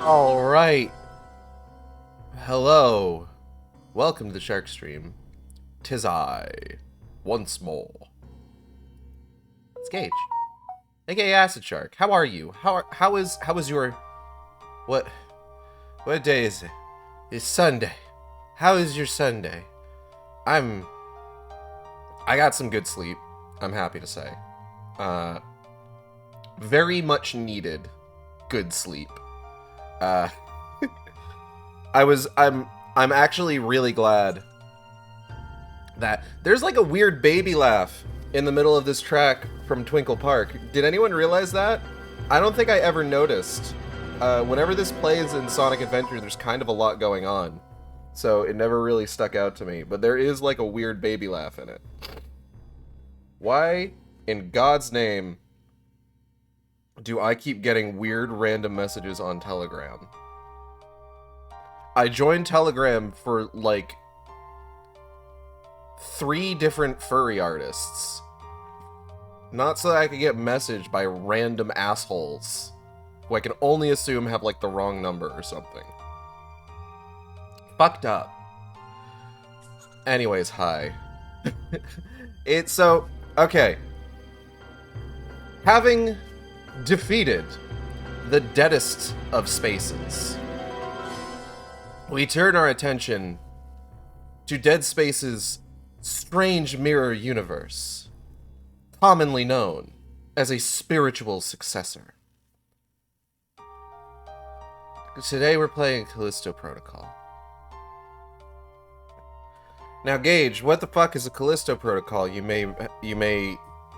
All right. Hello. Welcome to the Sharkstream. 'Tis I, once more. It's Gage, aka Acid Shark. How are you? How is your what day is it? It's Sunday. How is your Sunday? I got some good sleep. I'm happy to say. Very much needed good sleep. Uh I'm actually really glad that there's like a weird baby laugh in the middle of this track from Twinkle Park. Did anyone realize that? I don't think I ever noticed. Whenever this plays in Sonic Adventure, there's kind of a lot going on. So it never really stuck out to me, but there is like a weird baby laugh in it. Why in God's name do I keep getting weird random messages on Telegram? I joined Telegram for, like, 3 different furry artists. Not so that I could get messaged by random assholes who I can only assume have, like, the wrong number or something. Fucked up. Anyways, hi. Okay. Having defeated the deadest of spaces, we turn our attention to Dead Space's strange mirror universe, commonly known as a spiritual successor. Today we're playing Callisto Protocol. Now, Gage, what the fuck is a Callisto Protocol? You may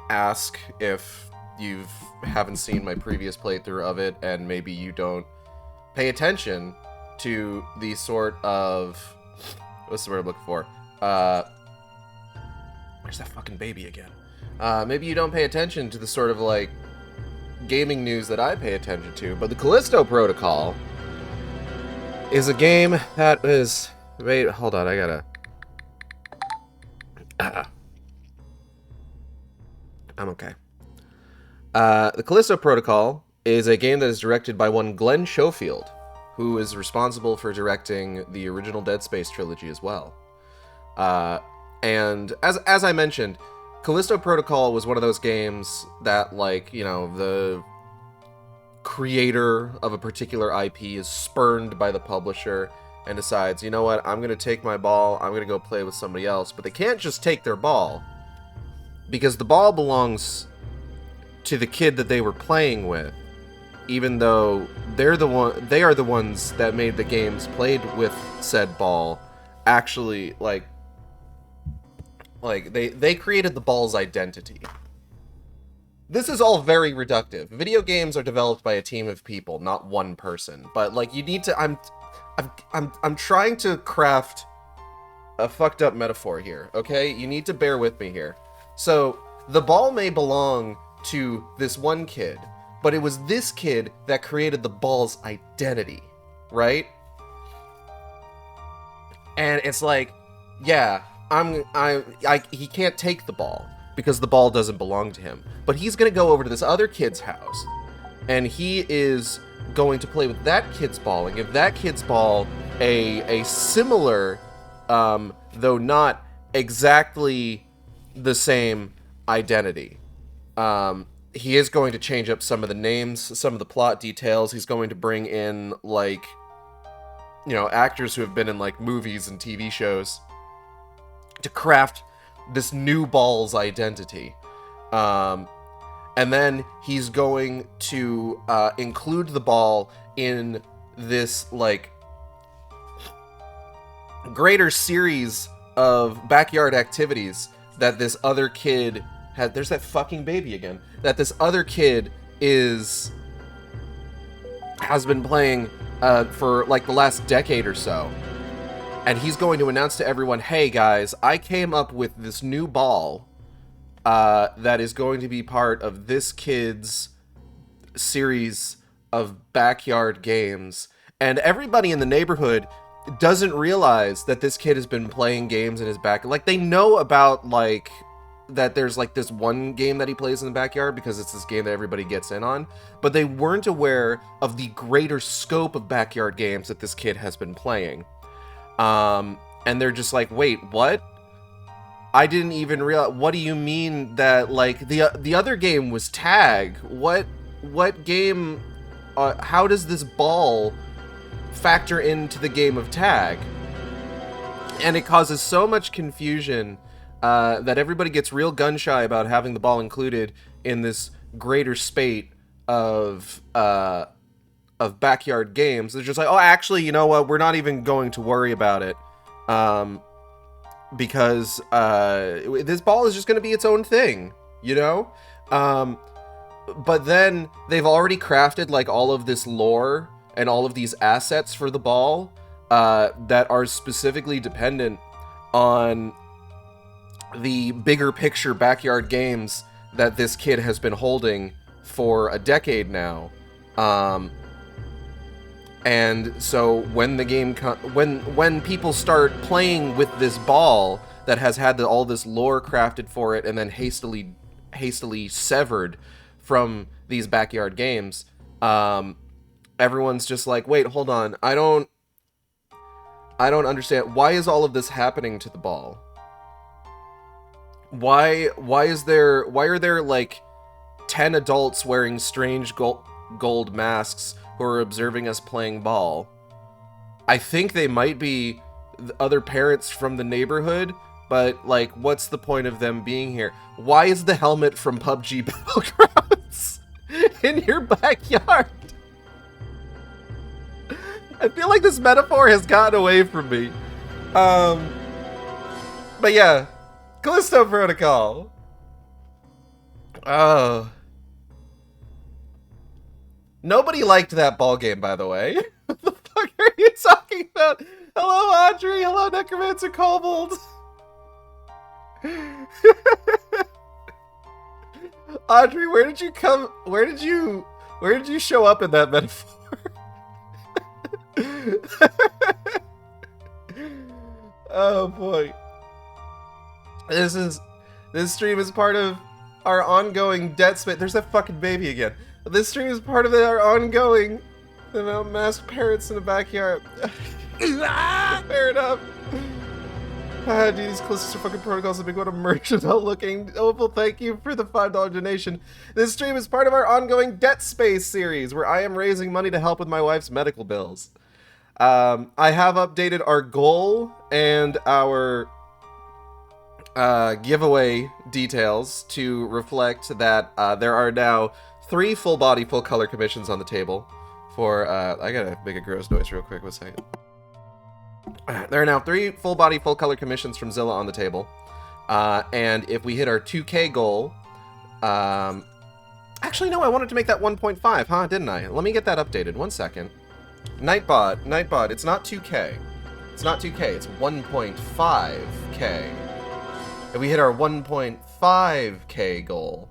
ask if you haven't seen my previous playthrough of it, and maybe you don't pay attention to the sort of, what's the word I'm looking for? Where's that fucking baby again? Maybe you don't pay attention to the sort of like gaming news that I pay attention to, but the Callisto Protocol is a game that is, wait, hold on, I gotta, I'm okay. The Callisto Protocol is a game that is directed by one Glenn Schofield, who is responsible for directing the original Dead Space trilogy as well. And as I mentioned, Callisto Protocol was one of those games that, like, you know, the creator of a particular IP is spurned by the publisher and decides, you know what, I'm going to take my ball, I'm going to go play with somebody else. But they can't just take their ball, because the ball belongs to the kid that they were playing with, even though they are the ones that made the games played with said ball actually, like they created the ball's identity. This is all very reductive. Video games are developed by a team of people, not one person. But like, you need to, I'm trying to craft a fucked up metaphor here, okay? You need to bear with me here. So the ball may belong to this one kid, but it was this kid that created the ball's identity, right? And it's like, yeah, he can't take the ball because the ball doesn't belong to him. But he's gonna go over to this other kid's house, and he is going to play with that kid's ball and give that kid's ball a similar, though not exactly the same identity. He is going to change up some of the names, some of the plot details. He's going to bring in, like, you know, actors who have been in, like, movies and TV shows to craft this new ball's identity. And then he's going to include the ball in this, like, greater series of backyard activities that this other kid had. There's that fucking baby again. That this other kid has been playing for like the last decade or so. And he's going to announce to everyone, hey guys, I came up with this new ball that is going to be part of this kid's series of backyard games. And everybody in the neighborhood doesn't realize that this kid has been playing games in his back. Like, they know about, like, that there's like this one game that he plays in the backyard because it's this game that everybody gets in on, but they weren't aware of the greater scope of backyard games that this kid has been playing. And they're just like, wait, what? I didn't even realize. What do you mean that, like, the other game was tag? What game? How does this ball factor into the game of tag? And it causes so much confusion that everybody gets real gun shy about having the ball included in this greater spate of backyard games. They're just like, oh, actually, you know what? We're not even going to worry about it. Because this ball is just going to be its own thing, you know? But then they've already crafted like all of this lore and all of these assets for the ball that are specifically dependent on the bigger picture backyard games that this kid has been holding for a decade now. And so when the game when people start playing with this ball that has had all this lore crafted for it and then hastily severed from these backyard games, everyone's just like, wait, hold on, I don't understand. Why is all of this happening to the ball? Why are there like 10 adults wearing strange gold masks who are observing us playing ball? I think they might be other parents from the neighborhood, but like, what's the point of them being here? Why is the helmet from PUBG Battlegrounds in your backyard? I feel like this metaphor has gotten away from me. But yeah, Callisto Protocol. Oh. Nobody liked that ball game, by the way. What the fuck are you talking about? Hello, Audrey. Hello, Necromancer Kobold. Audrey, where did you come? Where did you show up in that metaphor? Oh boy. This stream is part of our ongoing Dead Space. There's that fucking baby again. This stream is part of our ongoing masked parrots in the backyard. Fair enough. Dude, these Callisto fucking protocols have been going to merch without looking. Opal, thank you for the $5 donation. This stream is part of our ongoing Debt Space series, where I am raising money to help with my wife's medical bills. I have updated our goal and our giveaway details to reflect that there are now 3 full body, full color commissions on the table for, I gotta make a gross noise real quick, 1 second. There are now 3 full body, full color commissions from Zilla on the table. And if we hit our 2K goal, actually no, I wanted to make that 1.5, huh, didn't I? Let me get that updated, 1 second. Nightbot, it's not 2K. It's not 2K, it's 1.5K. If we hit our 1.5K goal,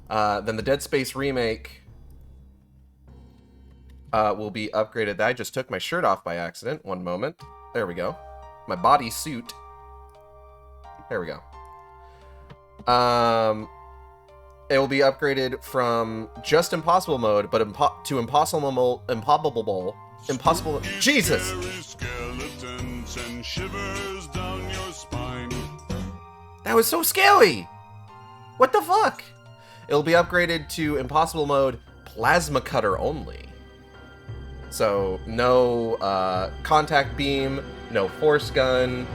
then the Dead Space remake will be upgraded. I just took my shirt off by accident. 1 moment. There we go. My body suit. There we go. It will be upgraded from just impossible mode, but to impossible. Jesus. That was so scary. What the fuck? It'll be upgraded to impossible mode, plasma cutter only. So no contact beam, no force gun,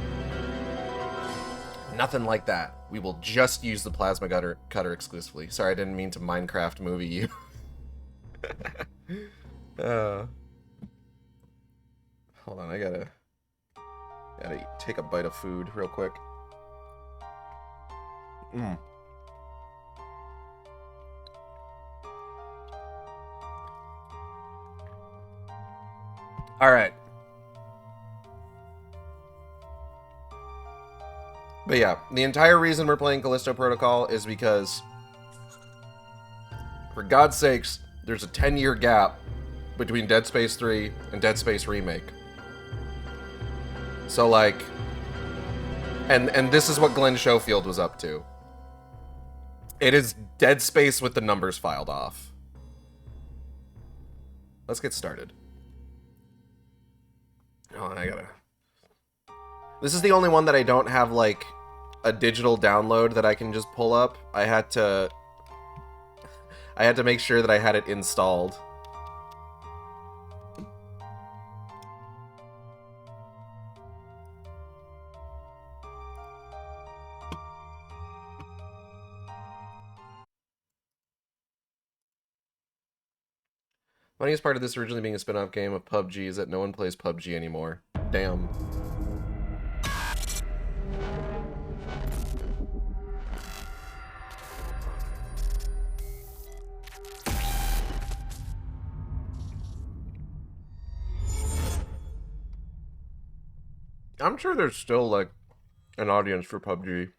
nothing like that. We will just use the plasma cutter exclusively. Sorry, I didn't mean to Minecraft movie you. Hold on, I gotta take a bite of food real quick. Alright. But yeah, the entire reason we're playing Callisto Protocol is because, for God's sakes, there's a 10-year gap between Dead Space 3 and Dead Space Remake. So, like, And this is what Glenn Schofield was up to. It is Dead Space with the numbers filed off. Let's get started. Oh, I gotta... This is the only one that I don't have, like, a digital download that I can just pull up. I had to make sure that I had it installed. Funniest part of this originally being a spin-off game of PUBG is that no one plays PUBG anymore. Damn. I'm sure there's still, like, an audience for PUBG.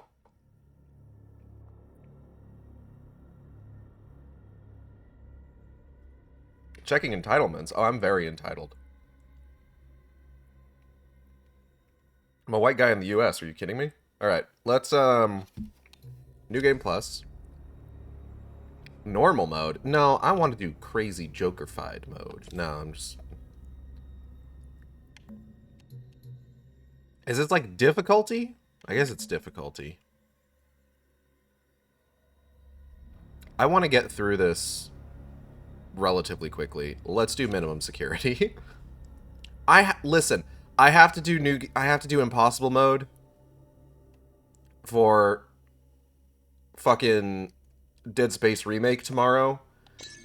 Checking entitlements. Oh, I'm very entitled. I'm a white guy in the US. Are you kidding me? Alright, let's, New Game Plus. Normal mode. No, I want to do crazy Joker-fied mode. No, I'm just... Is it, like, difficulty? I guess it's difficulty. I want to get through this relatively quickly. Let's do minimum security. Listen, I have to do impossible mode for fucking Dead Space remake tomorrow.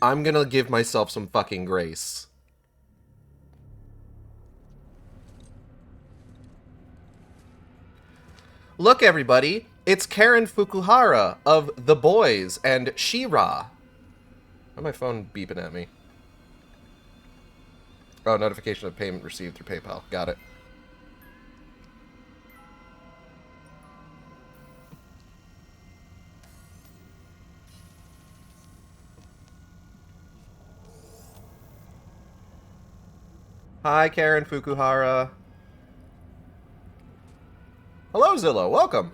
I'm gonna give myself some fucking grace. Look, everybody, it's Karen Fukuhara of The Boys and She-Ra. Why my phone beeping at me? Oh, notification of payment received through PayPal. Got it. Hi, Karen Fukuhara. Hello, Zillow. Welcome.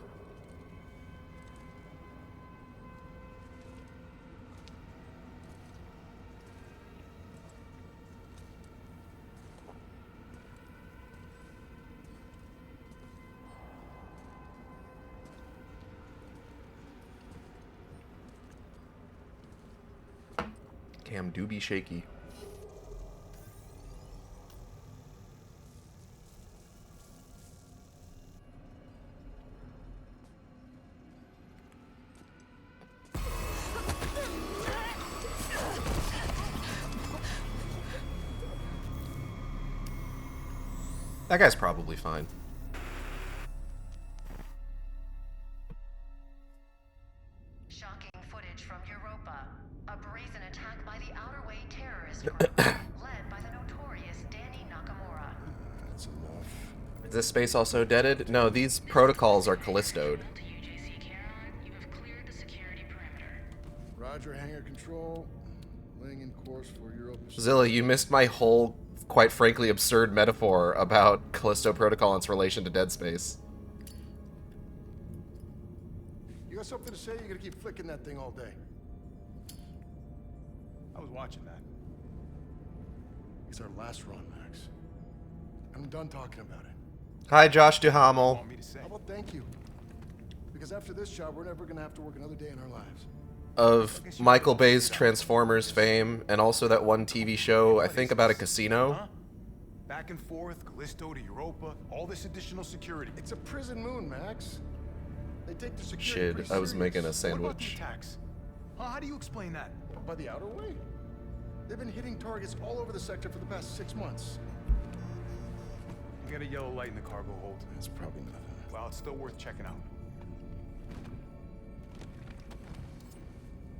Cam do be shaky. That guy's probably fine. Shocking footage from Europa. A brazen attack by the Outer Way terrorist group, led by the notorious Danny Nakamura. That's enough. Is this space also deaded? No, these protocols are Callisto'd. Roger, hangar control. Laying in course for Europa. Zilla, you missed my whole, quite frankly, absurd metaphor about Callisto Protocol and its relation to Dead Space. You got something to say? You're gonna keep flicking that thing all day. I was watching that. It's our last run, Max. I'm done talking about it. Hi, Josh DUHAMEL. How about thank you? Because after this job, we're never gonna have to work another day in our lives. Of Michael Bay's Transformers fame, and also that one TV show, I think, about a casino. Huh? Back and forth, Callisto to Europa, all this additional security. It's a prison moon, Max. They take the security Shit, I was making a What about the sandwich. attacks? Huh? How do you explain that? By the Outer Way. They've been hitting targets all over the sector for the past 6 months. You got a yellow light in the cargo hold. It's probably nothing. Well, it's still worth checking out.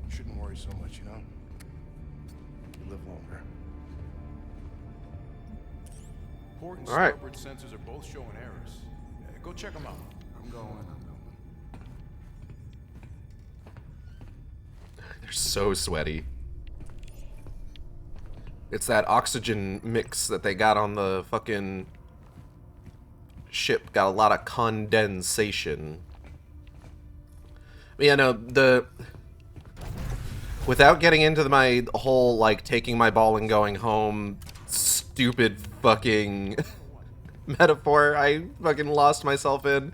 You shouldn't worry so much, you know? You live longer. Port and All right. starboard sensors are both showing errors. Go check them out. I'm going. They're so sweaty. It's that oxygen mix that they got on the fucking ship got a lot of condensation. But yeah, no, without getting into my whole, like, taking my ball and going home stupid fucking metaphor I fucking lost myself in,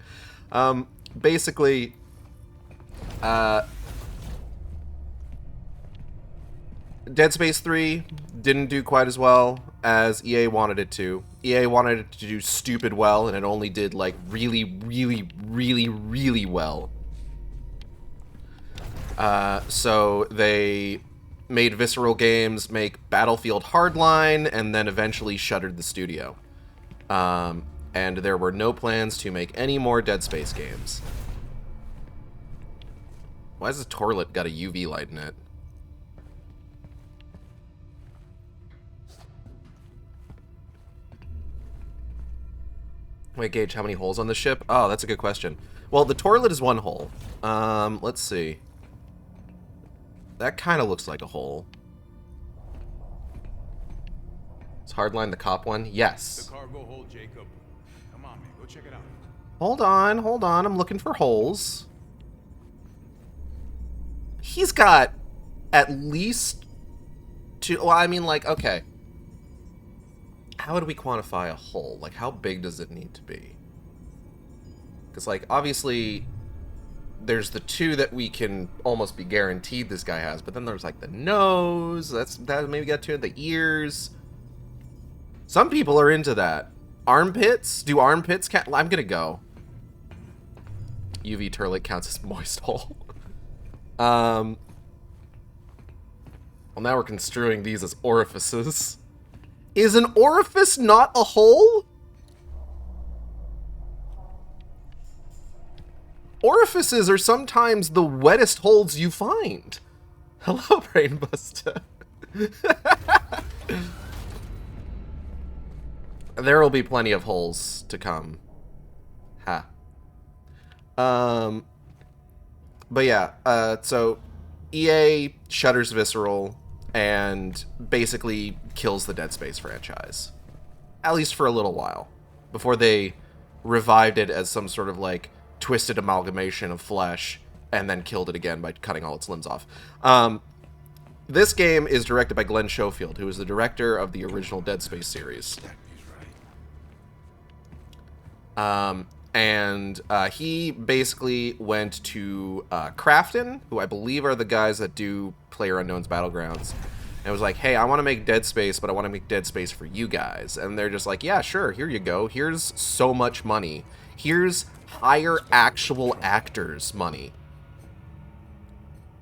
basically, Dead Space 3 didn't do quite as well as EA wanted it to. EA wanted it to do stupid well, and it only did, like, really, really, really, really well. So they made Visceral Games make Battlefield Hardline, and then eventually shuttered the studio. And there were no plans to make any more Dead Space games. Why has this toilet got a UV light in it? Wait, Gage, how many holes on the ship? Oh, that's a good question. Well, the toilet is one hole. Let's see. That kind of looks like a hole. Is Hardline the cop one? Yes. The cargo hold, Jacob. Come on, man. Go check it out. Hold on. I'm looking for holes. He's got at least two... Well, I mean, like, okay. How would we quantify a hole? Like, how big does it need to be? Because, like, obviously, there's the two that we can almost be guaranteed this guy has, but then there's, like, the nose. That maybe got two of the ears. Some people are into that. Armpits? Do armpits count? I'm gonna go. UV turlet counts as moist hole. Well, now we're construing these as orifices. Is an orifice not a hole? Orifices are sometimes the wettest holes you find. Hello, Brainbuster. There will be plenty of holes to come. Ha. But yeah, so EA shutters Visceral and basically kills the Dead Space franchise. At least for a little while. Before they revived it as some sort of, like, twisted amalgamation of flesh and then killed it again by cutting all its limbs off. This game is directed by Glenn Schofield, who is the director of the original Dead Space series. He basically went to Krafton, who I believe are the guys that do PlayerUnknown's Battlegrounds, and was like, hey, I want to make Dead Space, but I want to make Dead Space for you guys. And they're just like, yeah, sure, here you go. Here's so much money. Here's hire actual actors money.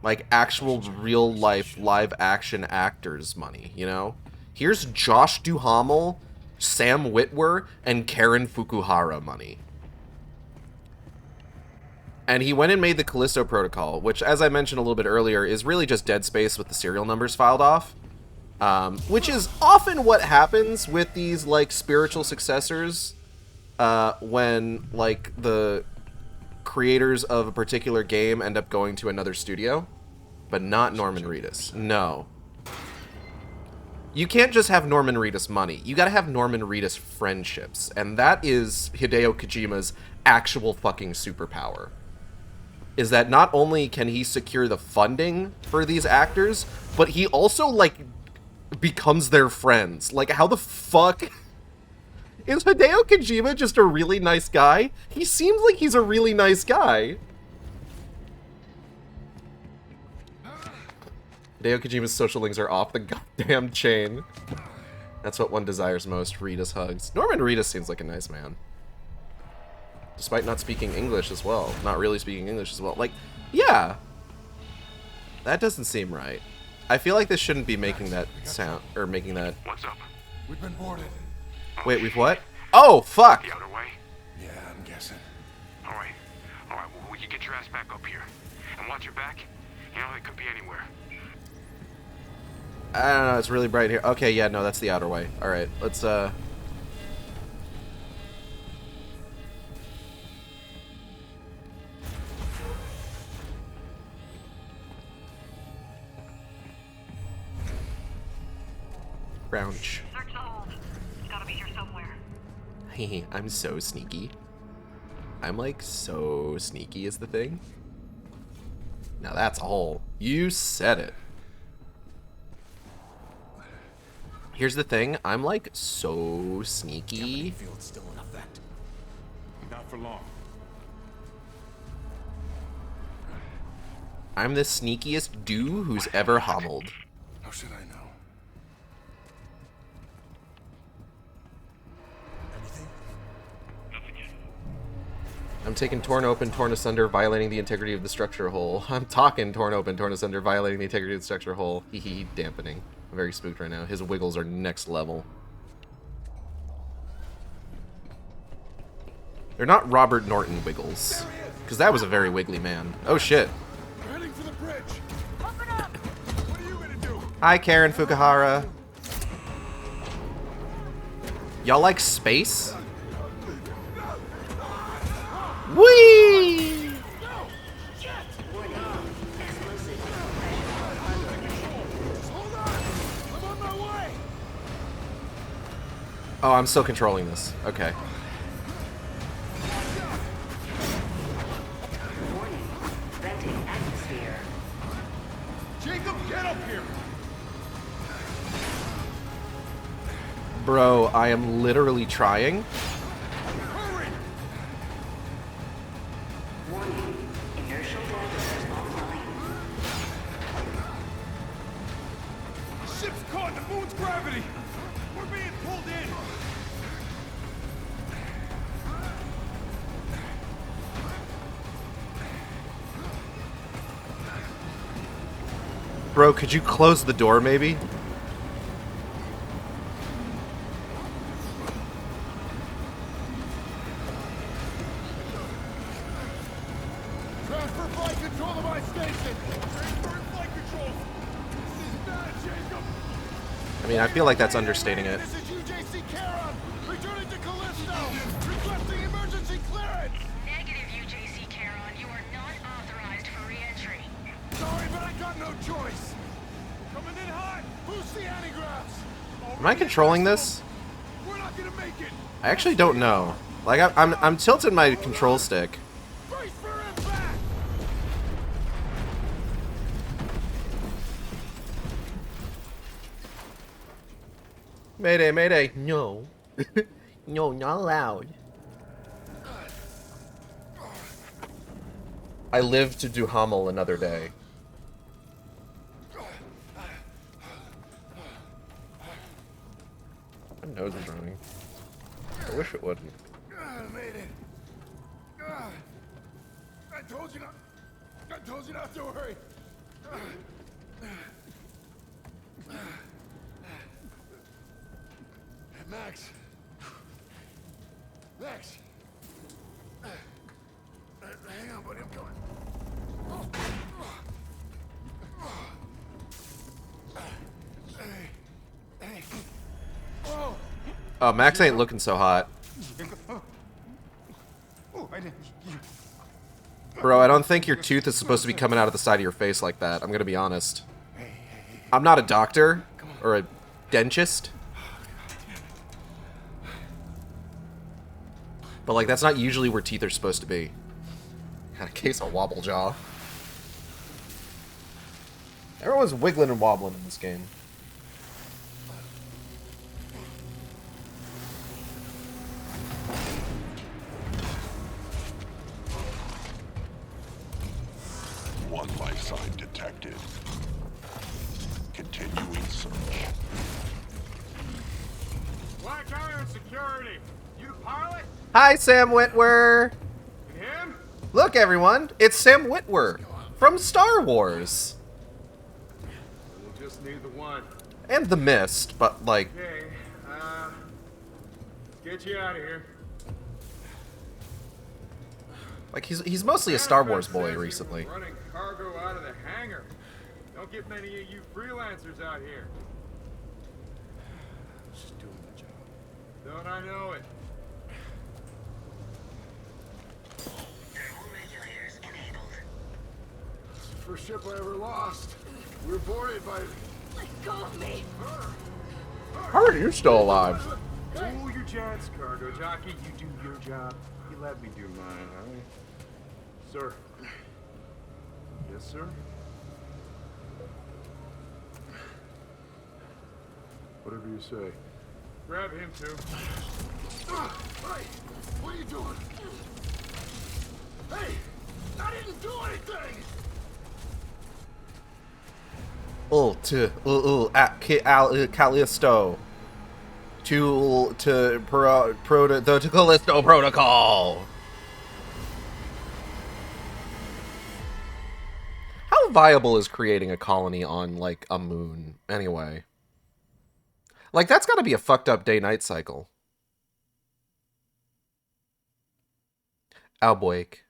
Like, actual real-life, live-action actors money, you know? Here's Josh Duhamel, Sam Witwer, and Karen Fukuhara money. And he went and made the Callisto Protocol, which, as I mentioned a little bit earlier, is really just Dead Space with the serial numbers filed off. Which is often what happens with these, like, spiritual successors, when, like, the creators of a particular game end up going to another studio. But not Norman Reedus. No. You can't just have Norman Reedus money. You gotta have Norman Reedus friendships. And that is Hideo Kojima's actual fucking superpower. Is that not only can he secure the funding for these actors, but he also, like, becomes their friends. Like, how the fuck... Is Hideo Kojima just a really nice guy? He seems like he's a really nice guy. Hideo Kojima's social links are off the goddamn chain. That's what one desires most, Reedus hugs. Norman Reedus seems like a nice man. Despite not speaking English as well. Not really speaking English as well. Like, yeah. That doesn't seem right. I feel like this shouldn't be making that sound, or making that... What's up? We've been boarded. Wait, we've what? Oh, fuck! The outer way? Yeah, I'm guessing. Alright. Alright, well, you get your ass back up here. And watch your back. You know, it could be anywhere. I don't know, it's really bright here. Okay, yeah, no, that's the outer way. Alright, let's, Rounch. Search the hold. It's gotta be here somewhere. I'm so sneaky. I'm like so sneaky is the thing. Now that's a hole. You said it. Here's the thing. I'm like so sneaky. Field's still in effect. Not for long. I'm the sneakiest dude who's ever hommeled. How should I know? Anything? Nothing yet. I'm taking torn open, torn asunder, violating the integrity of the structure hole. I'm talking torn open, torn asunder, violating the integrity of the structure hole. Hee hee, dampening. I'm very spooked right now. His wiggles are next level. They're not Robert Norton wiggles. Because that was a very wiggly man. Oh shit. We're heading for the bridge. Open up. What are you gonna do? Hi, Karen Fukuhara. Y'all like space? Whee! Hold on. I'm on my way. Oh, I'm still controlling this. Okay. Warning. Venting atmosphere. Jacob, get up here. Bro, I am literally trying. Hurry. Warning. Inertial dampers online. Ship's caught in the moon's gravity. We're being pulled in. Bro, could you close the door maybe? Transfer flight control to my station. Transfer flight control. This is bad, Jacob. I mean, I feel like that's understating it. This is UJC Caron. Returning to Callisto. Requesting emergency clearance. Negative, UJC Caron. You are not authorized for re-entry. Sorry, but I got no choice. Coming in hot. Who's the antigraphs? Am I controlling this? We're not gonna make it. I actually don't know. Like, I'm tilting my control stick. Brace for impact. Mayday, mayday. No. No, not allowed. I live to do DUHAMEL another day. My nose is running. I wish it wouldn't. I made it. I told you not. I told you not to worry. Max. Max. Hang on, buddy. I'm coming. Hey. Oh. Oh, Max ain't looking so hot. Bro, I don't think your tooth is supposed to be coming out of the side of your face like that. I'm gonna be honest. I'm not a doctor or a dentist. But like, that's not usually where teeth are supposed to be. Got a case of wobble jaw. Everyone's wiggling and wobbling in this game. One life sign detected. Continuing search. Black Iron Security. You the pilot? Hi, Sam Witwer! And him? Look, everyone, it's Sam Witwer from Star Wars. We'll just need the one. And The Mist, but like, Okay, let's get you out of here. he's mostly a Star Wars boy recently. Running cargo out of the hangar. Don't get many of you freelancers out here. Just doing the job. Don't I know it? Thermal regulators enabled. It's the first ship I ever lost. We were boarded by. Let go of me. How are you still alive? Cool your chance, cargo jockey. You do your job. You let me do mine, huh? Sir. Yes, sir? Whatever you say. Grab him, too. Hey! What are you doing? Hey! I didn't do anything! Callisto. To the Callisto Protocol. How viable is creating a colony on, like, a moon, anyway? Like, that's gotta be a fucked up day-night cycle. Outbreak.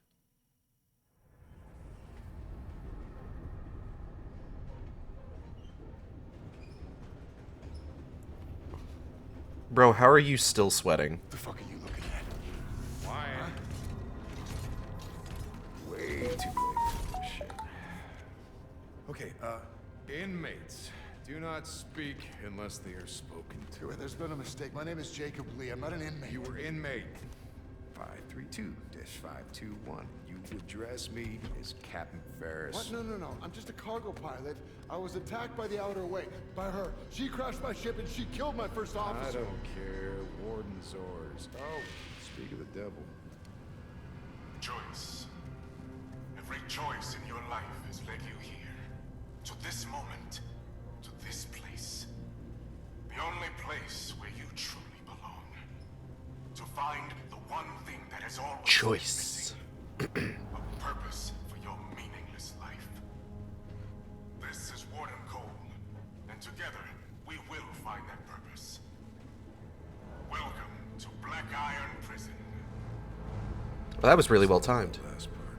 Bro, how are you still sweating? The fuck are you looking at? Why? Way too late for this shit. Okay, Inmates, do not speak unless they are spoken to. there's been a mistake. My name is Jacob Lee. I'm not an inmate. You were inmate 532-521. You address me as Captain Ferris. What? No. I'm just a cargo pilot. I was attacked by the Outer Way. By her. She crashed my ship and she killed my first I officer. don't care. Warden's orders. Oh, speak of the devil. Choice. Every choice in your life has led you here. To this moment. To this place. The only place where you truly belong. To find the one thing that has always Choice. been missing. A purpose for your meaningless life. This is Warden Cole. And together, we will find that purpose. Welcome to Black Iron Prison. Well, that was really well timed. Last part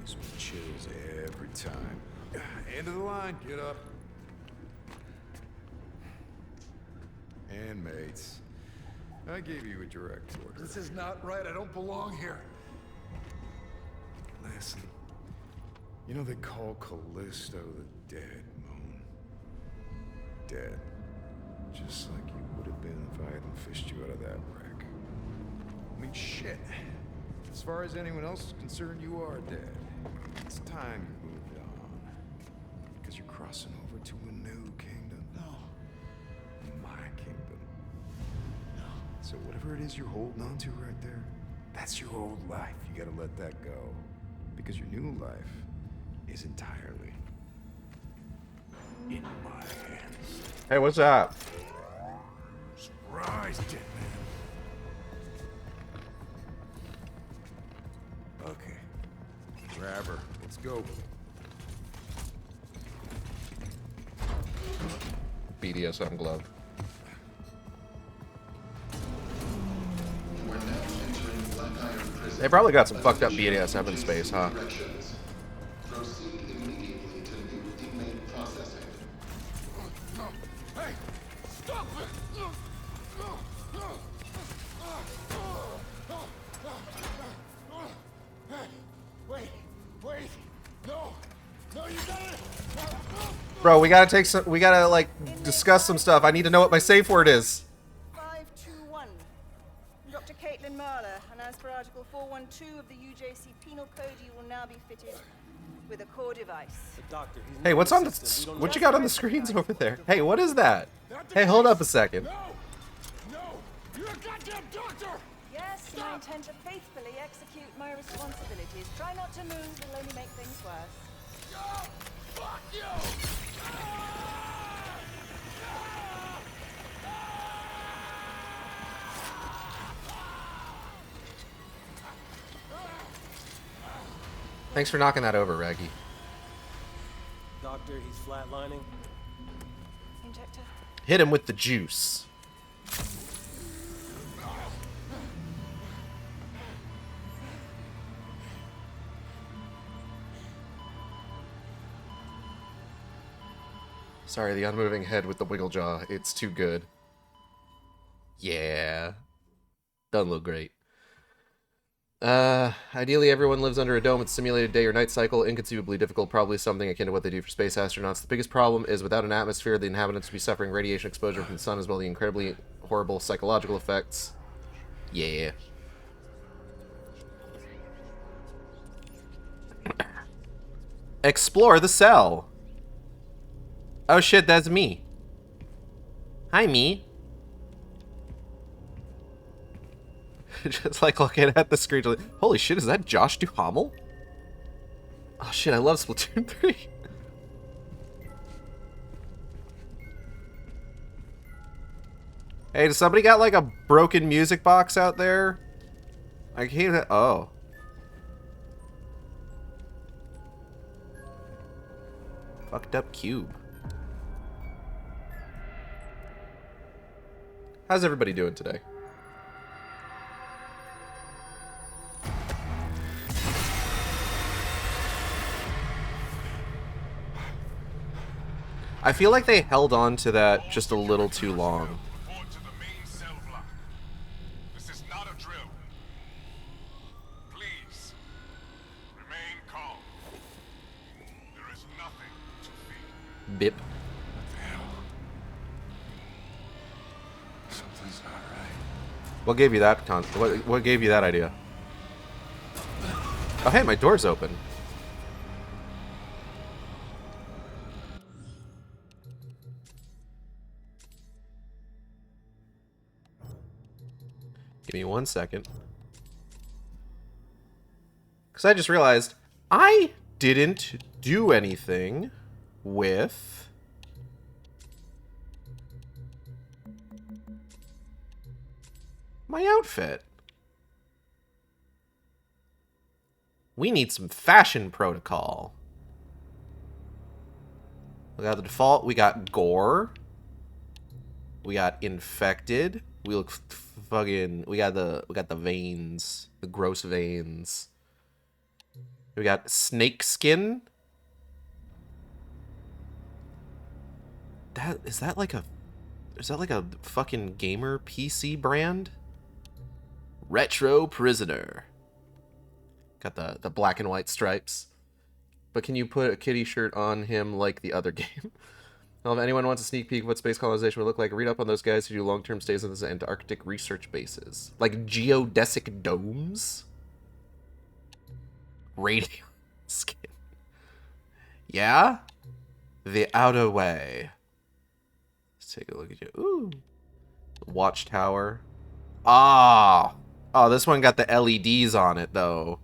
gives me chills every time. End of the line. Get up. Inmates, I gave you a direct order. This is not right. I don't belong here. Listen, you know they call Callisto the dead moon. Dead. Just like you would have been if I hadn't fished you out of that wreck. I mean, shit. As far as anyone else is concerned, you are dead. It's time you moved on. Because you're crossing over to a new kingdom. No. My kingdom. So whatever it is you're holding on to right there, that's your old life. You gotta let that go. Because your new life is entirely in my hands. Hey, what's up? Surprise, dead man. Okay. Grab her. Let's go. BDSM glove. They probably got some fucked up BDSM in space, huh? Hey! Stop it! Hey! Wait! No! No, you got it! Bro, we gotta like discuss some stuff. I need to know what my safe word is. 521. Dr. Caitlin Marler, and as per Article 412 of the UJC Penal Code, you will now be fitted with a core device. Hey, what's on the what you got on the screens over there? Hey, what is that? Hey, hold up a second. No! You're a goddamn doctor! Yes, and I intend to faithfully execute my responsibilities. Try not to move, it'll only make things worse. Oh, fuck you! Thanks for knocking that over, Raggy. Doctor, he's flatlining. Injector. Hit him with the juice. Sorry, the unmoving head with the wiggle jaw. It's too good. Yeah. Doesn't look great. Ideally everyone lives under a dome with simulated day or night cycle, inconceivably difficult, probably something akin to what they do for space astronauts. The biggest problem is without an atmosphere, the inhabitants will be suffering radiation exposure from the sun as well as the incredibly horrible psychological effects. Yeah. Explore the cell. Oh shit, that's me. Hi, me. Just like looking at the screen. Like, holy shit, is that Josh Duhamel? Oh shit, I love Splatoon 3. Hey, does somebody got like a broken music box out there? I can't. Oh. Fucked up cube. How's everybody doing today? I feel like they held on to that just a little too long. Report to the main cell block. This is not a drill. Please, remain calm. There is nothing to fear. Bip. Something's not right. What gave you that what gave you that idea? Oh hey, my door's open. Give me 1 second. Because I just realized I didn't do anything with my outfit. We need some fashion protocol. We got the default, we got gore. We got infected. We look fucking. We got the veins, the gross veins. We got snake skin. Is that like a fucking gamer PC brand? Retro prisoner. Got the black and white stripes. But can you put a kitty shirt on him like the other game? Well, if anyone wants a sneak peek of what space colonization would look like, read up on those guys who do long-term stays on the Antarctic research bases. Like geodesic domes? Radio skin. Yeah? The Outer Way. Let's take a look at you. Ooh. Watchtower. Ah! Oh, this one got the LEDs on it, though.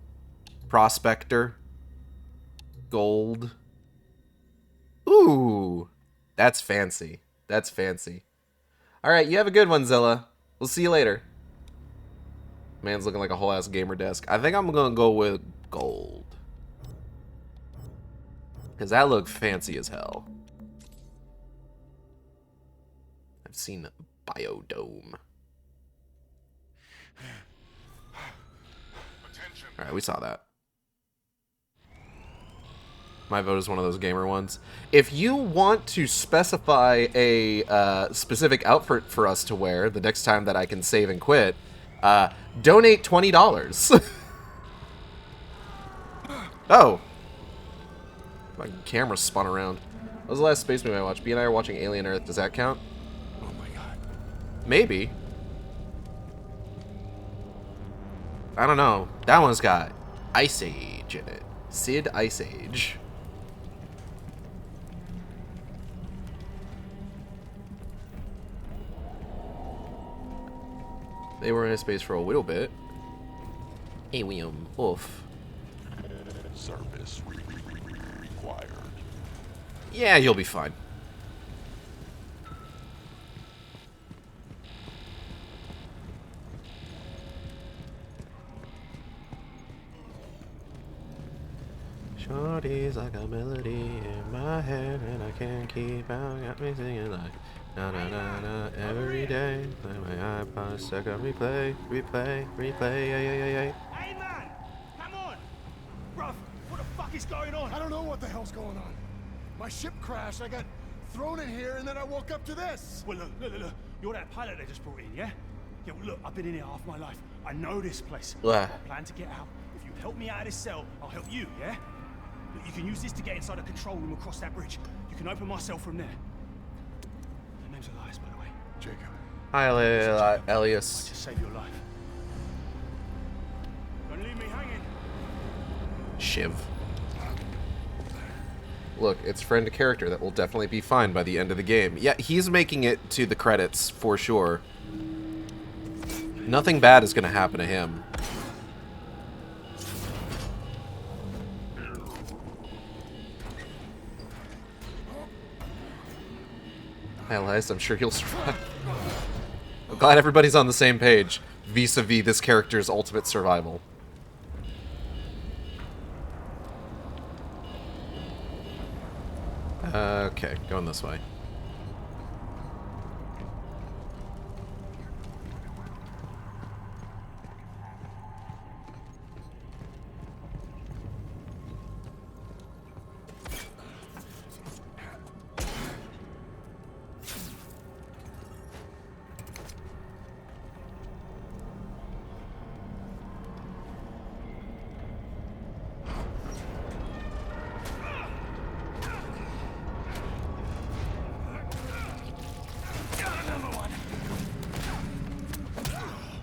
Prospector. Gold. Ooh! That's fancy. That's fancy. Alright, you have a good one, Zilla. We'll see you later. Man's looking like a whole ass gamer desk. I think I'm gonna go with gold. Because that looked fancy as hell. I've seen Biodome. Alright, we saw that. My vote is one of those gamer ones. If you want to specify a specific outfit for us to wear the next time that I can save and quit, donate $20. Oh. My camera spun around. What was the last space movie I watched? B and I are watching Alien Earth. Does that count? Oh my god. Maybe. I don't know. That one's got Ice Age in it. Sid Ice Age. They were in space for a little bit. Alien. Oof. Service required. Yeah, you'll be fine. Shorty's like a melody in my head and I can't keep out. Got me singing like na na na na every day. Play my iPod stuck on replay, replay, replay. Yeah, yeah, yeah, yeah. Hey man, come on, bruv. What the fuck is going on? I don't know what the hell's going on. My ship crashed, I got thrown in here, and then I woke up to this. Well, look. You're that pilot they just brought in, yeah? Yeah, well, look, I've been in here half my life. I know this place. Blah. I plan to get out. If you help me out of this cell, I'll help you, yeah? Look, you can use this to get inside a control room across that bridge. You can open my cell from there. The name's Elias, by the way. Jacob. Hi, Elias. Just save your life. Don't leave me hanging. Shiv. Look, it's friend character that will definitely be fine by the end of the game. Yeah, he's making it to the credits for sure. Nothing bad is going to happen to him. Hi, Elias. I'm sure he'll survive. I'm glad everybody's on the same page vis-a-vis this character's ultimate survival. Okay, going this way.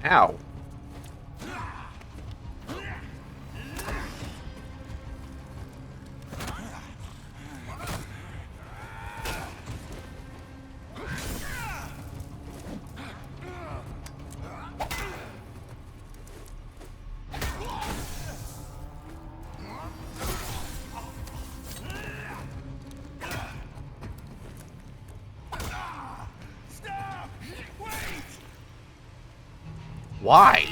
Ow. Why?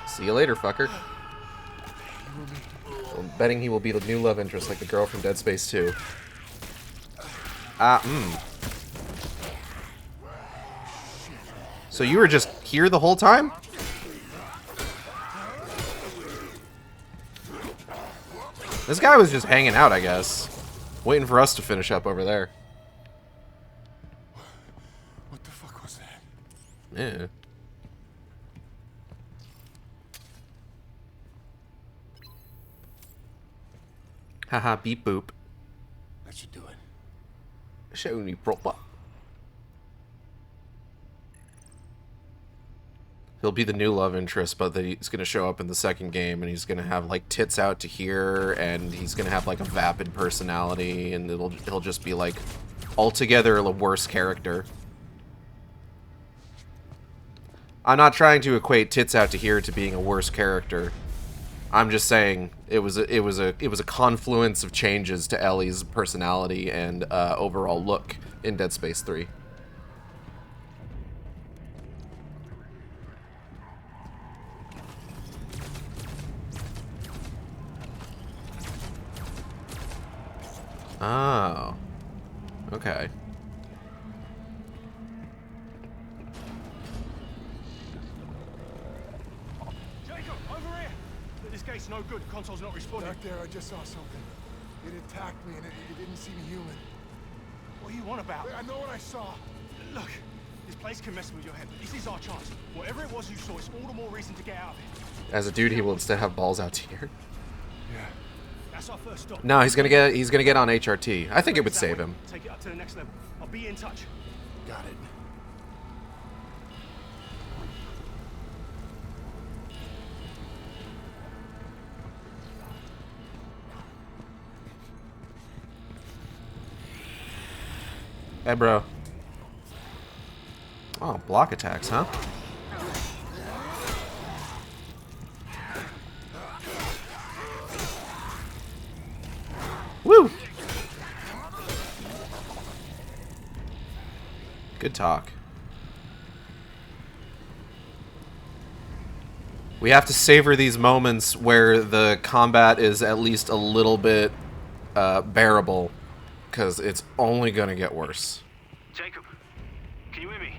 See you later, fucker. I'm betting he will be the new love interest like the girl from Dead Space 2. So you were just here the whole time? This guy was just hanging out, I guess. Waiting for us to finish up over there. What the fuck was that? Yeah. Haha, beep boop. That should do it. Show me proper. He'll be the new love interest, but then he's gonna show up in the second game, and he's gonna have like tits out to here, and he's gonna have like a vapid personality, and he'll just be like altogether a worse character. I'm not trying to equate tits out to here to being a worse character. I'm just saying it was a confluence of changes to Ellie's personality and overall look in Dead Space 3. Oh. Okay. Jacob, over here! This gate's no good. Console's not responding. Back there, I just saw something. It attacked me and it didn't seem human. What are you on about? I know what I saw. Look, this place can mess with your head, but this is our chance. Whatever it was you saw, it's all the more reason to get out of here. As a dude, he will instead have balls out to here. Yeah. That's our first stop. No, he's gonna get on HRT. I think it would save him. Take it up to the next level. I'll be in touch. Got it. Hey, bro. Oh, block attacks, huh? Woo! Good talk. We have to savor these moments where the combat is at least a little bit bearable, because it's only going to get worse. Jacob, can you hear me?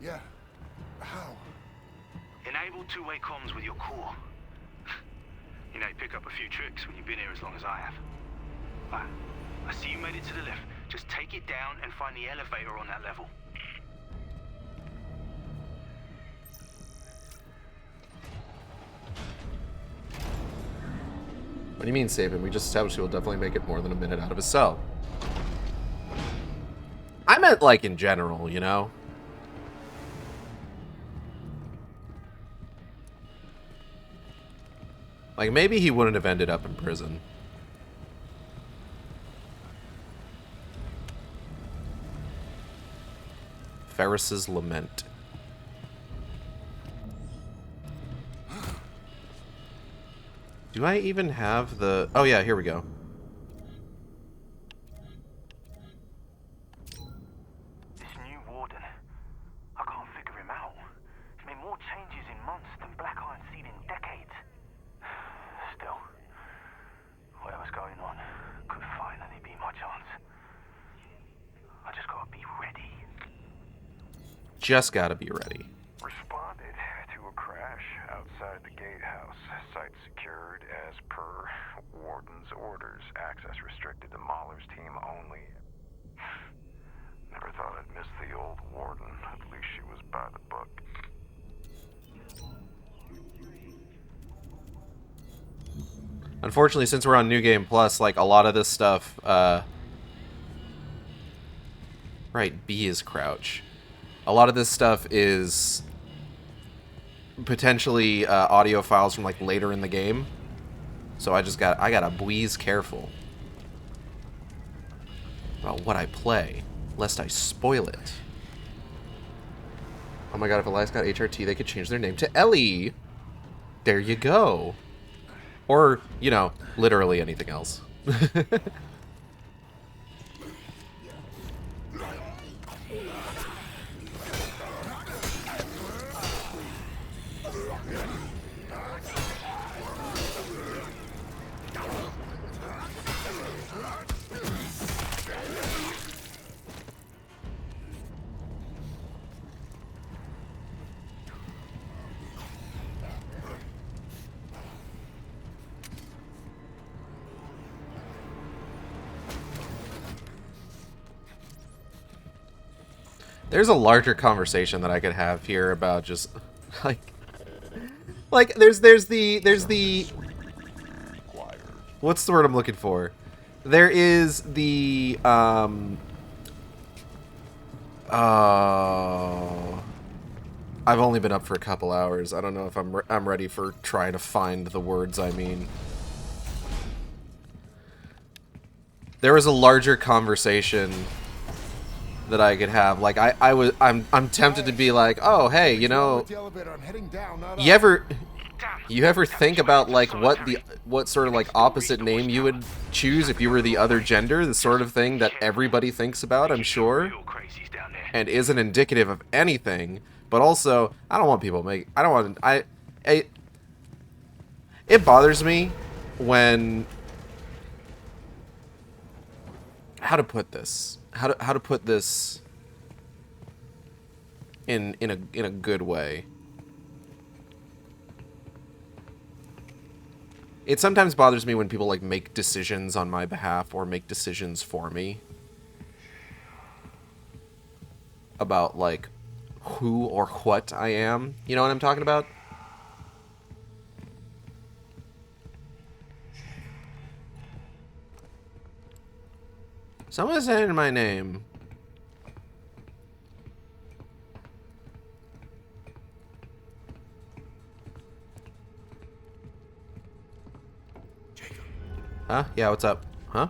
Yeah. How? Enable two-way comms with your core. You know, you pick up a few tricks when you've been here as long as I have. Right. I see you made it to the lift. Just take it down and find the elevator on that level. What do you mean save him? We just established he will definitely make it more than a minute out of his cell. I meant, like, in general, you know? Like, maybe he wouldn't have ended up in prison. Ferris's Lament. Do I even have the... Oh yeah, here we go. This new warden, I can't figure him out. He's made more changes in months than Black Iron's seen in decades. Still, whatever's going on could finally be my chance. I just gotta be ready. Just gotta be ready. Responded to a crash outside the gatehouse. Site secured as per warden's orders. Access restricted to Mahler's team only. Never thought I'd miss the old warden. At least she was by the book. Unfortunately, since we're on New Game Plus, like, a lot of this stuff, right, B is crouch. A lot of this stuff is potentially audio files from, like, later in the game. So I gotta wheeze careful about what I play, lest I spoil it. Oh my god, if Elias got HRT, they could change their name to Ellie. There you go. Or, you know, literally anything else. There's a larger conversation that I could have here about just like there's the what's the word I'm looking for? There is the I've only been up for a couple hours. I don't know if I'm ready for trying to find the words I mean. There was a larger conversation that I could have. Like I'm tempted to be like, oh hey, you know, you ever think about like what sort of like opposite name you would choose if you were the other gender? The sort of thing that everybody thinks about, I'm sure, and isn't indicative of anything. But also, I don't want people it bothers me when, how to put this in a good way. It sometimes bothers me when people like make decisions on my behalf or make decisions for me about like who or what I am. You know what I'm talking about? Someone's saying my name. Jacob. Huh? Yeah, what's up? Huh?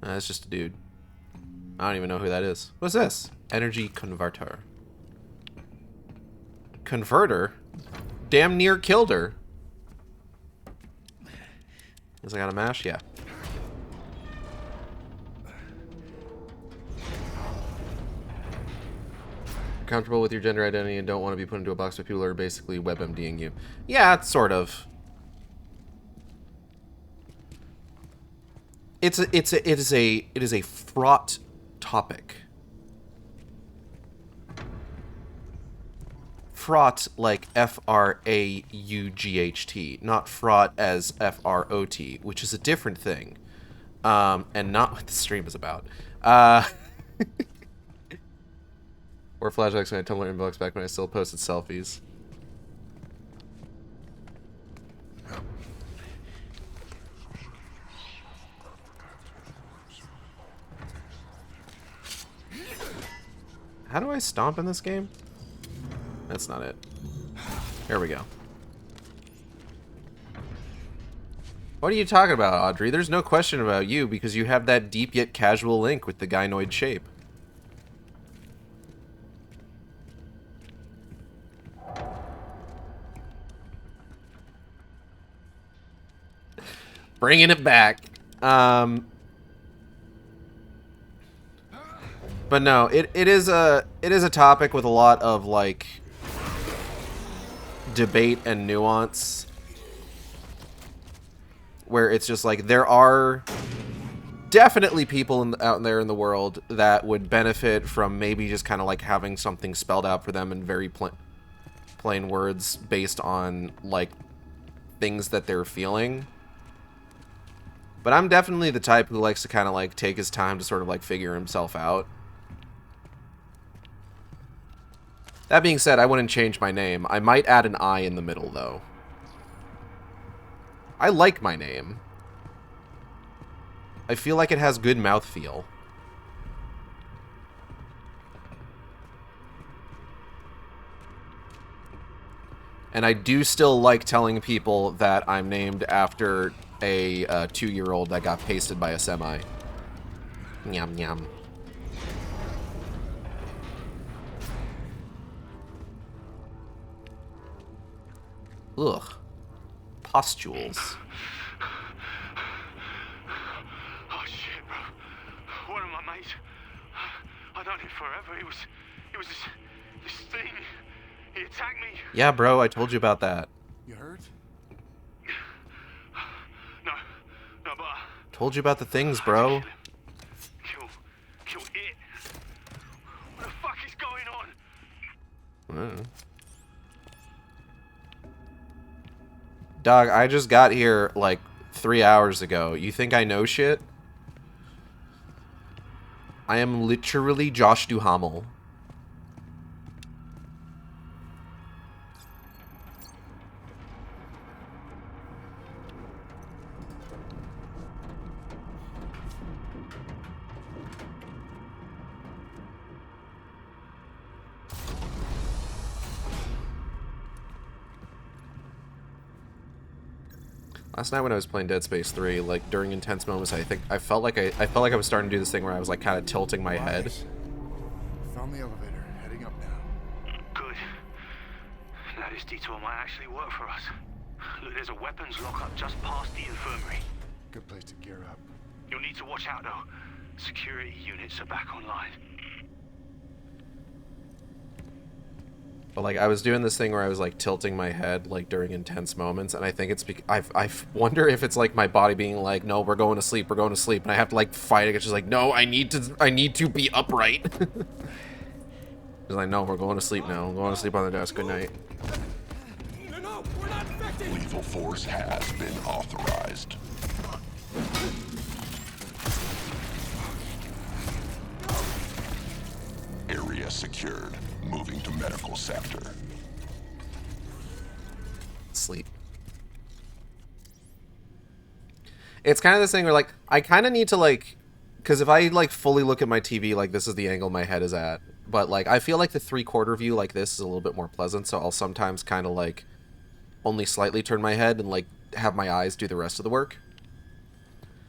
That's just a dude. I don't even know who that is. What's this? Energy converter. Converter? Damn near killed her. Guess I got a mash? Yeah. You're comfortable with your gender identity and don't want to be put into a box with people who are basically WebMDing you. Yeah, it's sort of. It is a fraught topic. Fraught like F-R-A-U-G-H-T, not fraught as F-R-O-T, which is a different thing, and not what the stream is about. Or flashbacks when I Tumblr inbox back when I still posted selfies. How do I stomp in this game? That's not it. Here we go. What are you talking about, Audrey? There's no question about you because you have that deep yet casual link with the gynoid shape. Bringing it back. But no, it is a topic with a lot of like debate and nuance, where it's just like there are definitely people out there in the world that would benefit from maybe just kind of like having something spelled out for them in very plain words based on like things that they're feeling. But I'm definitely the type who likes to kind of like take his time to sort of like figure himself out. That being said, I wouldn't change my name. I might add an I in the middle, though. I like my name. I feel like it has good mouthfeel. And I do still like telling people that I'm named after a 2-year-old that got pasted by a semi. Nyam nyam. Ugh. Pustules. Oh shit, bro. One of my mates. I known him forever. He was this thing. He attacked me. Yeah, bro, I told you about that. You hurt? No, but Told you about the things, bro. Kill it. What the fuck is going on? Dog, I just got here like 3 hours ago. You think I know shit? I am literally Josh Duhamel. Last night when I was playing Dead Space 3, like during intense moments, I felt like I was starting to do this thing where I was like kind of tilting my head. Found the elevator, heading up now. Good. Now this detour might actually work for us. Look, there's a weapons lockup just past the infirmary. Good place to gear up. You'll need to watch out though. Security units are back online. But like I was doing this thing where I was like tilting my head like during intense moments, and I think it's I wonder if it's like my body being like, no, we're going to sleep, and I have to like fight against just like, no, I need to be upright. It's like, no, we're going to sleep now. I'm going to sleep on the desk. Good night. No, we're not infected. Lethal force has been authorized. Area secured. Moving to medical sector. Sleep. It's kind of this thing where like I kind of need to like, because if I like fully look at my TV, like this is the angle my head is at, but like I feel like the 3/4 view like this is a little bit more pleasant, so I'll sometimes kind of like only slightly turn my head and like have my eyes do the rest of the work.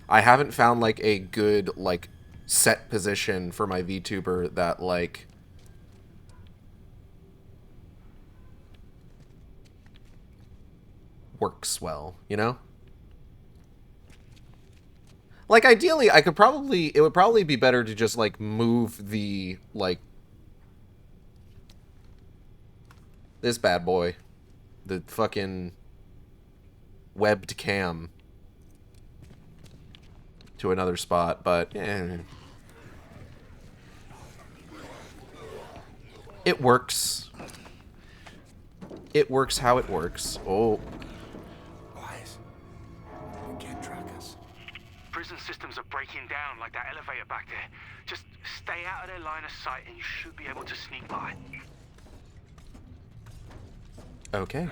I haven't found like a good like set position for my VTuber that like works well, you know? Like ideally it would probably be better to just like move the like this bad boy, the fucking webbed cam to another spot, but it works. It works how it works. Oh. Wise. You can't track us. Prison systems are breaking down like that elevator back there. Just stay out of their line of sight and you should be able to sneak by. Okay.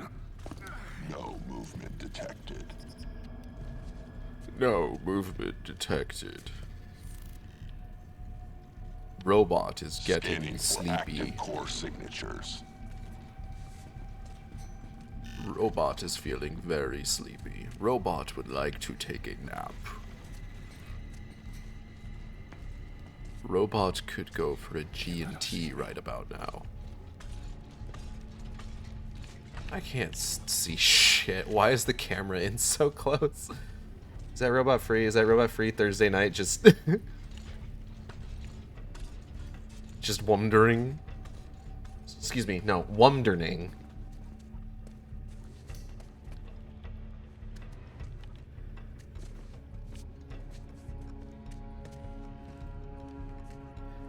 No movement detected. No movement detected. Robot is getting Scanning for sleepy. active core signatures. Robot is feeling very sleepy. Robot would like to take a nap. Robot could go for a G&T right about now. I can't see shit. Why is the camera in so close? Is that robot free? Is that robot free Thursday night? Just just wondering. Excuse me, no, wondering.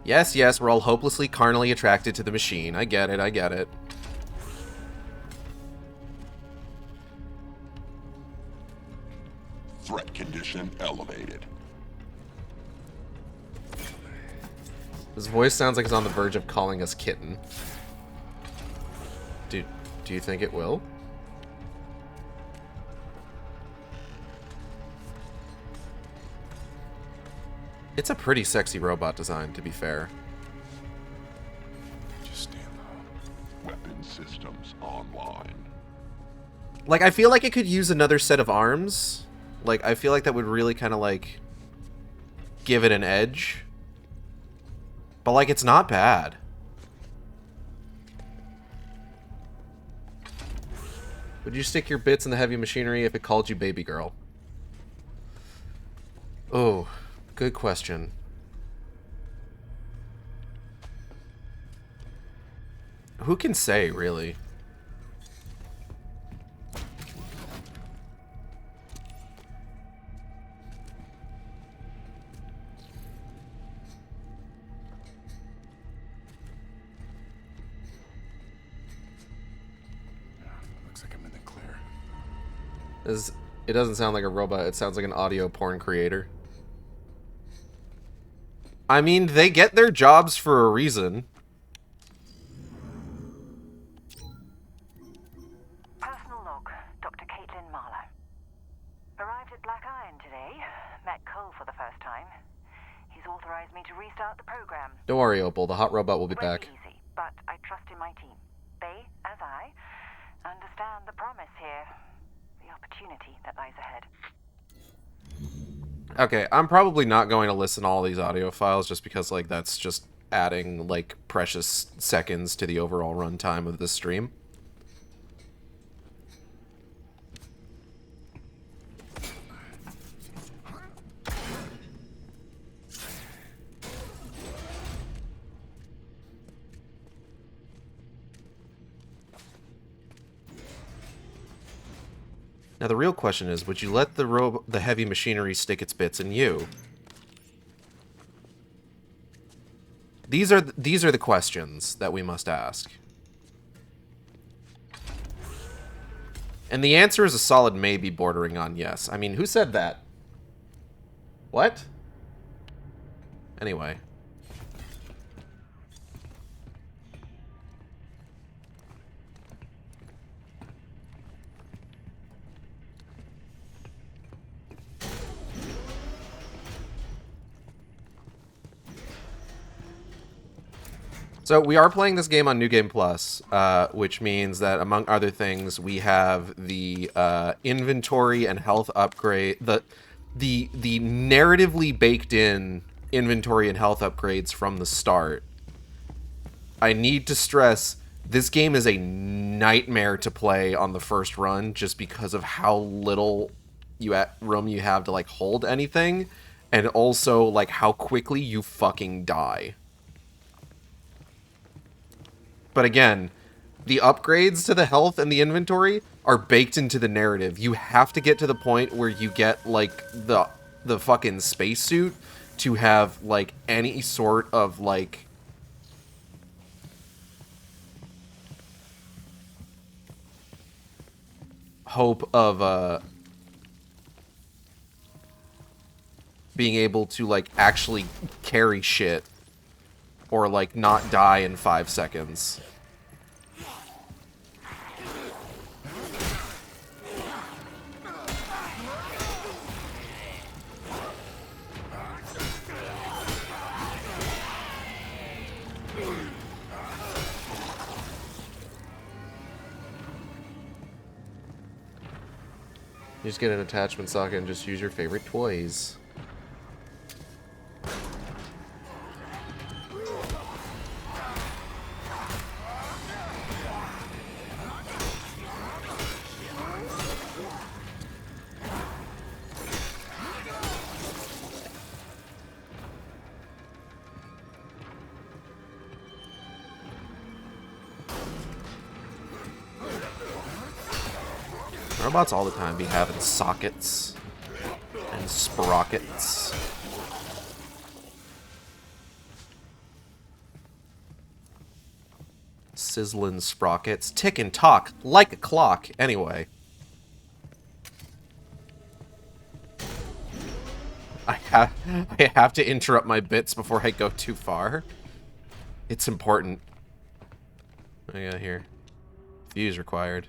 Yes, yes, we're all hopelessly carnally attracted to the machine. I get it, I get it. Threat condition elevated. His voice sounds like he's on the verge of calling us kitten. Do you think it will? It's a pretty sexy robot design, to be fair. Just stand low. Weapon systems online. Like, I feel like it could use another set of arms. Like, I feel like that would really kind of, like, give it an edge. But, like, it's not bad. Would you stick your bits in the heavy machinery if it called you baby girl? Oh, good question. Who can say, really? Looks like I'm in the clear. It doesn't sound like a robot, it sounds like an audio porn creator. I mean, they get their jobs for a reason. Personal log, Dr. Caitlin Marlowe. Arrived at Black Iron today. Met Cole for the first time. He's authorized me to restart the program. Don't worry, Opal, the hot robot will be Won't back. be easy, but I trust in my team. They, as I, understand the promise here. The opportunity that lies ahead. Okay, I'm probably not going to listen to all these audio files just because, like, that's just adding, like, precious seconds to the overall runtime of this stream. Now the real question is, would you let the heavy machinery stick its bits in you? These are the questions that we must ask. And the answer is a solid maybe bordering on yes. I mean, who said that? What? Anyway. So we are playing this game on New Game Plus, which means that among other things, we have the inventory and health upgrade, the narratively baked in inventory and health upgrades from the start. I need to stress, this game is a nightmare to play on the first run just because of how little room you have to like hold anything, and also like how quickly you fucking die. But again, the upgrades to the health and the inventory are baked into the narrative. You have to get to the point where you get, like, the fucking spacesuit to have, like, any sort of, like... hope of, being able to, like, actually carry shit. Or, like, not die in 5 seconds. You just get an attachment socket and just use your favorite toys. Robots all the time be having sockets and sprockets. Sizzling sprockets. Tick and talk like a clock. Anyway. I have to interrupt my bits before I go too far. It's important. What do I got here? Fuse required.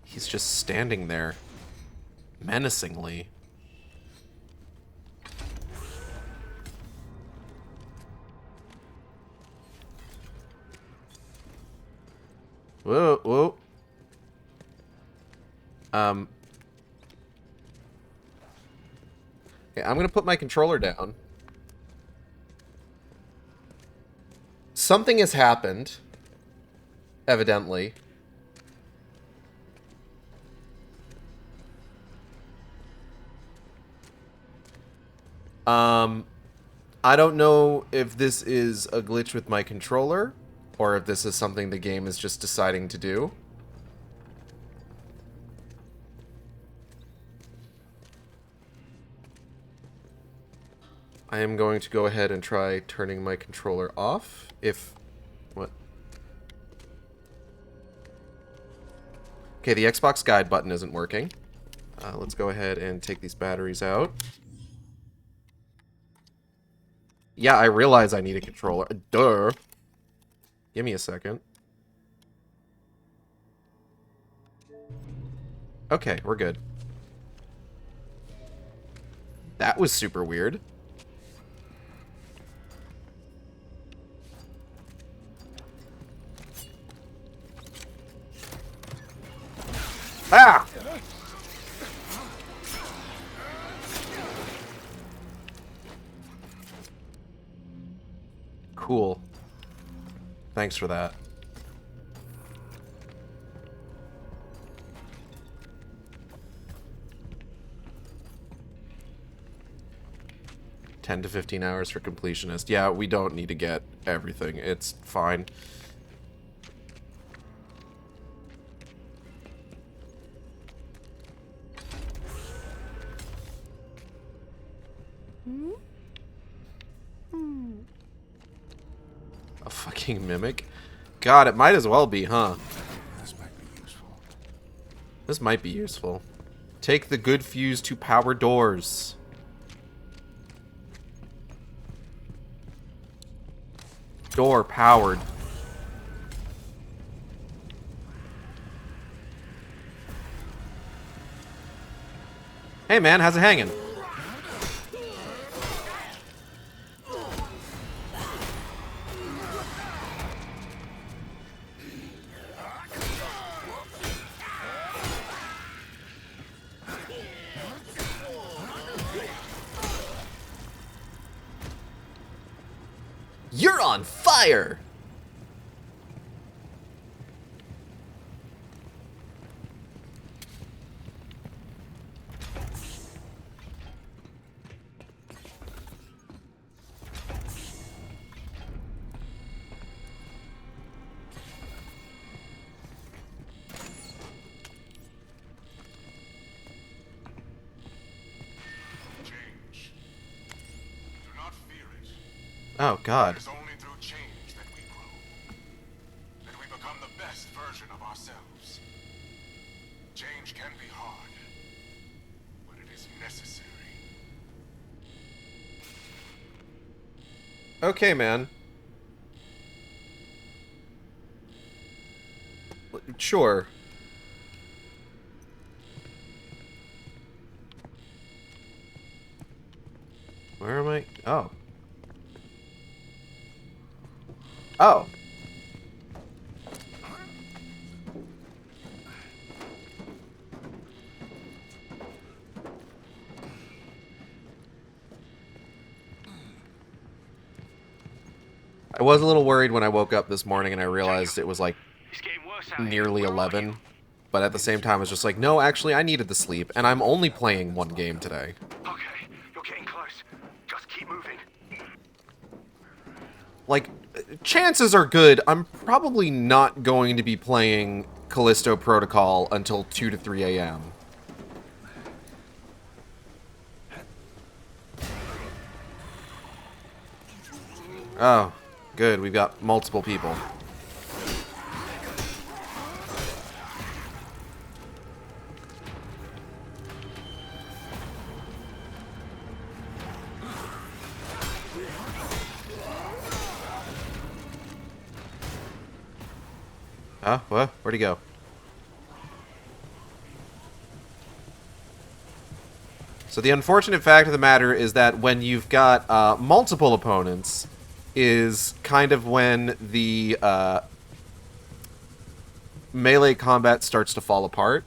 He's just standing there, menacingly. Whoa, whoa. Okay, I'm gonna put my controller down. Something has happened, evidently. I don't know if this is a glitch with my controller, or if this is something the game is just deciding to do. I am going to go ahead and try turning my controller off, if... What? Okay, the Xbox guide button isn't working. Let's go ahead and take these batteries out. Yeah, I realize I need a controller. Duh. Give me a second. Okay, we're good. That was super weird. Ah! Cool. Thanks for that. $10 to 15 hours for completionist. Yeah, we don't need to get everything. It's fine. A fucking mimic? God, it might as well be, huh? This might be useful. This might be useful. Take the good fuse to power doors. Door powered. Hey man, how's it hanging? You're on fire! Change. Do not fear it. Oh god. It is only through change that we grow. That we become the best version of ourselves. Change can be hard, but it is necessary. Okay, man. Sure. Where am I? Oh. Oh. I was a little worried when I woke up this morning and I realized it was like It's getting worse out here. nearly Where are 11. you? But at the same time, I was just like, no, actually, I needed the sleep, and I'm only playing one game today. Okay, you're getting close. Just keep moving. Like, chances are good I'm probably not going to be playing Callisto Protocol until 2 to 3 a.m. Oh, good. We've got multiple people. Huh? What? Where'd he go? So the unfortunate fact of the matter is that when you've got multiple opponents is kind of when the melee combat starts to fall apart.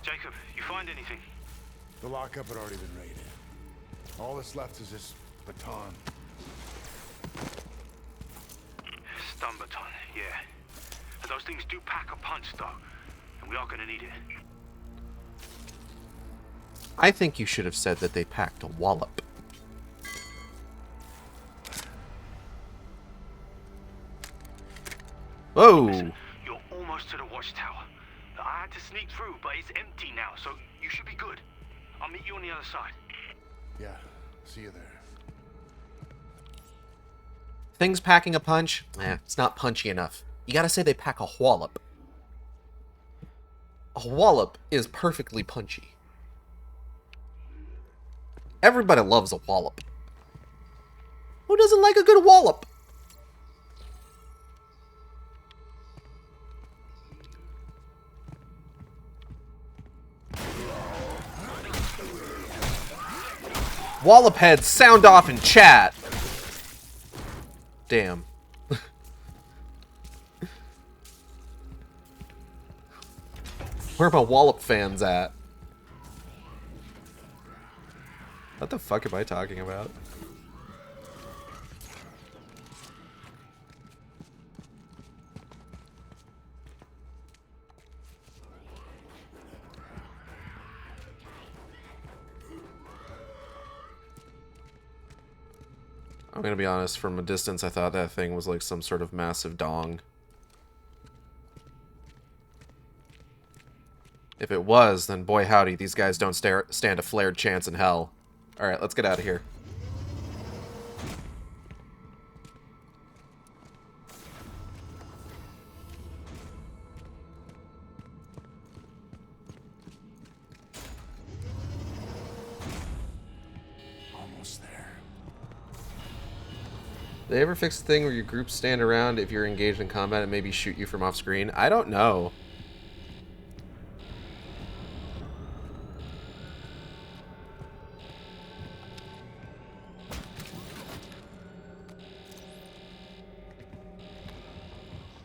Jacob, you find anything? The lockup had already been raided. All that's left is this baton. Stun baton, yeah. And those things do pack a punch, though. And we are gonna need it. I think you should have said that they packed a wallop. Whoa! Listen, you're almost to the watchtower. I had to sneak through, but it's empty now, so you should be good. I'll meet you on the other side. Yeah, see you there. Things packing a punch? It's not punchy enough. You gotta say they pack a wallop. A wallop is perfectly punchy. Everybody loves a wallop. Who doesn't like a good wallop? Wallop heads, sound off in chat. Damn. Where are my wallop fans at? What the fuck am I talking about? I'm gonna be honest, from a distance I thought that thing was like some sort of massive dong. If it was, then boy howdy, these guys don't stand a flared chance in hell. Alright, let's get out of here. Almost there. Did they ever fix the thing where your groups stand around if you're engaged in combat and maybe shoot you from off screen? I don't know.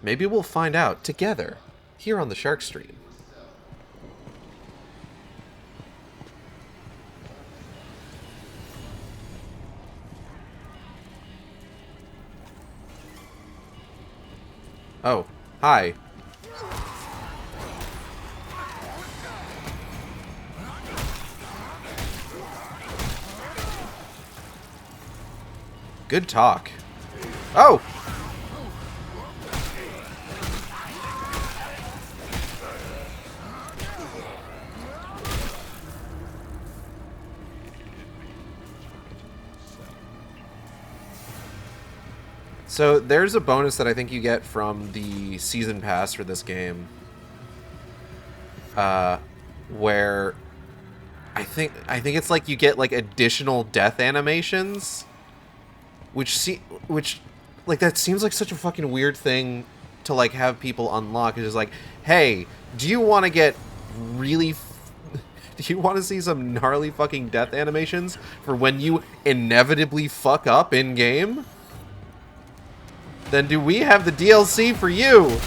Maybe we'll find out together here on the Sharkstream. Oh, hi. Good talk. Oh! So there's a bonus that I think you get from the season pass for this game, where I think it's like you get like additional death animations, which like that seems like such a fucking weird thing to like have people unlock. It's just like, hey, do you want to get really do you want to see some gnarly fucking death animations for when you inevitably fuck up in game? Then do we have the DLC for you?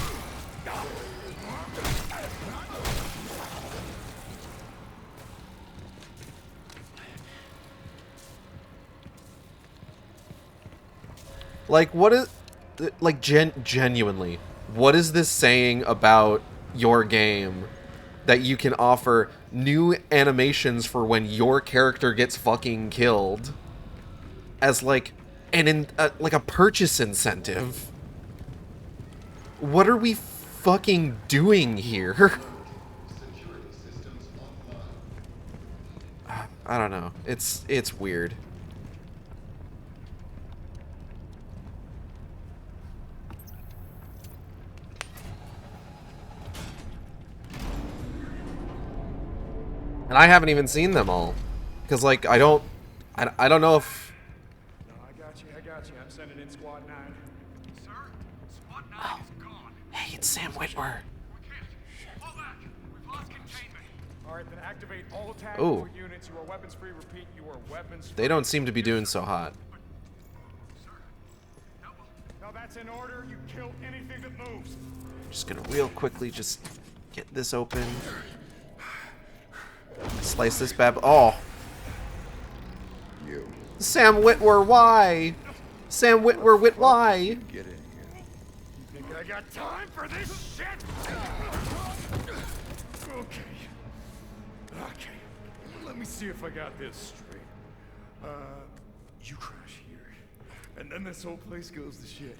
Like, what is... Like, genuinely, what is this saying about your game that you can offer new animations for when your character gets fucking killed as, like, like a purchase incentive? What are we fucking doing here? I don't know. It's weird. And I haven't even seen them all, because like I don't know if. No, I got you. I'm sending in Squad 9. Sir, Squad 9 is gone. Hey, it's Sam Witwer. We can't. Fall back. We've lost containment. All right, then activate all Ooh. tactical units. You are weapons free. Repeat, you are weapons free. They don't seem to be doing so hot. Now that's in order. You kill anything that moves. Just gonna real quickly just get this open. Slice this bad. Oh. You. Sam Witwer, why? Sam Witwer, why? Get in here. You think I got time for this shit? Okay. Let me see if I got this straight. You crash here, and then this whole place goes to shit.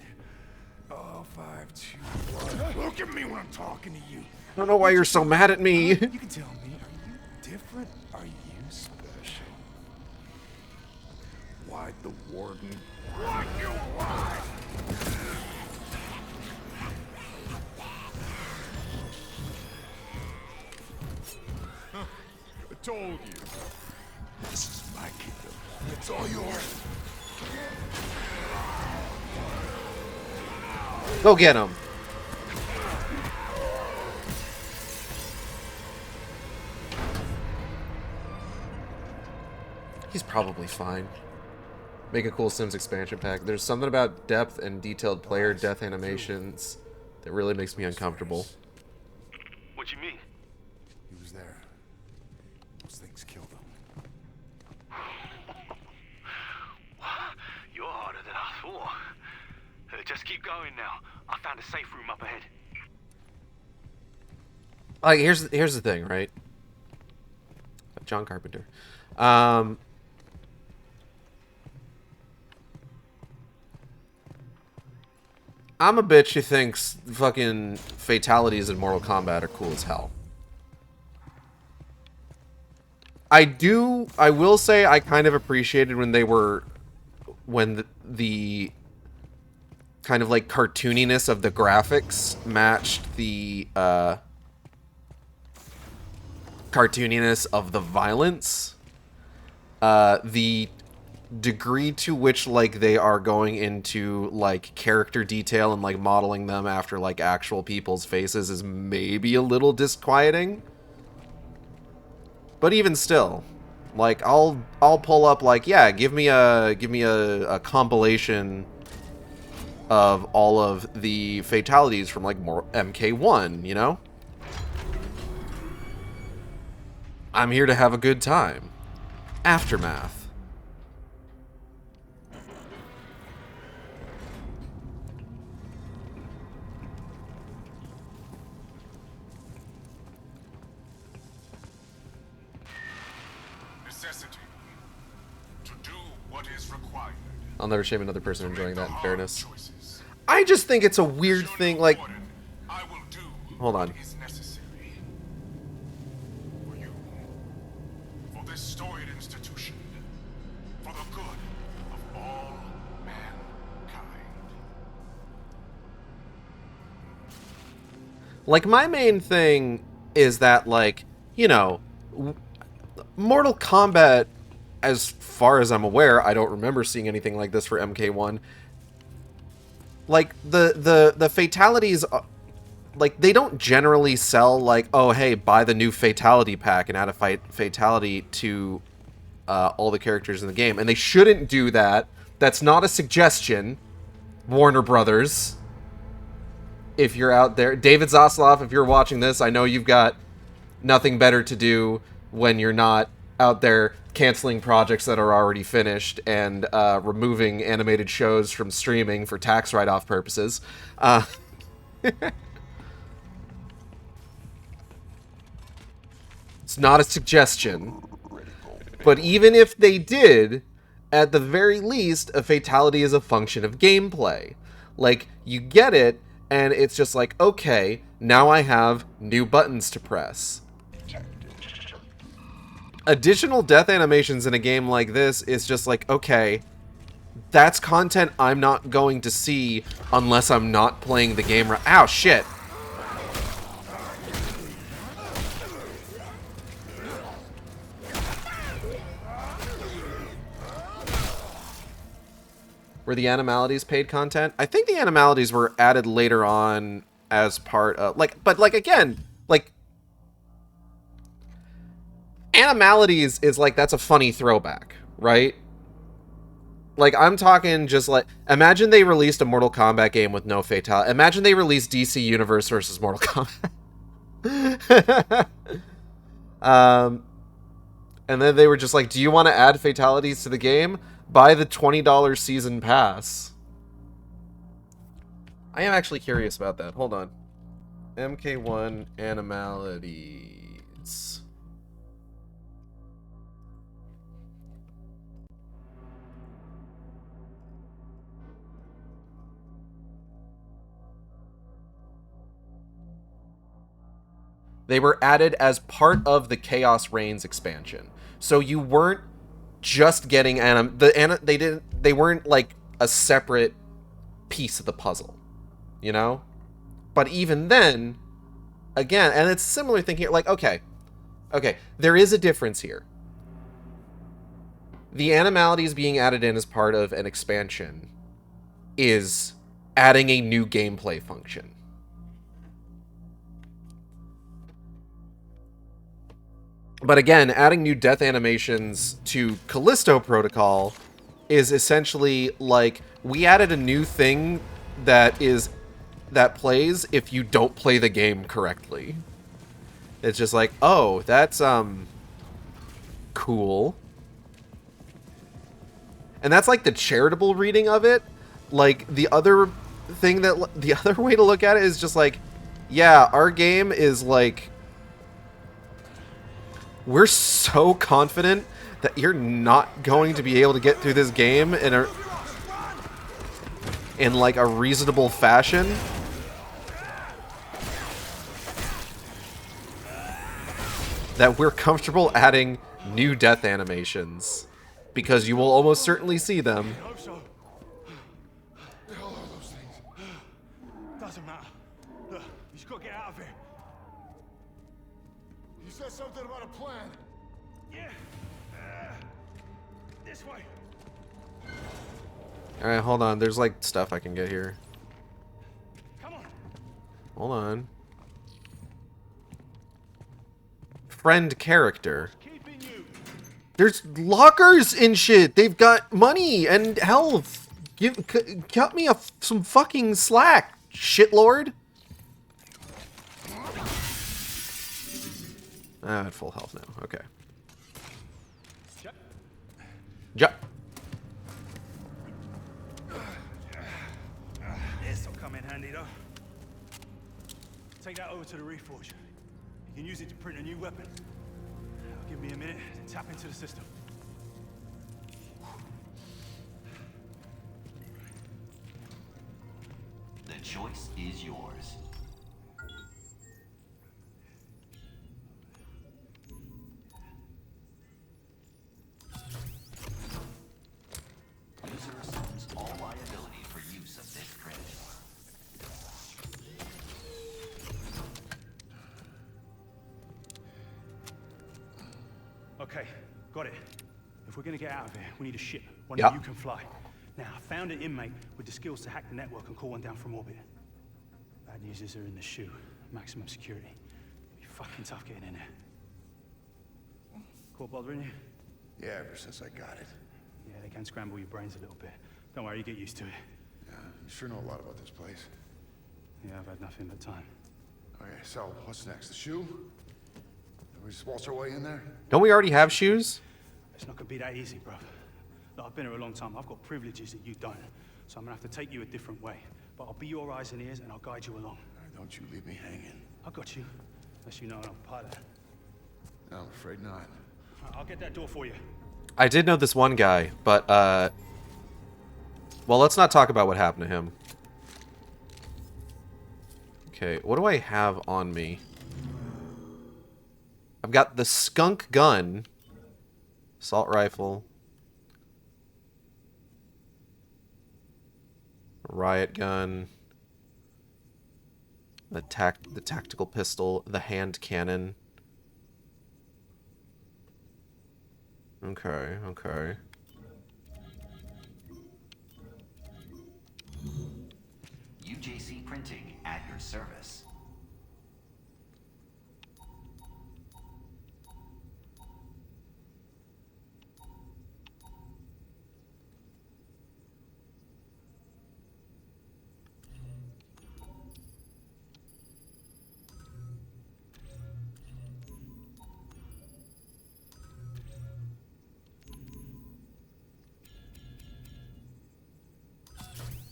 Oh, 5, 2, 1. Look at me when I'm talking to you. I don't know why you're so mad at me. You can tell me, are you different? Are you special? Why'd the warden? Why'd you lie? I told you. This is my kingdom. It's all yours. Go get him. He's probably fine. Make a cool Sims expansion pack. There's something about depth and detailed player death animations that really makes me uncomfortable. What you mean? He was there. Those things killed him. You're harder than I thought. Just keep going now. I found a safe room up ahead. Like, here's the thing, right? John Carpenter. I'm a bitch who thinks fucking fatalities in Mortal Kombat are cool as hell. I will say I kind of appreciated when the kind of like cartooniness of the graphics matched the cartooniness of the violence. The degree to which like they are going into like character detail and like modeling them after like actual people's faces is maybe a little disquieting. But even still, like I'll pull up like, yeah, give me a compilation of all of the fatalities from like more MK1, you know? I'm here to have a good time. Aftermath. Necessity to do what is required. I'll never shame another person enjoying that in fairness. I just think it's a weird thing, like... I will do Hold on. what is necessary. For you. For this storied institution. For the good of all mankind. Like, my main thing is that, like, you know, Mortal Kombat, as far as I'm aware, I don't remember seeing anything like this for MK1. Like, the fatalities, like, they don't generally sell, like, oh, hey, buy the new fatality pack and add a fatality to all the characters in the game. And they shouldn't do that. That's not a suggestion, Warner Brothers. If you're out there, David Zaslav, if you're watching this, I know you've got nothing better to do when you're not out there canceling projects that are already finished and removing animated shows from streaming for tax write-off purposes. It's not a suggestion. But even if they did, at the very least, a fatality is a function of gameplay. Like, you get it, and it's just like, okay, now I have new buttons to press. Additional death animations in a game like this is just like, okay, that's content I'm not going to see unless I'm not playing the game right. Ow, shit. Were the animalities paid content? I think the animalities were added later on as part of, like, but like, again, like, animalities is like, that's a funny throwback, right? Like, I'm talking just like, imagine they released a Mortal Kombat game with no fatality. Imagine they released DC Universe versus Mortal Kombat. And then they were just like, do you want to add fatalities to the game? Buy the $20 season pass. I am actually curious about that. Hold on. MK1 animalities. They were added as part of the Chaos Reigns expansion. So you weren't just getting they weren't like a separate piece of the puzzle, you know? But even then, again, and it's similar thinking, like, okay, there is a difference here. The animalities being added in as part of an expansion is adding a new gameplay function. But again, adding new death animations to Callisto Protocol is essentially like, we added a new thing that plays if you don't play the game correctly. It's just like, oh, that's cool. And that's like the charitable reading of it. Like, the other way to look at it is just like, yeah, our game is like, we're so confident that you're not going to be able to get through this game in like a reasonable fashion. That we're comfortable adding new death animations. Because you will almost certainly see them. Doesn't matter. Look, you just gotta get out of here. You said something about a plan. Yeah. This way. Alright, hold on. There's like stuff I can get here. Come on. Hold on. Friend character. There's lockers and shit. They've got money and health. Cut me some fucking slack, shitlord. I'm at full health now. Okay. Jump. This'll come in handy though. Take that over to the Reforger. You can use it to print a new weapon. Give me a minute to tap into the system. The choice is yours. User assumes all liability for use of this credit. Okay, got it. If we're gonna get out of here, we need a ship, one Yeah. that you can fly. Now, I found an inmate with the skills to hack the network and call one down from orbit. Bad news is they're in the shoe. Maximum security. Be fucking tough getting in there. Caught bothering you? Yeah, ever since I got it. Yeah, they can scramble your brains a little bit. Don't worry, you get used to it. Yeah, you sure know a lot about this place. Yeah, I've had nothing but time. Okay, so what's next? The shoe? We just waltz our way in there? Don't we already have shoes? It's not gonna be that easy, bro. Look, I've been here a long time. I've got privileges that you don't. So I'm gonna have to take you a different way. But I'll be your eyes and ears and I'll guide you along. All right, don't you leave me hanging. I got you. Unless you know I'm a pilot. No, I'm afraid not. All right, I'll get that door for you. I did know this one guy, but, well, let's not talk about what happened to him. Okay, what do I have on me? I've got the skunk gun, assault rifle, riot gun, the tactical pistol, the hand cannon. Okay, okay. UJC Printing at your service.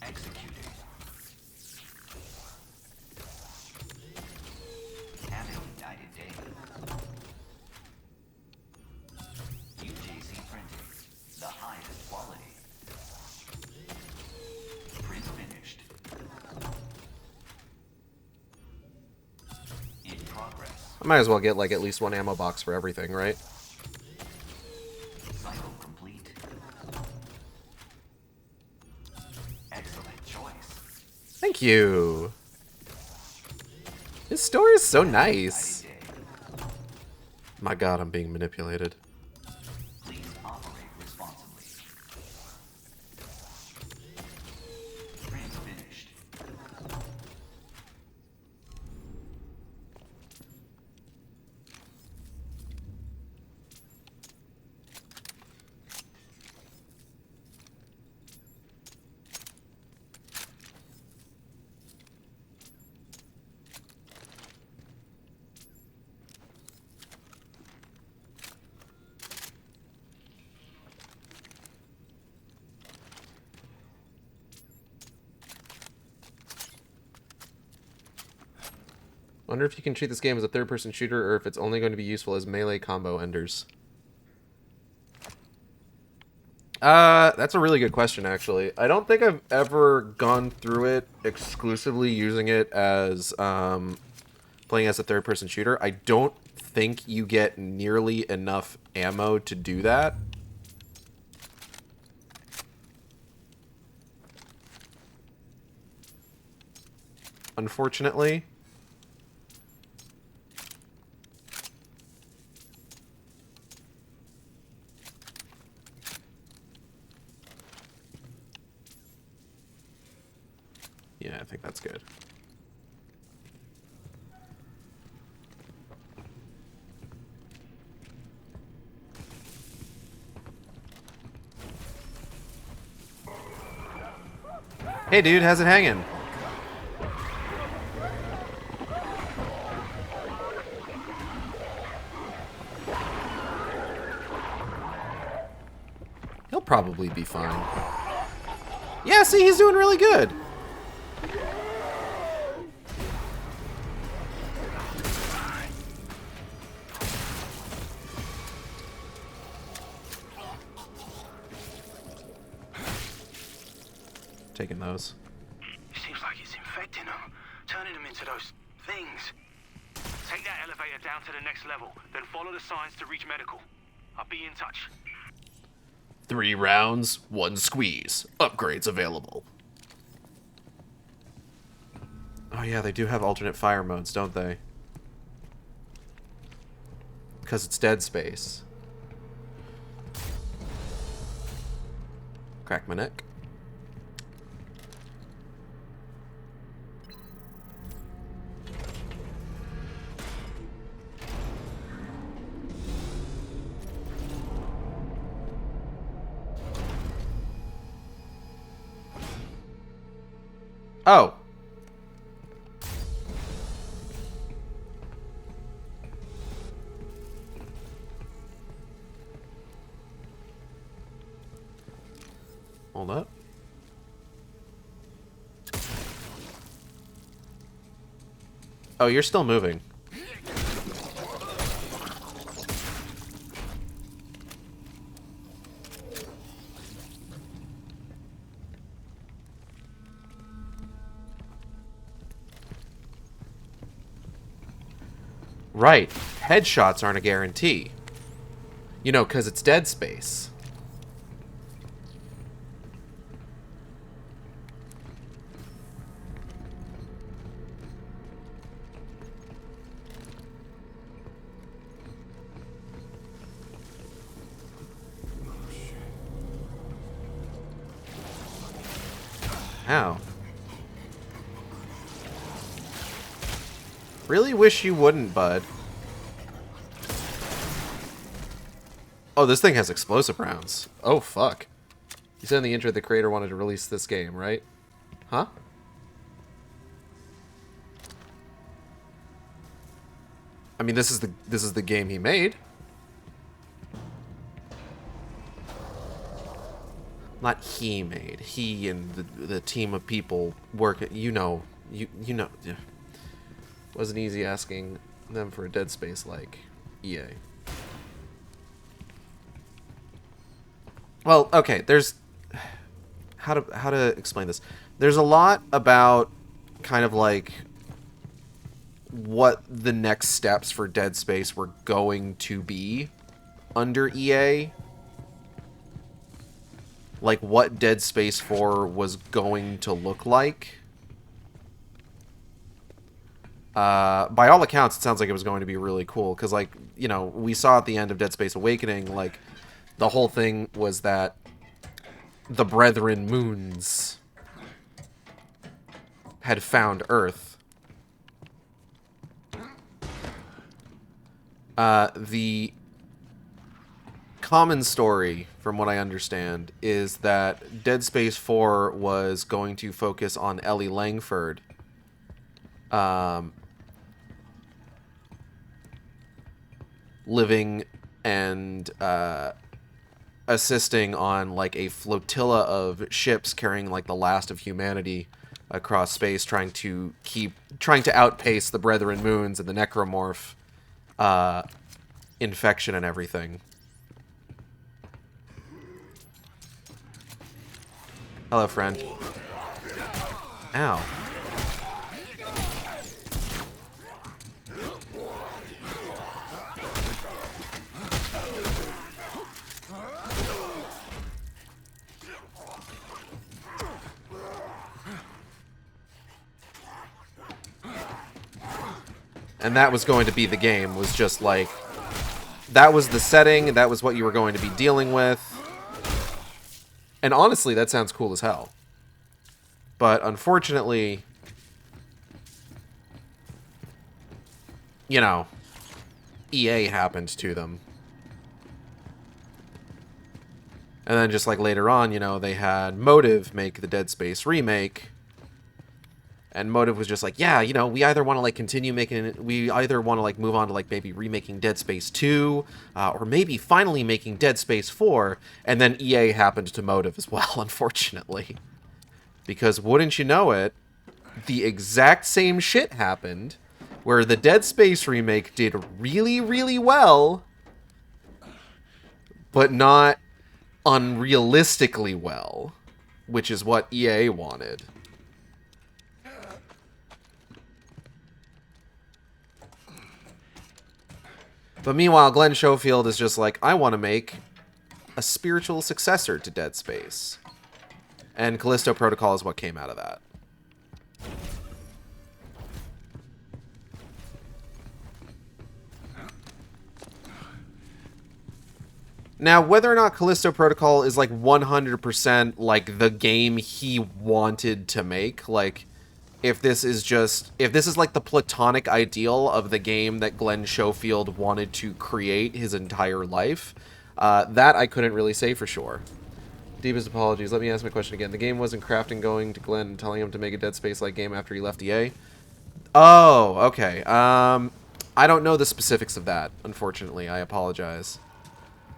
Executing. Have a united day. UJC Printing, the highest quality. Print finished. In progress. I might as well get, like, at least one ammo box for everything, right? Cycle complete. Excellent choice. Thank you. His story is so nice. My god, I'm being manipulated. Please operate responsibly. Print finished. Wonder if you can treat this game as a third-person shooter or if it's only going to be useful as melee combo enders. That's a really good question, actually. I don't think I've ever gone through it exclusively using it as playing as a third-person shooter. I don't think you get nearly enough ammo to do that. Unfortunately. Yeah, I think that's good. Hey dude, how's it hanging? He'll probably be fine. Yeah, see, he's doing really good. Taking those. It seems like it's infecting them, turning them into those things. Take that elevator down to the next level, then follow the signs to reach medical. I'll be in touch. 3 rounds, 1 squeeze. Upgrades available. Oh yeah, they do have alternate fire modes, don't they? Because it's Dead Space. Crack my neck. Oh. Hold up. Oh, you're still moving. Right. Headshots aren't a guarantee. You know, because it's dead space. Ow. Really wish you wouldn't, bud. Oh, this thing has explosive rounds. Oh, fuck. You said in the intro the creator wanted to release this game, right? Huh? I mean, this is the game he made. Not he made. He and the team of people work. You know. Yeah. Wasn't easy asking them for a Dead Space like EA. Well, okay. There's how to explain this. There's a lot about kind of like what the next steps for Dead Space were going to be under EA. Like what Dead Space 4 was going to look like. By all accounts, it sounds like it was going to be really cool. Because, like, you know, we saw at the end of Dead Space Awakening, like, the whole thing was that the Brethren moons had found Earth. The common story, from what I understand, is that Dead Space 4 was going to focus on Ellie Langford. Living and assisting on like a flotilla of ships carrying like the last of humanity across space, trying to outpace the Brethren moons and the necromorph infection and everything. Hello, friend. Ow. And that was going to be the game, was just like, that was the setting, that was what you were going to be dealing with. And honestly, that sounds cool as hell. But unfortunately, you know, EA happened to them. And then just like later on, you know, they had Motive make the Dead Space remake. And Motive was just like, yeah, you know, we either want to like continue making it, we either want to like move on to like maybe remaking Dead Space 2, or maybe finally making Dead Space 4. And then EA happened to Motive as well, unfortunately. Because wouldn't you know it, the exact same shit happened, where the Dead Space remake did really, really well, but not unrealistically well, which is what EA wanted. But meanwhile, Glenn Schofield is just like, I want to make a spiritual successor to Dead Space. And Callisto Protocol is what came out of that. Now, whether or not Callisto Protocol is like 100% like the game he wanted to make, like if this is like the platonic ideal of the game that Glenn Schofield wanted to create his entire life, that I couldn't really say for sure. Deepest apologies. Let me ask my question again. The game wasn't crafting going to Glenn and telling him to make a Dead Space-like game after he left EA? Oh, okay. I don't know the specifics of that, unfortunately. I apologize.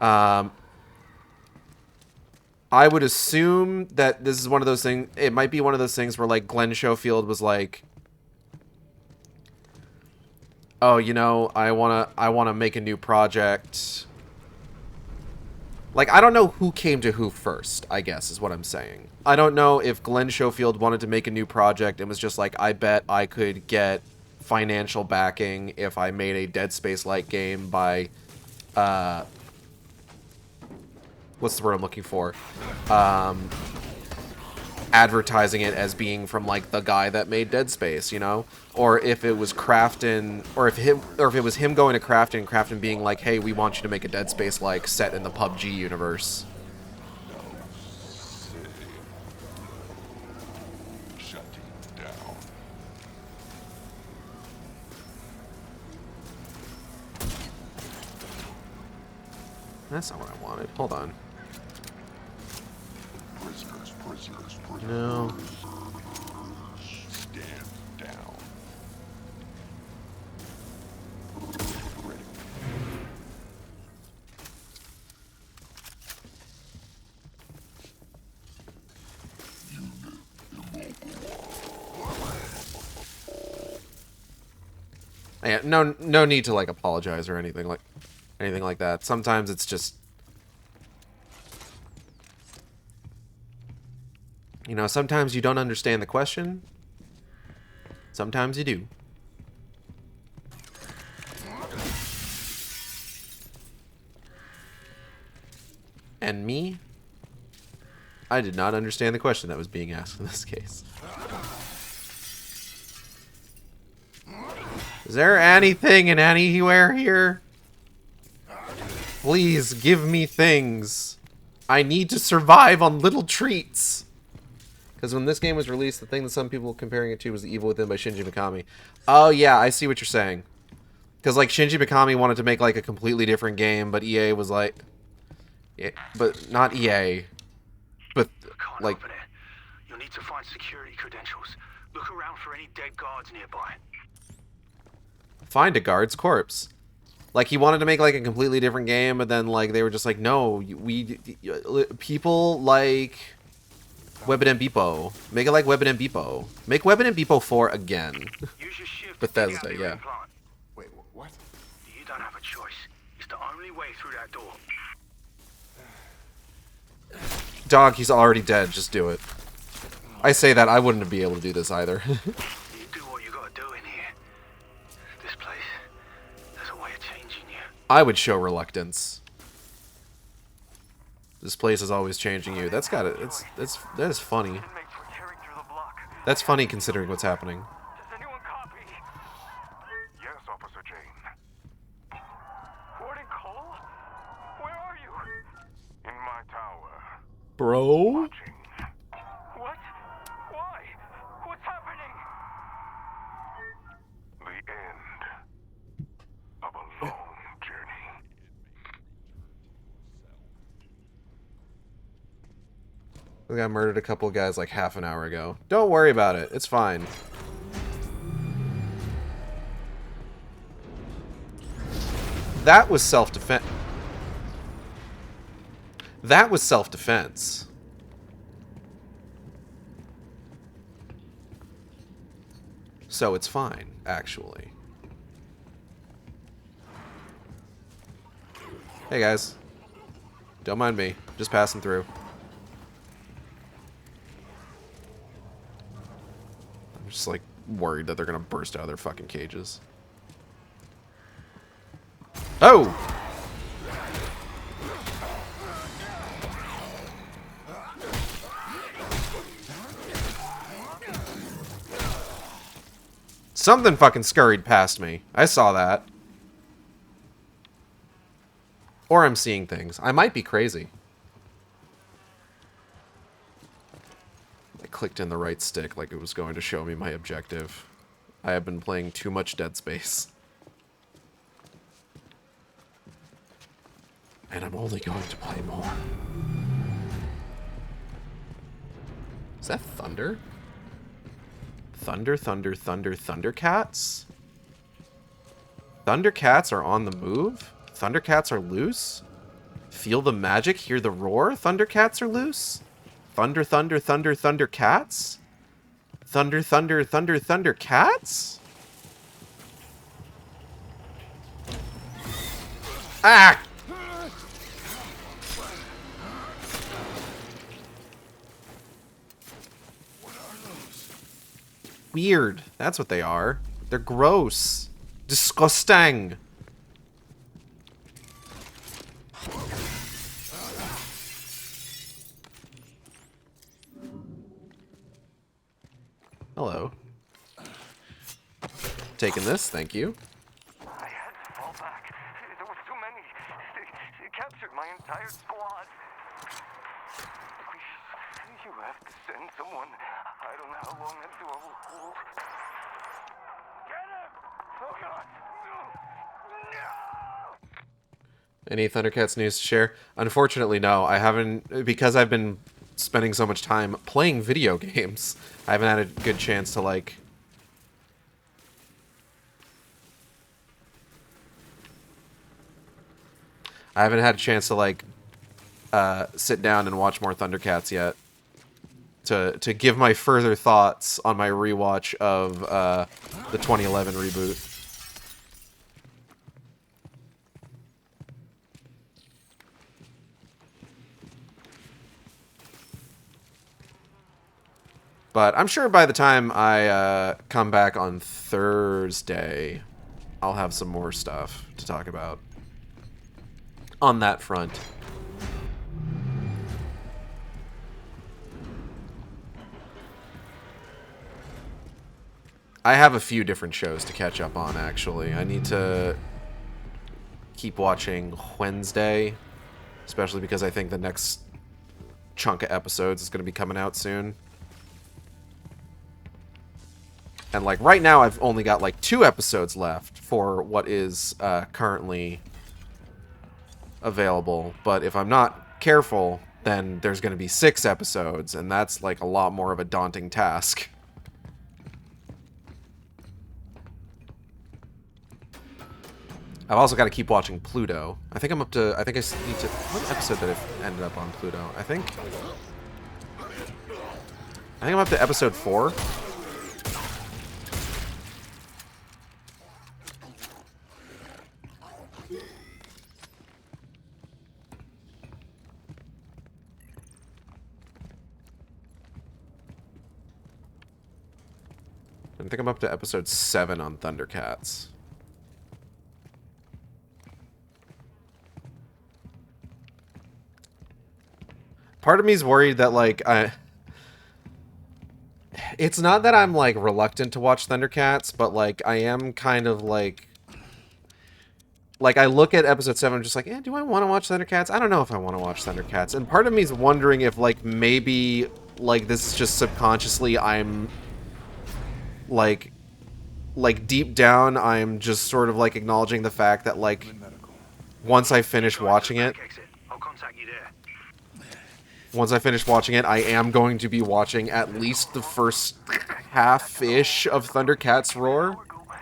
I would assume that this is one of those things. It might be one of those things where, like, Glenn Schofield was like, "Oh, you know, I wanna make a new project." Like, I don't know who came to who first, I guess, is what I'm saying. I don't know if Glenn Schofield wanted to make a new project and was just like, I bet I could get financial backing if I made a Dead Space-like game by, what's the word I'm looking for? Advertising it as being from, like, the guy that made Dead Space, you know? Or if it was Crafton, or if it was him going to Crafton and Crafton being like, hey, we want you to make a Dead Space-like set in the PUBG universe. That's not what I wanted. Hold on. No. Stand down. Yeah, no need to like apologize or anything like that. Sometimes it's just, you know, sometimes you don't understand the question. Sometimes you do. And me, I did not understand the question that was being asked in this case. Is there anything in anywhere here? Please give me things. I need to survive on little treats. Because when this game was released, the thing that some people were comparing it to was The Evil Within by Shinji Mikami. Oh yeah, I see what you're saying. Because like Shinji Mikami wanted to make like a completely different game, but EA was like, yeah, but not EA, but like. Over there. You'll need to find security credentials. Look around for any dead guards nearby. Find a guard's corpse. Like, he wanted to make, like, a completely different game, but then, like, they were just like, no, people like Webbin and Beepo. Make it like Webbin and Beepo. Make Webbin and Beepo 4 again. Use your shift. Bethesda, yeah. Wait, what? You don't have a choice. It's the only way through that door. Dog, he's already dead. Just do it. I say that, I wouldn't be able to do this either. You do what you gotta do in here. This place, there's a way of changing you. I would show reluctance. This place is always changing you. That's got it. That is funny. That's funny considering what's happening. Does anyone copy? Yes, Officer Jane. Warden Cole? Where are you? In my tower. Bro? Watching. What? Why? What's happening? The end of a long journey. I got murdered a couple of guys like half an hour ago. Don't worry about it. It's fine. That was self-defense. That was self-defense. So it's fine, actually. Hey guys. Don't mind me. Just passing through. I'm just like worried that they're gonna burst out of their fucking cages. Oh! Something fucking scurried past me. I saw that. Or I'm seeing things. I might be crazy. I clicked in the right stick like it was going to show me my objective. I have been playing too much Dead Space. And I'm only going to play more. Is that thunder? Thunder, thunder, thunder, Thundercats? Thundercats are on the move? Thundercats are loose? Feel the magic, hear the roar? Thundercats are loose? Thunder, thunder, thunder, Thundercats? Thunder, thunder, thunder, Thundercats? Ah! Weird. That's what they are. They're gross. Disgusting. Hello. Taking this, thank you. I had to fall back. There were too many. They captured my entire squad. Please, you have to send someone. I don't know how long that door will hold. Get him! Oh God! No! Any Thundercats news to share? Unfortunately, no. I haven't, because I've been spending so much time playing video games. I haven't had a good chance to, like... I haven't had a chance to, like, sit down and watch more Thundercats yet. To give my further thoughts on my rewatch of the 2011 reboot. But I'm sure by the time I come back on Thursday, I'll have some more stuff to talk about on that front. I have a few different shows to catch up on, actually. I need to keep watching Wednesday, especially because I think the next chunk of episodes is going to be coming out soon. And, like, right now I've only got, like, 2 episodes left for what is currently available. But if I'm not careful, then there's going to be 6 episodes, and that's, like, a lot more of a daunting task. I've also got to keep watching Pluto. I think I'm up to... I think I need to... What episode did I ended up on Pluto? I think I'm up to episode 4. I think I'm up to episode 7 on Thundercats. Part of me's worried that, like, it's not that I'm, like, reluctant to watch Thundercats, but, like, I am kind of, like, I look at episode 7, I'm just like, do I want to watch Thundercats? I don't know if I want to watch Thundercats. And part of me's wondering if, like, maybe, like, this is just subconsciously I'm, like, deep down, I'm just sort of, like, acknowledging the fact that, like, once I finish watching it, I am going to be watching at least the first half-ish of Thundercats Roar.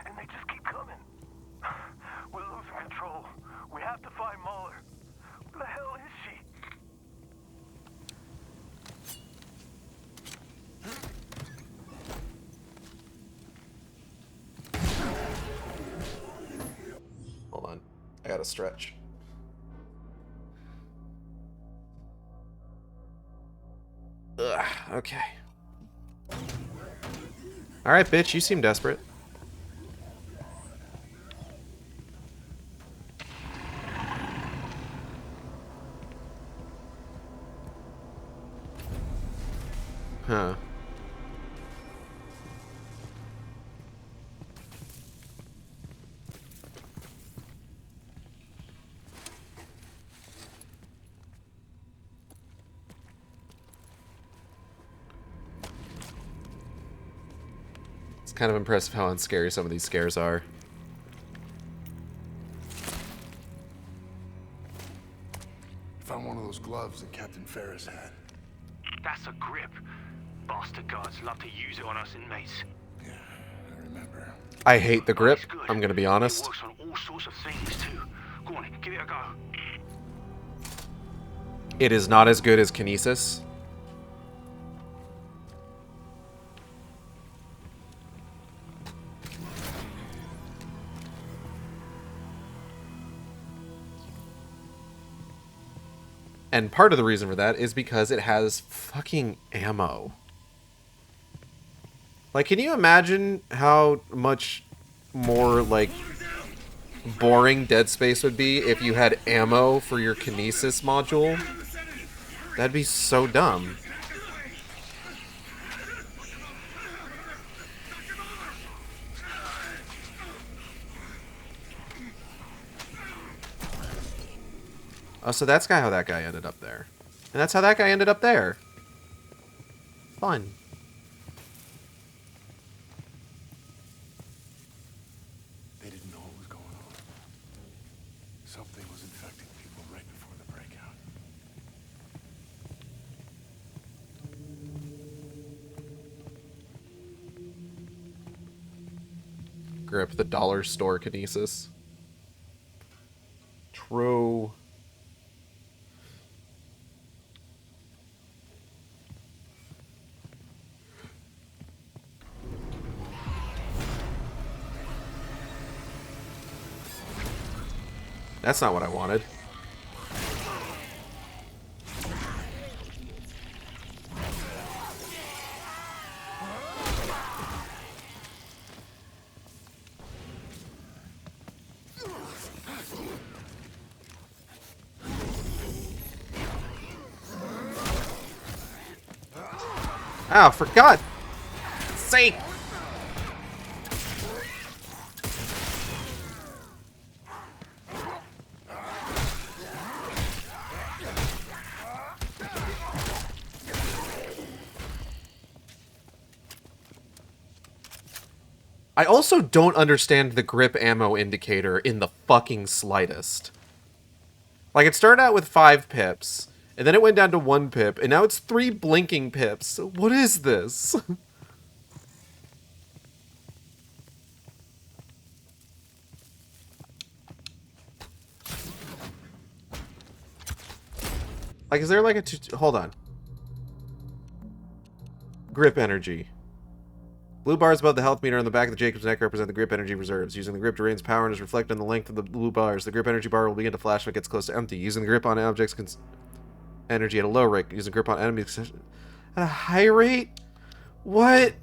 And they just keep coming. We're losing control. We have to find Mahler. Where the hell is she? Hold on. I gotta stretch. Ugh, okay. Alright, bitch, you seem desperate. Huh. It's kind of impressive how unscary some of these scares are. Found one of those gloves that Captain Ferris had. That's a grip. Bastard guards love to use it on us inmates. Yeah, I remember. I hate the grip, It's good. I'm gonna be honest. It works on all sorts of things too. Go on, give it a go. It is not as good as Kinesis. And part of the reason for that is because it has fucking ammo. Like, can you imagine how much more, like, boring Dead Space would be if you had ammo for your Kinesis module? That'd be so dumb. Oh, so that's how that guy ended up there. And that's how that guy ended up there. Fun. They didn't know what was going on. Something was infecting people right before the breakout. Grip the dollar store Kinesis. True. That's not what I wanted. Oh, for God's sake! I also don't understand the grip ammo indicator in the fucking slightest. Like, it started out with 5 pips, and then it went down to 1 pip, and now it's 3 blinking pips. What is this? Like, is there like a... Hold on. Grip energy. Blue bars above the health meter on the back of the Jacob's neck represent the grip energy reserves. Using the grip drains power and is reflected on the length of the blue bars. The grip energy bar will begin to flash when it gets close to empty. Using the grip on objects energy at a low rate. Using grip on enemies at a high rate? What?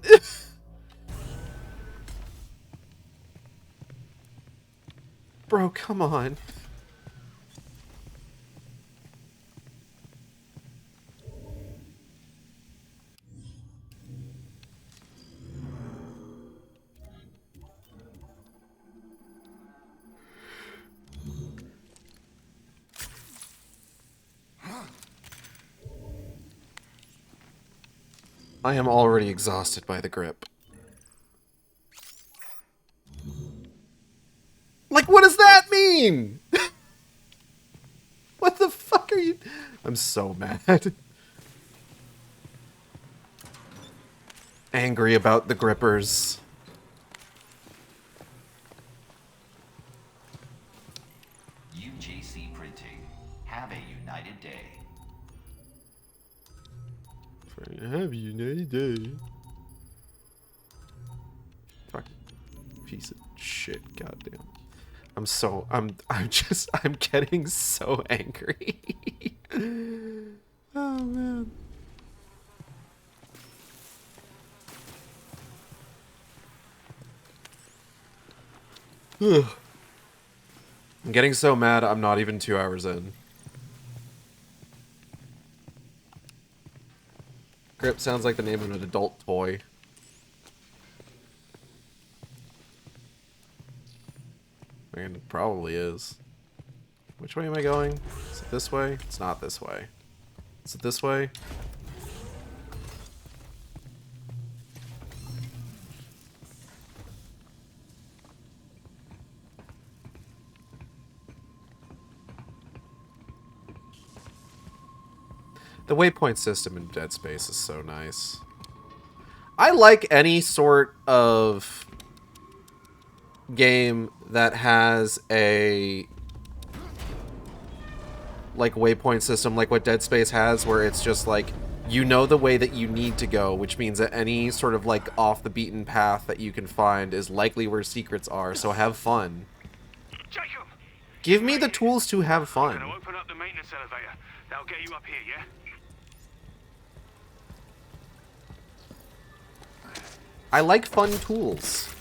Bro, come on. I am already exhausted by the grip. Like, what does that mean? What the fuck are you... I'm so mad. Angry about the grippers. UJC Printing. Have a united day. Have a united day. Fuck. Piece of shit, goddamn. I'm getting so angry. Oh man. Ugh. I'm getting so mad I'm not even 2 hours in. Grip sounds like the name of an adult toy. I mean, it probably is. Which way am I going? Is it this way? It's not this way. Is it this way? The waypoint system in Dead Space is so nice. I like any sort of game that has a like waypoint system like what Dead Space has, where it's just like you know the way that you need to go, which means that any sort of like off the beaten path that you can find is likely where secrets are, so have fun. Jacob! Give me the tools to have I'm fun. gonna open up the maintenance elevator. That'll get you up here, yeah? I like fun tools.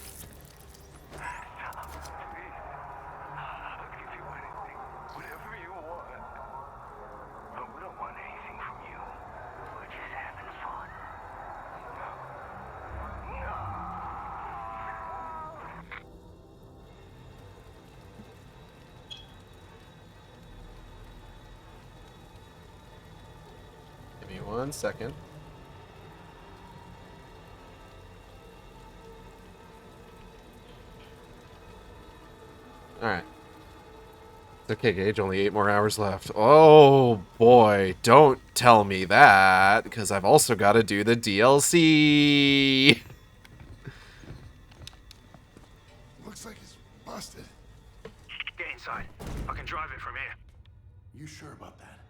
Give me 1 second. Alright. Okay, Gage, only 8 more hours left. Oh, boy. Don't tell me that, because I've also got to do the DLC. Looks like it's busted. Get inside. I can drive it from here. You sure about that?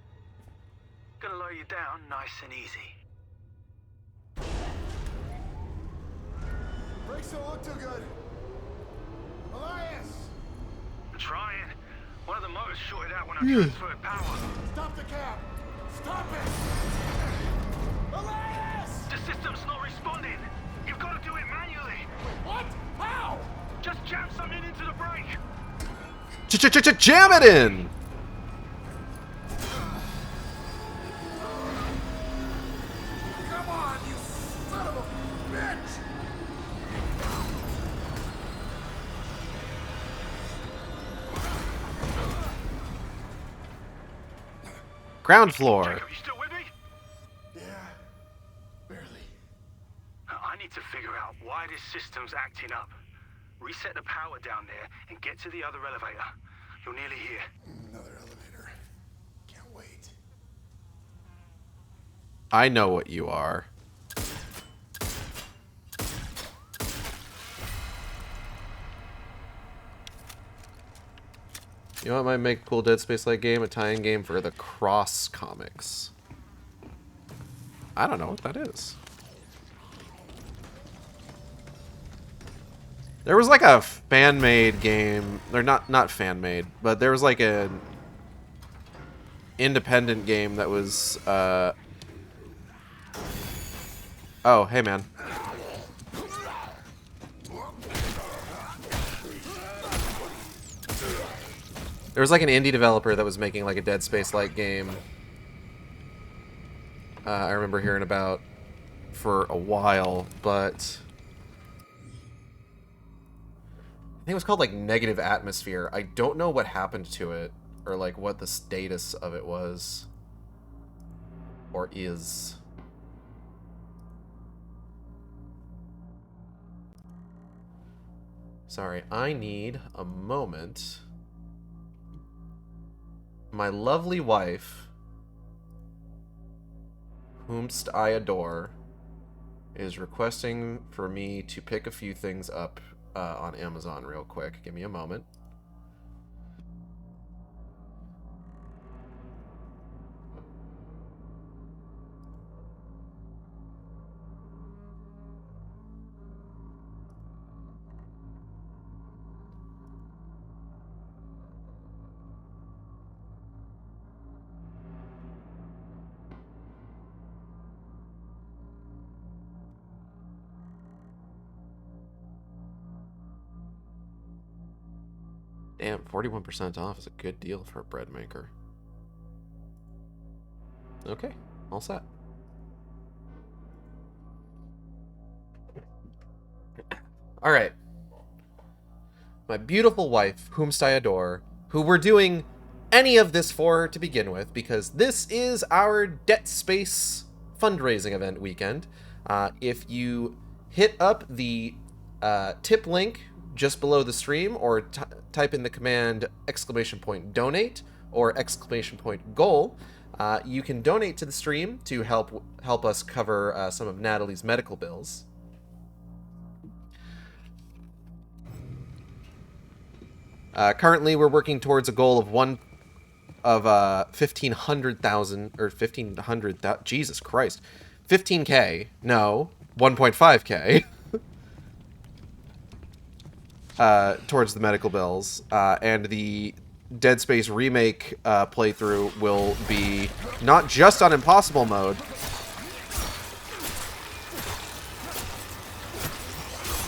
Gonna lower you down nice and easy. Brakes don't look too good. Elias! I'm trying. One of the motors shorted out when I transferred power. Stop the cab! Stop it! Elias! The system's not responding. You've got to do it manually. What? How? Just jam something into the brake. Jam it in! Come on, you son of a bitch! Ground floor. Jacob, you still with me? Yeah, barely. I need to figure out why this system's acting up. Reset the power down there and get to the other elevator. You're nearly here. Another elevator. Can't wait. I know what you are. You know what might make a cool Dead Space-like game? A tie-in game for the Cross comics. I don't know what that is. There was like a fan-made game, or not fan-made, but there was like an independent game that was, oh, hey man. There was like an indie developer that was making like a Dead Space-like game. I remember hearing about for a while, but I think it was called like Negative Atmosphere. I don't know what happened to it or like what the status of it was or is. Sorry, I need a moment. My lovely wife, whomst I adore, is requesting for me to pick a few things up on Amazon real quick. Give me a moment. Damn, 41% off is a good deal for a bread maker. Okay, all set. All right. My beautiful wife, whomst I adore, who we're doing any of this for to begin with, because this is our Debt Space fundraising event weekend. If you hit up the tip link just below the stream, or type in the command !donate or !goal, You can donate to the stream to help us cover some of Natalie's medical bills. Currently, we're working towards a goal of 1,500,000 or 1,500. Jesus Christ, 15K. No, 1.5K. Towards the medical bills, and the Dead Space remake playthrough will be not just on impossible mode.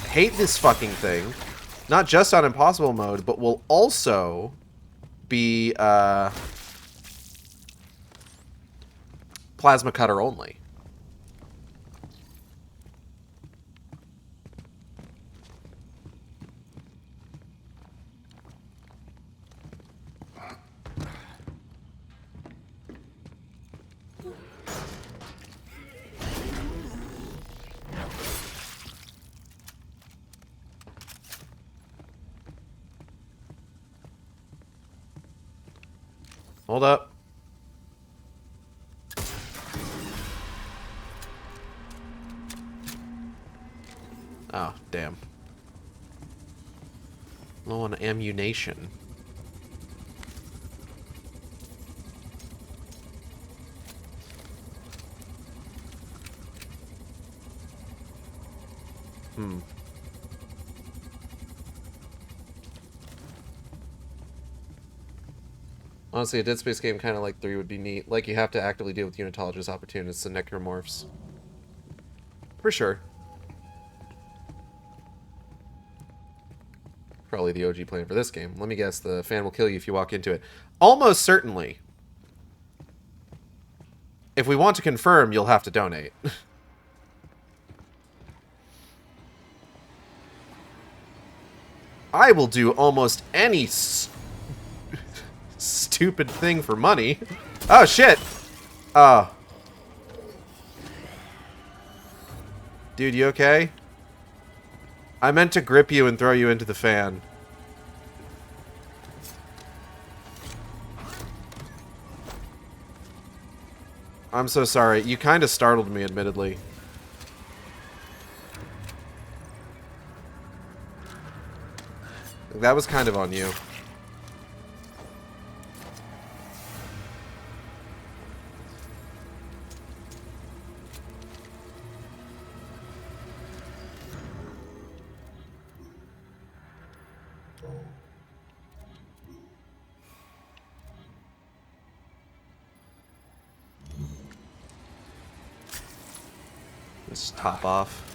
Hate this fucking thing. Not just on impossible mode, but will also be plasma cutter only. Hold up. Oh, damn. Low on ammunition. Honestly, a Dead Space game kind of like 3 would be neat. Like, you have to actively deal with unitologist opportunists and necromorphs. For sure. Probably the OG plan for this game. Let me guess, the fan will kill you if you walk into it. Almost certainly. If we want to confirm, you'll have to donate. I will do almost any stupid thing for money. Oh, shit! Oh. Dude, you okay? I meant to grip you and throw you into the fan. I'm so sorry. You kind of startled me, admittedly. That was kind of on you. Let's top off.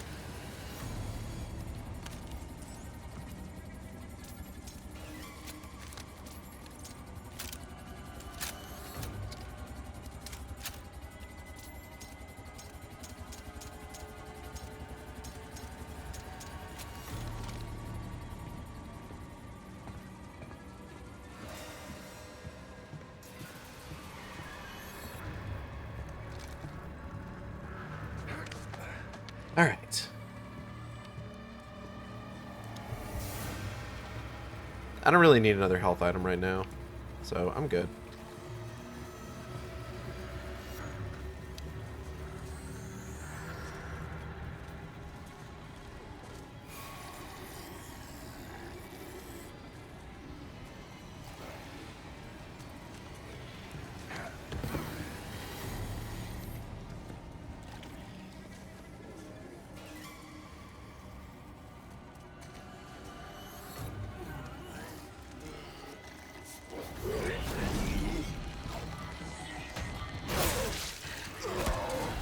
Alright. I don't really need another health item right now, so I'm good.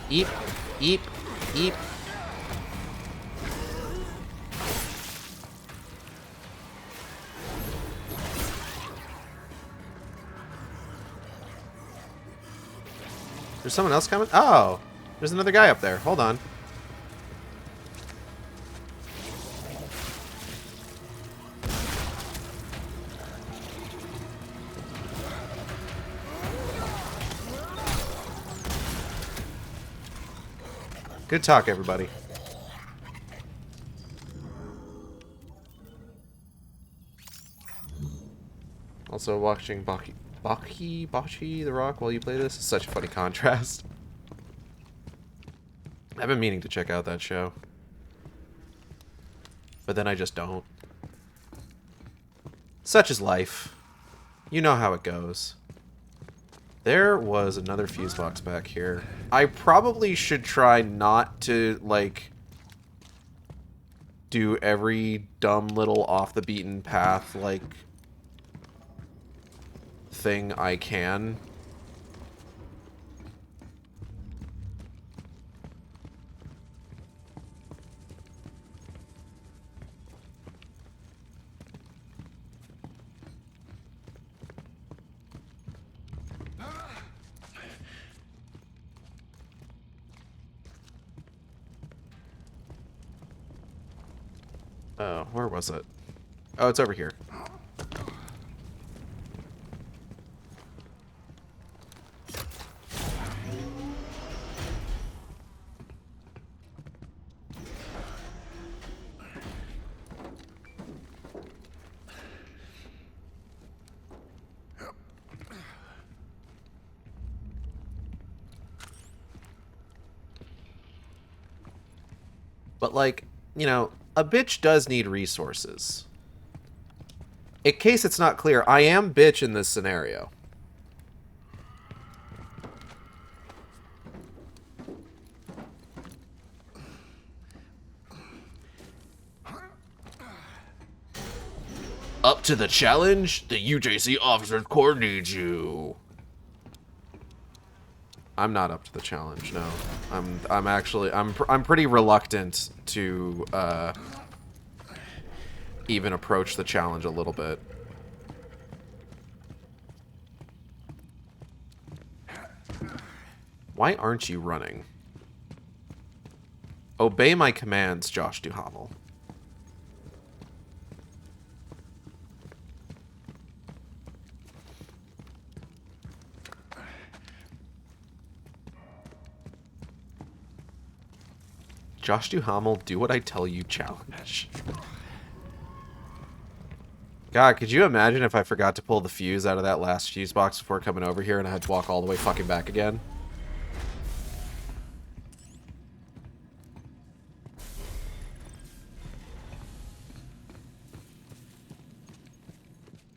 Eep, eep, eep. There's someone else coming? Oh, there's another guy up there. Hold on. Good talk, everybody. Also watching Bocce, The Rock while you play this? It's such a funny contrast. I've been meaning to check out that show. But then I just don't. Such is life. You know how it goes. There was another fuse box back here. I probably should try not to, like, do every dumb little off the beaten path, like, thing I can. Oh, where was it? Oh, it's over here. But, like, you know, a bitch does need resources. In case it's not clear, I am bitch in this scenario. Up to the challenge? The UJC Officers Corps needs you. I'm not up to the challenge, no. I'm pretty reluctant to even approach the challenge a little bit. Why aren't you running? Obey my commands, Josh Duhamel. Josh Duhamel, do what I tell you challenge. God, could you imagine if I forgot to pull the fuse out of that last fuse box before coming over here and I had to walk all the way fucking back again?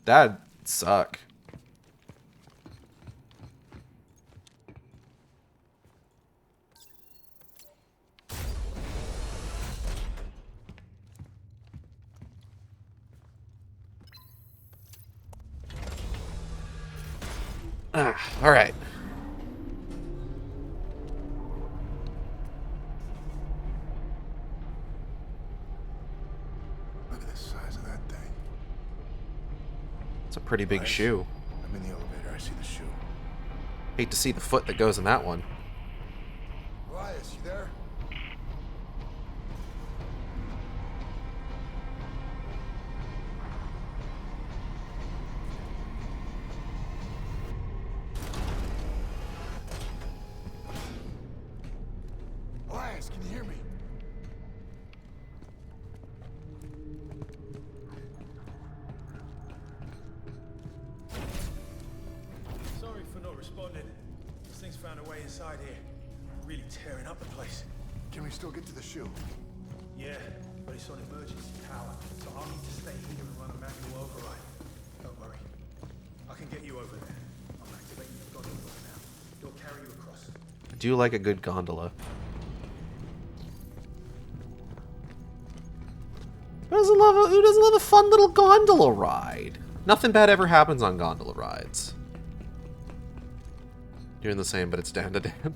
That'd suck. All right. Look at the size of that thing. It's a pretty big shoe. I'm in the elevator. I see the shoe. Hate to see the foot that goes in that one. Elias, you there? Elias, can you hear me? Sorry for not responding. This thing's found a way inside here. Really tearing up the place. Can we still get to the shoe? Yeah, but it's on emergency power, so I'll need to stay here and run a manual override. Don't worry. I can get you over there. I'm activating the gondola now. It'll carry you across. I do like a good gondola. Who doesn't love a fun little gondola ride? Nothing bad ever happens on gondola rides. Doing the same, but it's Dan to Dan.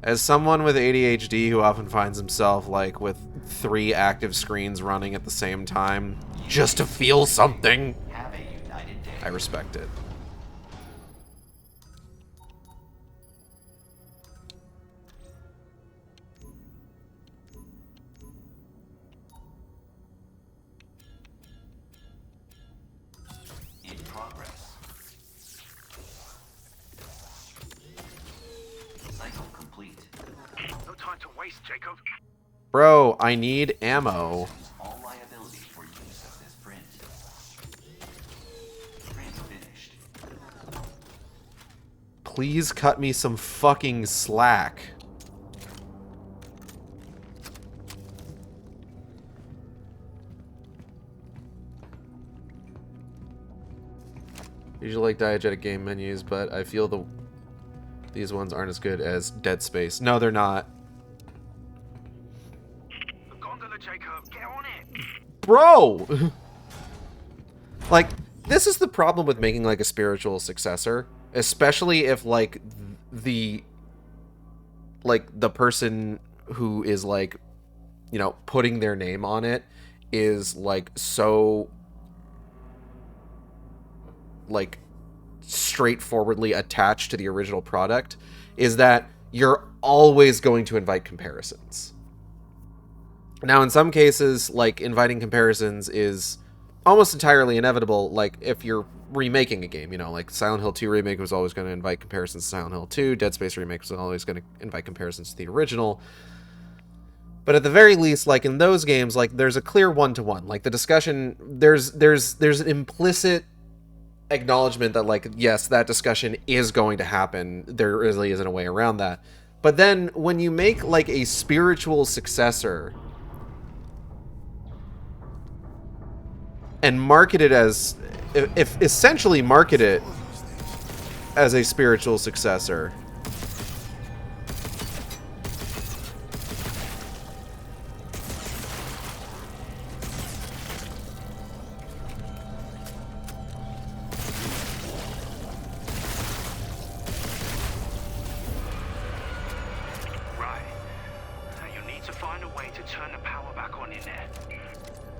As someone with ADHD who often finds himself, like, with 3 active screens running at the same time, just to feel something, Have a united day. I respect it. In progress. Cycle complete. No time to waste, Jacob. Bro, I need ammo. All liability for use of this print. Please cut me some fucking slack. Usually like diegetic game menus, but I feel these ones aren't as good as Dead Space. No, they're not. The gondola, Jacob, get on it! Bro! Like, this is the problem with making, like, a spiritual successor. Especially if, like, the person who is, like, you know, putting their name on it is, like, so, like, straightforwardly attached to the original product, is that you're always going to invite comparisons. Now, in some cases, like, inviting comparisons is almost entirely inevitable, like, if you're remaking a game, you know, like Silent Hill 2 Remake was always going to invite comparisons to Silent Hill 2, Dead Space Remake was always going to invite comparisons to the original. But at the very least, like, in those games, like, there's a clear one-to-one. Like, the discussion, there's an implicit acknowledgement that, like, yes, that discussion is going to happen. There really isn't a way around that. But then, when you make, like, a spiritual successor and market it as, if essentially market it as a spiritual successor,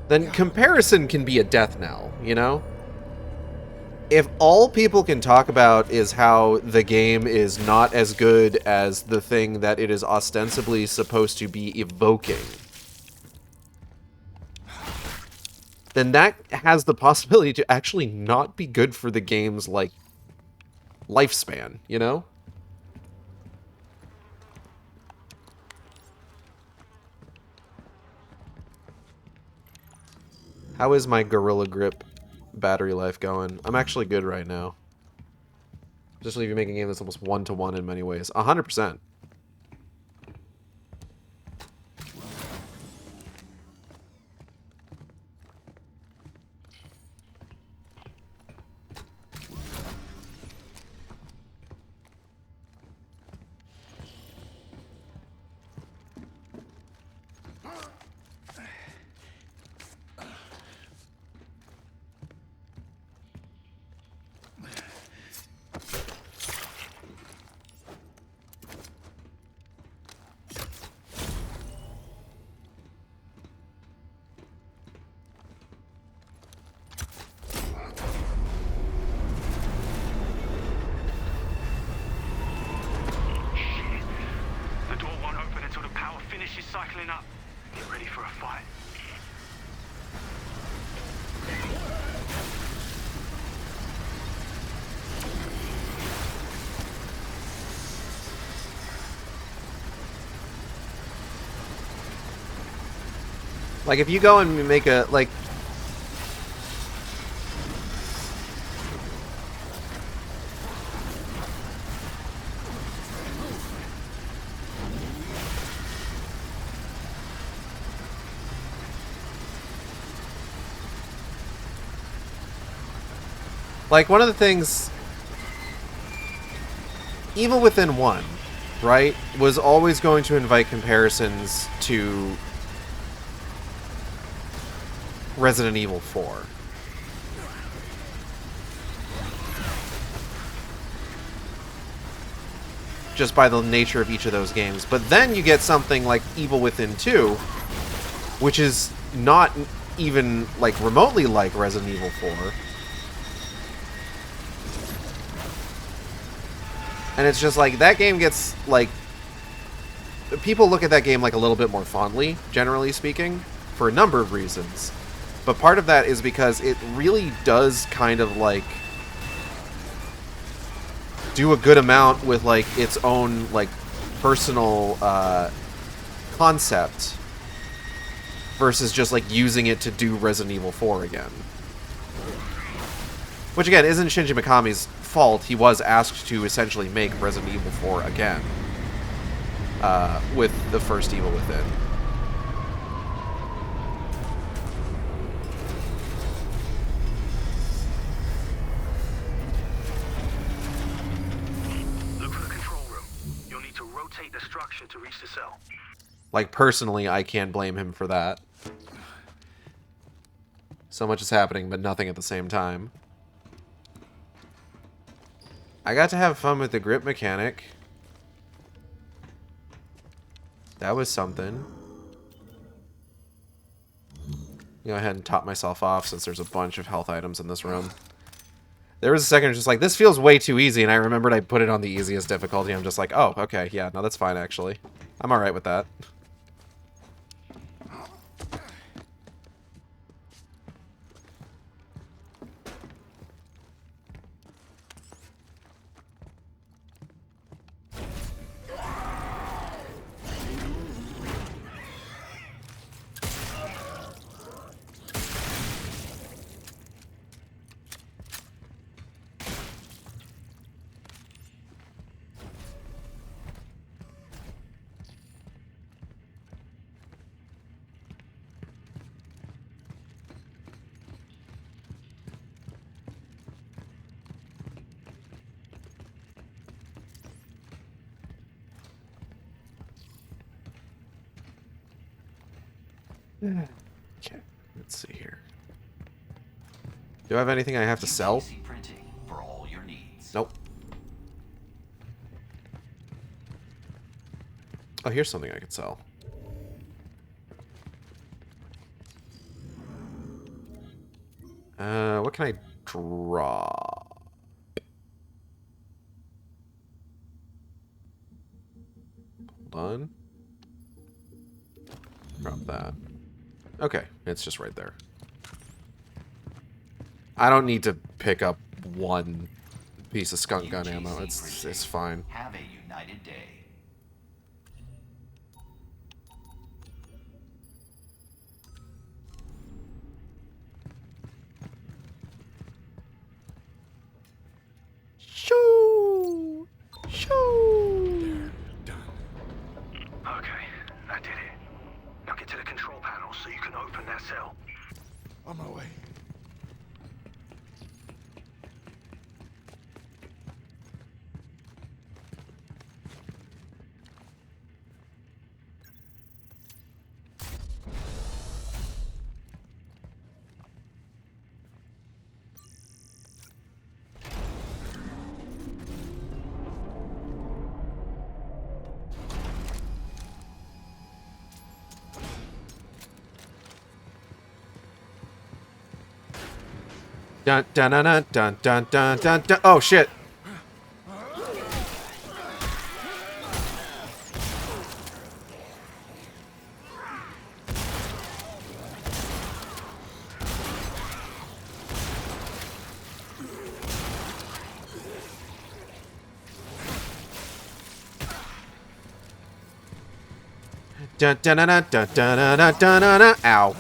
then comparison can be a death knell, you know? If all people can talk about is how the game is not as good as the thing that it is ostensibly supposed to be evoking, then that has the possibility to actually not be good for the game's, like, lifespan, you know? How is my Gorilla Grip battery life going? I'm actually good right now. Especially if you're making a game that's almost one-to-one in many ways. 100%. Cycling up. Get ready for a fight. Like, if you go and make a, like... Like, one of the things... Evil Within 1, right, was always going to invite comparisons to Resident Evil 4. Just by the nature of each of those games. But then you get something like Evil Within 2, which is not even, like, remotely like Resident Evil 4. And it's just like, that game gets, like... People look at that game, like, a little bit more fondly, generally speaking, for a number of reasons. But part of that is because it really does kind of, like, do a good amount with, like, its own, like, personal concept versus just, like, using it to do Resident Evil 4 again. Which, again, isn't Shinji Mikami's fault, he was asked to essentially make Resident Evil 4 again. With the first Evil Within. Look for the control room. You'll need to rotate the structure to reach the cell. Like, personally, I can't blame him for that. So much is happening, but nothing at the same time. I got to have fun with the grip mechanic. That was something. Go ahead and top myself off since there's a bunch of health items in this room. There was a second just like, this feels way too easy, and I remembered I put it on the easiest difficulty. I'm just like, oh, okay, yeah, no, that's fine, actually. I'm alright with that. Okay, let's see here. Do I have anything I have to sell? Printing for all your needs. Nope. Oh, here's something I could sell. What can I draw? Hold on. Drop that. Okay, it's just right there. I don't need to pick up one piece of skunk gun ammo. It's fine. Have a united day. Shoo! Shoo! Okay, I did it. Now get to the control panel so you can open that cell. On my way. Dun dun dun dun dun dun dun dun dun. Oh shit! Dun dun dun dun dun dun dun dun dun dun. Ow!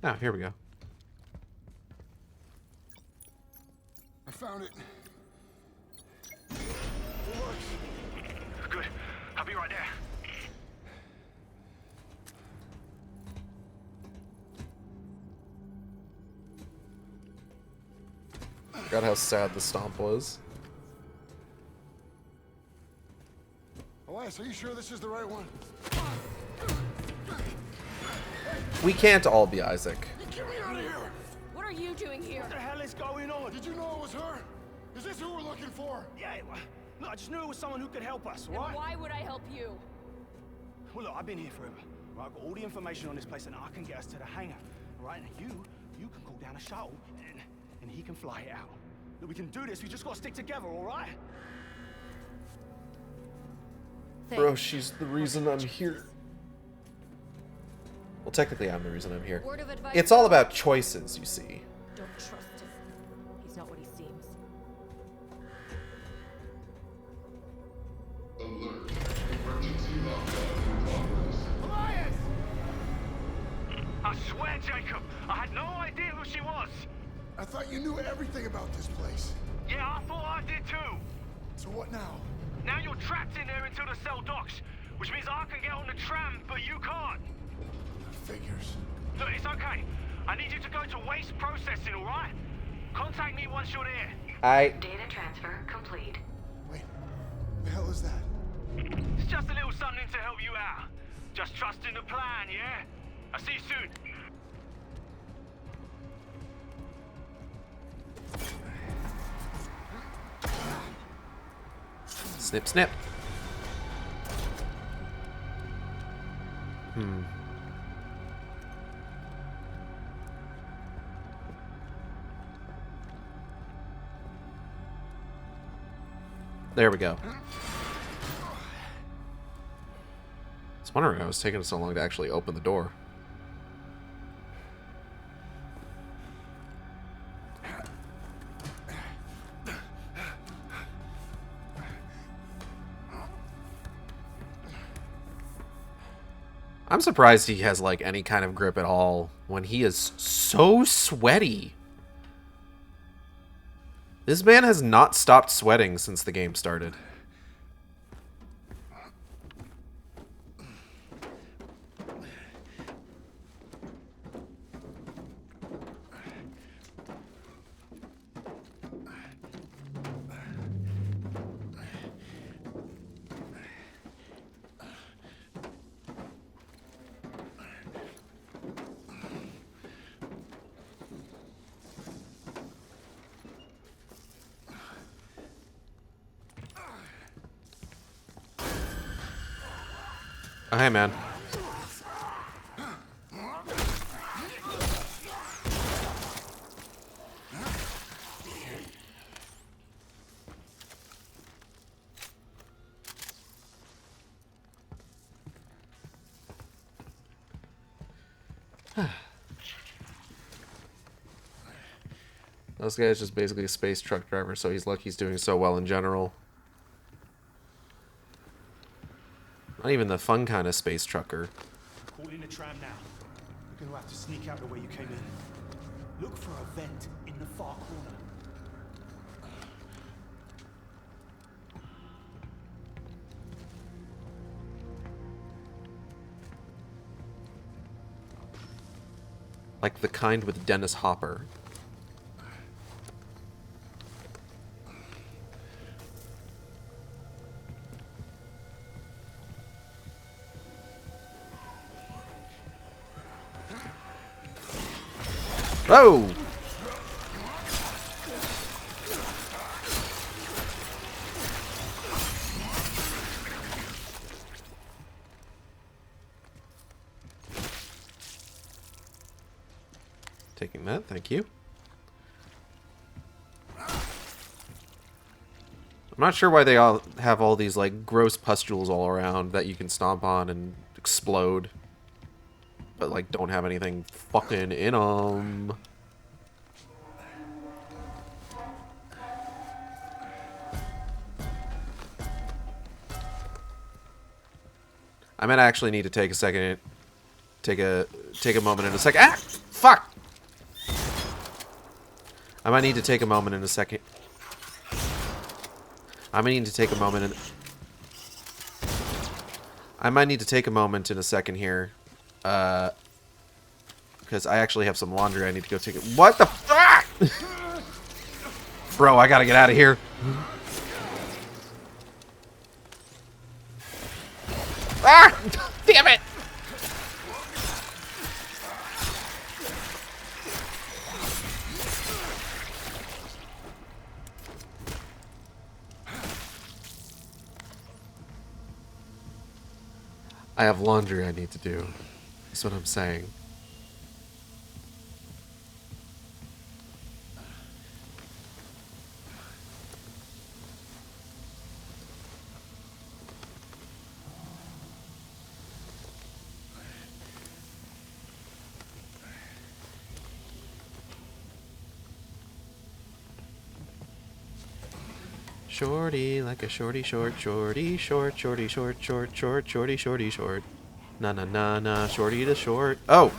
Oh, here we go. I found it. Good. I'll be right there. Forgot how sad the stomp was. Elias, are you sure this is the right one? We can't all be Isaac. Get me out of here! What are you doing here? What the hell is going on? Did you know it was her? Is this who we're looking for? Yeah, look, I just knew it was someone who could help us, And right? why would I help you? Well, look, I've been here forever. Right? I've got all the information on this place, and I can get us to the hangar. Right? And you can call down a shuttle, and he can fly it out. Look, we can do this. We just got to stick together, all right? Bro, she's the reason I'm here. Well, technically, I'm the reason I'm here. Word of advice. It's all about choices, you see. Don't trust him. He's not what he seems. Alert. Emergency lockdown in progress. I swear, Jacob, I had no idea who she was. I thought you knew everything about this place. Yeah, I thought I did too. So what now? Now you're trapped in there until the cell docks, which means I can get on the tram, but you can't. Figures. Look, it's okay. I need you to go to waste processing, all right? Contact me once you're there. Data transfer complete. Wait, the hell is that? It's just a little something to help you out. Just trust in the plan, yeah? I'll see you soon. Snip, snip. There we go. I was wondering how it was taking so long to actually open the door. I'm surprised he has, like, any kind of grip at all when he is so sweaty. This man has not stopped sweating since the game started. Oh, hey, man. This guy's just basically a space truck driver, so he's lucky he's doing so well in general. Not even the fun kind of space trucker. Call in a tram now. You're gonna have to sneak out the way you came in. Look for a vent in the far corner. Like the kind with Dennis Hopper. Oh! Taking that, thank you. I'm not sure why they all have all these like gross pustules all around that you can stomp on and explode. But, like, don't have anything fucking in them. I might actually need to take a second, take a moment in a second. Ah! Fuck! I might need to take a moment in a second. I might need to take a moment in... I might need to take a moment in a second here. Because I actually have some laundry I need to go take it. What the fuck? Bro, I gotta get out of here. Ah! Damn it! I have laundry I need to do. That's what I'm saying. Shorty, like a shorty short, shorty short, shorty short, short, short, shorty, shorty short. Na na na na, shorty to short. Oh!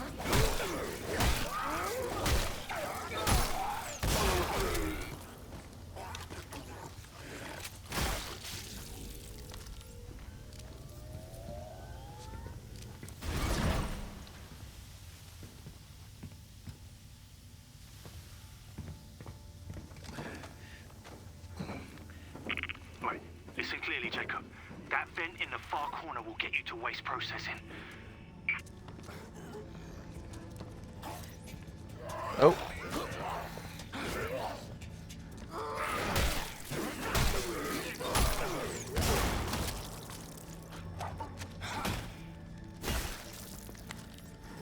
Right, listen clearly, Jacob. That vent in the far corner will get you to waste processing. Oh.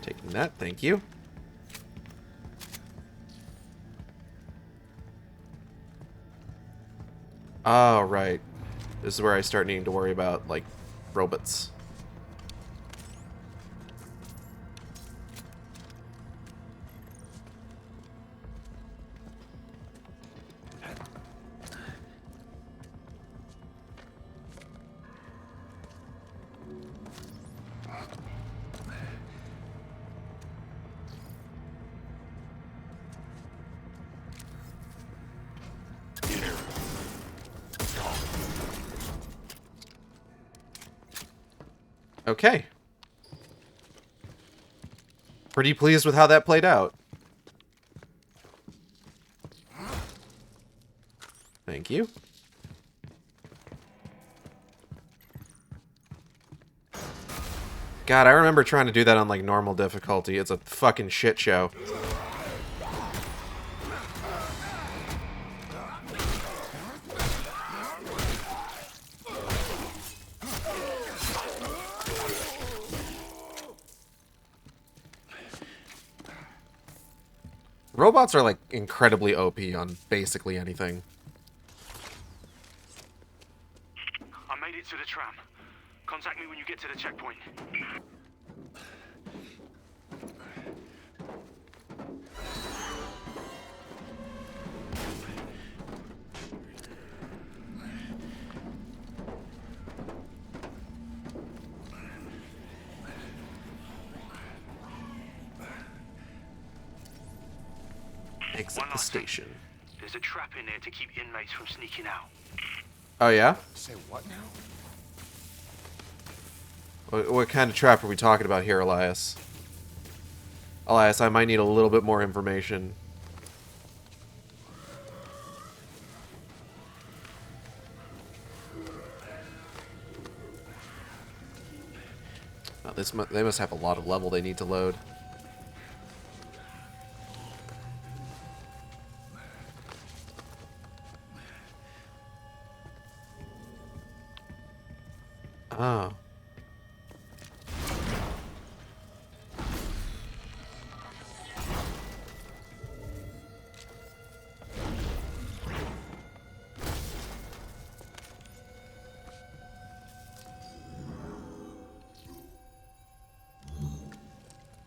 Taking that, thank you. Oh, right. This is where I start needing to worry about, like, robots. Okay. Pretty pleased with how that played out. Thank you. God, I remember trying to do that on, like, normal difficulty. It's a fucking shit show. Robots are, like, incredibly OP on basically anything. I made it to the tram. Contact me when you get to the checkpoint. Exit the station. There's a trap in there to keep inmates from sneaking out. Oh, yeah? Say what now? What kind of trap are we talking about here, Elias? Elias, I might need a little bit more information. Oh, they must have a lot of level they need to load. Oh.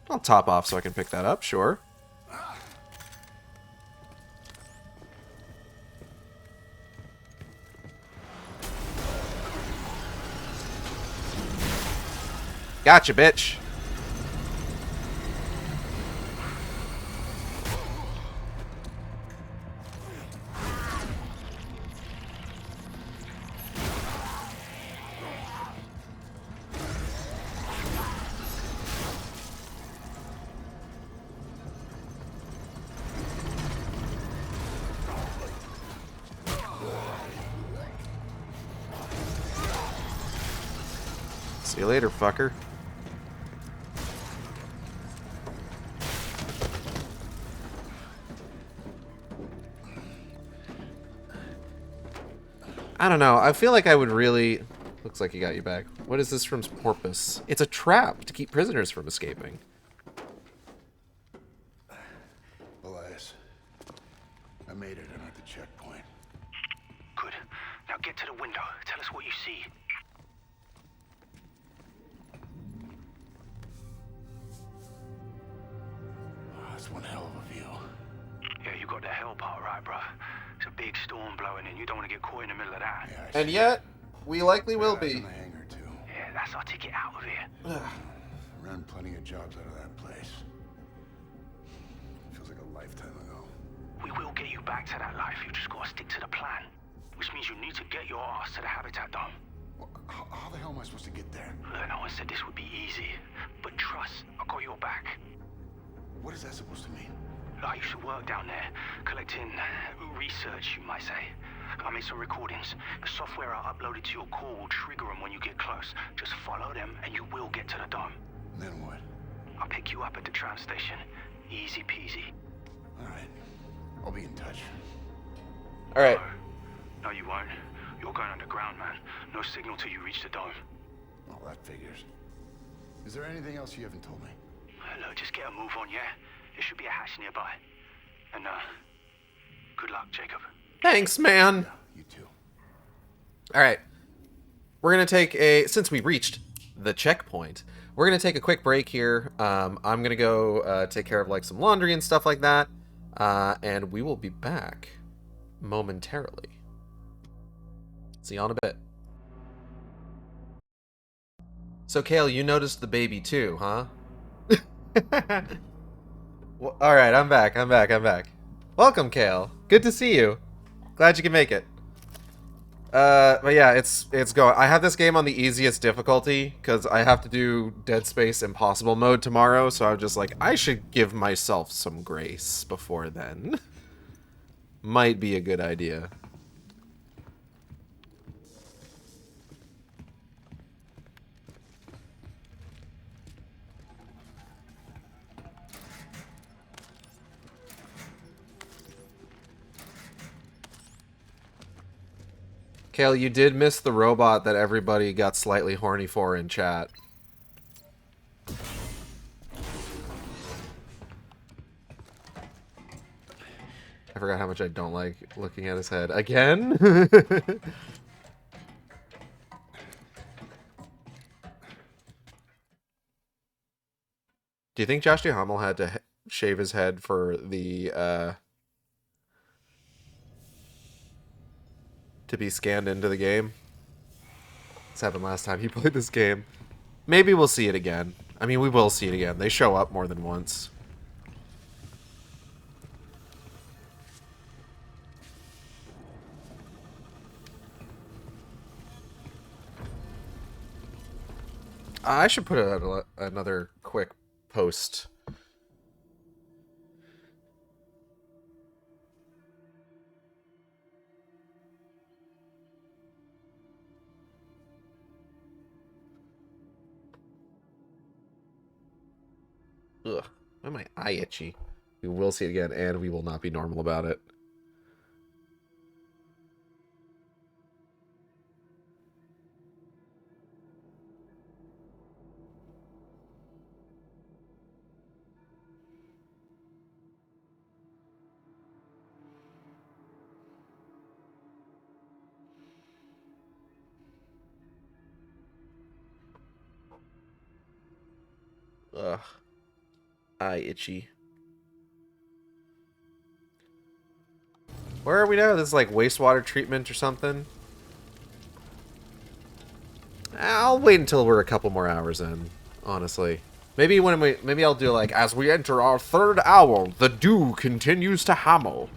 I'll top off so I can pick that up, sure. Gotcha, bitch. See you later, fucker. I don't know. I feel like I would really... Looks like he got you back. What is this from Porpoise? It's a trap to keep prisoners from escaping. Elias, I made it. I'm at the checkpoint. Good. Now get to the window. Tell us what you see. Oh, that's one hell of a view. Yeah, you got the hell part right, bruh. It's a big storm blowing in. You don't want to get caught in the middle of that. And yet, we likely will Guys be. in the hangar too. Yeah, that's our ticket out of here. Ran plenty of jobs out of that place. Feels like a lifetime ago. We will get you back to that life. You just gotta stick to the plan. Which means you need to get your ass to the habitat dome. Well, how the hell am I supposed to get there? No one said this would be easy. But trust, I got your back. What is that supposed to mean? I used to work down there, collecting research, you might say. I made some recordings. The software I uploaded to your core will trigger them when you get close. Just follow them and you will get to the dome. Then what? I'll pick you up at the tram station. Easy peasy. Alright. I'll be in touch. Alright. No, you won't. You're going underground, man. No signal till you reach the dome. Oh, that figures. Is there anything else you haven't told me? Look, just get a move on, yeah? There should be a hatch nearby. And, good luck, Jacob. Thanks, man. You too. Alright. We're going to take a... Since we reached the checkpoint, we're going to take a quick break here. I'm going to go take care of, like, some laundry and stuff like that. And we will be back momentarily. See you in a bit. So, Kale, you noticed the baby too, huh? Well, alright, I'm back. Welcome, Kale. Good to see you. Glad you can make it. But yeah, it's going. I have this game on the easiest difficulty, because I have to do Dead Space Impossible mode tomorrow, so I'm just like, I should give myself some grace before then. Might be a good idea. Kale, you did miss the robot that everybody got slightly horny for in chat. I forgot how much I don't like looking at his head. Again? Do you think Josh Duhamel had to shave his head for the, to be scanned into the game? This happened last time he played this game. Maybe we'll see it again. I mean, we will see it again. They show up more than once. I should put out another quick post. Ugh, why am my eye itchy? We will see it again, and we will not be normal about it. Ugh. Eye itchy. Where are we now? This is like wastewater treatment or something? I'll wait until we're a couple more hours in, honestly. Maybe maybe I'll do like, as we enter our third hour, the dew continues to hammer.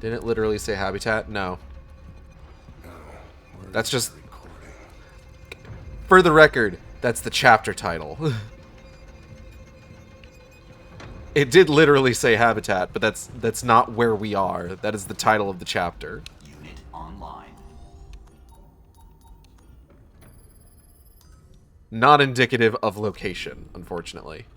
Didn't it literally say habitat? No. That's just... For the record, that's the chapter title. It did literally say habitat, but that's not where we are. That is the title of the chapter. Unit online. Not indicative of location, unfortunately.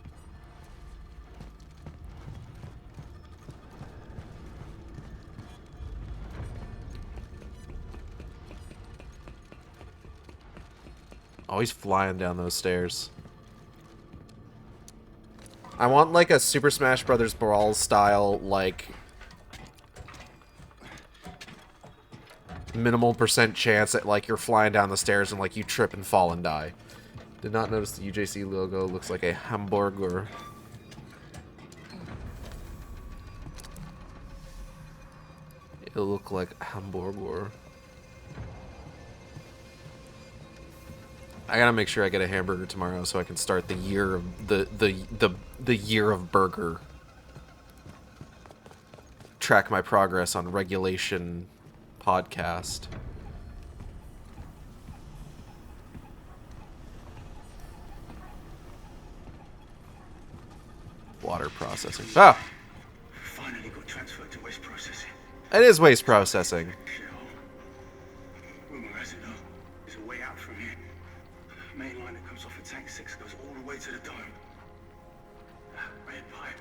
Always flying down those stairs. I want like a Super Smash Brothers Brawl style, like minimal % chance that like you're flying down the stairs and like you trip and fall and die. Did not notice the UJC logo looks like a hamburger. It look like a hamburger. I gotta make sure I get a hamburger tomorrow so I can start the year of the year of burger. Track my progress on regulation podcast. Water processing. Ah! Finally got transferred to waste processing. It is waste processing. Rumor has it though, there's a way out from here. Main line that comes off of tank 6 goes all the way to the dome. Red pipe.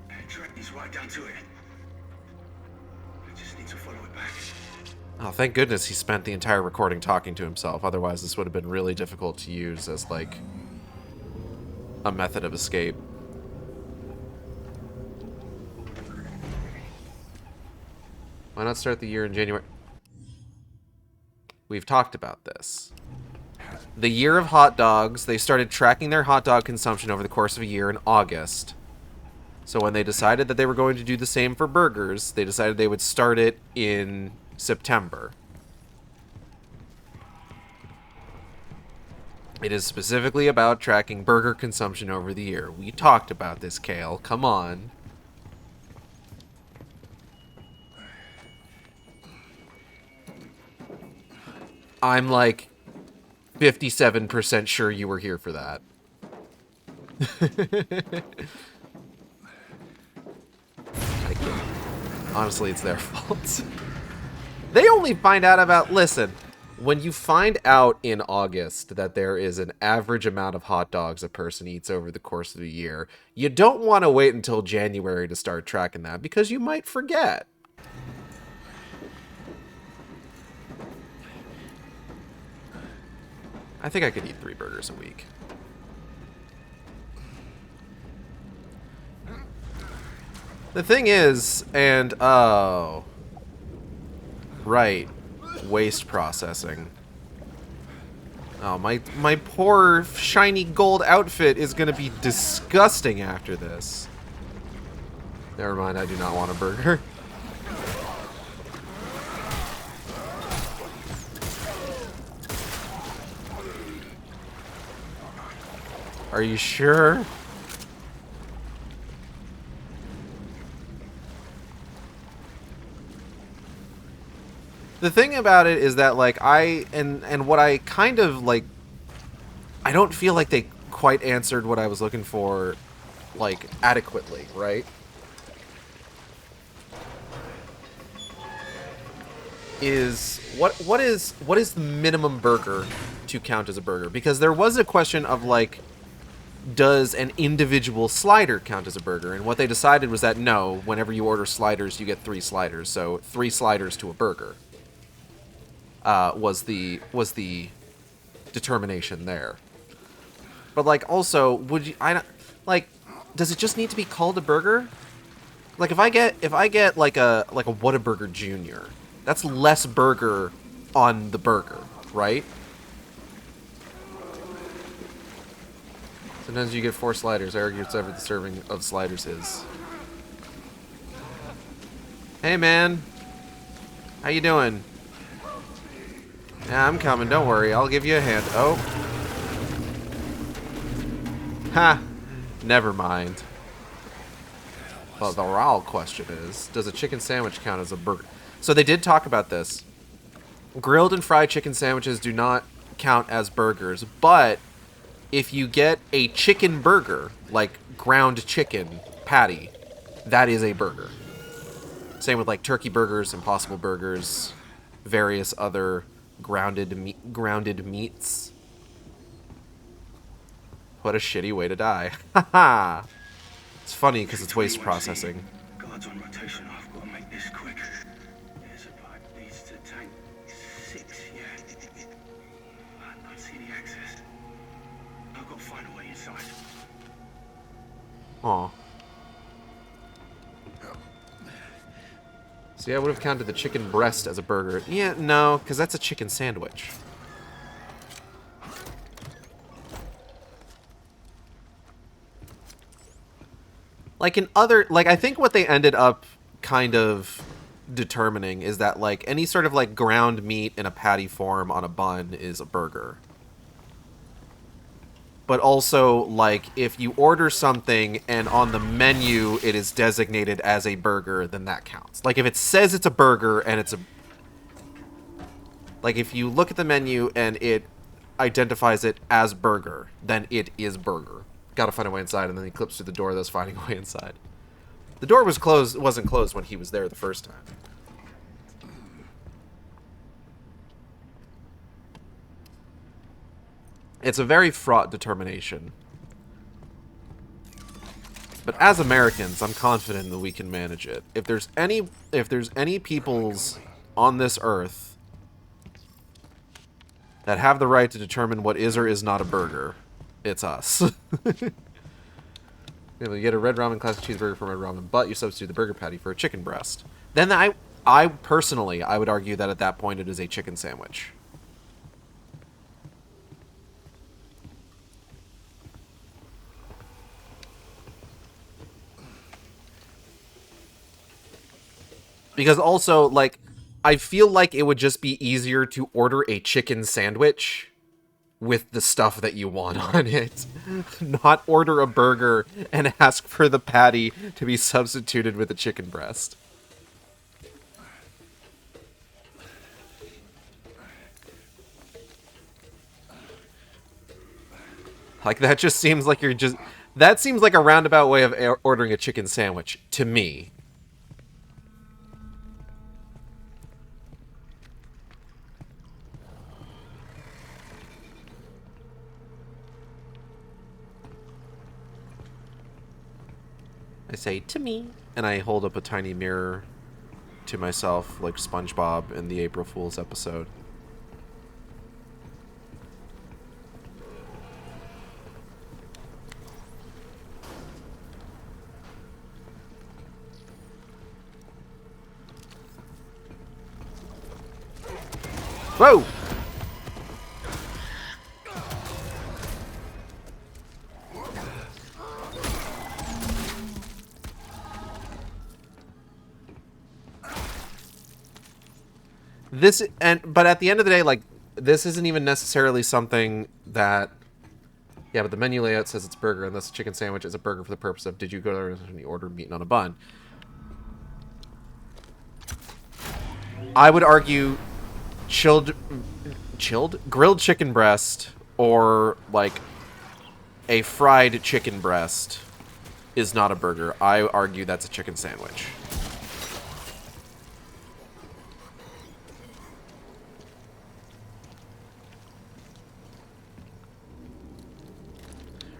And it drains right down to it. I just need to follow it back. Oh, thank goodness he spent the entire recording talking to himself. Otherwise, this would have been really difficult to use as, like, a method of escape. Why not start the year in January? We've talked about this. The year of hot dogs, they started tracking their hot dog consumption over the course of a year in August. So when they decided that they were going to do the same for burgers, they decided they would start it in September. It is specifically about tracking burger consumption over the year. We talked about this, Kale. Come on. I'm like 57% sure you were here for that. Honestly, it's their fault. They only find out about... Listen, when you find out in August that there is an average amount of hot dogs a person eats over the course of a year, you don't want to wait until January to start tracking that because you might forget. I think I could eat 3 burgers a week. The thing is, and oh, right, waste processing. Oh, my poor shiny gold outfit is gonna be disgusting after this. Never mind, I do not want a burger. Are you sure? The thing about it is that, like, and what I kind of, like, I don't feel like they quite answered what I was looking for, like, adequately, right? Is, what is the minimum burger to count as a burger? Because there was a question of, like, does an individual slider count as a burger? And what they decided was that no, whenever you order sliders, you get 3 sliders. So 3 sliders to a burger was the determination there. But like, also, would you? Like, does it just need to be called a burger? Like, if I get like a Whataburger Junior, that's less burger on the burger, right? Sometimes you get 4 sliders. I argue it's ever the serving of sliders is. Hey, man. How you doing? Yeah, I'm coming. Don't worry. I'll give you a hand. Oh. Ha. Never mind. Well, the real question is, does a chicken sandwich count as a burger? So they did talk about this. Grilled and fried chicken sandwiches do not count as burgers, but if you get a chicken burger, like ground chicken patty, that is a burger. Same with like turkey burgers, Impossible burgers, various other grounded meats. What a shitty way to die. Haha. It's funny because it's waste processing. Guards on rotation. I've got to make this quick. There's a pipe leads to tank 6. Yeah. I don't see the access. I've got to find a way inside. Aw. See, I would have counted the chicken breast as a burger. Yeah, no, because that's a chicken sandwich. Like in other, like I think what they ended up kind of determining is that like any sort of like ground meat in a patty form on a bun is a burger. But also, like, if you order something and on the menu it is designated as a burger, then that counts. Like, if it says it's a burger and it's a... Like, if you look at the menu and it identifies it as burger, then it is burger. Gotta find a way inside, and then he clips through the door that's finding a way inside. The door was closed, wasn't closed when he was there the first time. It's a very fraught determination. But as Americans, I'm confident that we can manage it. If there's any peoples on this earth that have the right to determine what is or is not a burger, it's us. You get a red ramen classic cheeseburger for red ramen, but you substitute the burger patty for a chicken breast. Then I personally, I would argue that at that point it is a chicken sandwich. Because also, like, I feel like it would just be easier to order a chicken sandwich with the stuff that you want on it. Not order a burger and ask for the patty to be substituted with a chicken breast. Like, that just seems like you're just... That seems like a roundabout way of ordering a chicken sandwich, to me. I say, to me, and I hold up a tiny mirror to myself, like SpongeBob in the April Fool's episode. Whoa! But at the end of the day, like, this isn't even necessarily something that... Yeah, but the menu layout says it's burger, and this chicken sandwich is a burger for the purpose of, did you go there and you order meat on a bun? I would argue grilled chicken breast or, like, a fried chicken breast is not a burger. I argue that's a chicken sandwich.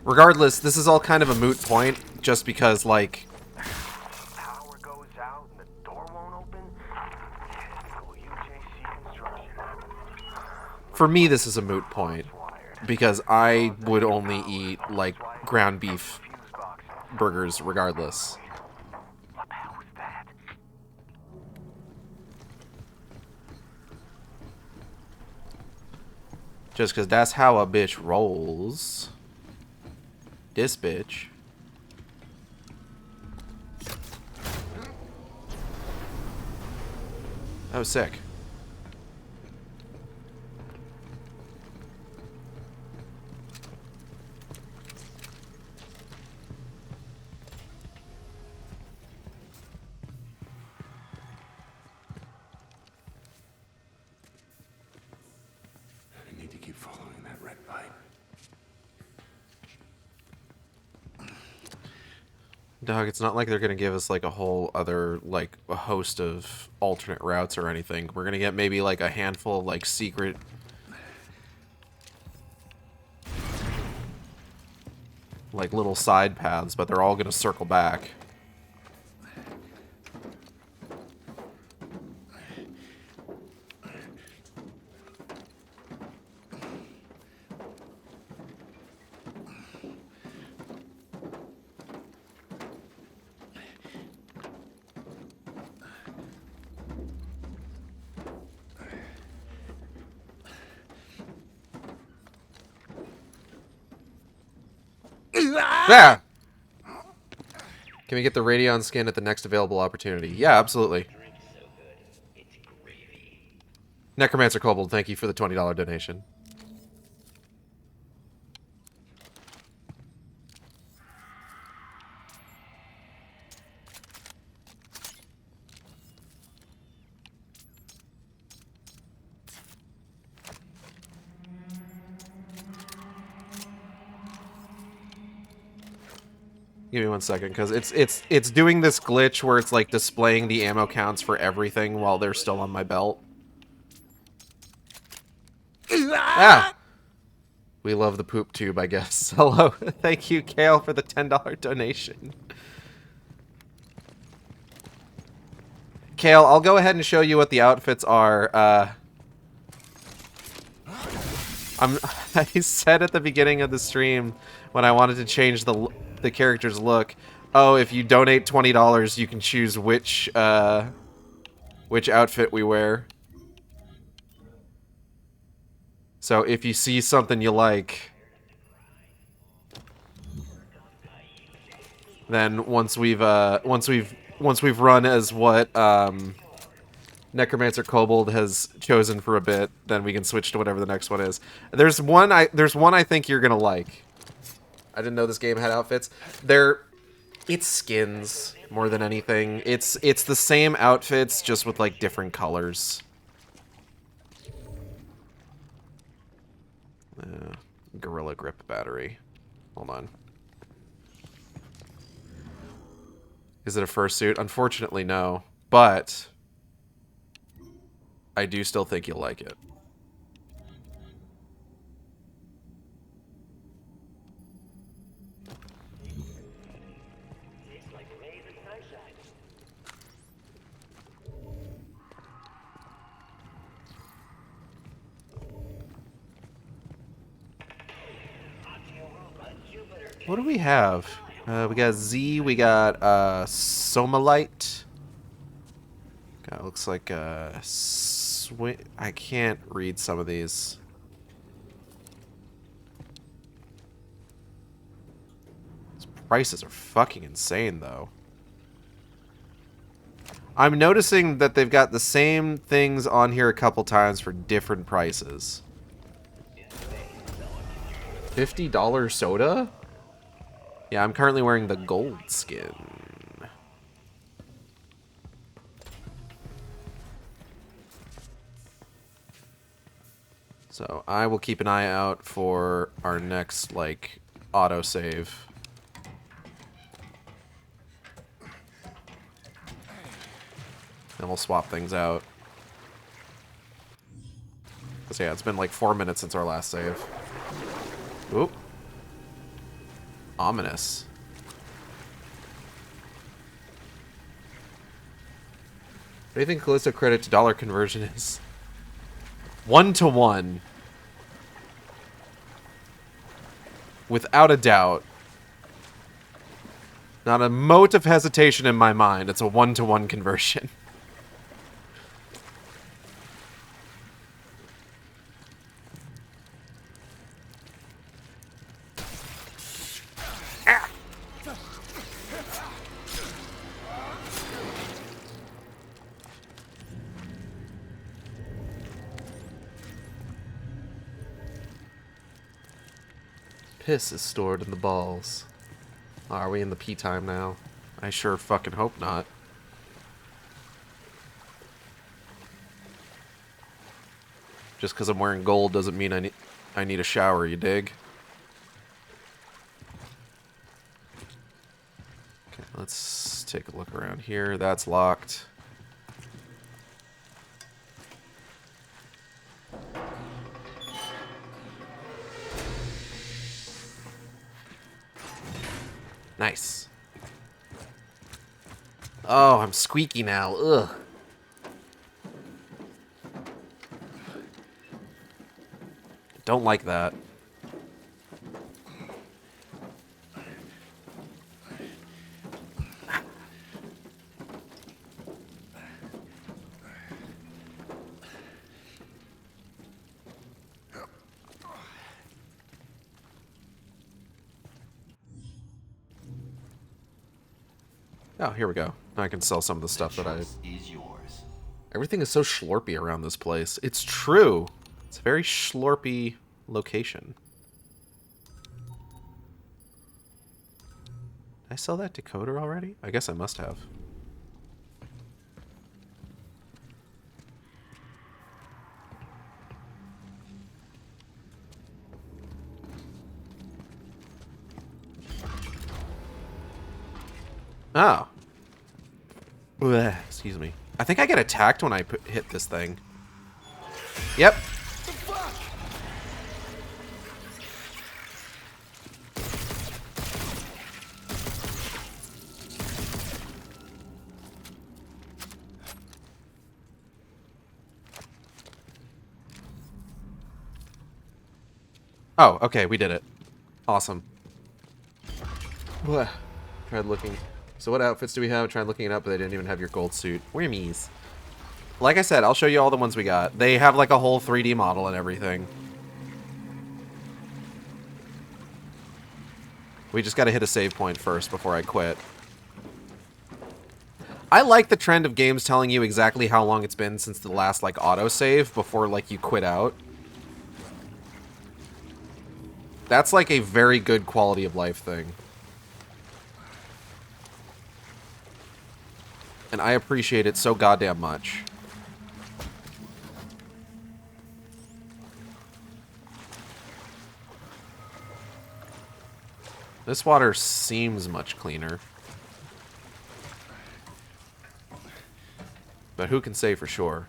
Regardless, this is all kind of a moot point, just because, like... Power goes out and the door won't open. UJC construction. For me, this is a moot point, because I would only eat, like, ground beef burgers regardless. What the hell was that? Just because that's how a bitch rolls. This bitch. That was sick. I need to keep following that red pipe. Dog, it's not like they're gonna give us like a whole other, like, a host of alternate routes or anything. We're gonna get maybe like a handful of like secret, like, little side paths, but they're all gonna circle back. There! Can we get the Radeon skin at the next available opportunity? Yeah, absolutely. Necromancer Kobold, thank you for the $20 donation. Give me 1 second, because it's doing this glitch where it's like displaying the ammo counts for everything while they're still on my belt. Ah! We love the poop tube, I guess. Hello. Thank you, Kale, for the $10 donation. Kale, I'll go ahead and show you what the outfits are. I said at the beginning of the stream when I wanted to change the character's look, oh, if you donate $20, you can choose which outfit we wear. So if you see something you like, then once we've run as what Necromancer Kobold has chosen for a bit, then we can switch to whatever the next one is. There's one I think you're gonna like. I didn't know this game had outfits. It's skins more than anything. It's the same outfits, just with like different colors. Gorilla Grip battery. Hold on. Is it a fursuit? Unfortunately, no. But I do still think you'll like it. What do we have? We got Z, we got Somalite. God, it looks like I can't read some of these. These prices are fucking insane, though. I'm noticing that they've got the same things on here a couple times for different prices. $50 soda? Yeah, I'm currently wearing the gold skin. So I will keep an eye out for our next, like, autosave. And we'll swap things out. Because, yeah, it's been like 4 minutes since our last save. Oop. Ominous. What do you think Callisto credit to dollar conversion is? 1-to-1. Without a doubt. Not a mote of hesitation in my mind. It's a 1-to-1 conversion. Piss is stored in the balls. Oh, are we in the pee time now? I sure fucking hope not. Just because I'm wearing gold doesn't mean I need a shower, you dig? Okay, let's take a look around here. That's locked. Nice. Oh, I'm squeaky now. Ugh. Don't like that. Oh, here we go. Now I can sell some of the stuff that I... Choice is yours. Everything is so schlorpy around this place. It's true. It's a very schlorpy location. Did I sell that decoder already? I guess I must have. Oh. Blech, excuse me. I think I get attacked when I hit this thing. Yep. Oh, okay, we did it. Awesome. Blech. Tried looking. So what outfits do we have? Tried looking it up, but they didn't even have your gold suit. Whammies. Like I said, I'll show you all the ones we got. They have like a whole 3D model and everything. We just gotta hit a save point first before I quit. I like the trend of games telling you exactly how long it's been since the last like autosave before like you quit out. That's like a very good quality of life thing. And I appreciate it so goddamn much. This water seems much cleaner. But who can say for sure?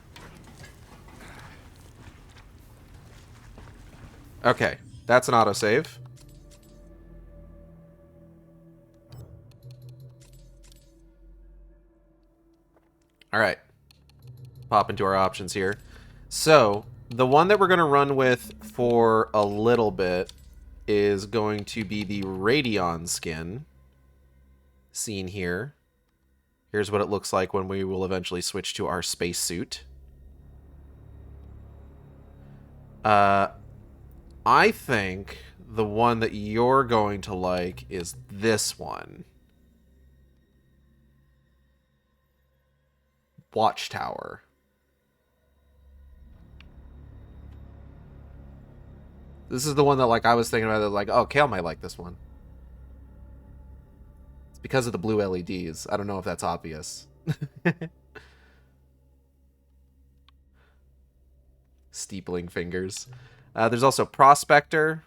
Okay, that's an autosave. Alright. Pop into our options here. So, the one that we're going to run with for a little bit is going to be the Radion skin. Seen here. Here's what it looks like when we will eventually switch to our spacesuit. I think the one that you're going to like is this one. Watchtower. This is the one that, like, I was thinking about, that, like, oh, Kale might like this one. It's because of the blue LEDs. I don't know if that's obvious. Steepling fingers. There's also Prospector.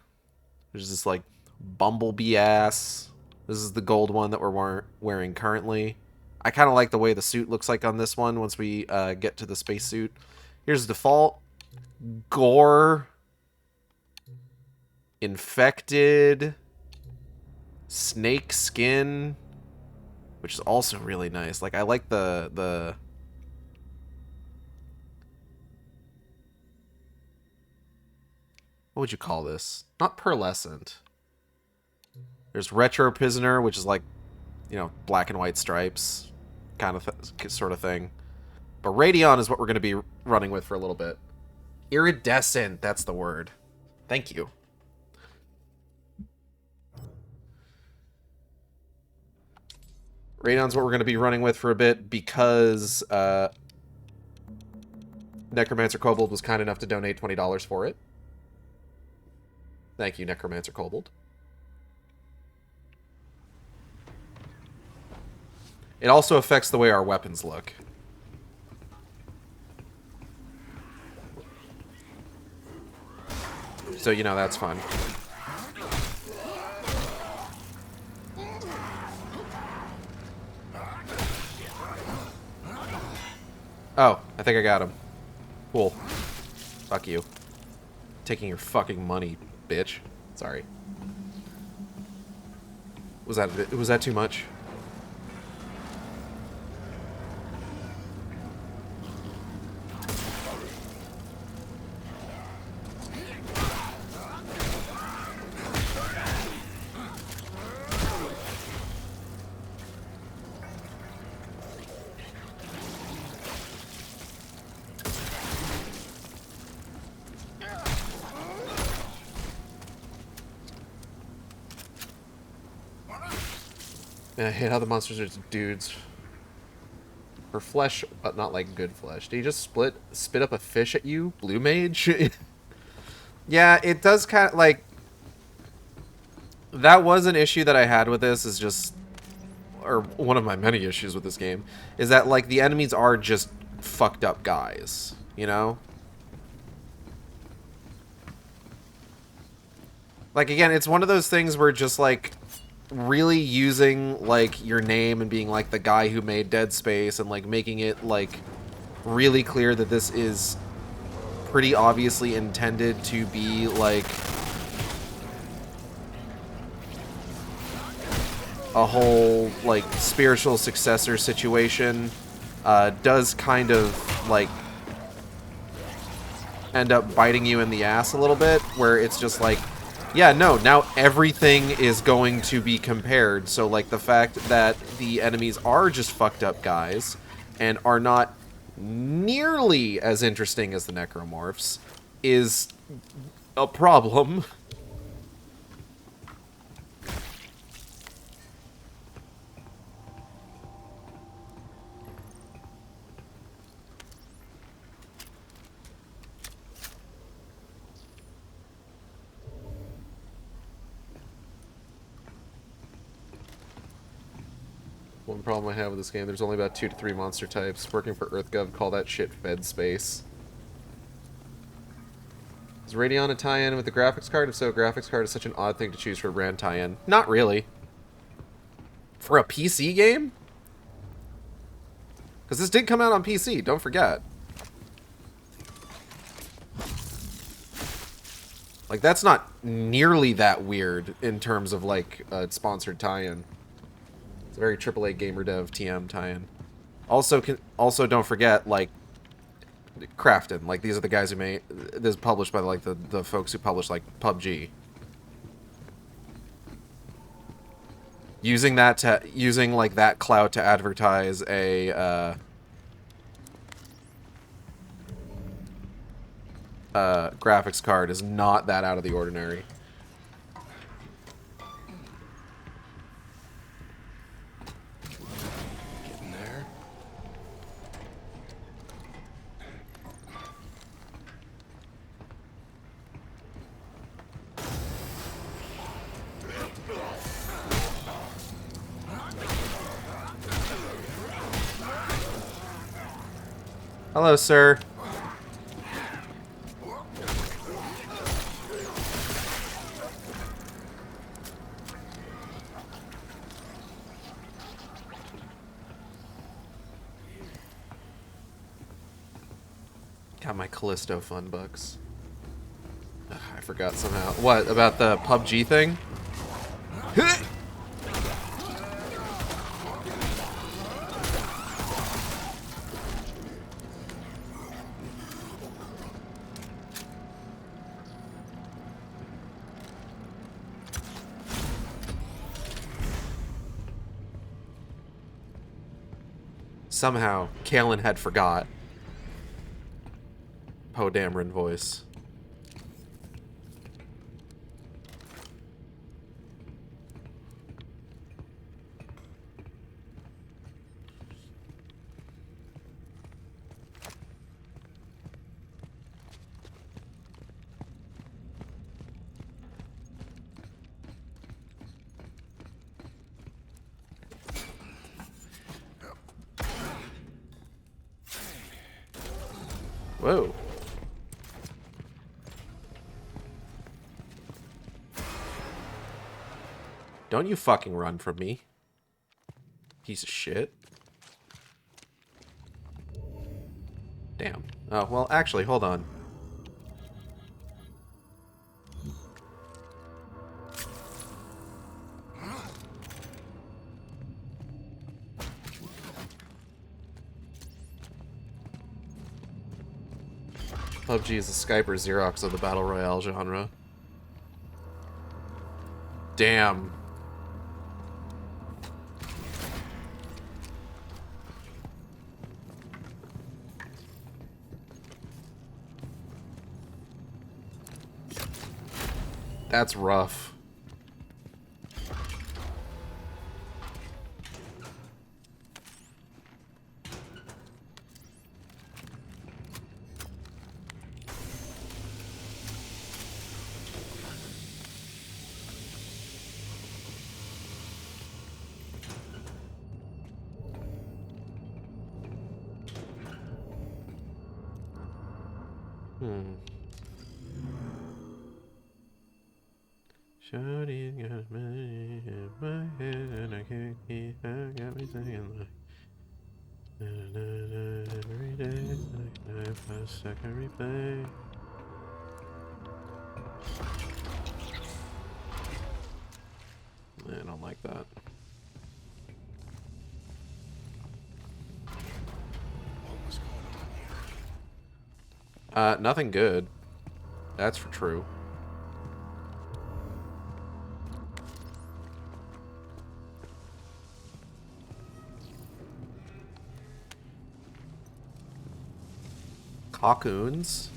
There's this, like, bumblebee ass. This is the gold one that we're wearing currently. I kind of like the way the suit looks like on this one once we get to the spacesuit. Here's default. Gore. Infected. Snake skin. Which is also really nice. Like, I like the... What would you call this? Not pearlescent. There's Retro Prisoner, which is like, you know, black and white stripes. Kind of sort of thing. But Radion is what we're going to be running with for a little bit. Iridescent, that's the word. Thank you. Radion's what we're going to be running with for a bit because Necromancer Kobold was kind enough to donate $20 for it. Thank you, Necromancer Kobold. It also affects the way our weapons look. So, you know, that's fun. Oh, I think I got him. Cool. Fuck you. Taking your fucking money, bitch. Sorry. Was that too much? I hate how the monsters are just dudes. For flesh, but not like good flesh. Did he just spit up a fish at you, Blue Mage? Yeah, it does kind of like. That was an issue that I had with this. Is just, or one of my many issues with this game, is that like the enemies are just fucked up guys. You know. Like again, it's one of those things where just like. Really using like your name and being like the guy who made Dead Space and like making it like really clear that this is pretty obviously intended to be like a whole like spiritual successor situation does kind of like end up biting you in the ass a little bit, where it's just like, yeah, no, now everything is going to be compared. So, like, the fact that the enemies are just fucked up guys and are not nearly as interesting as the necromorphs is a problem. One problem I have with this game, there's only about 2 to 3 monster types. Working for EarthGov, call that shit fed space. Is Radeon a tie-in with the graphics card? If so, graphics card is such an odd thing to choose for a brand tie-in. Not really. For a PC game? Because this did come out on PC, don't forget. Like, that's not nearly that weird in terms of, like, a sponsored tie-in. It's a very AAA gamer dev TM tie-in. Also, don't forget, like, Crafton. Like, these are the guys who made this, published by like the folks who publish like PUBG. Using like that clout to advertise a graphics card is not that out of the ordinary. Getting there. Hello, sir. Got my Callisto fun bucks. Ugh, I forgot somehow. What, about the PUBG thing? Somehow, Kalen had forgot. Poe Dameron voice. Whoa. Don't you fucking run from me. Piece of shit. Damn. Oh, well, actually, hold on. PUBG is a Skype or Xerox of the Battle Royale genre. Damn. That's rough. Shawty got money in my head and I can't keep. I got me singing like. Every day is like a second replay. I don't like that. Nothing good. That's for true. Cocoons?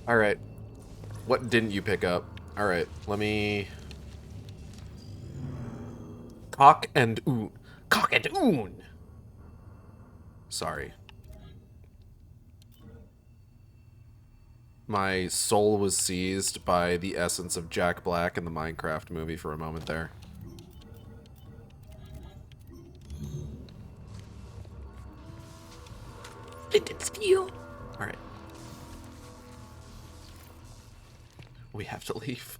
Alright. What didn't you pick up? Alright, let me... Cock and oon. Cock and oon! Sorry. My soul was seized by the essence of Jack Black in the Minecraft movie for a moment there. Alright. We have to leave.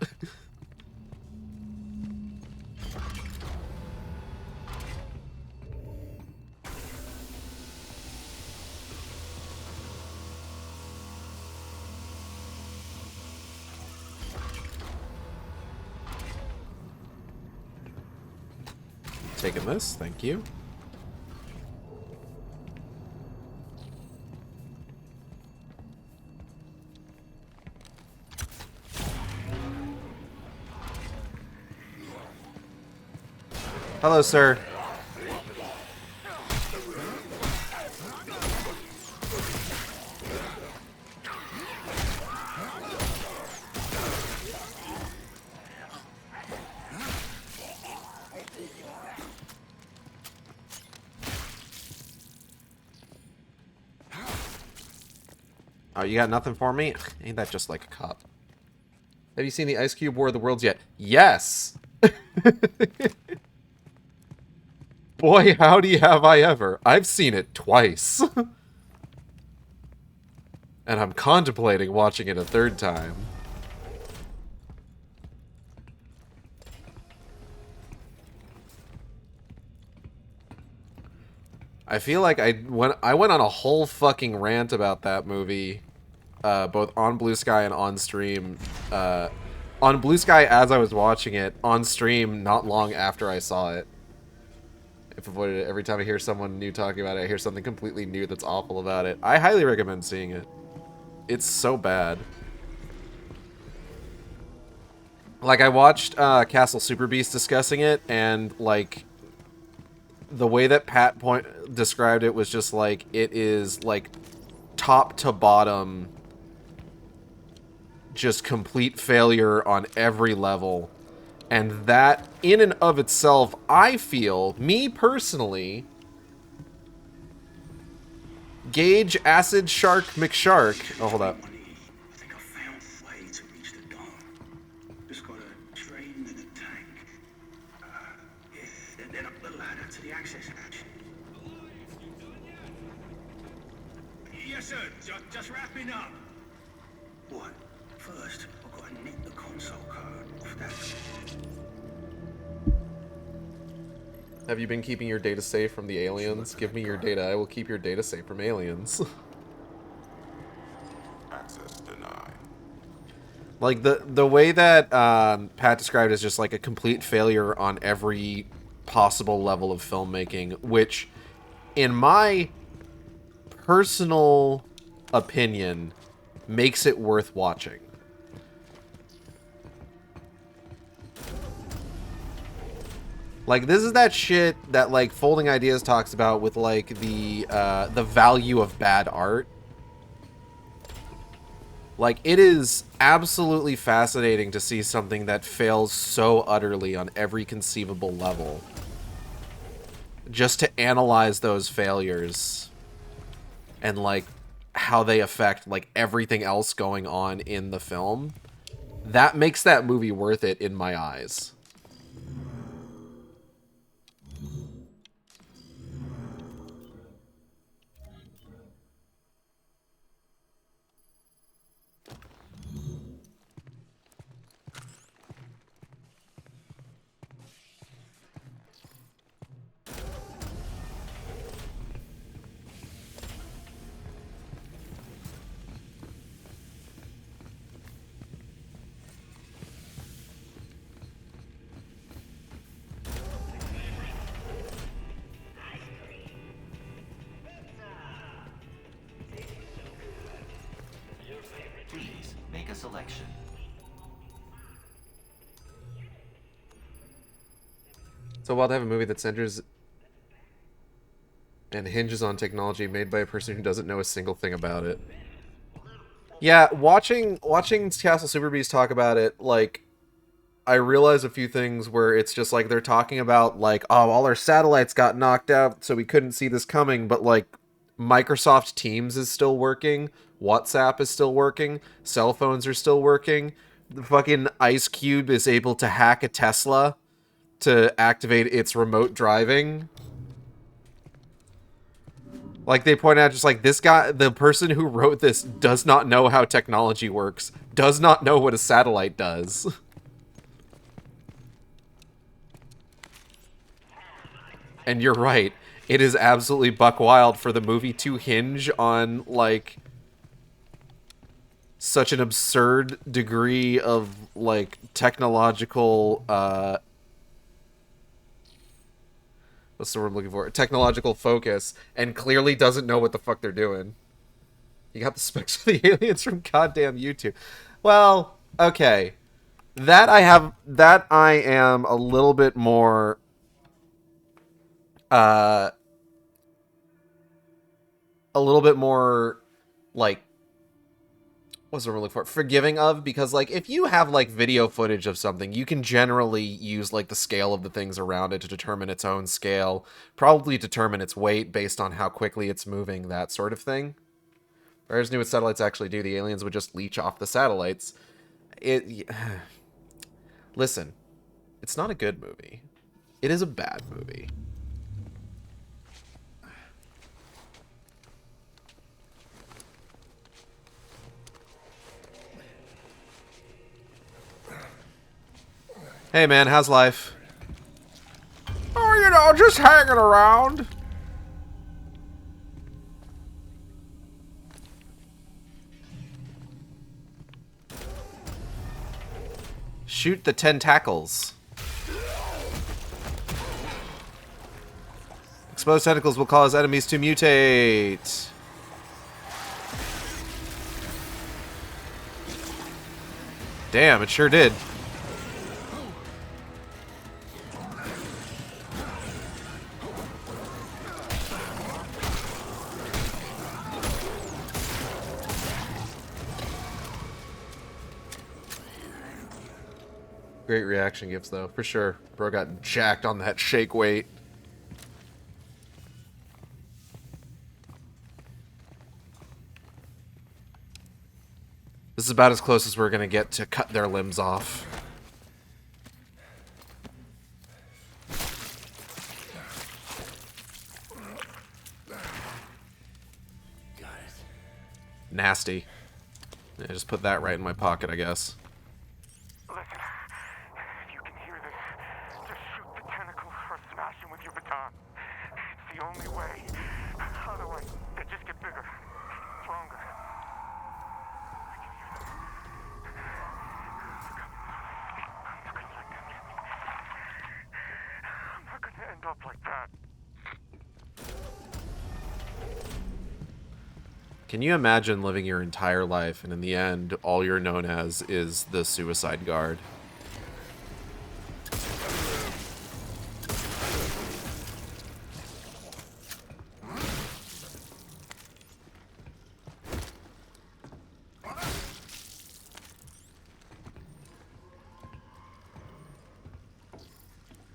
Taking this, thank you. Hello, sir. Oh, you got nothing for me? Ain't that just like a cop? Have you seen the Ice Cube War of the Worlds yet? Yes! Boy, howdy have I ever. I've seen it twice. And I'm contemplating watching it a third time. I feel like I went on a whole fucking rant about that movie, both on Blue Sky and on stream. On Blue Sky as I was watching it, on stream not long after I saw it. I've avoided it. Every time I hear someone new talking about it, I hear something completely new that's awful about it. I highly recommend seeing it. It's so bad. Like, I watched Castle Super Beast discussing it, and, like, the way that Pat described it was just like, it is like top to bottom, just complete failure on every level. And that in and of itself, I feel, me personally, Gage Acid Shark McShark. Oh, hold up. Yes, sir. Just wrapping up. What? First, I've got to nick the console code off that. Have you been keeping your data safe from the aliens? Give me your data. I will keep your data safe from aliens. Access denied. Like, the way that Pat described is just like a complete failure on every possible level of filmmaking, which, in my personal opinion, makes it worth watching. Like, this is that shit that, like, Folding Ideas talks about with, like, the value of bad art. Like, it is absolutely fascinating to see something that fails so utterly on every conceivable level. Just to analyze those failures and, like, how they affect like everything else going on in the film, that makes that movie worth it in my eyes. Please, make a selection. So wild to have a movie that centers and hinges on technology made by a person who doesn't know a single thing about it. Yeah, watching Castle Super Beast talk about it, like, I realize a few things where it's just like they're talking about like, oh, all our satellites got knocked out, so we couldn't see this coming, but like Microsoft Teams is still working, WhatsApp is still working, cell phones are still working. The fucking Ice Cube is able to hack a Tesla to activate its remote driving. Like, they point out just like, this guy, the person who wrote this does not know how technology works, does not know what a satellite does. And you're right, it is absolutely buck wild for the movie to hinge on, like, such an absurd degree of, like, technological, what's the word I'm looking for? Technological focus, and clearly doesn't know what the fuck they're doing. You got the specs for the aliens from goddamn YouTube. Well, okay. That I am a little bit more, like, what's the word I'm looking for? Forgiving of, because, like, if you have, like, video footage of something, you can generally use, like, the scale of the things around it to determine its own scale, probably determine its weight based on how quickly it's moving, that sort of thing. Whereas knew what satellites actually do, the aliens would just leech off the satellites. Listen, it's not a good movie. It is a bad movie. Hey man, how's life? Oh, you know, just hanging around. Shoot the tentacles. Exposed tentacles will cause enemies to mutate. Damn, it sure did. Great reaction gifts, though, for sure. Bro got jacked on that shake weight. This is about as close as we're gonna get to cut their limbs off. Got it. Nasty. Yeah, just put that right in my pocket, I guess. Listen, if you can hear this, just shoot the tentacle or smash him with your baton. It's the only way. Otherwise, they just get bigger, stronger. I can hear them. I'm not gonna end up like that. Can you imagine living your entire life and in the end, all you're known as is the suicide guard?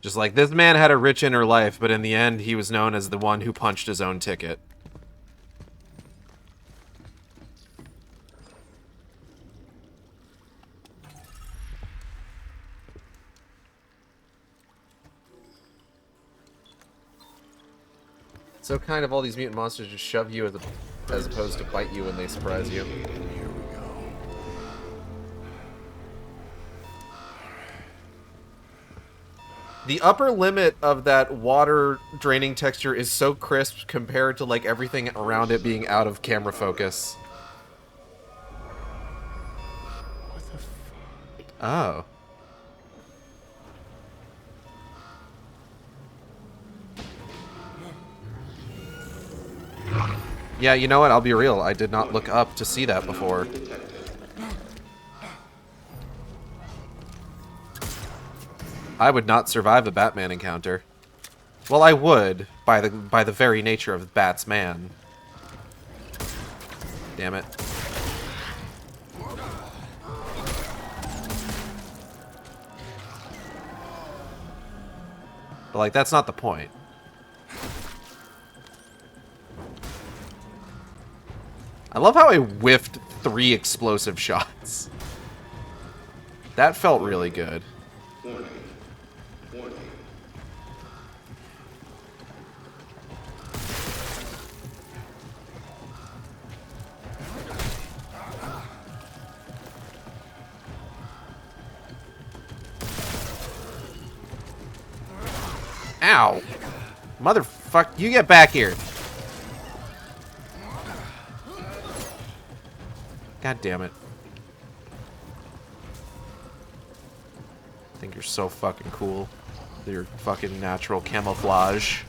Just like, this man had a rich inner life, but in the end, he was known as the one who punched his own ticket. So kind of all these mutant monsters just shove you as opposed to bite you when they surprise you. The upper limit of that water draining texture is so crisp compared to like everything around it being out of camera focus. What the fuck? Oh. Yeah, you know what? I'll be real. I did not look up to see that before. I would not survive a Batman encounter. Well, I would, by the very nature of Bat's man. Damn it. But, like, that's not the point. I love how I whiffed 3 explosive shots. That felt really good. Warning. Warning. Ow! Motherfuck, you get back here! God damn it. I think you're so fucking cool. Your fucking natural camouflage.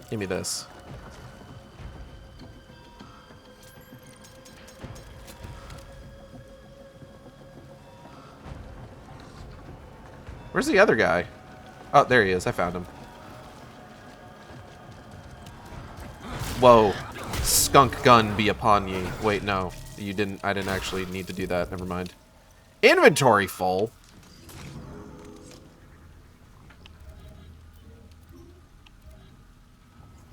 Give me this. Where's the other guy? Oh, there he is. I found him. Whoa. Skunk gun be upon ye. Wait, no. You didn't. I didn't actually need to do that. Never mind. Inventory full?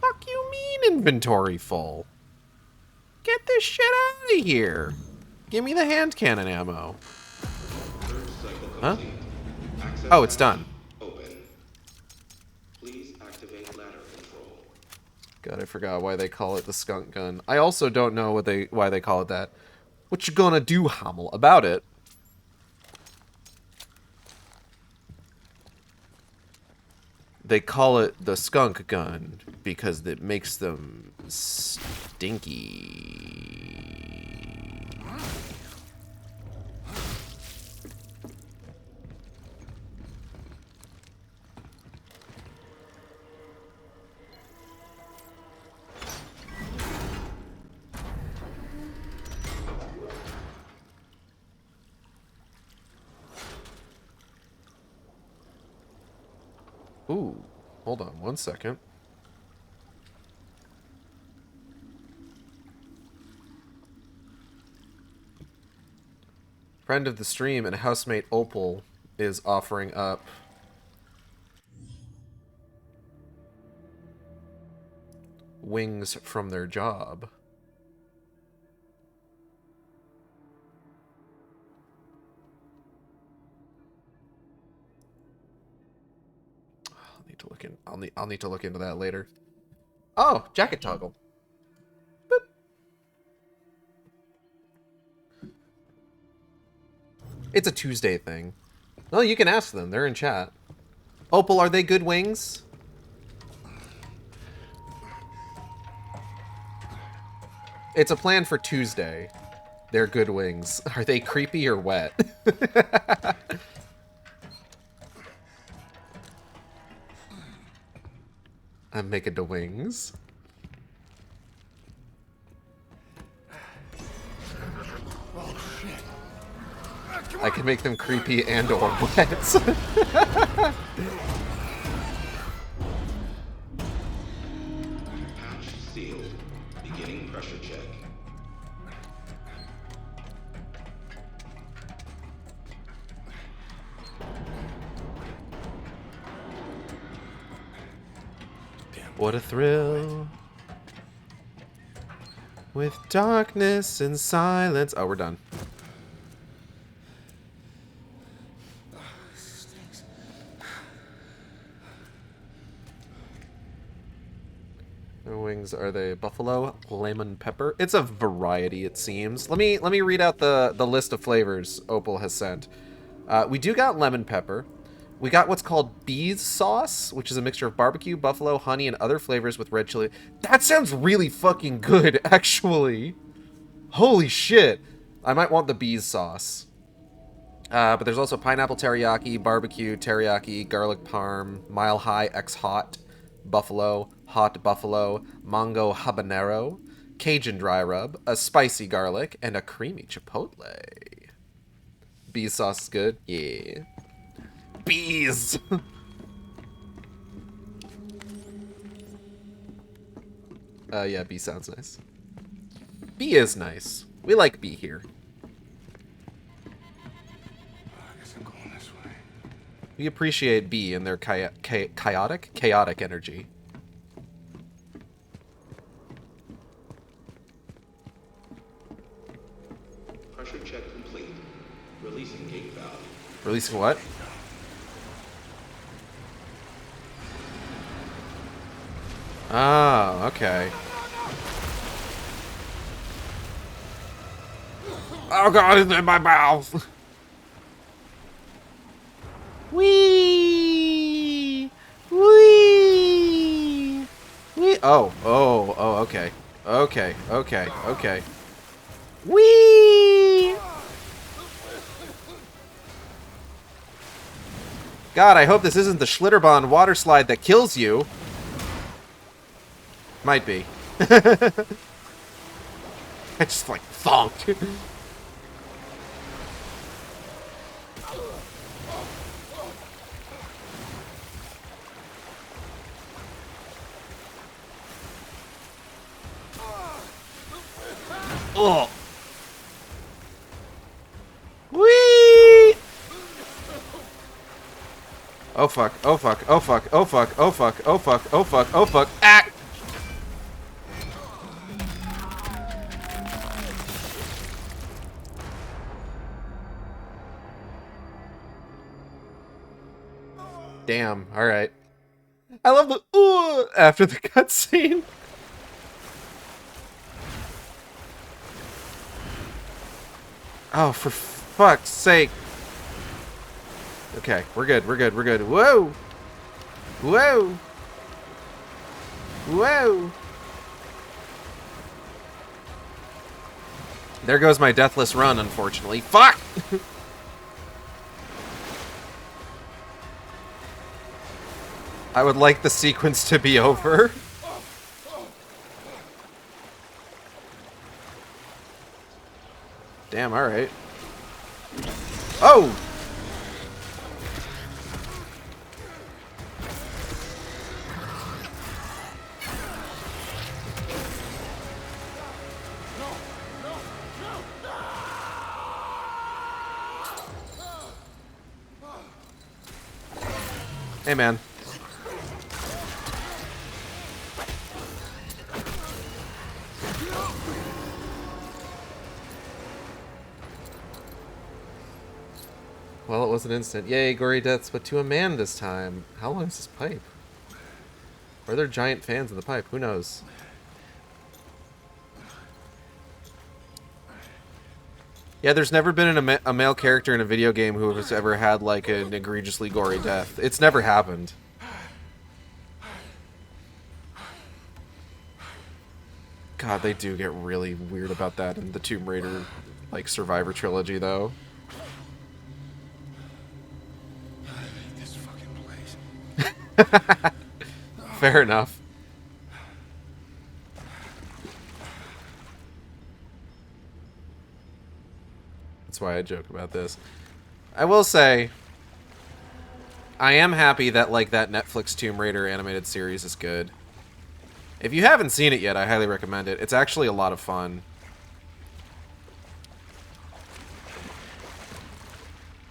Fuck you mean inventory full? Get this shit out of here. Give me the hand cannon ammo. Huh? Oh, it's done. God, I forgot why they call it the skunk gun. I also don't know why they call it that. What you gonna do, Hamel, about it? They call it the skunk gun because it makes them stinky. Ooh, hold on 1 second. Friend of the stream and housemate Opal is offering up wings from their job. I'll need to look into that later. Oh, jacket toggle. Boop. It's a Tuesday thing. Well, you can ask them. They're in chat. Opal, are they good wings? It's a plan for Tuesday. They're good wings. Are they creepy or wet? I'm making the wings. Oh, shit. I can make them creepy and or wet. Hatch sealed. Beginning pressure check. What a thrill. With darkness and silence. Oh, we're done. Are they buffalo, lemon pepper? It's a variety, it seems. Let me read out the list of flavors Opal has sent. We do got lemon pepper. We got what's called bees sauce, which is a mixture of barbecue, buffalo, honey, and other flavors with red chili. That sounds really fucking good, actually. Holy shit. I might want the bees sauce. But there's also pineapple teriyaki, barbecue teriyaki, garlic parm, mile high X hot, buffalo, hot buffalo, mango habanero, Cajun dry rub, a spicy garlic, and a creamy chipotle. Bees sauce is good? Yeah. Bees! Yeah, bee sounds nice. Bee is nice. We like bee here. I guess I'm going this way. We appreciate bee and their chaotic energy. Pressure check complete. Releasing gate valve. Releasing what? Oh, okay. Oh god, it's in my mouth! Wee! Wee! Wee! Oh, okay. Okay. Wee! God, I hope this isn't the Schlitterbahn water slide that kills you. Might be. I just like thonked. Oh. Whee! Oh fuck, oh fuck, oh fuck, oh fuck, oh fuck, oh fuck, oh fuck, oh fuck, ah! Damn, alright. I love the ooh after the cutscene. Oh, for fuck's sake. Okay, we're good. Whoa! Whoa! Whoa! There goes my deathless run, unfortunately. Fuck! I would like the sequence to be over. Damn, alright. Oh! Hey, man. Well, it was an instant. Yay, gory deaths, but to a man this time. How long is this pipe? Or are there giant fans in the pipe? Who knows? Yeah, there's never been a male character in a video game who has ever had, like, an egregiously gory death. It's never happened. God, they do get really weird about that in the Tomb Raider, like, Survivor trilogy, though. This fucking place. Fair enough. That's why I joke about this. I will say, I am happy that, like, that Netflix Tomb Raider animated series is good. If you haven't seen it yet, I highly recommend it. It's actually a lot of fun.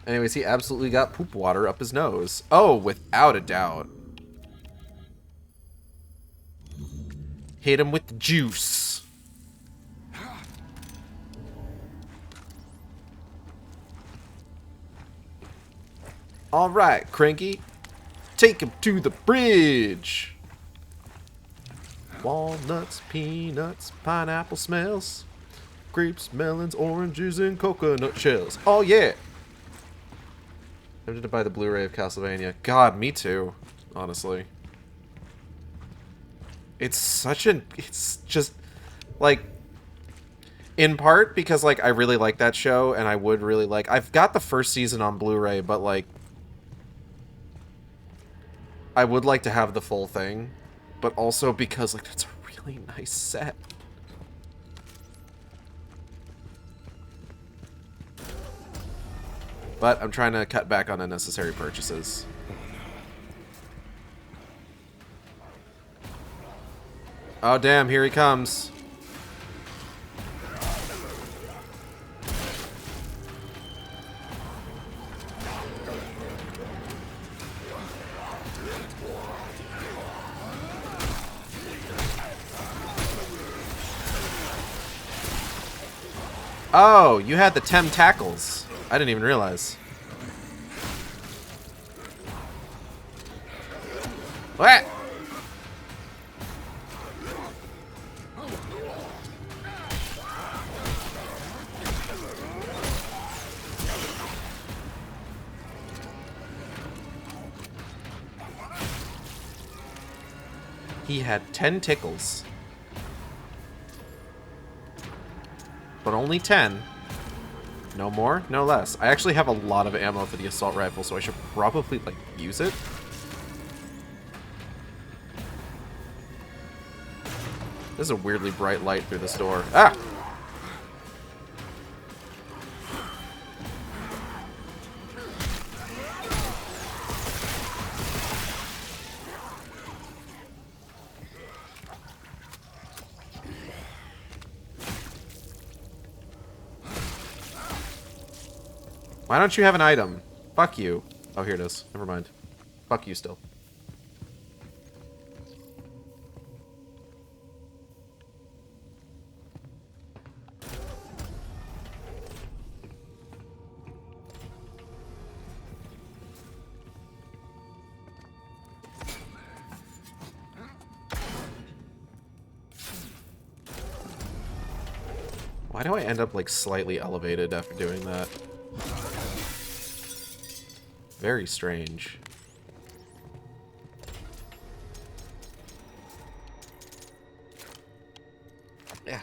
Anyways, he absolutely got poop water up his nose. Oh, without a doubt. Hit him with the juice. Alright, Cranky. Take him to the bridge. Walnuts, peanuts, pineapple smells. Grapes, melons, oranges, and coconut shells. Oh, yeah! Tempted to buy the Blu-ray of Castlevania. God, me too, honestly. It's such an... It's just... Like... In part because, like, I really like that show, and I would really like... I've got the first season on Blu-ray, but, like... I would like to have the full thing. But also because, like, that's a really nice set. But I'm trying to cut back on unnecessary purchases. Oh, damn, here he comes. Oh, you had the tackles. I didn't even realize. What? He had 10 tickles. But only 10. No more, no less. I actually have a lot of ammo for the assault rifle, so I should probably, like, use it. There's a weirdly bright light through this door. Ah! Why don't you have an item? Fuck you. Oh, here it is. Never mind. Fuck you still. Why do I end up, like, slightly elevated after doing that? Very strange. Yeah.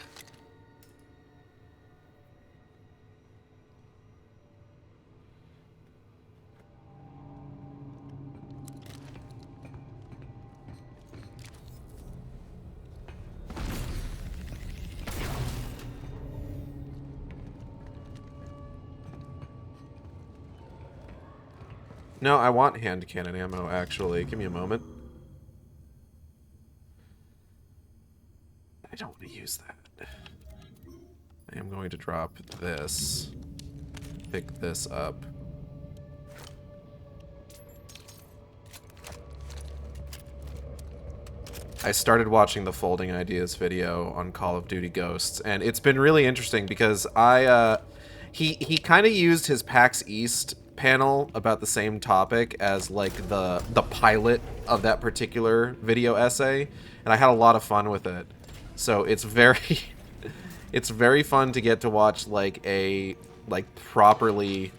No, I want hand cannon ammo, actually. Give me a moment. I don't want to use that. I am going to drop this. Pick this up. I started watching the Folding Ideas video on Call of Duty Ghosts, and it's been really interesting because he kind of used his PAX East panel about the same topic as like the pilot of that particular video essay, and I had a lot of fun with it. So it's very it's very fun to get to watch like a properly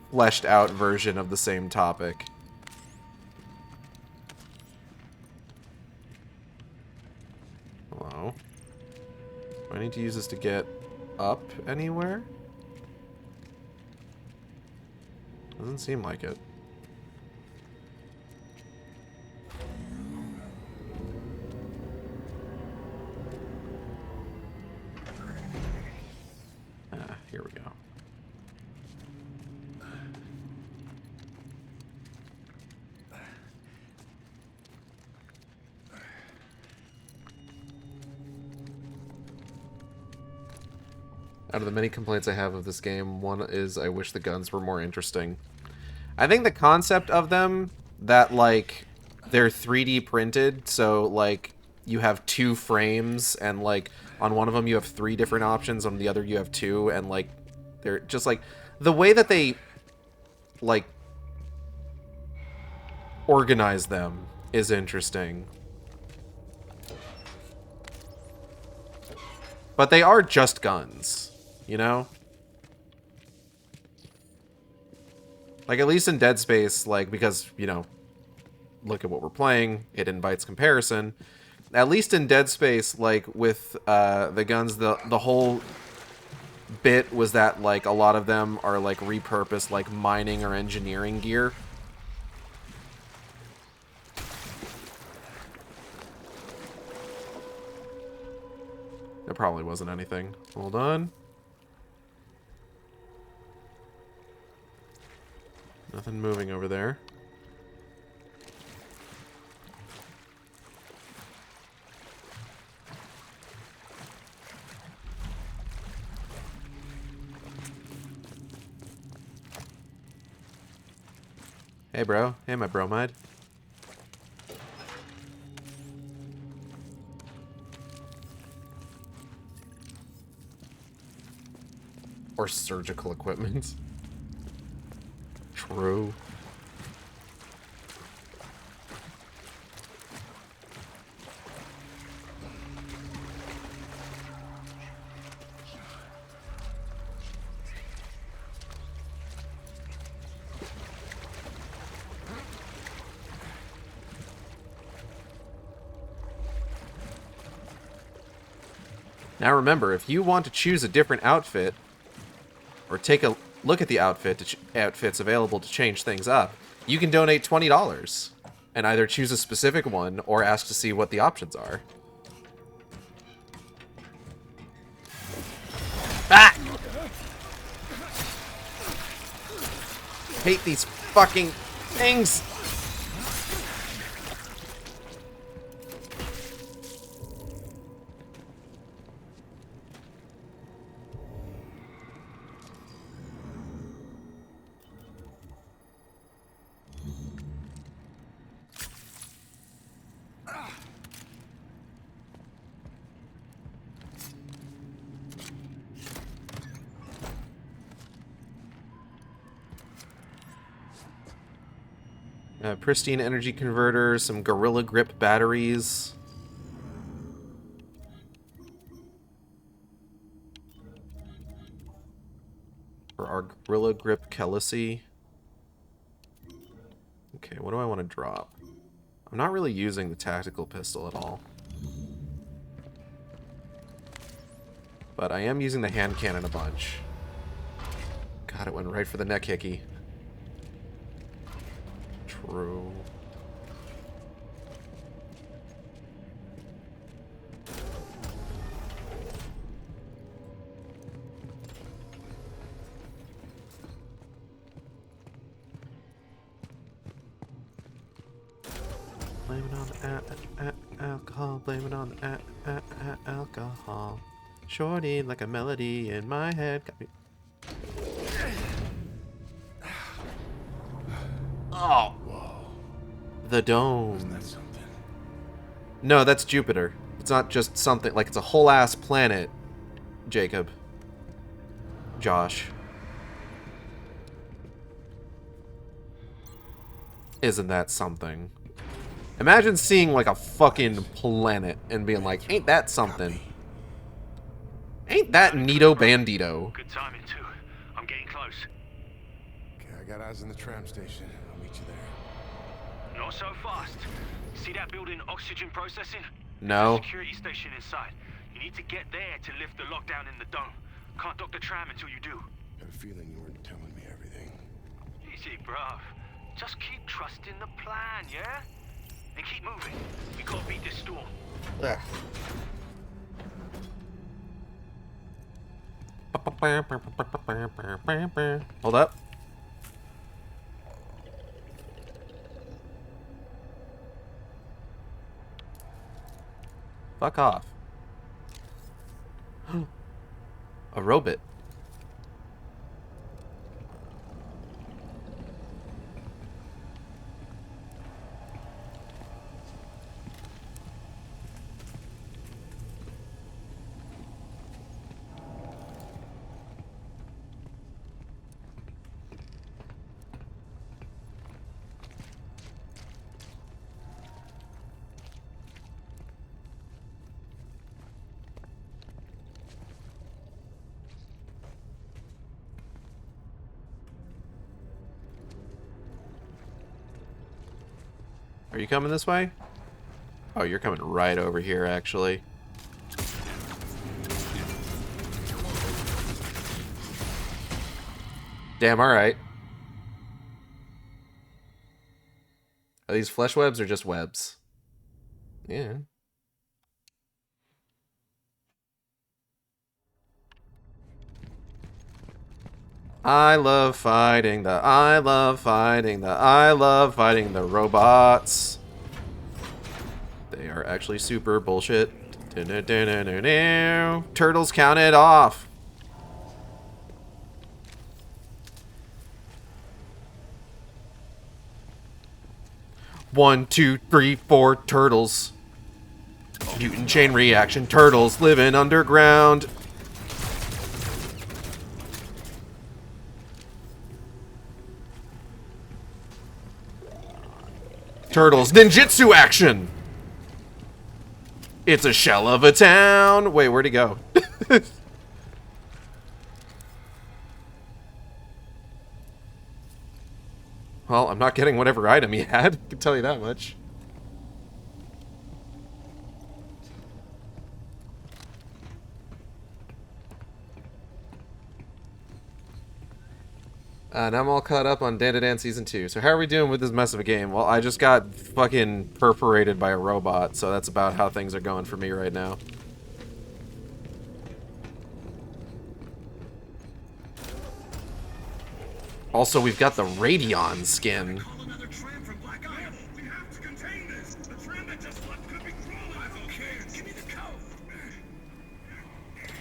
fleshed out version of the same topic. Hello. Do I need to use this to get up anywhere? Doesn't seem like it. Here we go. Out of the many complaints I have of this game, one is I wish the guns were more interesting. I think the concept of them, that, like, they're 3D printed, so, like, you have 2 frames, and, like, on one of them you have 3 different options, on the other you have 2, and, like, they're just, like, the way that they, like, organize them is interesting. But they are just guns, you know? Like, at least in Dead Space, like, because, you know, look at what we're playing, it invites comparison. At least in Dead Space, like, with the guns, the whole bit was that, like, a lot of them are, like, repurposed, like, mining or engineering gear. There probably wasn't anything. Hold on. Nothing moving over there. Hey, bro. Hey, my bromide. Or surgical equipment. True. Now remember, if you want to choose a different outfit, or take a look at the outfits available to change things up, you can donate $20 and either choose a specific one or ask to see what the options are. Ah! Hate these fucking things! Pristine energy converter, some Gorilla Grip batteries. For our Gorilla Grip Callisto. Okay, what do I want to drop? I'm not really using the tactical pistol at all. But I am using the hand cannon a bunch. God, it went right for the neck hickey. True. Blame it on the alcohol, blame it on the alcohol. Shorty like a melody in my head. Got me. Oh. Whoa. The dome. Isn't that something? No, that's Jupiter. It's not just something, like, it's a whole ass planet, Jacob. Josh. Isn't that something? Imagine seeing, like, a fucking planet and being like, ain't that something? Ain't that neato bandito? Good timing, too. I'm getting close. Okay, I got eyes on the tram station. I'll meet you there. Not so fast. See that building oxygen processing? No. There's a security station inside. You need to get there to lift the lockdown in the dome. Can't dock the tram until you do. Had a feeling you weren't telling me everything. Easy, bruv. Just keep trusting the plan, yeah? And keep moving. We can't beat this storm. Ugh. Hold up. Fuck off. A robot. Are you coming this way? Oh, you're coming right over here, actually. Damn, alright. Are these flesh webs or just webs? Yeah. I love fighting the robots. They are actually super bullshit. Turtles counted off. One, two, three, four turtles. Mutant chain reaction turtles living underground. Turtles ninjutsu action. It's a shell of a town. Wait, where'd he go? Well, I'm not getting whatever item he had. I can tell you that much. And I'm all caught up on Dan Season 2. So how are we doing with this mess of a game? Well, I just got fucking perforated by a robot, so that's about how things are going for me right now. Also, we've got the Radeon skin.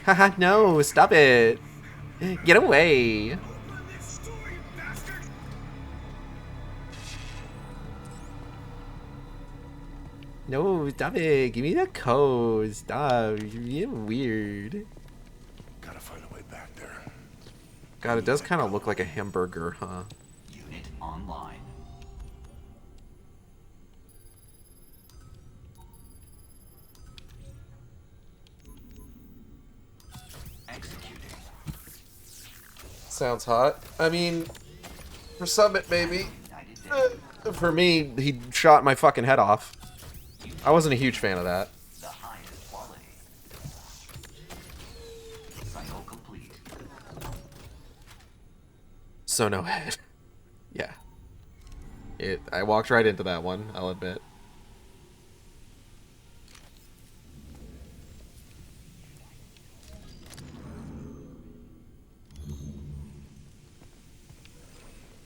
Haha, no, stop it. Get away. No, stop it. Give me the code. Stop. You're being weird. Gotta find a way back there. God, it does kind of look like a hamburger, huh? Unit online. Executing. Sounds hot. I mean, for Summit, maybe. For me, he shot my fucking head off. I wasn't a huge fan of that. The highest quality. Cycle complete. So no head. Yeah. I walked right into that one, I'll admit.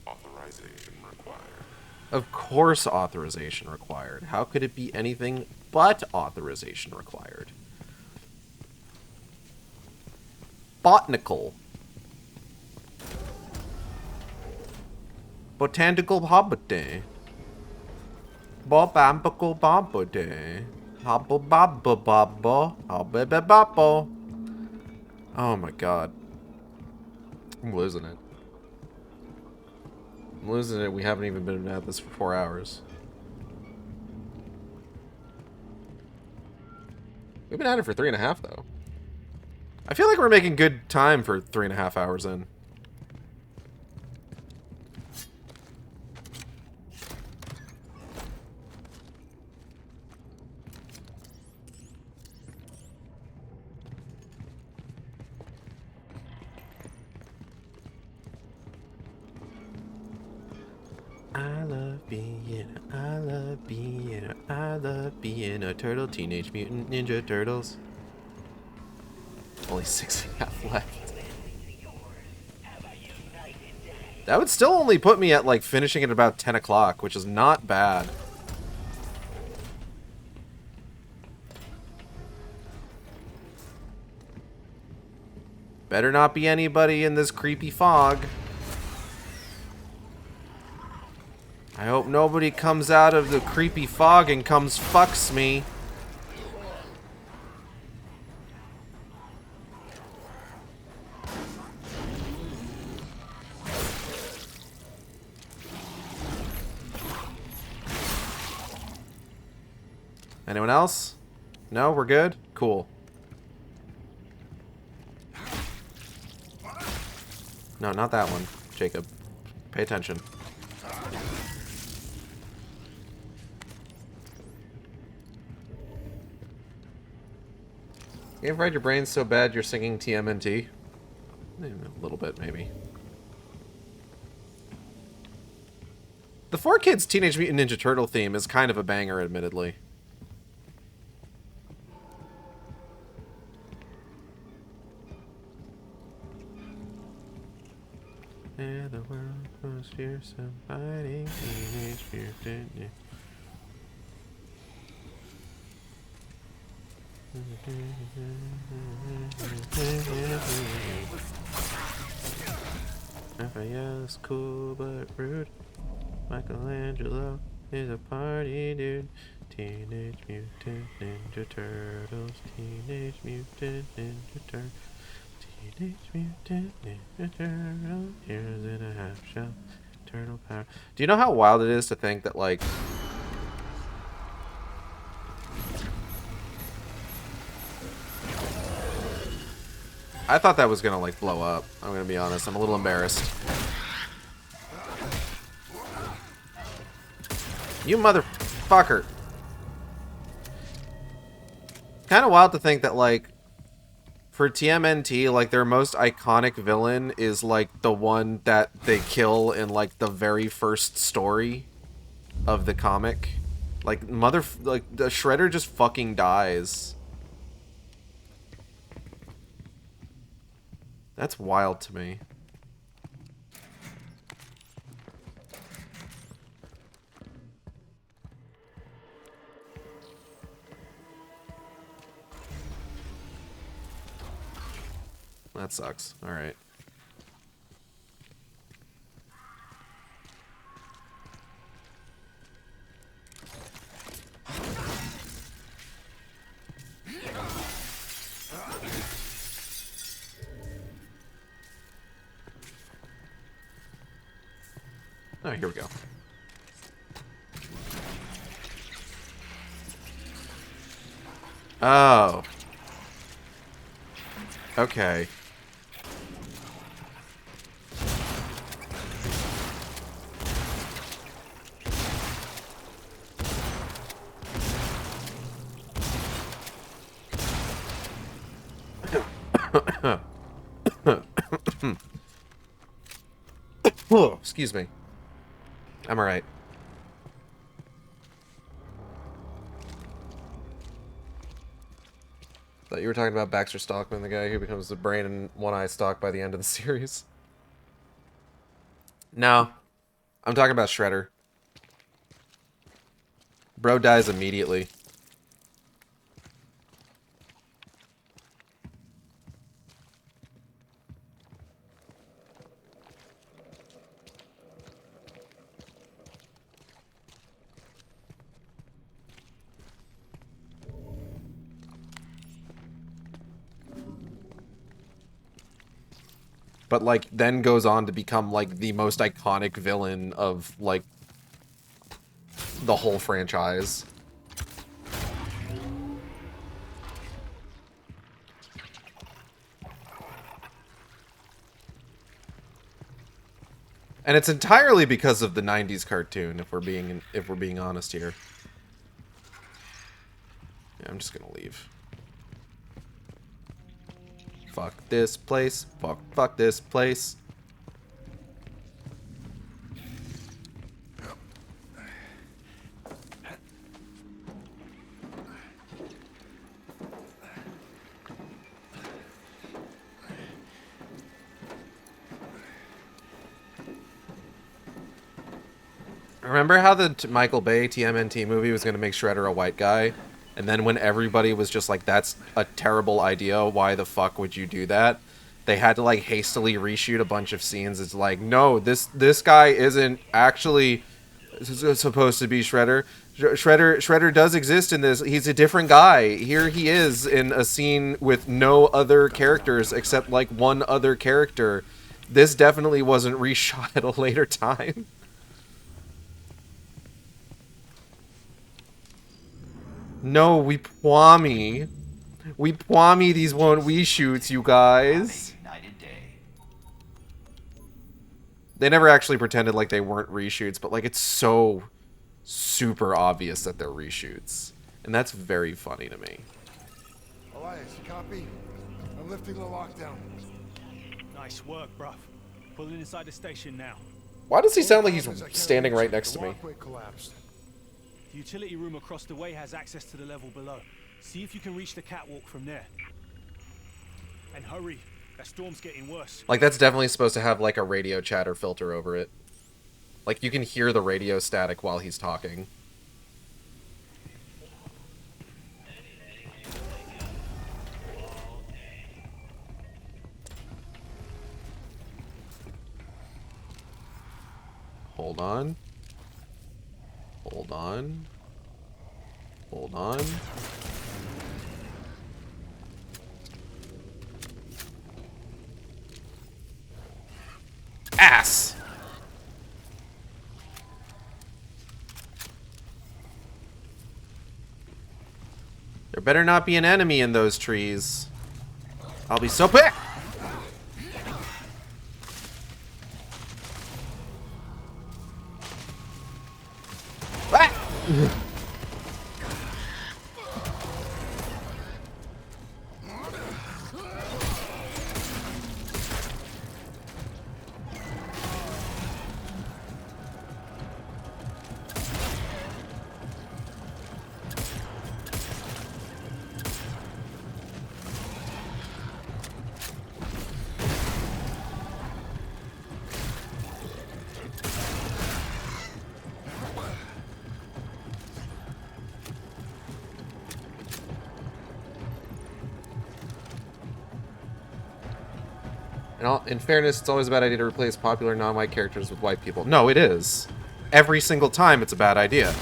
Authorization required. Of course authorization required. How could it be anything but authorization required? Botanical. Botanical hobbity. Bobambical bobbity. Hobbababababo. Hobbabababo. Oh my god. I'm losing it. I'm losing it. We haven't even been at this for 4 hours. We've been at it for 3.5 though. I feel like we're making good time for 3.5 hours in. I love being a turtle, Teenage Mutant Ninja Turtles. Only 6.5 left. That would still only put me at like finishing at about 10 o'clock, which is not bad. Better not be anybody in this creepy fog. I hope nobody comes out of the creepy fog and comes fucks me. Anyone else? No, we're good? Cool. No, not that one, Jacob. Pay attention. Game fried your brain so bad you're singing TMNT? A little bit, maybe. The 4Kids Teenage Mutant Ninja Turtle theme is kind of a banger, admittedly. And the world was fearsome, fighting teenage mutant ninja. Raphael's cool but rude. Michelangelo is a party dude. Teenage Mutant Ninja Turtles. Teenage Mutant Ninja Turtles. Teenage Mutant Ninja Turtles. Heroes in a half shell. Turtle power. Do you know how wild it is to think that, like, I thought that was gonna, like, blow up. I'm gonna be honest. I'm a little embarrassed. You motherfucker. Kind of wild to think that, like, for TMNT, like, their most iconic villain is, like, the one that they kill in, like, the very first story of the comic. Like, the Shredder just fucking dies. That's wild to me. That sucks. Alright. Oh, here we go. Oh. Okay. Oh, excuse me. I'm alright. Thought you were talking about Baxter Stockman, the guy who becomes the brain and one-eye stalk by the end of the series. No. I'm talking about Shredder. Bro dies immediately. But, like, then goes on to become, like, the most iconic villain of, like, the whole franchise. And it's entirely because of the 90s cartoon, if we're being honest here. Yeah, I'm just gonna leave. Fuck this place. Fuck this place. Remember how the Michael Bay TMNT movie was going to make Shredder a white guy? And then when everybody was just like, that's a terrible idea, why the fuck would you do that? They had to, like, hastily reshoot a bunch of scenes. It's like, no, this guy isn't actually supposed to be Shredder. Shredder does exist in this. He's a different guy. Here he is in a scene with no other characters except, like, one other character. This definitely wasn't reshot at a later time. No, we pwami. We pwami these won't we shoots, you guys. They never actually pretended like they weren't reshoots, but, like, it's so super obvious that they're reshoots. And that's very funny to me. Well, Elias, you copy? I'm lifting the lockdown. Nice work, bruv. Pulling inside the station now. Why does he sound like he's standing right next to me? Collapsed. The utility room across the way has access to the level below. See if you can reach the catwalk from there. And hurry, that storm's getting worse. Like, that's definitely supposed to have, like, a radio chatter filter over it. Like, you can hear the radio static while he's talking. Hold on. Hold on. Hold on. Ass! There better not be an enemy in those trees. I'll be so pissed! In fairness, it's always a bad idea to replace popular non-white characters with white people. No, it is. Every single time it's a bad idea.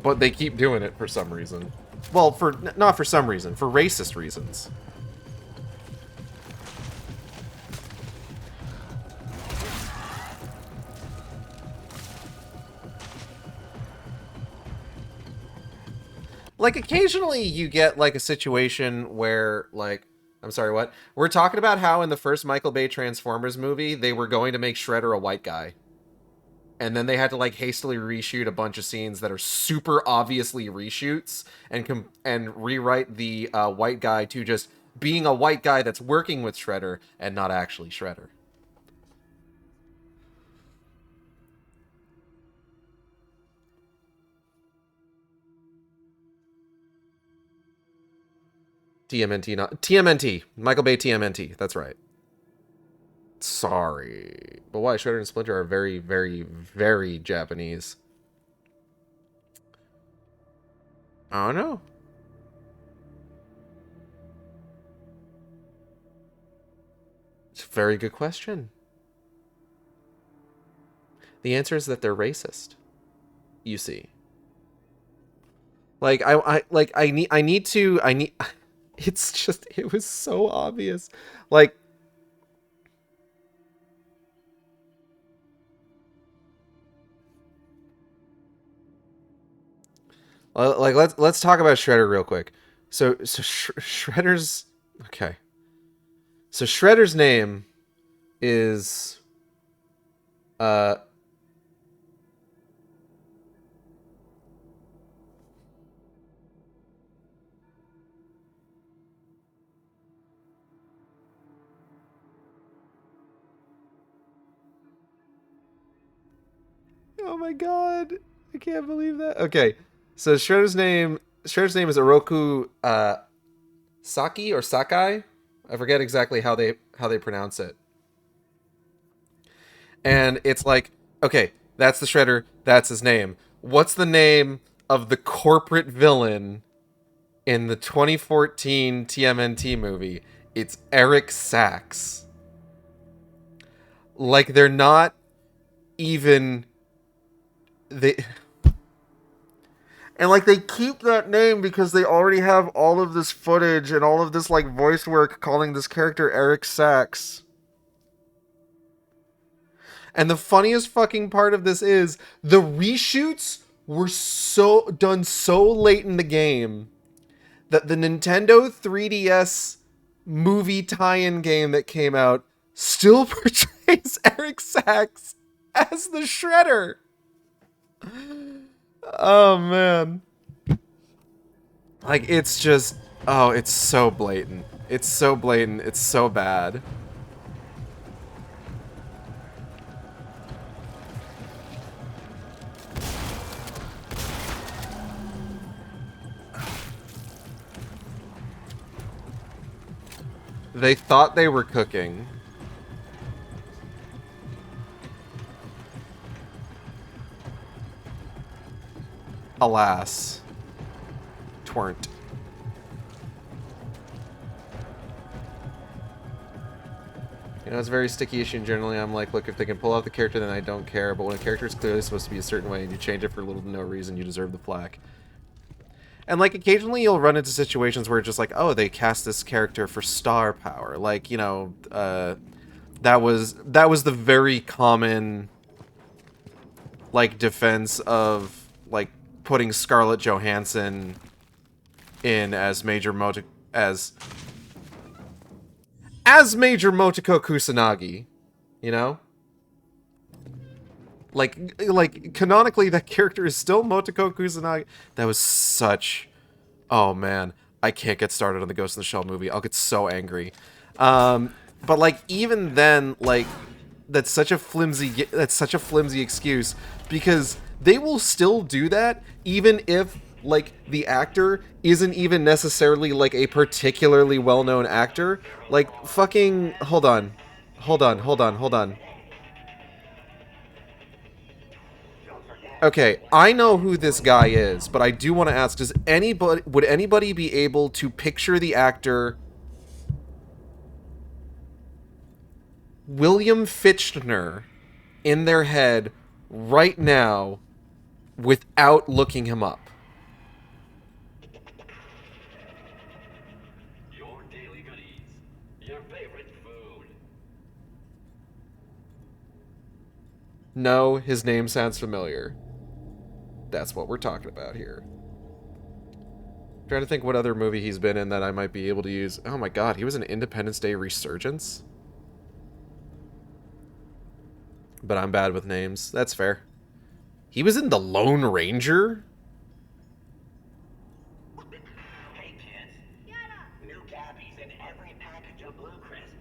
But they keep doing it for some reason. Well, not for some reason, for racist reasons. Like, occasionally you get, like, a situation where, like... I'm sorry, what? We're talking about how in the first Michael Bay Transformers movie, they were going to make Shredder a white guy. And then they had to, like, hastily reshoot a bunch of scenes that are super obviously reshoots and rewrite the white guy to just being a white guy that's working with Shredder and not actually Shredder. TMNT, not TMNT. Michael Bay TMNT. That's right. Sorry. But why? Shredder and Splinter are very, very, very Japanese. I don't know. It's a very good question. The answer is that they're racist. You see. Like, I need it's just, it was so obvious. Like, let's talk about Shredder real quick. So Shredder's, okay. So Shredder's name is, oh my god, I can't believe that. Okay, so Shredder's name is Oroku Saki or Sakai. I forget exactly how they pronounce it. And it's like, okay, that's the Shredder, that's his name. What's the name of the corporate villain in the 2014 TMNT movie? It's Eric Sachs. Like, they're not even... And, like, they keep that name because they already have all of this footage and all of this, like, voice work calling this character Eric Sachs. And the funniest fucking part of this is the reshoots were done so late in the game that the Nintendo 3DS movie tie-in game that came out still portrays plays Eric Sachs as the Shredder. Oh man. Like, it's just, oh, it's so blatant. It's so blatant. It's so bad. They thought they were cooking. Alas. Tweren't. You know, it's a very sticky issue, and generally I'm like, look, if they can pull out the character, then I don't care, but when a character is clearly supposed to be a certain way and you change it for little to no reason, you deserve the flack. And, like, occasionally you'll run into situations where it's just like, oh, they cast this character for star power. Like, you know, that was the very common, like, defense of, like, putting Scarlett Johansson in as Major Motoko Kusanagi, you know? Like canonically, that character is still Motoko Kusanagi. That was such... Oh, man. I can't get started on the Ghost in the Shell movie. I'll get so angry. But, like, even then, like, that's such a flimsy excuse, because they will still do that, even if, like, the actor isn't even necessarily, like, a particularly well-known actor. Like, fucking... Hold on. Okay, I know who this guy is, but I do want to ask, would anybody be able to picture the actor William Fichtner in their head right now without looking him up? Your daily goodies. Your favorite food. No, his name sounds familiar. That's what we're talking about here. Trying to think what other movie he's been in that I might be able to use. Oh my god, he was in Independence Day Resurgence? But I'm bad with names. That's fair. He was in The Lone Ranger? Hey kids. New cabbies in every package of Blue Crisp.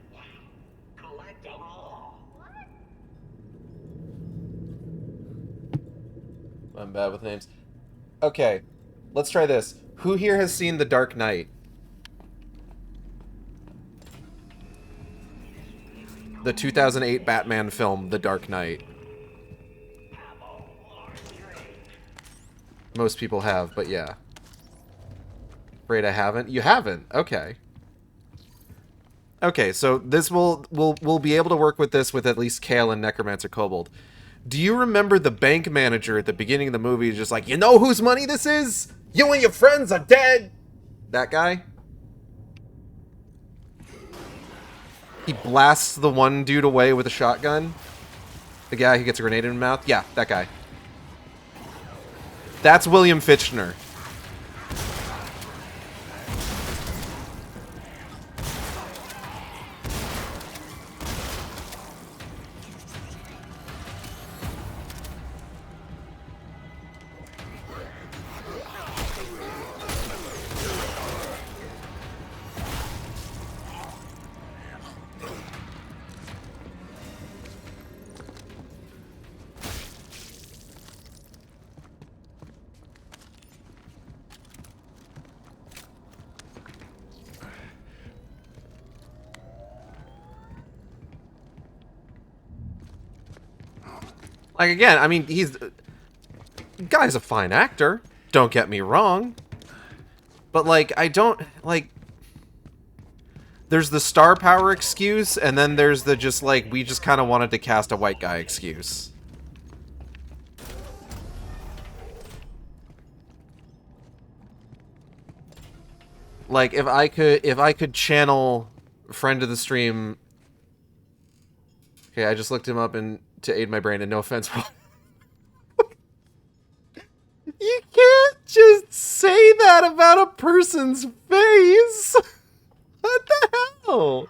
Collect them all. I'm bad with names. Okay, let's try this. Who here has seen The Dark Knight? The 2008 Batman film, The Dark Knight. Most people have, but yeah. Afraid I haven't? You haven't? Okay. Okay, so this we'll be able to work with this with at least Kale and Necromancer Kobold. Do you remember the bank manager at the beginning of the movie just like, you know whose money this is? You and your friends are dead! That guy? He blasts the one dude away with a shotgun. The guy who gets a grenade in his mouth? Yeah, that guy. That's William Fichtner. Like, again, I mean, guy's a fine actor, don't get me wrong. But, like, I don't, like, there's the star power excuse, and then there's the just, like, we just kind of wanted to cast a white guy excuse. Like, if I could channel friend of the stream... Okay, I just looked him up and to aid my brain, and no offense. You can't just say that about a person's face! What the hell?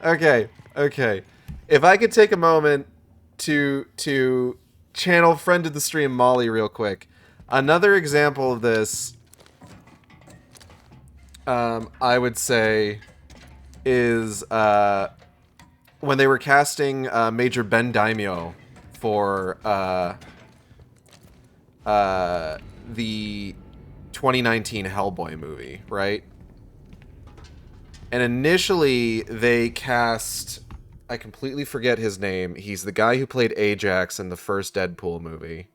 Okay. if I could take a moment to channel friend of the stream Molly real quick. Another example of this, I would say, is when they were casting Major Ben Daimyo for the 2019 Hellboy movie, right? And initially they cast, I completely forget his name. He's the guy who played Ajax in the first Deadpool movie.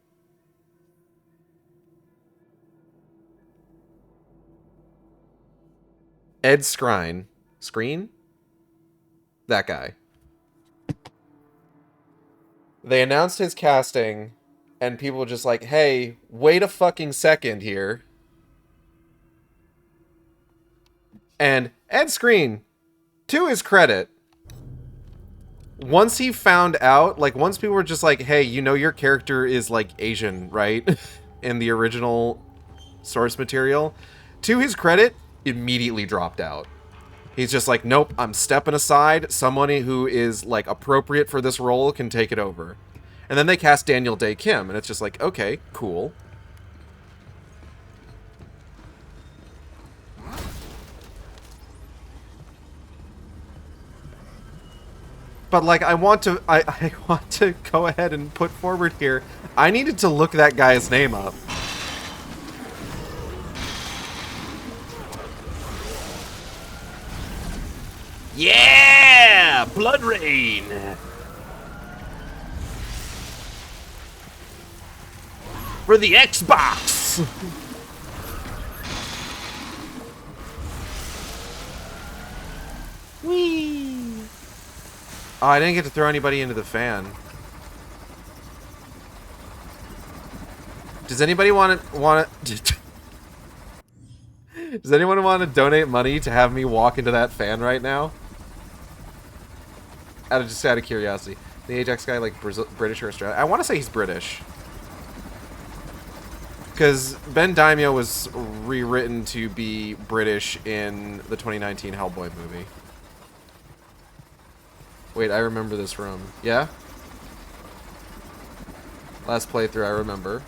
Ed Skrein. Screen? That guy. They announced his casting, and people were just like, hey, wait a fucking second here. And Ed Skrein, to his credit, once he found out, like, once people were just like, hey, you know your character is, like, Asian, right? In the original source material. To his credit, immediately dropped out. He's just like, nope, I'm stepping aside. Somebody who is, like, appropriate for this role can take it over. And then they cast Daniel Day Kim, and it's just like, okay, cool. But, like, I want to go ahead and put forward here. I needed to look that guy's name up. Yeah! Blood Rain! For the Xbox! Whee! Oh, I didn't get to throw anybody into the fan. Does anybody want to Does anyone want to donate money to have me walk into that fan right now? Just out of curiosity. The Ajax guy, like, British or Australian? I want to say he's British. Because Ben Daimyo was rewritten to be British in the 2019 Hellboy movie. Wait, I remember this room. Yeah? Last playthrough, I remember.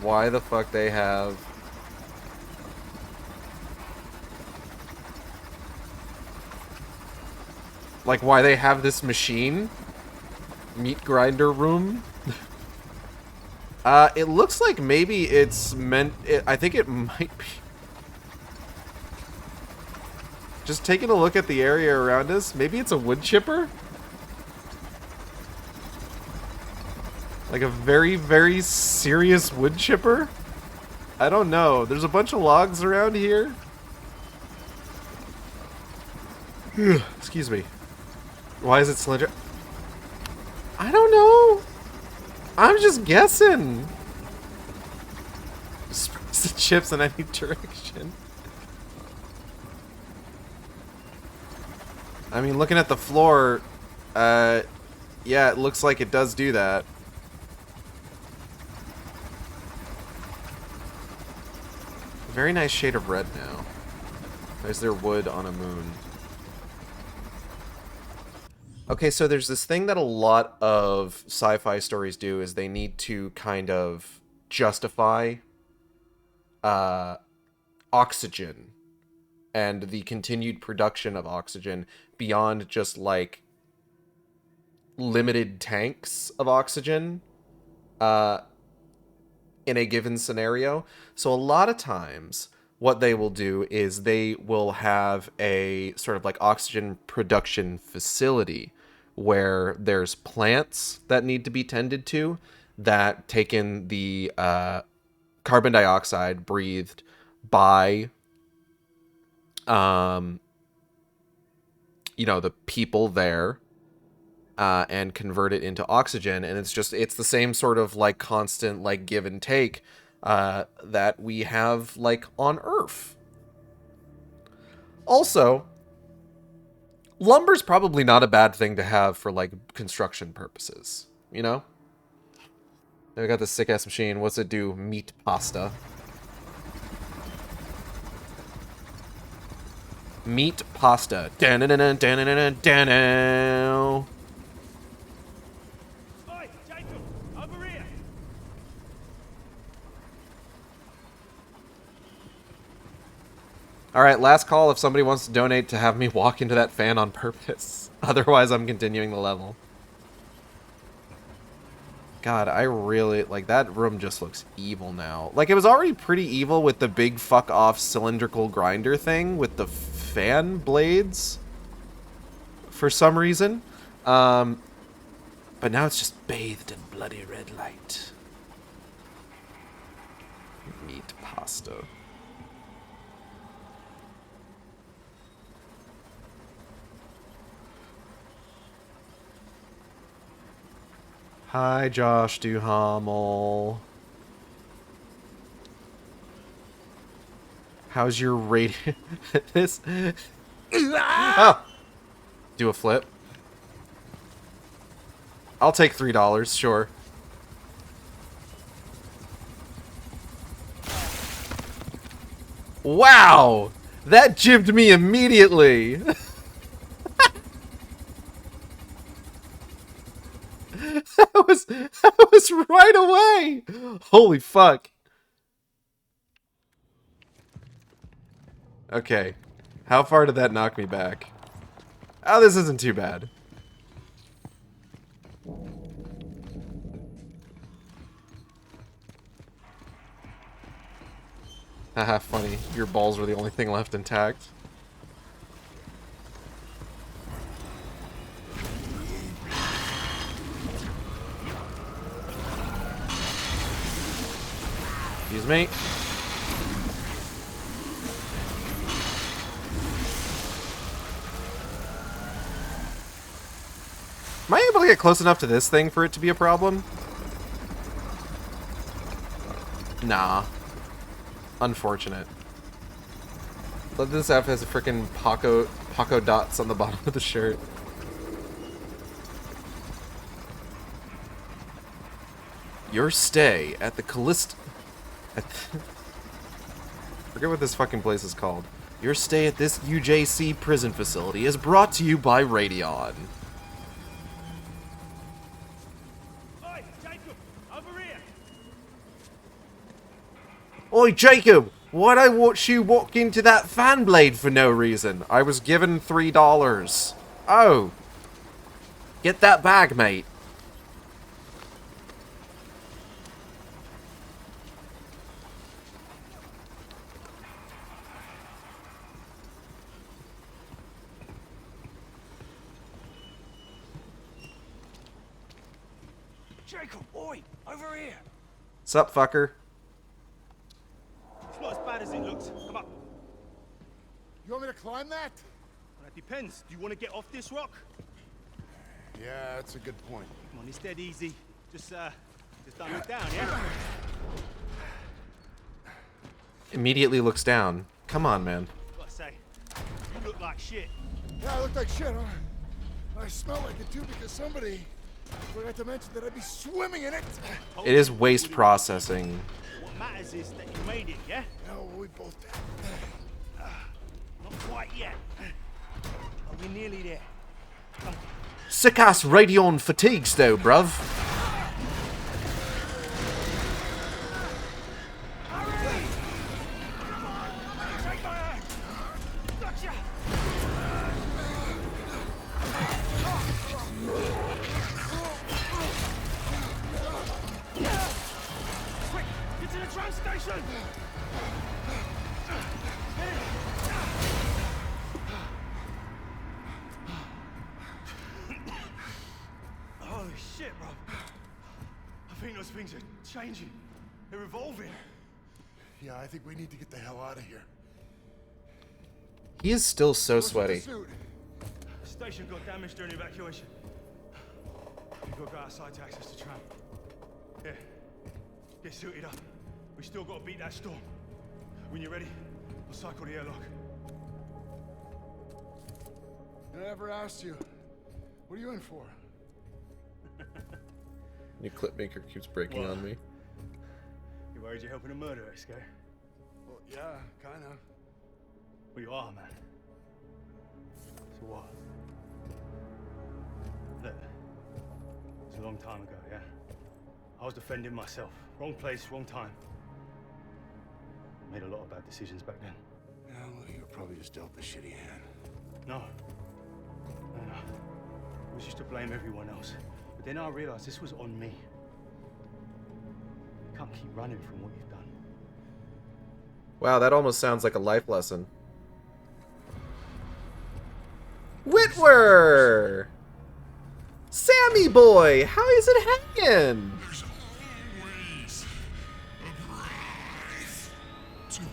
Why the fuck they have... Like, why they have this machine? Meat grinder room? It looks like maybe it's meant... I think it might be... Just taking a look at the area around us, maybe it's a wood chipper? Like a very, very serious wood chipper? I don't know. There's a bunch of logs around here. Excuse me. Why is it slender? I don't know. I'm just guessing. Sprays the chips in any direction. I mean, looking at the floor, yeah, it looks like it does do that. Very nice shade of red now. Why is there wood on a moon? Okay, so there's this thing that a lot of sci-fi stories do is they need to kind of justify oxygen and the continued production of oxygen beyond just, like, limited tanks of oxygen in a given scenario. So a lot of times what they will do is they will have a sort of like oxygen production facility where there's plants that need to be tended to that take in the carbon dioxide breathed by you know, the people there and convert it into oxygen. And it's the same sort of like constant like give and take that we have like on Earth. Also, lumber's probably not a bad thing to have for like construction purposes, you know? Then we got this sick ass machine. What's it do? Meat pasta. Meat pasta. Da-na-na-na, da-na-na-na, da-na. Oi, Jacob, over here. Alright, last call if somebody wants to donate to have me walk into that fan on purpose. Otherwise, I'm continuing the level. God, I really... Like, that room just looks evil now. Like, it was already pretty evil with the big fuck-off cylindrical grinder thing with the fan blades. For some reason. But now it's just bathed in bloody red light. Meat pasta. Hi, Josh DUHAMEL. How's your rating? This. Oh. Do a flip. I'll take $3, sure. Wow! That gypped me immediately! That was right away! Holy fuck. Okay. How far did that knock me back? Oh, this isn't too bad. Haha, funny. Your balls were the only thing left intact. Excuse me. Am I able to get close enough to this thing for it to be a problem? Nah. Unfortunate. But this F has a freaking Paco dots on the bottom of the shirt. Your stay at the Callisto... Forget what this fucking place is called. Your stay at this UJC prison facility is brought to you by Radeon. Oi, Jacob, over here. Oi, Jacob! Why'd I watch you walk into that fan blade for no reason? I was given $3. Oh. Get that bag, mate. Jacob, oi, over here. Sup, fucker? It's not as bad as it looks. Come up. You want me to climb that? Well, that depends. Do you want to get off this rock? Yeah, that's a good point. Come on, it's dead easy. Just don't look down, yeah? Immediately looks down. Come on, man. Gotta say, you look like shit. Yeah, I look like shit, huh? I smell like it too because somebody forgot to mention that I'd be swimming in it. It is waste processing. What matters is that you made it, yeah? No, we both did. Not quite yet. But we're nearly there. Come on. Sick-ass Radeon fatigues, though, bruv. Quick, get to the train station! Holy shit, bro. I think those things are changing. They're evolving. Yeah, I think we need to get the hell out of here. He is still so What's with the sweaty. suit? The station got damaged during evacuation. We've got to go outside to access the train. Yeah. Get suited up. We still got to beat that storm. When you're ready, we'll cycle the airlock. I never asked you. What are you in for? New clip maker keeps breaking What? on me. You worried you're helping a murderer, Sky? Well, yeah, kinda. Well, you are, man. what? Look, it was a long time ago, yeah? I was defending myself. Wrong place, wrong time. Made a lot of bad decisions back then. Yeah, well, you were probably just dealt a shitty hand. No. I was used to blame everyone else. But then I realized this was on me. You can't keep running from what you've done. Wow, that almost sounds like a life lesson. WITWER! Sammy boy, how is it hanging? There's always a prize to pay.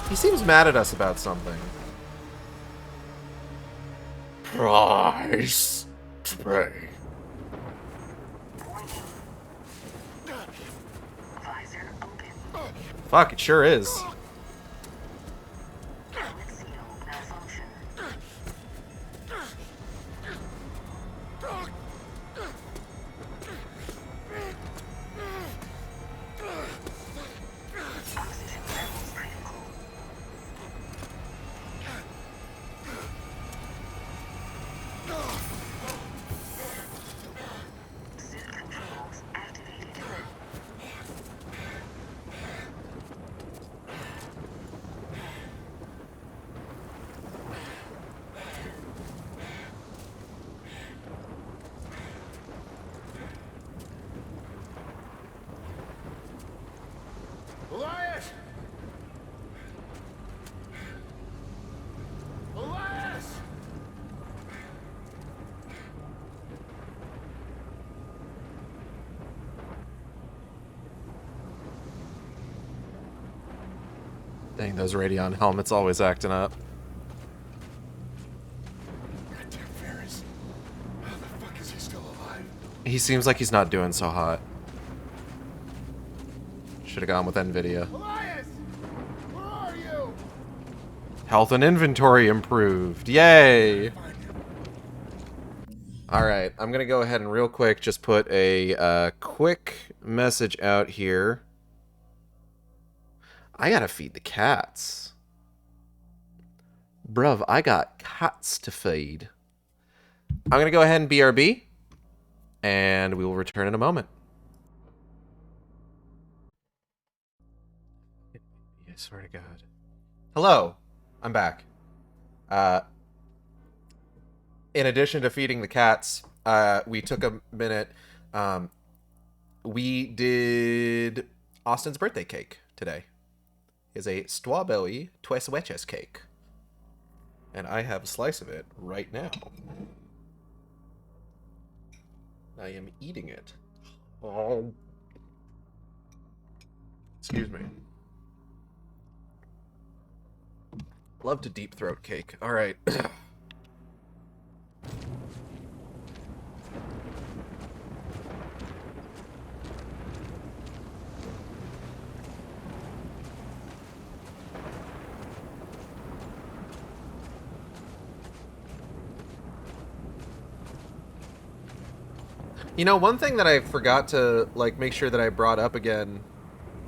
He seems mad at us about something. Price to pay. Fuck, it sure is. Elias! Elias! Dang, those Radeon helmets always acting up. Goddamn Ferris. How the fuck is he still alive? He seems like he's not doing so hot. Should have gone with NVIDIA. Elias! Where are you? Health and inventory improved. Yay! Alright, I'm gonna go ahead and real quick just put a quick message out here. I gotta feed the cats. Bruv, I got cats to feed. I'm gonna go ahead and BRB, and we will return in a moment. I swear to God. Hello, I'm back. In addition to feeding the cats, we took a minute. We did Austin's birthday cake today. It's a strawberry tres leches cake. And I have a slice of it right now. I am eating it. Oh. Excuse me. Love to deep throat cake. All right. You know, one thing that I forgot to make sure that I brought up again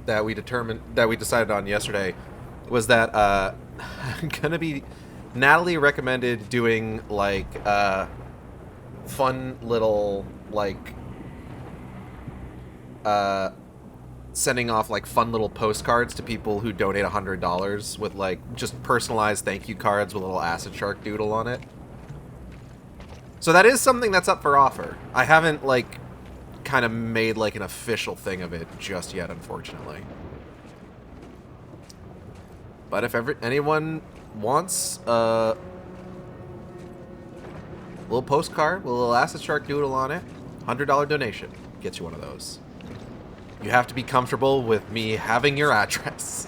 that we decided on yesterday was that I'm gonna be Natalie recommended doing fun little sending off fun little postcards to people who donate $100 with just personalized thank you cards with a little acid shark doodle on it. So that is something that's up for offer. I haven't kind of made an official thing of it just yet, unfortunately. But if anyone wants a little postcard with a little acid shark doodle on it, $100 donation gets you one of those. You have to be comfortable with me having your address.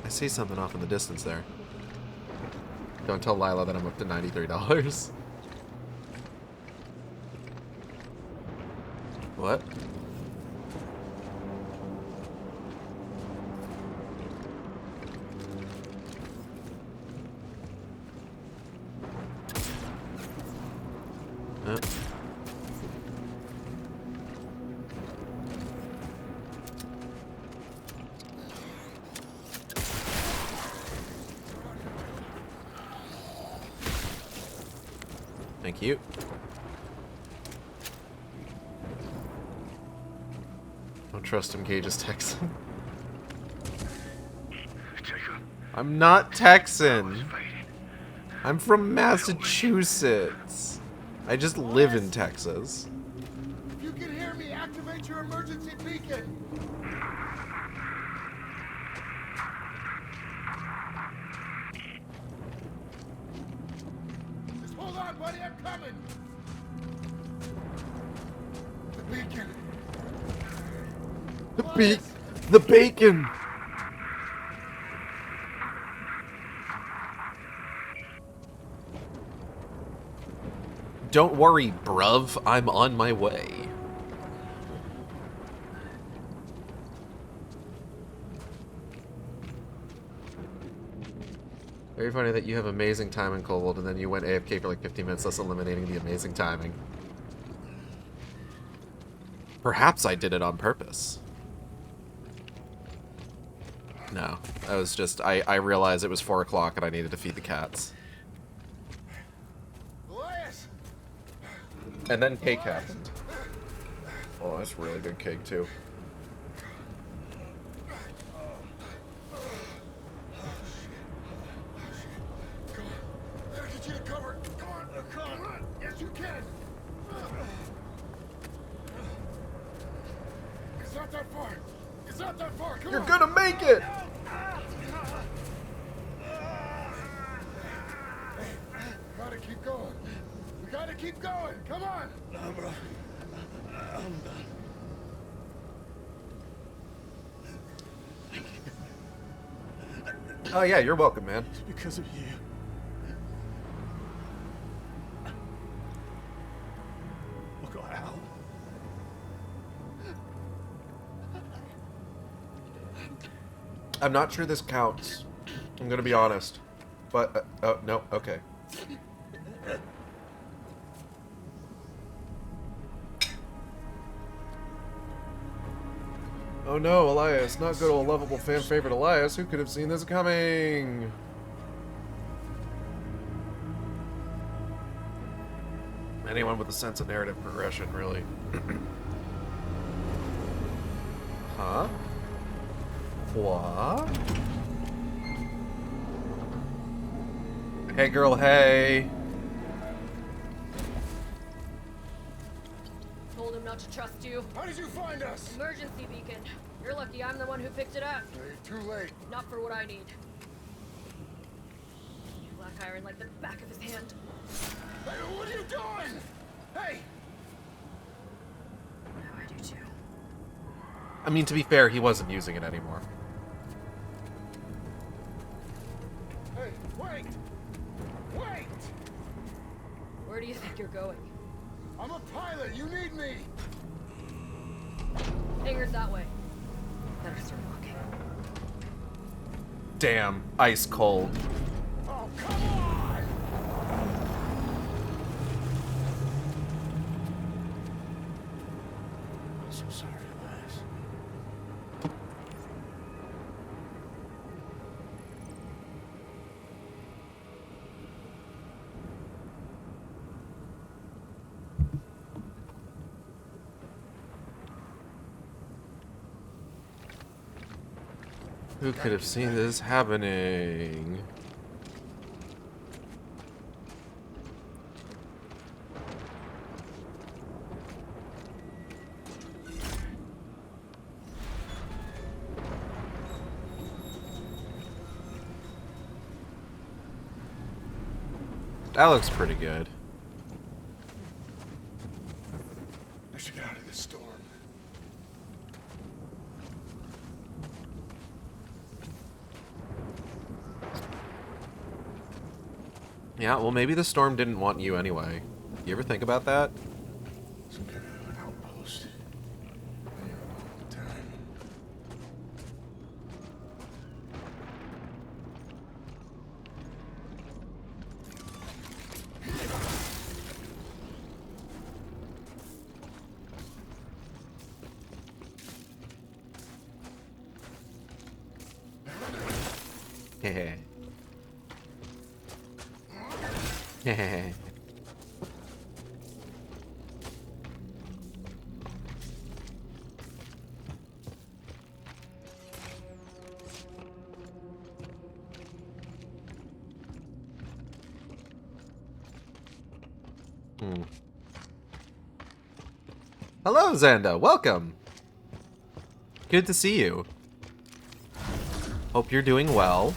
I see something off in the distance there. Don't tell Lila that I'm up to $93. What? Thank you. Don't trust him, Gage is Texan. I'm not Texan. I'm from Massachusetts. I just live in Texas. If you can hear me, activate your emergency beacon. Just hold on, buddy. I'm coming. The beacon. The bacon. Don't worry, bruv. I'm on my way. Very funny that you have amazing timing, Kobold, and then you went AFK for like 15 minutes, thus eliminating the amazing timing. Perhaps I did it on purpose. No, that was just, I realized it was 4 o'clock and I needed to feed the cats. And then cake happened. Oh, that's really good cake too. I'll get you to cover. Come on. Yes, you can. It's not that far. It's not that far. Come on. You're gonna make it! Gotta keep going. We gotta keep going. Come on. No, bro. I'm done. Oh yeah, you're welcome, man. It's because of you. Look out. I'm not sure this counts. I'm gonna be honest. But, oh, no, okay. Oh no, Elias, not good old lovable fan favorite Elias. Who could have seen this coming? Anyone with a sense of narrative progression, really. Huh? What? Hey girl, hey. Told him not to trust you. How did you find us? Emergency beacon. You're lucky I'm the one who picked it up. You're too late. Not for what I need. Black iron like the back of his hand. Hey, what are you doing? Hey! Now I do too. I mean, to be fair, he wasn't using it anymore. Hey, wait! Wait! Where do you think you're going? I'm a pilot. You need me. Hangar's that way. Better start walking. Damn, ice cold. Oh, come on! I'm so sorry, Elias. Who could have seen this happening? That looks pretty good. I should get out of this storm. Yeah, well, maybe the storm didn't want you anyway. You ever think about that? Some kind of an outpost. There all the time. Hehe. Hehe. Hello, Xanda. Welcome. Good to see you. Hope you're doing well.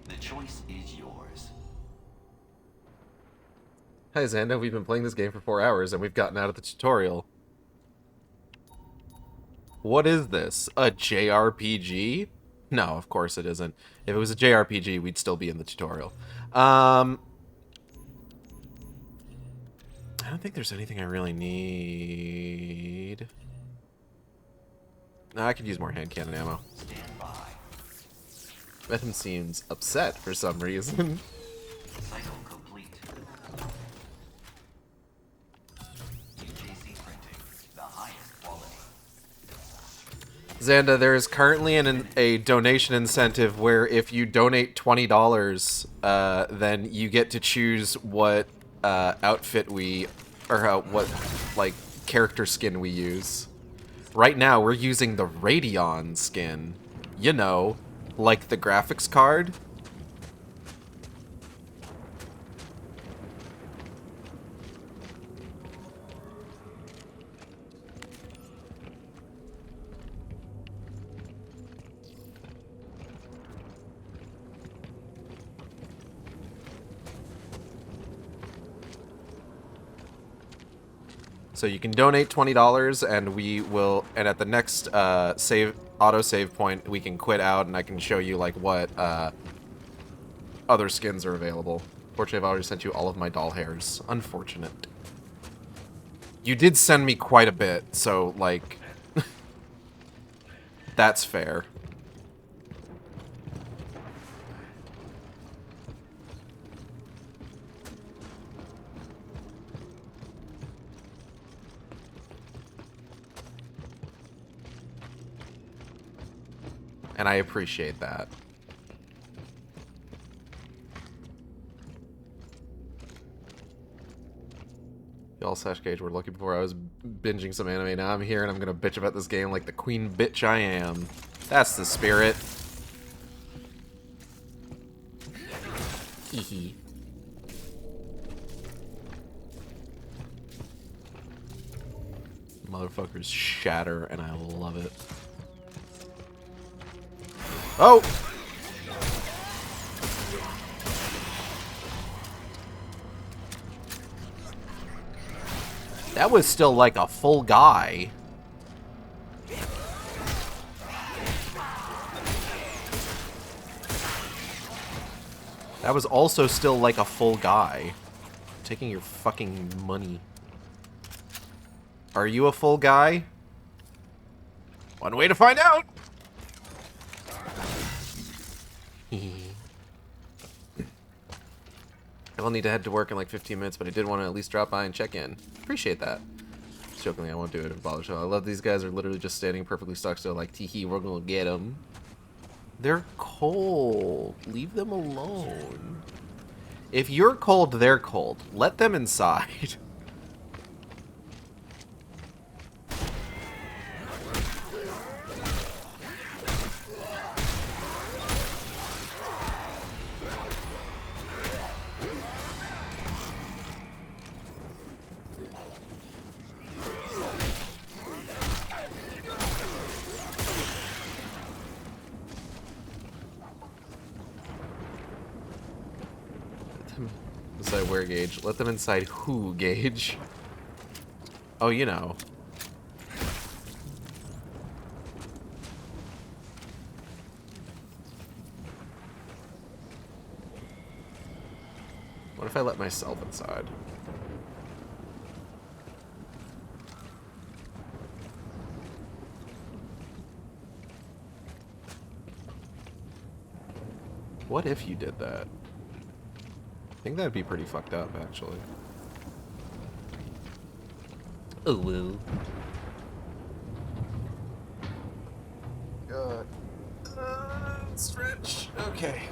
The choice is yours. Hi, Xanda. We've been playing this game for 4 hours, and we've gotten out of the tutorial. What is this? A JRPG? No, of course it isn't. If it was a JRPG, we'd still be in the tutorial. I don't think there's anything I really need. No, I could use more hand cannon ammo. Venom seems upset for some reason. Cycle complete. UJC printing, the highest quality. Xanda, there is currently a donation incentive where if you donate $20, then you get to choose what outfit what like character skin we use. Right now, we're using the Radeon skin. You know, like the graphics card. So you can donate $20, and we will. And at the next auto save point, we can quit out, and I can show you like what other skins are available. Fortunately, I've already sent you all of my doll hairs. Unfortunate. You did send me quite a bit, so like that's fair. And I appreciate that. Y'all slash Gage were lucky before I was binging some anime. Now I'm here and I'm gonna bitch about this game like the queen bitch I am. That's the spirit. Hehe. Motherfuckers shatter and I love it. Oh! That was still like a full guy. That was also still like a full guy. I'm taking your fucking money. Are you a full guy? One way to find out! I'll need to head to work in like 15 minutes, but I did want to at least drop by and check in. Appreciate that. Just jokingly, I won't do it if it bothers you. I love these guys are literally just standing perfectly stuck still like, tee-hee, we're gonna get them. They're cold. Leave them alone. If you're cold, they're cold. Let them inside. Inside where, Gage? Let them inside who, Gage? Oh, you know. What if I let myself inside? What if you did that? I think that'd be pretty fucked up, actually. Oh, well. God. Stretch. Okay.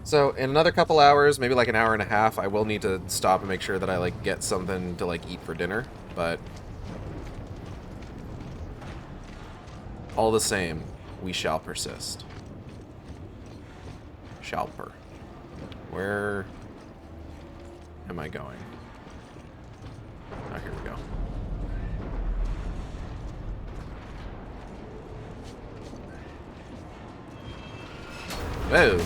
So in another couple hours, maybe like an hour and a half, I will need to stop and make sure that I like get something to like eat for dinner, but all the same, we shall persist. Shall per. Where am I going? Oh, here we go. Whoa.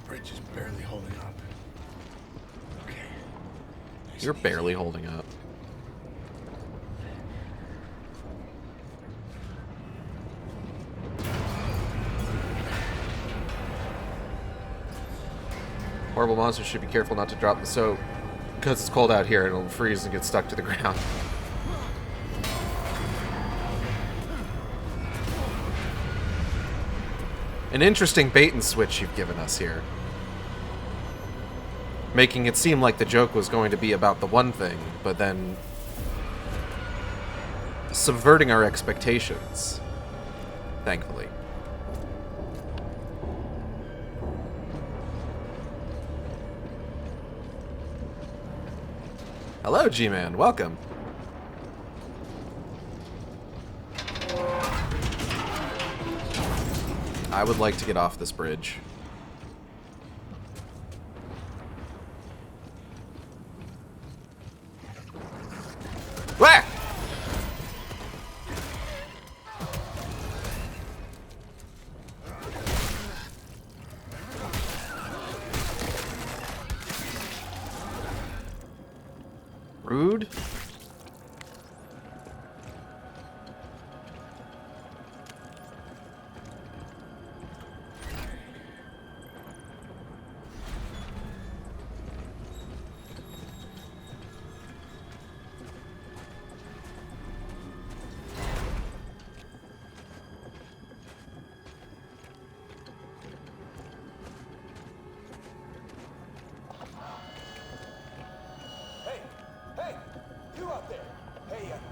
Bridge is barely holding up. Okay. You're barely holding up. Horrible monsters should be careful not to drop the soap because it's cold out here and it'll freeze and get stuck to the ground. An interesting bait and switch you've given us here. Making it seem like the joke was going to be about the one thing, but then subverting our expectations. Thankfully. Hello, G-Man. Welcome. I would like to get off this bridge. Whack! Rude.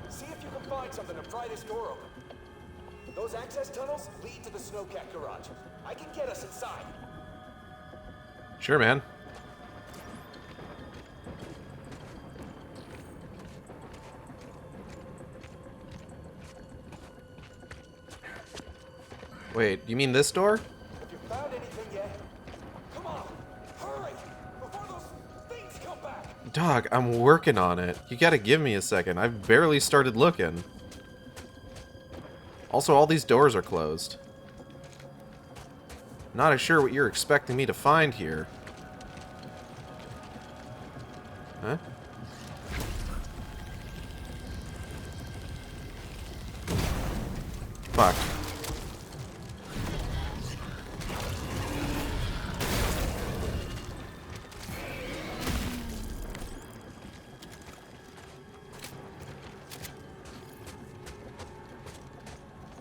See if you can find something to pry this door open. Those access tunnels lead to the snowcat garage. I can get us inside. Sure, man. Wait, you mean this door? Have you found anything yet? Come on, hurry, before those things come back. Dog, I'm working on it. You gotta give me a second. I've barely started looking. Also, all these doors are closed. Not sure what you're expecting me to find here. Huh? Fuck.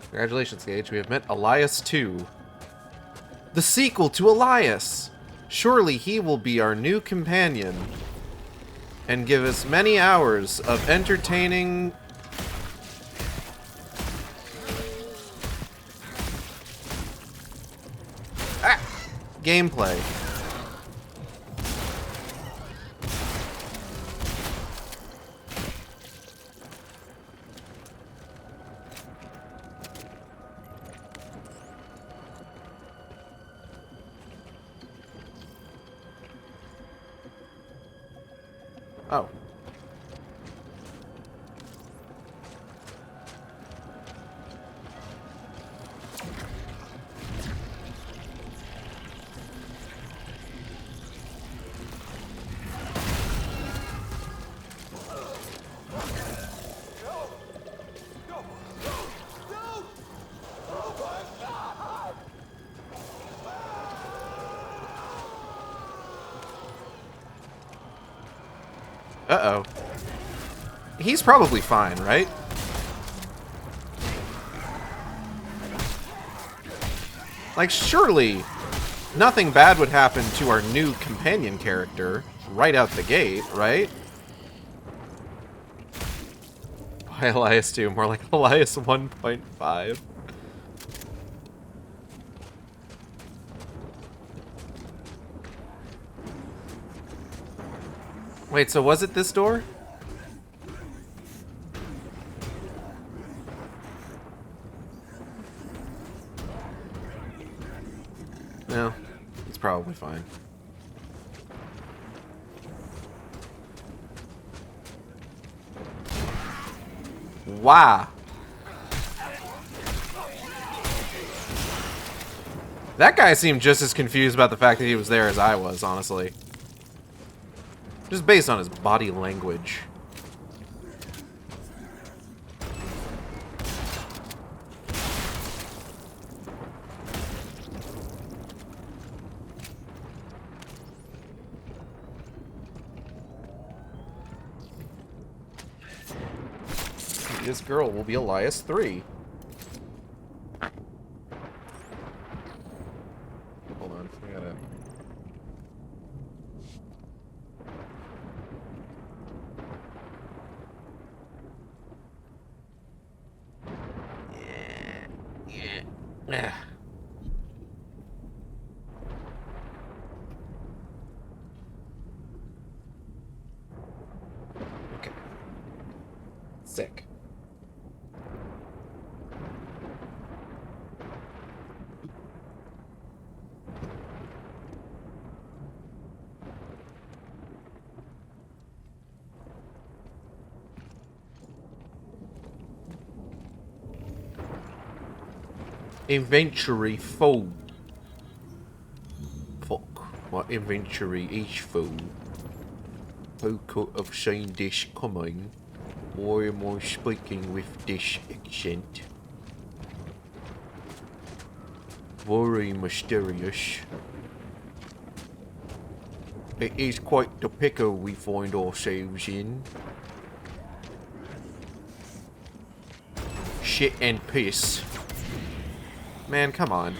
Congratulations, Gage. We have met Elias 2. The sequel to Elias! Surely he will be our new companion and give us many hours of entertaining... gameplay. Oh. Uh-oh. He's probably fine, right? Like, surely nothing bad would happen to our new companion character right out the gate, right? Why Elias 2? More like Elias 1.5. Wait, so was it this door? No, it's probably fine. Wow. That guy seemed just as confused about the fact that he was there as I was, honestly. Just based on his body language. This girl will be Elias 3. Hold on, I gotta... Yeah. Okay. Sick. Inventory full. Fuck. My inventory is full. How could have seen this coming? Why am I speaking with this accent? Very mysterious. It is quite the pickle we find ourselves in. Shit and piss. Man, come on.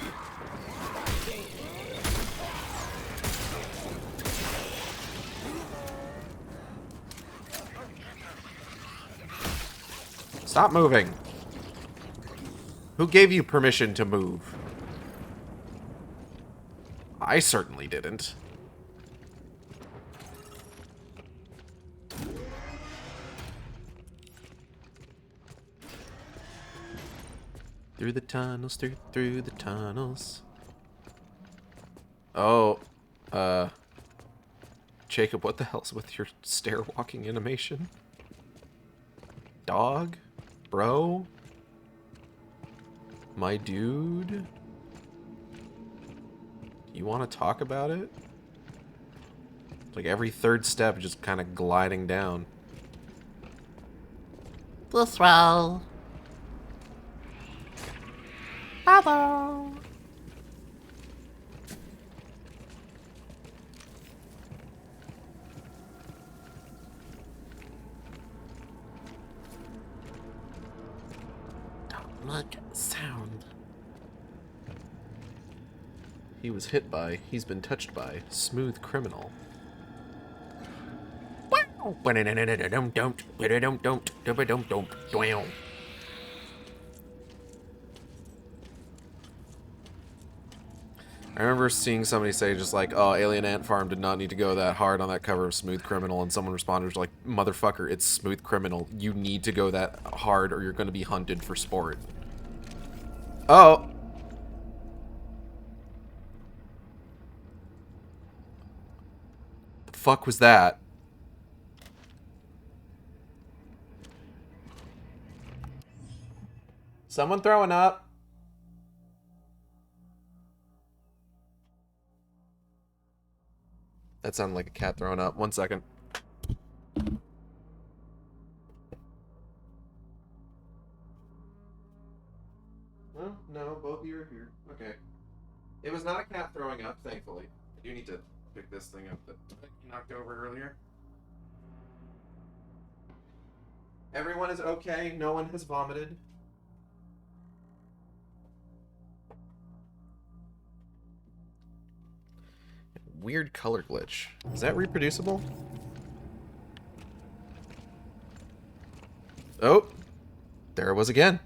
Stop moving. Who gave you permission to move? I certainly didn't. Through the tunnels, through the tunnels. Oh, Jacob, what the hell's with your stair walking animation? Dog? Bro? My dude? You want to talk about it? Like every third step just kind of gliding down. This roll. Hello. Don't like sound. He was hit by, he's been touched by, smooth criminal. I remember seeing somebody say just like, oh, Alien Ant Farm did not need to go that hard on that cover of Smooth Criminal, and someone responded like, motherfucker, it's Smooth Criminal. You need to go that hard or you're going to be hunted for sport. Oh. The fuck was that? Someone throwing up? That sounded like a cat throwing up. 1 second. Well, no, both of you are here. Okay. It was not a cat throwing up, thankfully. I do need to pick this thing up that you knocked over earlier. Everyone is okay. No one has vomited. Weird color glitch. Is that reproducible? Oh, there it was again.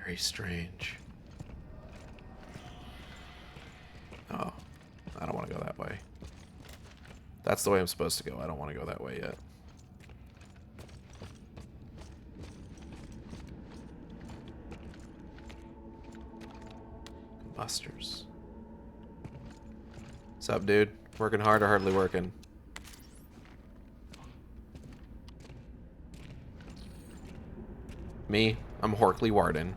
Very strange. Oh, I don't want to go that way. That's the way I'm supposed to go. I don't want to go that way yet. Combustors. What's up, dude? Working hard or hardly working? Me, I'm Horkley Warden.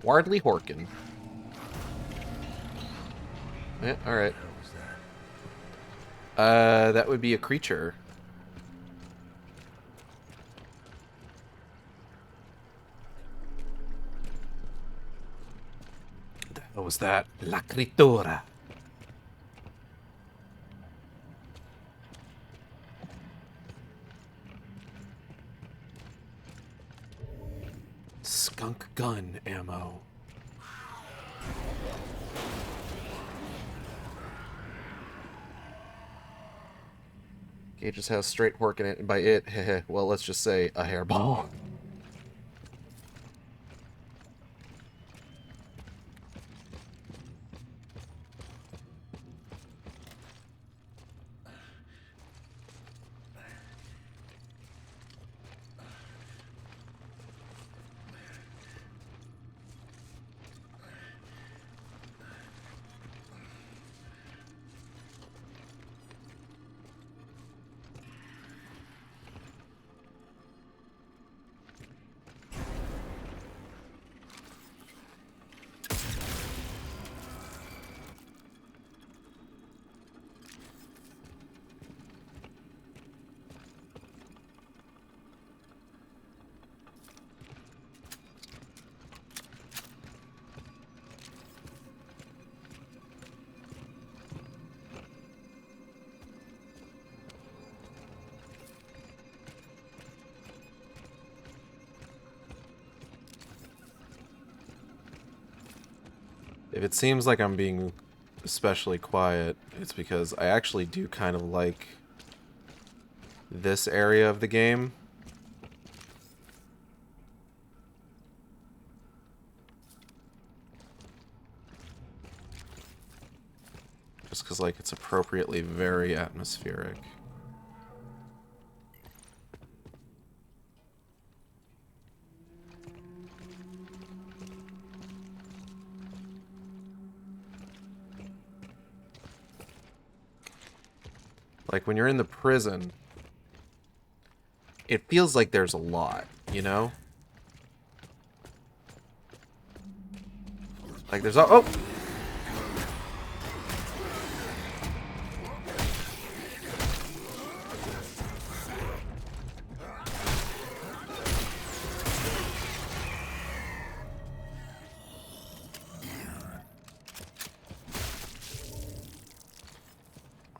Wardley Horkin. Yeah, alright. That would be a creature. What was that? La criatura. Skunk gun ammo. Gage's house straight horking it, and by it, well, let's just say a hairball. If it seems like I'm being especially quiet, it's because I actually do kind of like this area of the game. Just because, like, it's appropriately very atmospheric. Like, when you're in the prison, it feels like there's a lot, you know? Like, there's oh!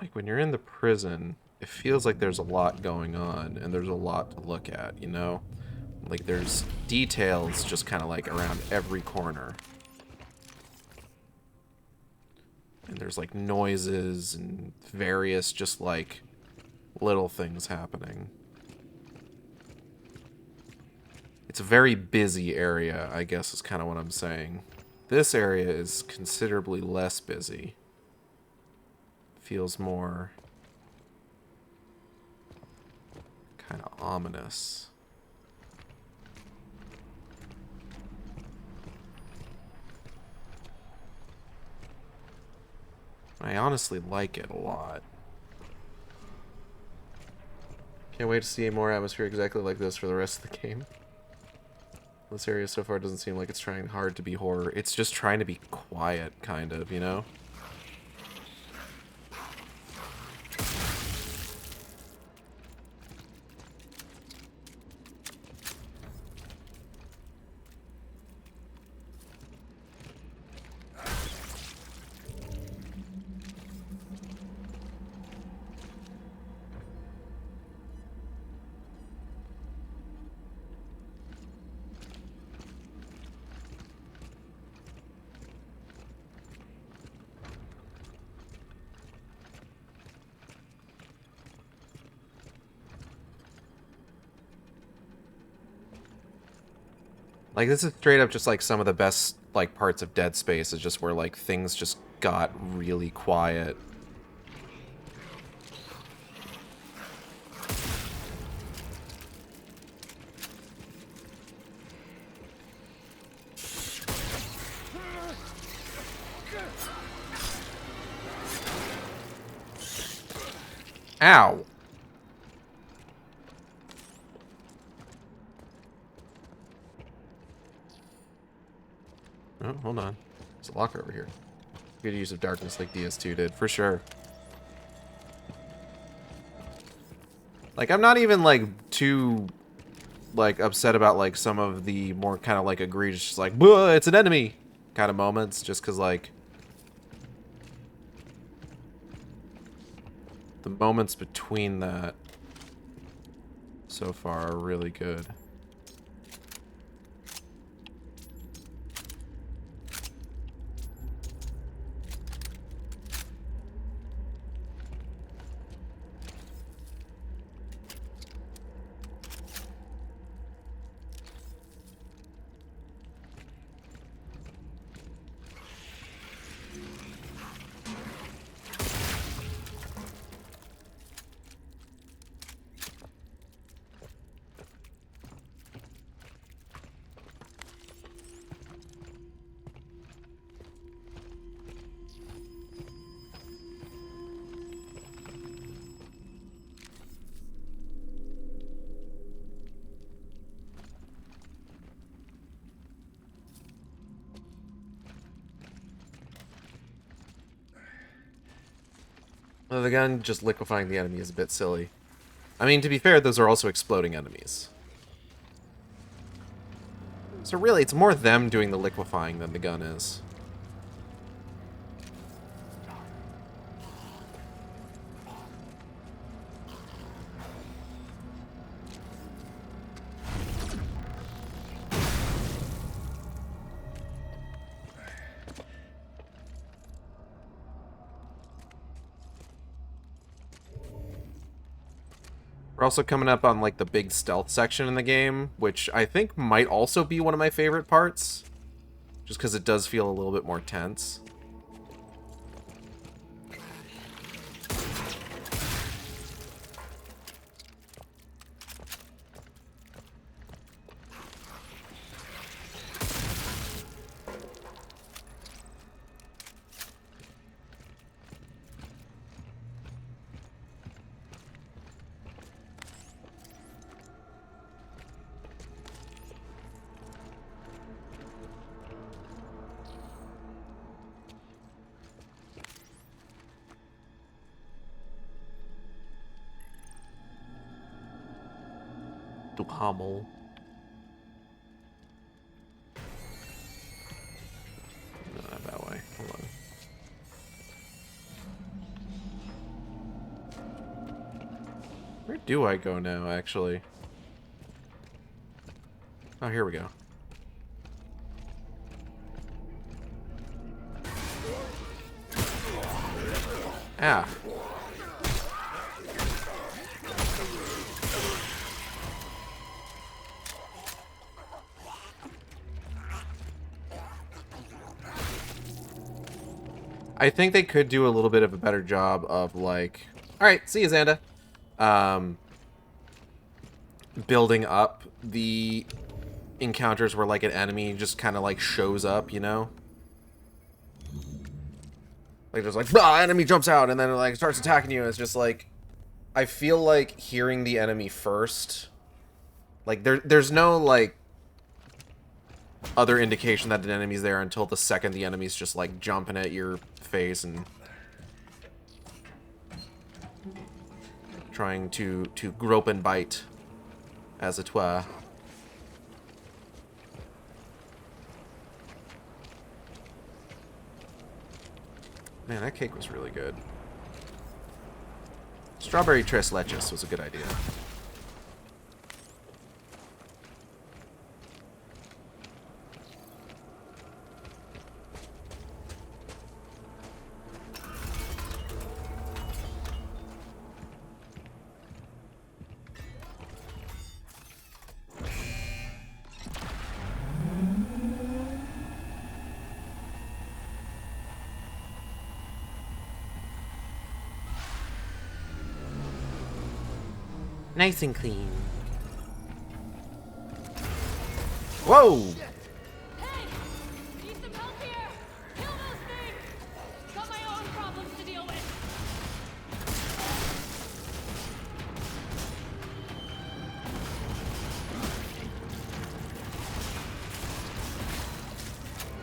Like, when you're in the prison, it feels like there's a lot going on, and there's a lot to look at, you know? Like, there's details just kind of, like, around every corner. And there's, like, noises and various just, like, little things happening. It's a very busy area, I guess is kind of what I'm saying. This area is considerably less busy. Feels more kind of ominous. I honestly like it a lot. Can't wait to see more atmosphere exactly like this for the rest of the game. This area so far doesn't seem like it's trying hard to be horror. It's just trying to be quiet, kind of, you know? Like, this is straight up just, like, some of the best, like, parts of Dead Space is just where, like, things just got really quiet. Ow! Oh, hold on. There's a locker over here. Good use of darkness like DS2 did, for sure. Like, I'm not even, like, too, like, upset about, like, some of the more kind of, like, egregious, like, it's an enemy kind of moments, just because, like, the moments between that so far are really good. Well, the gun just liquefying the enemy is a bit silly. I mean, to be fair, those are also exploding enemies. So really, it's more them doing the liquefying than the gun is. We're also coming up on, like, the big stealth section in the game, which I think might also be one of my favorite parts. Just because it does feel a little bit more tense. DUHAMEL. No, not that way. Hold on. Where do I go now, actually? Oh, here we go. Ah. I think they could do a little bit of a better job of, like... Alright, see you, Xanda. Building up the encounters where, like, an enemy just kind of, like, shows up, you know? Like, just like, enemy jumps out, and then, like, starts attacking you, and it's just, like... I feel like hearing the enemy first... Like, there's no, like... other indication that an enemy's there until the second the enemy's just, like, jumping at your face and... trying to grope and bite, as it were. Man, that cake was really good. Strawberry tres leches was a good idea. Nice and clean. Whoa! Hey! Need some help here! Kill those things! Got my own problems to deal with!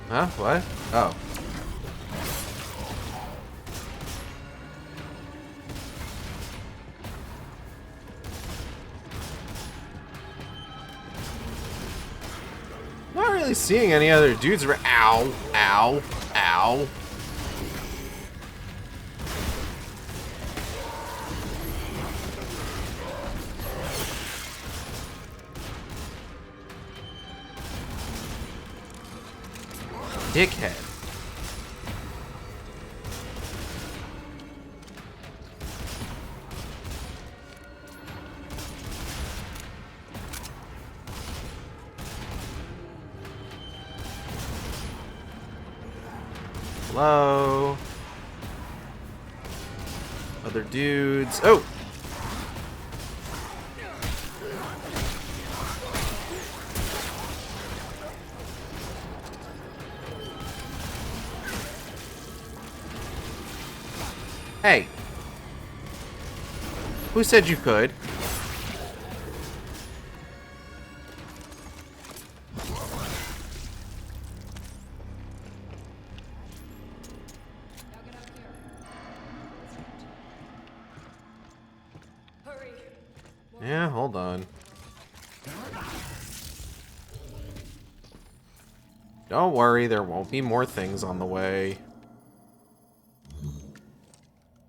Huh? What? Oh. Not really seeing any other dudes around. Ow. Ow. Ow. Dickhead. Hello? Other dudes. Oh! Hey. Who said you could? Yeah, hold on. Don't worry, there won't be more things on the way.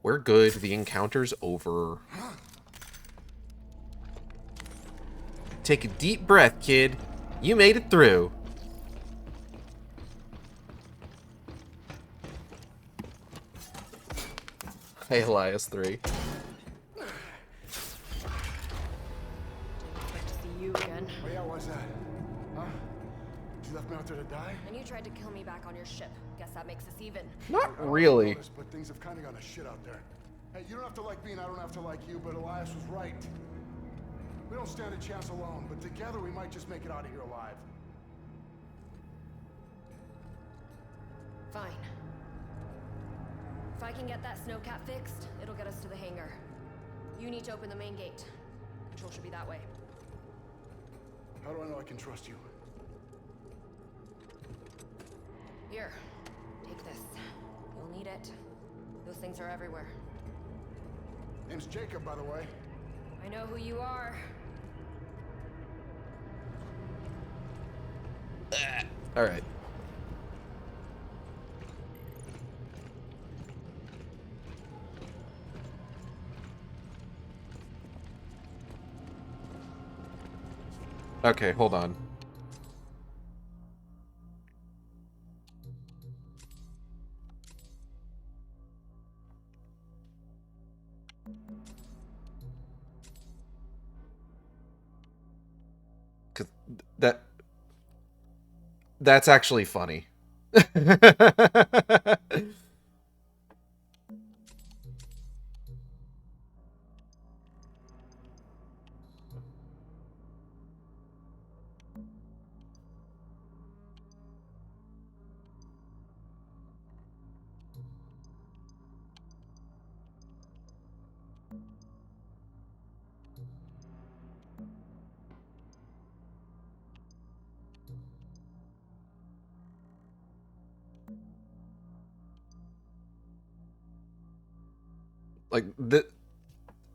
We're good. The encounter's over. Take a deep breath, kid. You made it through. Hey, Elias 3. You again. Oh yeah, what's that? Huh? You left me out there to die? And you tried to kill me back on your ship. Guess that makes us even. Not really. Notice, but things have kind of gone to shit out there. Hey, you don't have to like me and I don't have to like you, but Elias was right. We don't stand a chance alone, but together we might just make it out of here alive. Fine. If I can get that snowcat fixed, it'll get us to the hangar. You need to open the main gate. Control should be that way. How do I know I can trust you? Here, take this. You'll need it. Those things are everywhere. Name's Jacob, by the way. I know who you are. All right. Okay, hold on. Cause that's actually funny. Like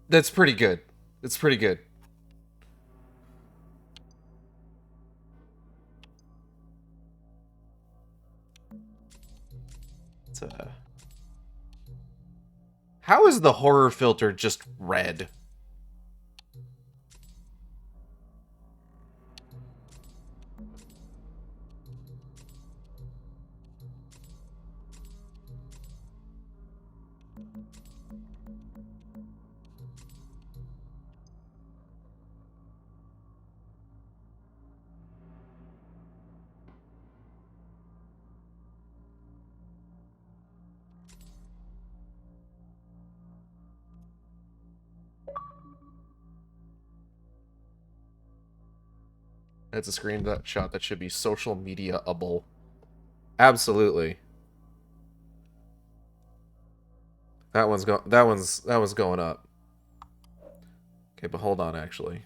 that's pretty good. It's pretty good. It's how is the horror filter just red? It's a screenshot that should be social media-able. Absolutely. That one's going up. Okay, but hold on, actually.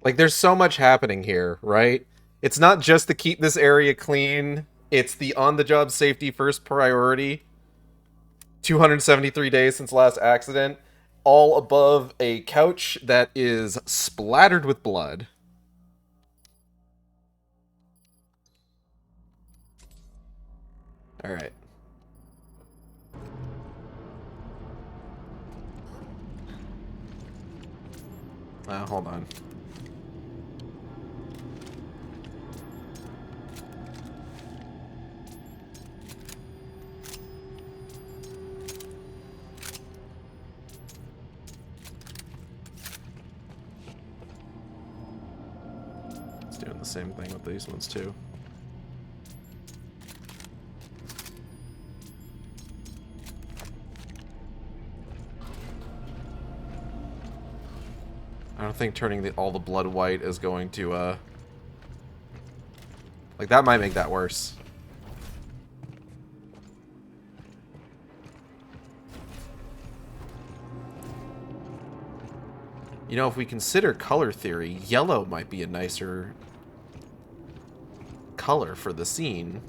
Like, there's so much happening here, right? It's not just to keep this area clean. It's the on-the-job safety first priority. 273 days since last accident. All above a couch that is splattered with blood. Alright. Hold on. It's doing the same thing with these ones too. I don't think turning all the blood white is going to, like, that might make that worse. You know, if we consider color theory, yellow might be a nicer color for the scene.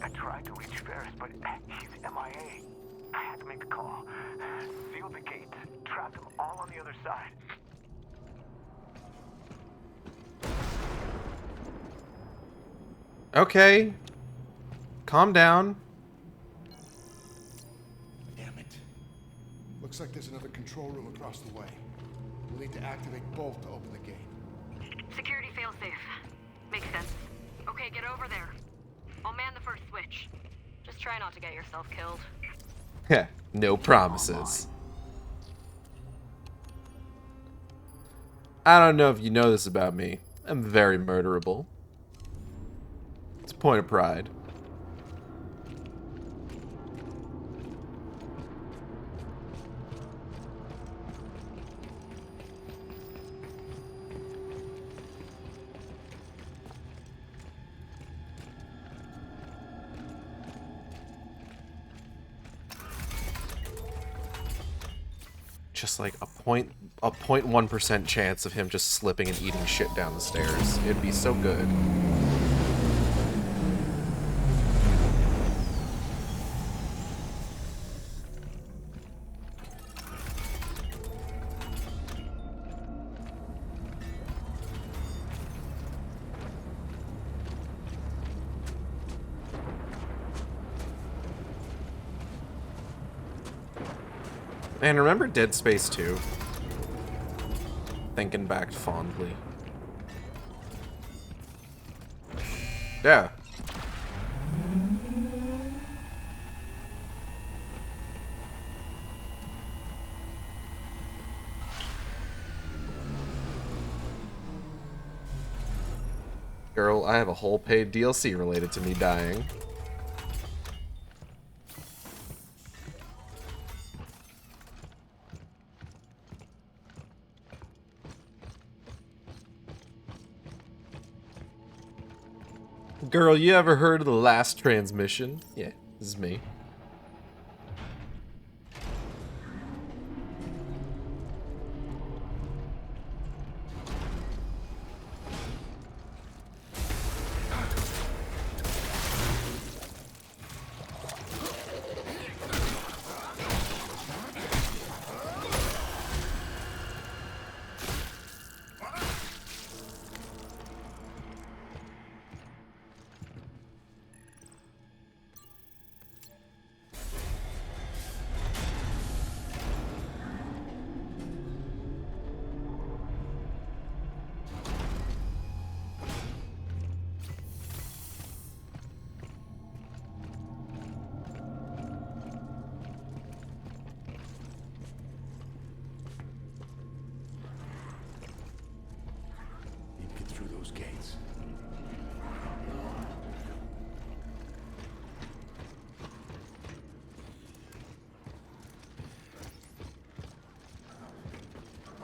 I tried to reach Ferris, but he's MIA. I had to make the call. Seal the gate. Trap them all on the other side. Okay. Calm down. Damn it. Looks like there's another control room across the way. We'll need to activate both to open the gate. Security failsafe. Makes sense. Okay, get over there. I'll man the first switch. Just try not to get yourself killed. Heh, no promises. I don't know if you know this about me. I'm very murderable. It's a point of pride. Just like a 0.1% chance of him just slipping and eating shit down the stairs. It'd be so good. Man, remember Dead Space 2? Thinking back fondly. Yeah. Girl, I have a whole paid DLC related to me dying. Girl, you ever heard of the last transmission? Yeah, this is me.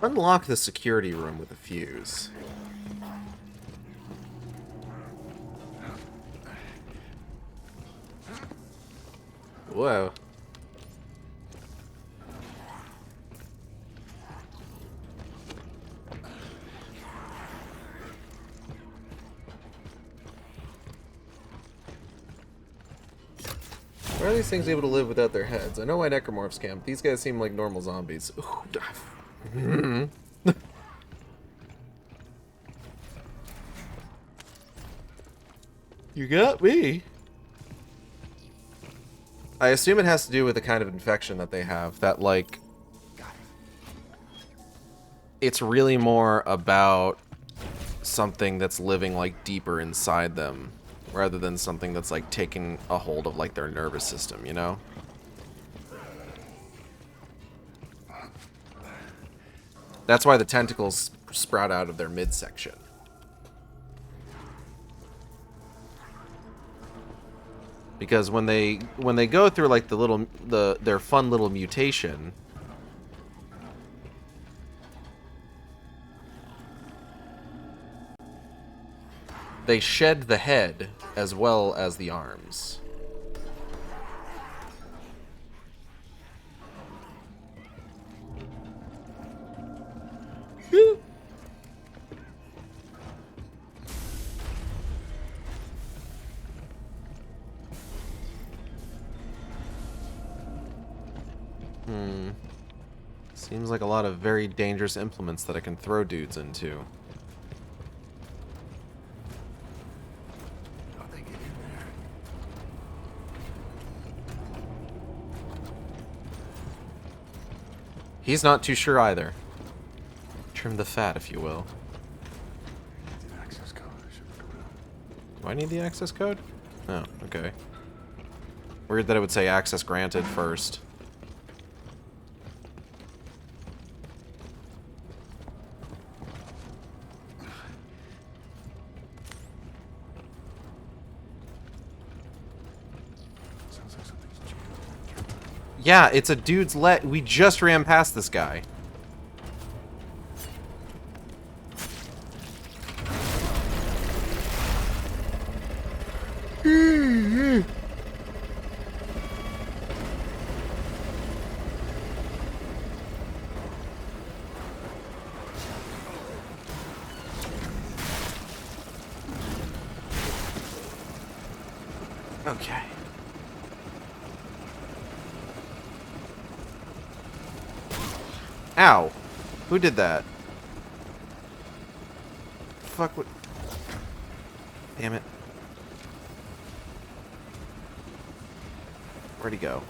Unlock the security room with a fuse. Whoa. Why are these things able to live without their heads? I know why necromorphs can, but these guys seem like normal zombies. You got me. I assume it has to do with the kind of infection that they have. That, like, it's really more about something that's living, like, deeper inside them, rather than something that's, like, taking a hold of, like, their nervous system, you know? That's why the tentacles sprout out of their midsection. Because when they go through, like, their fun little mutation, they shed the head as well as the arms. Seems like a lot of very dangerous implements that I can throw dudes into. He's not too sure either. Trim the fat, if you will. Do I need the access code? Oh, okay. Weird that it would say access granted first. Yeah, it's a dude's we just ran past this guy. Okay. Ow. Who did that? Fuck what? Damn it. Where'd he go?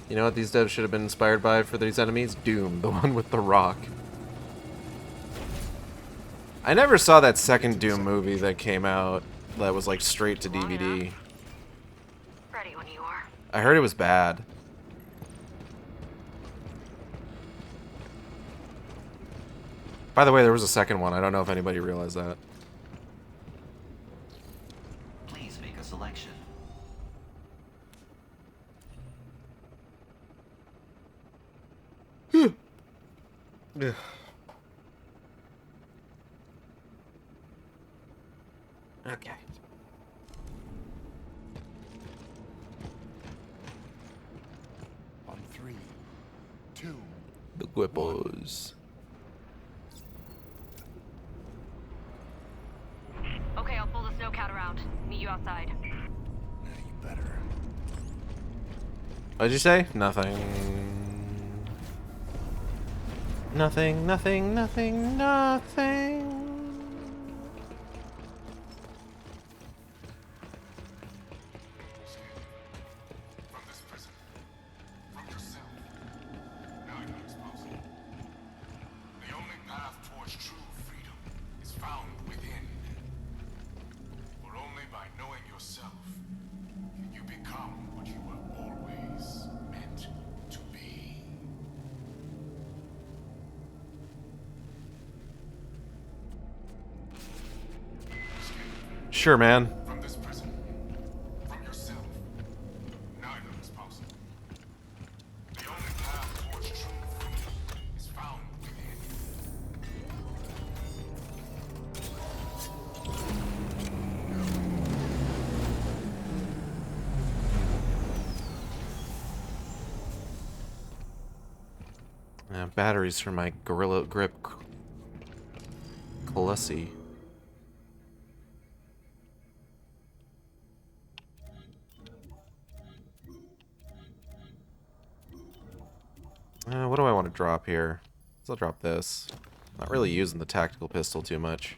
You know what these devs should have been inspired by for these enemies? Doom, the one with the rock. I never saw that second Doom movie that came out that was like straight to DVD. Ready when you are. I heard it was bad. By the way, there was a second one. I don't know if anybody realized that. Please make a selection. Yeah. Okay. On 3, 2. The Whippos. Okay, I'll pull the snowcat around. Meet you outside. Yeah, you better. What'd you say? Nothing. Nothing, nothing, nothing, nothing. From this prison, from yourself. Now I can expose you. The only path Sure, man. From this prison, from yourself, neither is possible. The only path towards true freedom is found within. Batteries for my Gorilla Grip Callisto. What do I want to drop here? So I'll drop this. Not really using the tactical pistol too much.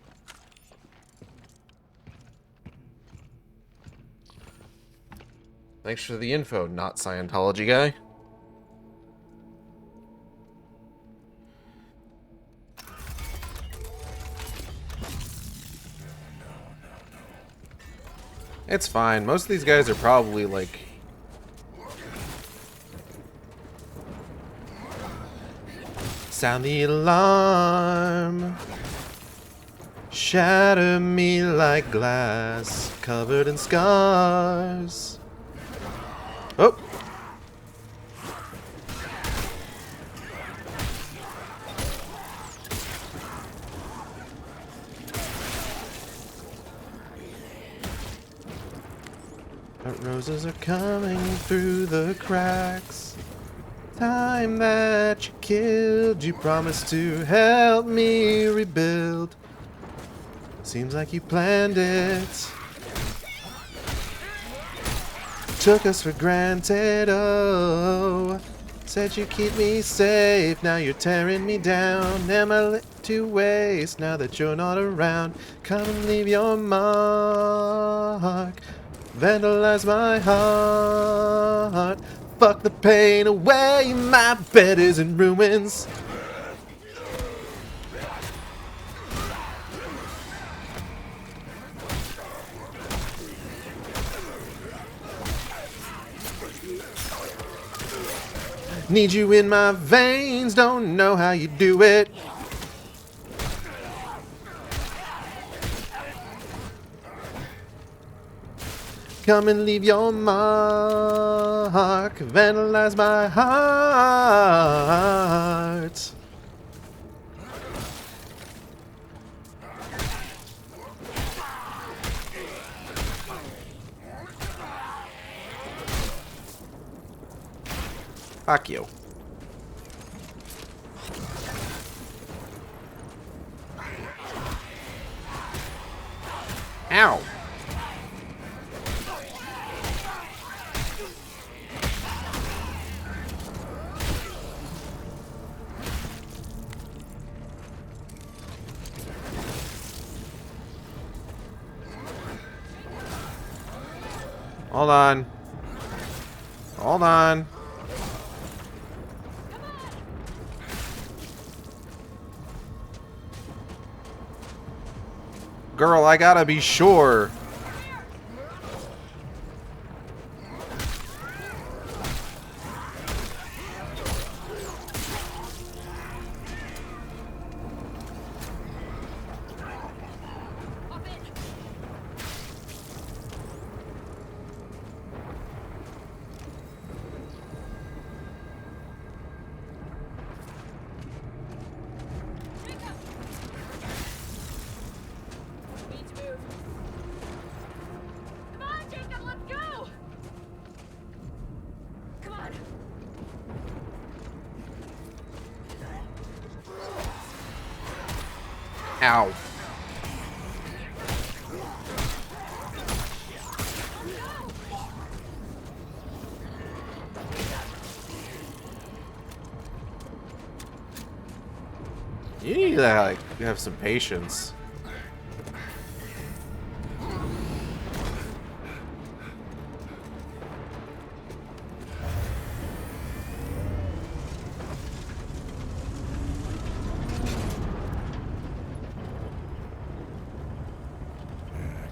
Thanks for the info, not Scientology guy. It's fine. Most of these guys are probably like... Sound the alarm. Shatter me like glass covered in scars. Oh! But roses are coming through the cracks. Time that you killed, you promised to help me rebuild. Seems like you planned it. Took us for granted, oh. Said you keep me safe, now you're tearing me down. Am I lit to waste now that you're not around? Come and leave your mark. Vandalize my heart. Fuck the pain away, my bed is in ruins. Need you in my veins, don't know how you do it. Come and leave your mark, vandalize my heart. Fuck you. Ow. Hold on. Hold on. Girl, I gotta be sure. Ow. You need to like have some patience.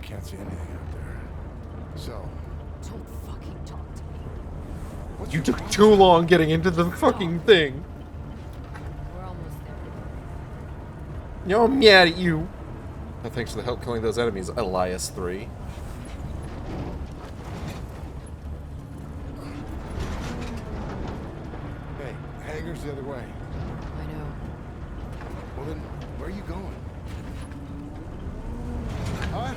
Can't see anything out there. So, Don't fucking talk to me. You took too long getting into the fucking thing. We're almost there. Yo, I'm mad at you. Oh, thanks for the help killing those enemies, Elias 3. Hey, hangar's the other way. I know. Well then, where are you going? Huh?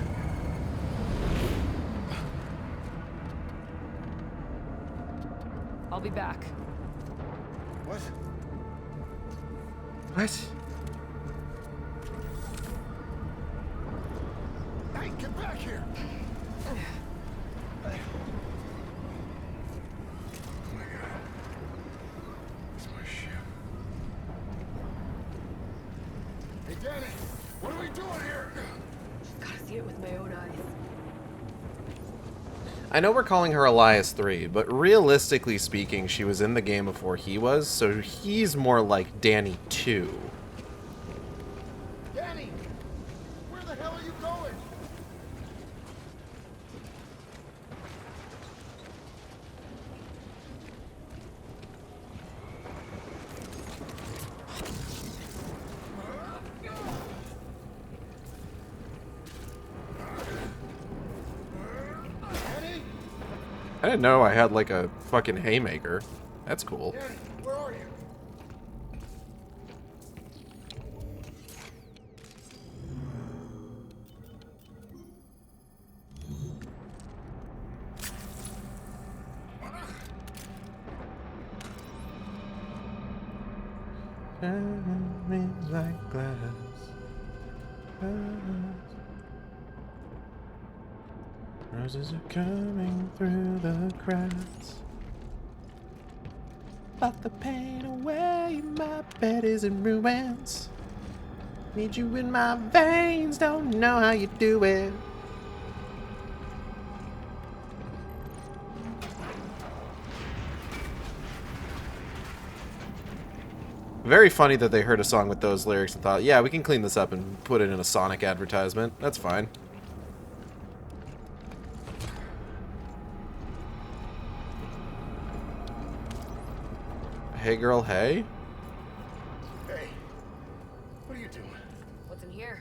I'll be back. What? What? Hey, get back here! Oh my god. It's my ship. Hey, Danny! What are we doing here? Gotta see it with my own eyes. I know we're calling her Elias 3, but realistically speaking, she was in the game before he was, so he's more like Danny 2. Danny! Where the hell are you going? I didn't know I had like a fucking haymaker. That's cool. Danny, where are you? Like glass. Roses are coming through the cracks. But the pain away, my bed is in ruins. Need you in my veins, don't know how you do it. Very funny that they heard a song with those lyrics and thought, yeah, we can clean this up and put it in a Sonic advertisement. That's fine. Hey girl, hey? Hey, what are you doing? What's in here?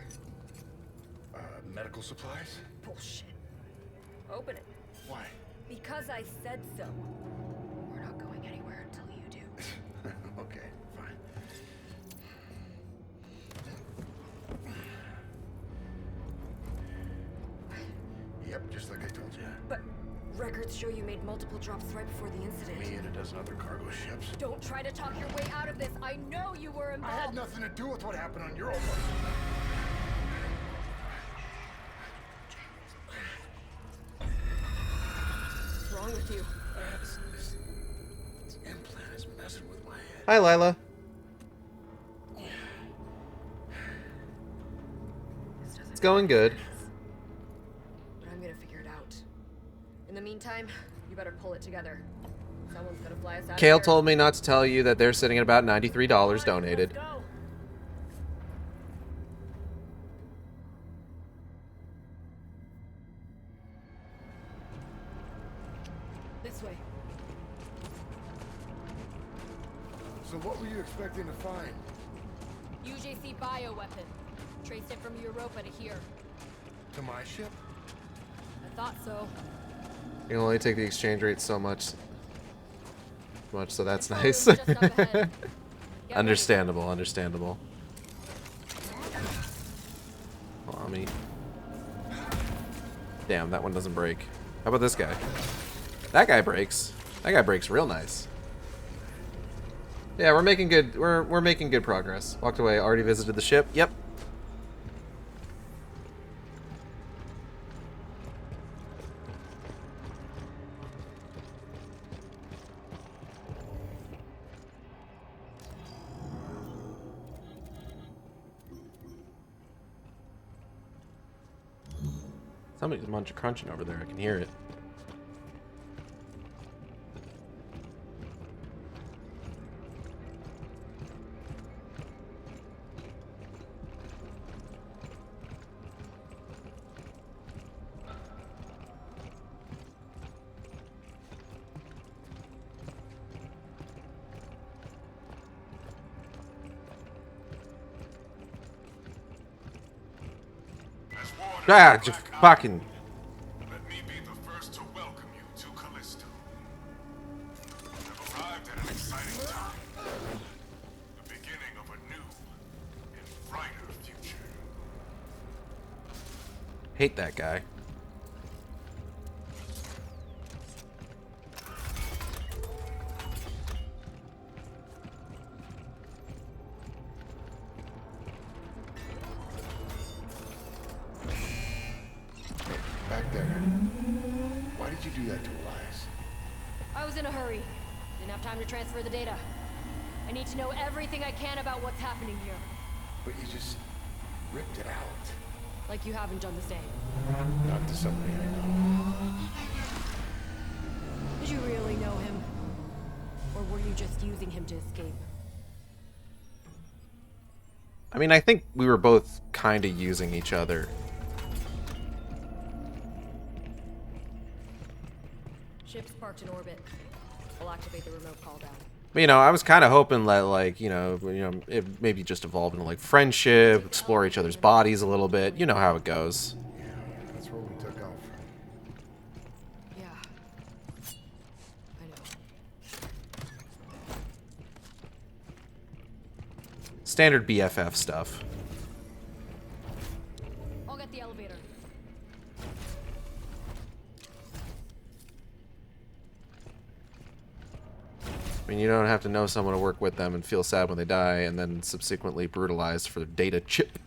Medical supplies? Bullshit. Open it. Why? Because I said so. We're not going anywhere until you do. Okay, fine. Yep, just like I told you. But records show you made multiple drops right before the incident. Me and a dozen other cargo ships. Don't try to talk your way out of this. I know you were involved. I had nothing to do with what happened on Europa. What's wrong with you? This implant is messing with my head. Hi, Lila. It's going good. But I'm gonna figure it out. In the meantime, you better pull it together. Someone's gonna fly us out. Kale told me not to tell you that they're sitting at about $93 donated. Let's go. This way. So what were you expecting to find? UJC bioweapon. Traced it from Europa to here. To my ship? I thought so. You can only take the exchange rate so much. So that's nice. Just up ahead. Get Understandable, understandable. Mommy. Damn, that one doesn't break. How about this guy? That guy breaks. That guy breaks real nice. Yeah, we're making good. We're making good progress. Walked away. Already visited the ship. Yep. Somebody's crunching over there. I can hear it. Ah, just fucking. Let me be the first to welcome you to Callisto. You have arrived at an exciting time. The beginning of a new and brighter future. Hate that guy. Back there. Why did you do that to Elias? I was in a hurry. Didn't have time to transfer the data. I need to know everything I can about what's happening here. But you just ripped it out. Like you haven't done the same. Not to somebody I know. Did you really know him? Or were you just using him to escape? I mean, I think we were both kind of using each other. Ship's parked in orbit. I'll activate the remote call down. But, you know, I was kind of hoping that, like, you know, it maybe just evolved into, like, friendship, explore each other's bodies a little bit. You know how it goes. Yeah, that's where we took off from. Yeah. I know. Standard BFF stuff. I'll get the elevator. I mean, you don't have to know someone to work with them and feel sad when they die and then subsequently brutalized for their data chip.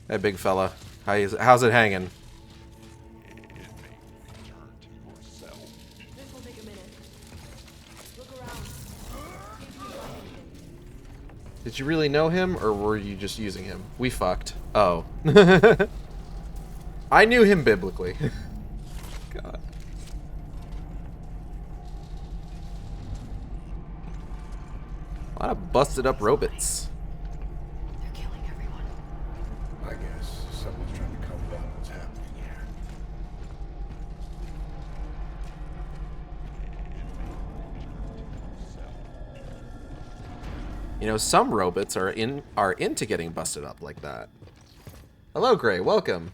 Hey, big fella. How's it hanging? This will take a minute. Look around. See if you find anything. Did you really know him, or were you just using him? We fucked. Oh. I knew him biblically. God. A lot of busted up robots. They're killing everyone. I guess someone's trying to cover up what's happening here. You know, some robots are into getting busted up like that. Hello, Gray. Welcome.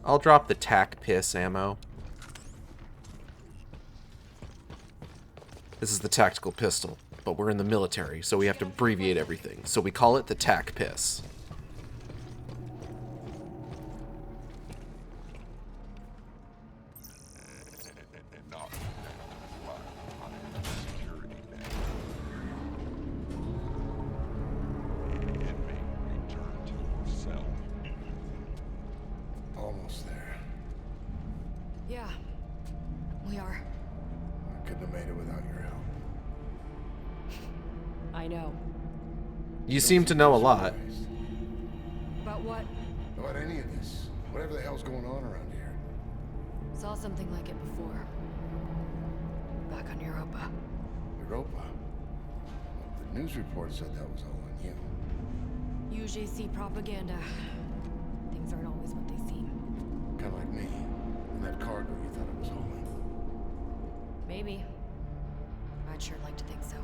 I'll drop the tac piss ammo. This is the tactical pistol, but we're in the military, so we have to abbreviate everything. So we call it the tac piss. Almost there. Yeah. We are. I couldn't have made it without your help. I know. You seem to know a lot. About what? About any of this. Whatever the hell's going on around here. Saw something like it before. Back on Europa. Europa? The news report said that was all on you. UJC propaganda. Things aren't always what they seem. Kind of like me. And that cargo you thought it was hauling. Maybe. I'd sure like to think so.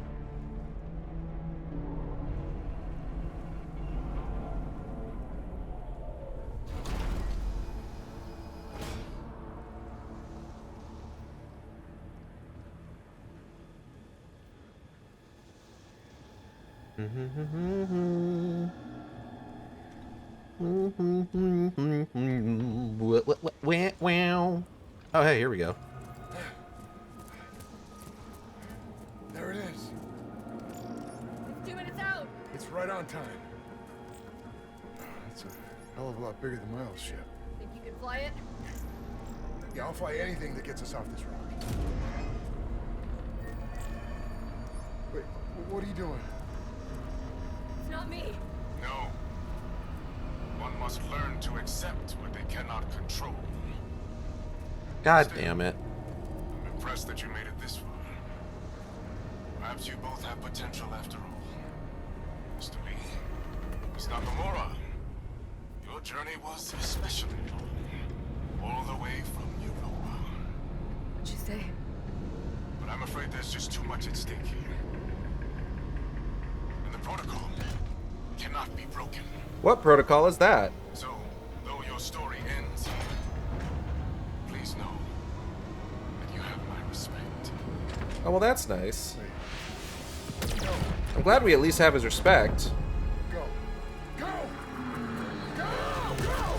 Wow. Oh, hey, here we go. There it is. 2 minutes out. It's right on time. It's a hell of a lot bigger than my old ship. Think you can fly it? Yeah, I'll fly anything that gets us off this rock. Wait, what are you doing? It's not me. No. One must learn to accept what they cannot control. God damn it. I'm impressed that you made it this far. Perhaps Perhaps you both have potential after all. Mr. Lee, Miss Nakamura, your journey was especially long. All the way from Europa. What'd you say? But I'm afraid there's just too much at stake here. And the protocol cannot be broken. What protocol is that? So, though your story ends here, please know that you have my respect. Oh, well, that's nice. I'm glad we at least have his respect. Go! Go! Go! Go!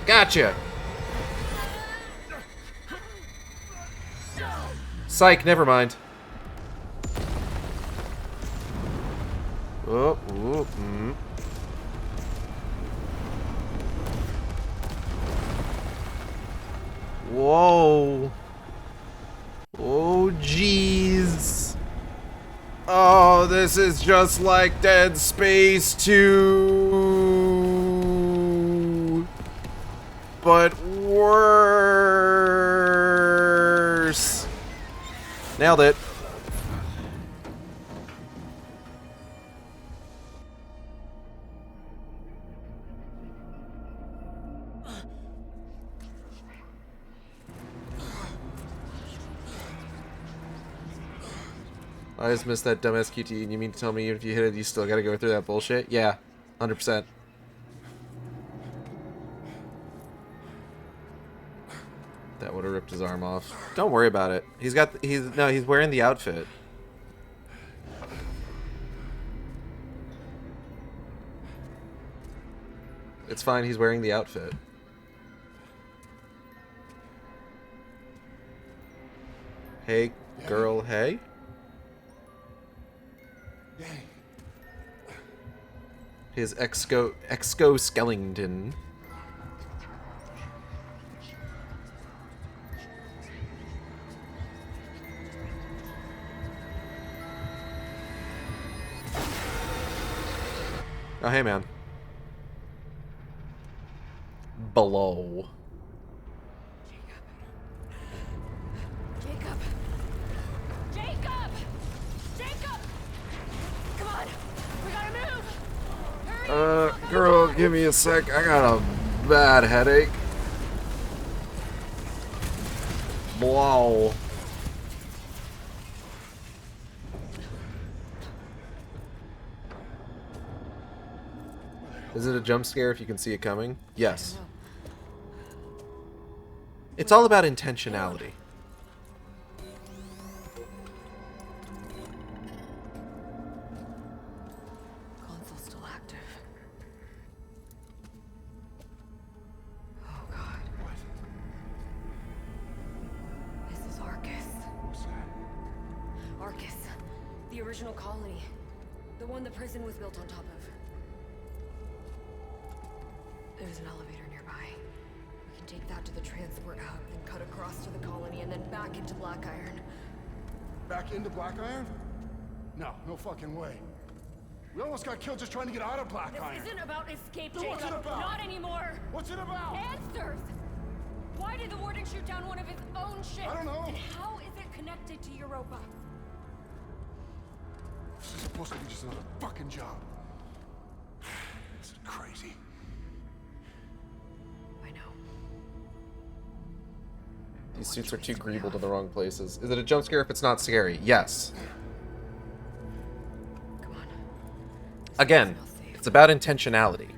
Gotcha! Psych, never mind. Oh, ooh, Whoa. Oh, jeez. Oh, this is just like Dead Space 2. But worse. Nailed it. I just missed that dumb SQT, and you mean to tell me if you hit it, you still gotta go through that bullshit? Yeah, 100%. That would have ripped his arm off. Don't worry about it. He's wearing the outfit. It's fine, he's wearing the outfit. Hey, girl, hey? His exoskeleton. Oh, hey, man. Below. Jacob! Jacob! Jacob! Come on! We gotta move! Hurry! Girl, give me a sec. I got a bad headache. Blow. Is it a jump scare if you can see it coming? Yes. It's all about intentionality. Console's still active. Oh god. What? This is Arcus. What's that? Arcus. The original colony. The one the prison was built on top of. There's an elevator nearby. We can take that to the transport hub, then cut across to the colony, and then back into Blackiron. Back into Blackiron? No, no fucking way. We almost got killed just trying to get out of Blackiron. This isn't about escape, Then Jacob. what's it about? Not anymore. What's it about? Answers! Why did the warden shoot down one of his own ships? I don't know. And how is it connected to Europa? This is supposed to be just another fucking job. This is crazy. These suits are too greeble to the wrong places. Is it a jump scare if it's not scary? Yes. Come on. Again, it's about intentionality.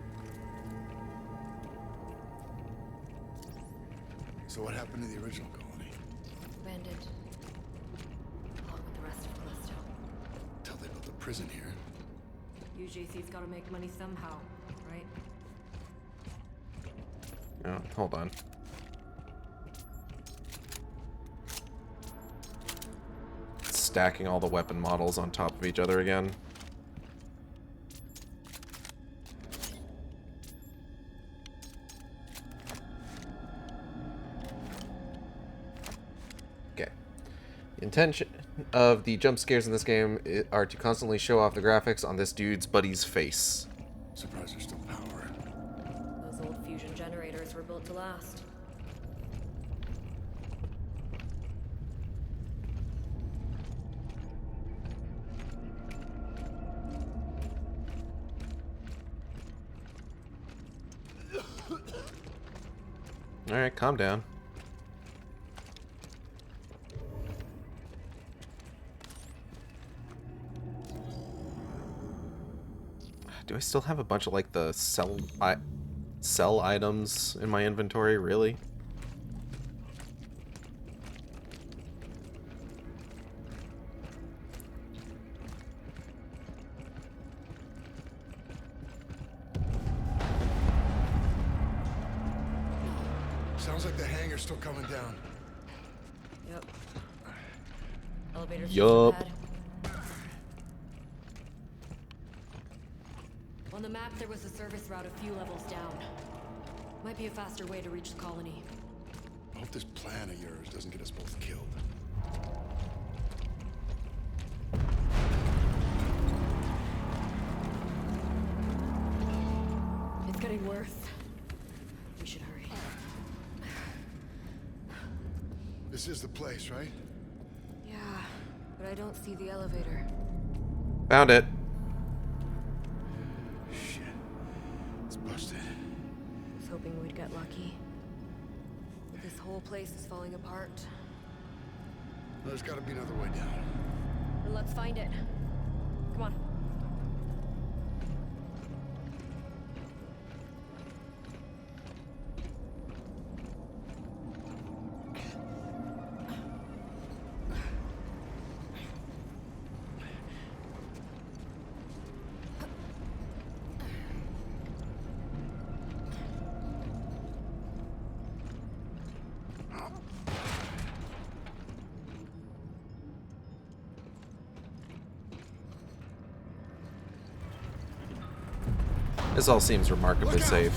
So what happened to the original colony? Abandoned. Along with the rest of Callisto. Till they built a prison here. UJC's gotta make money somehow, right? Oh, hold on. Stacking all the weapon models on top of each other again. Okay. The intention of the jump scares in this game are to constantly show off the graphics on this dude's buddy's face. Surprised there's still power. towers were built to last. Alright, calm down. Do I still have a bunch of like the sell items in my inventory, really? Sounds like the hangar's still coming down. Yep. Elevator Yup. system pad. On the map, there was a service route a few levels down. Might be a faster way to reach the colony. I hope this plan of yours doesn't get us both killed. It's getting worse. We should hurry. This is the place, right? Yeah, but I don't see the elevator. Found it. Shit. It's busted. I was hoping we'd get lucky. But this whole place is falling apart. There's gotta be another way down. Then let's find it. Come on. This all seems remarkably safe.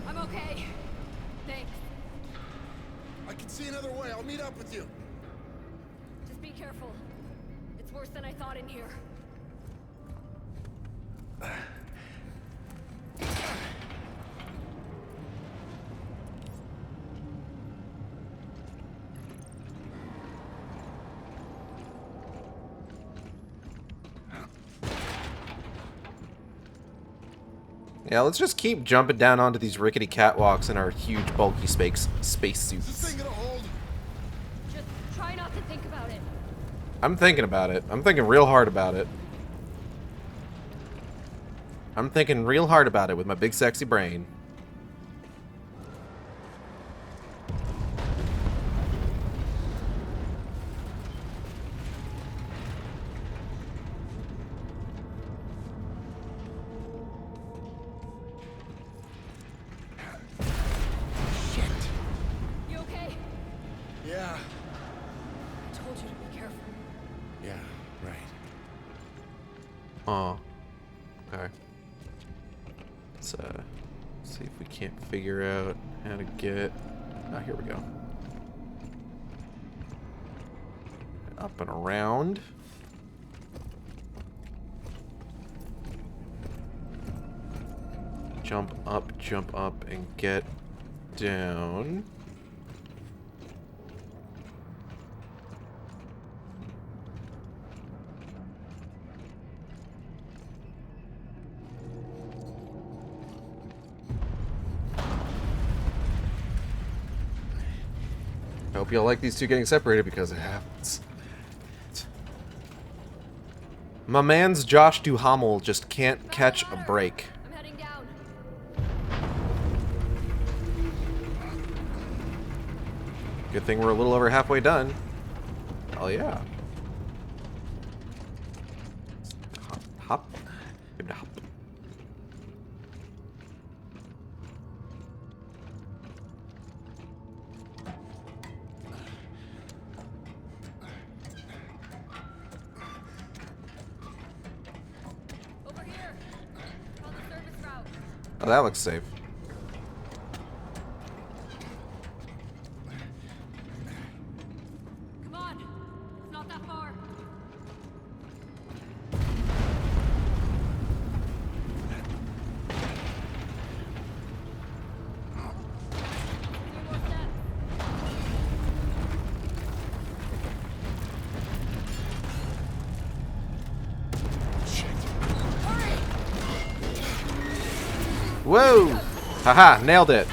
I'm okay. Thanks. I can see another way. I'll meet up with you. Just be careful. It's worse than I thought in here. Yeah, let's just keep jumping down onto these rickety catwalks in our huge, bulky space suits. Is this thing gonna hold? Just try not to think about it. I'm thinking about it. I'm thinking real hard about it. I'm thinking real hard about it with my big sexy brain. You okay? Yeah. I told you to be careful. Yeah, right. Oh. Okay. Let's see if we can't figure out how to get... Oh, here we go. Up and around. Jump up, and get down. I hope you'll like these two getting separated because it happens. My man's Josh DUHAMEL just can't catch a break. I'm heading down. Good thing we're a little over halfway done. Oh yeah. Hop, hop. Give it a hop. Over here. On the service route. Oh, that looks safe. Come on. It's not that far. Whoa! Haha, nailed it.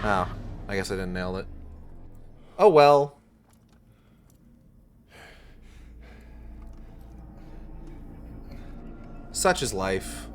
Oh, I guess I didn't nail it. Oh well. Such is life.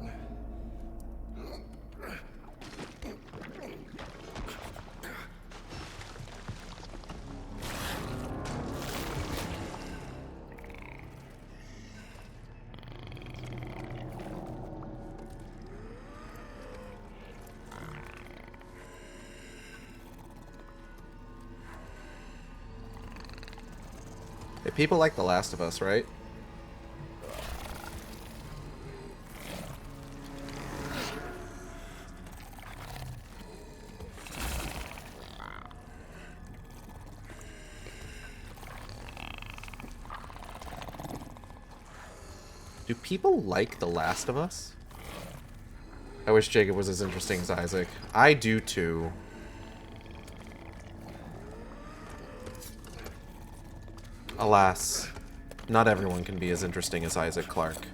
Hey, people like The Last of Us, right? Do people like The Last of Us? I wish Jacob was as interesting as Isaac. I do too. Alas, not everyone can be as interesting as Isaac Clarke.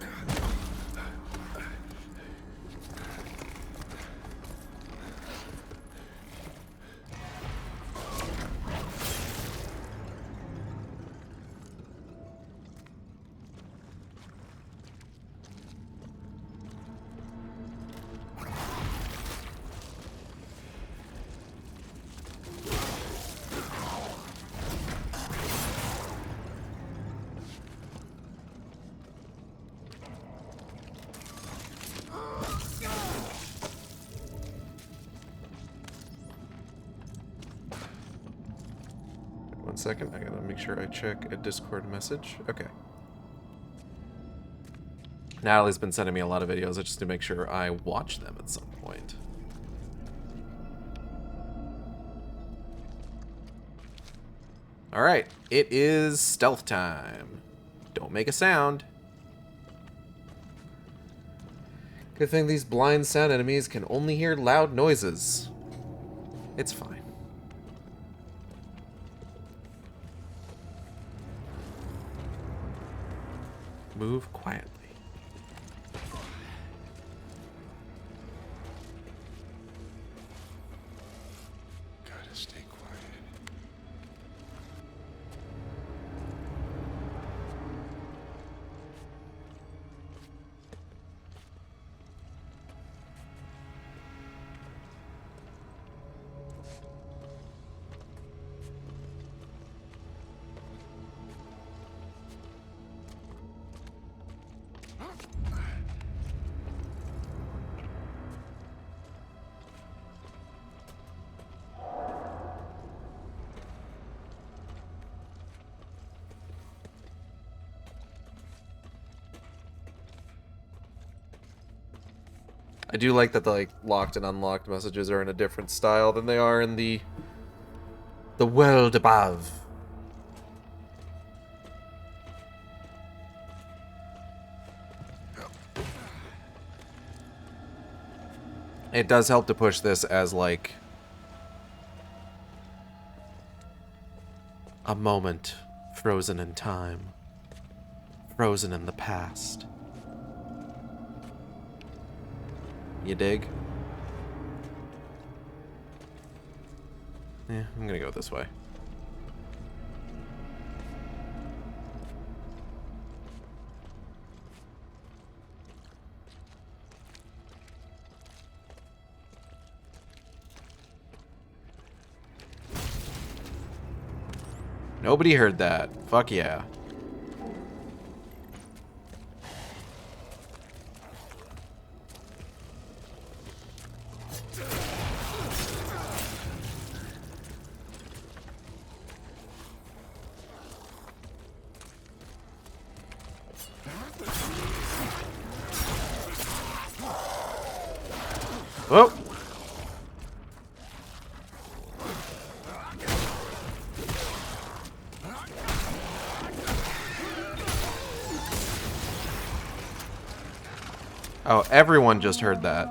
One second, I gotta make sure I check a Discord message. Okay. Natalie's been sending me a lot of videos just to make sure I watch them at some point. Alright, it is stealth time. Don't make a sound. Good thing these blind sound enemies can only hear loud noises. It's fine. Move quietly. Gotta stay quiet. I do like that the like locked and unlocked messages are in a different style than they are in the world above. It does help to push this as like a moment frozen in time, frozen in the past. You dig? Yeah, I'm gonna go this way. Nobody heard that. Fuck yeah. Oh! Oh, everyone just heard that.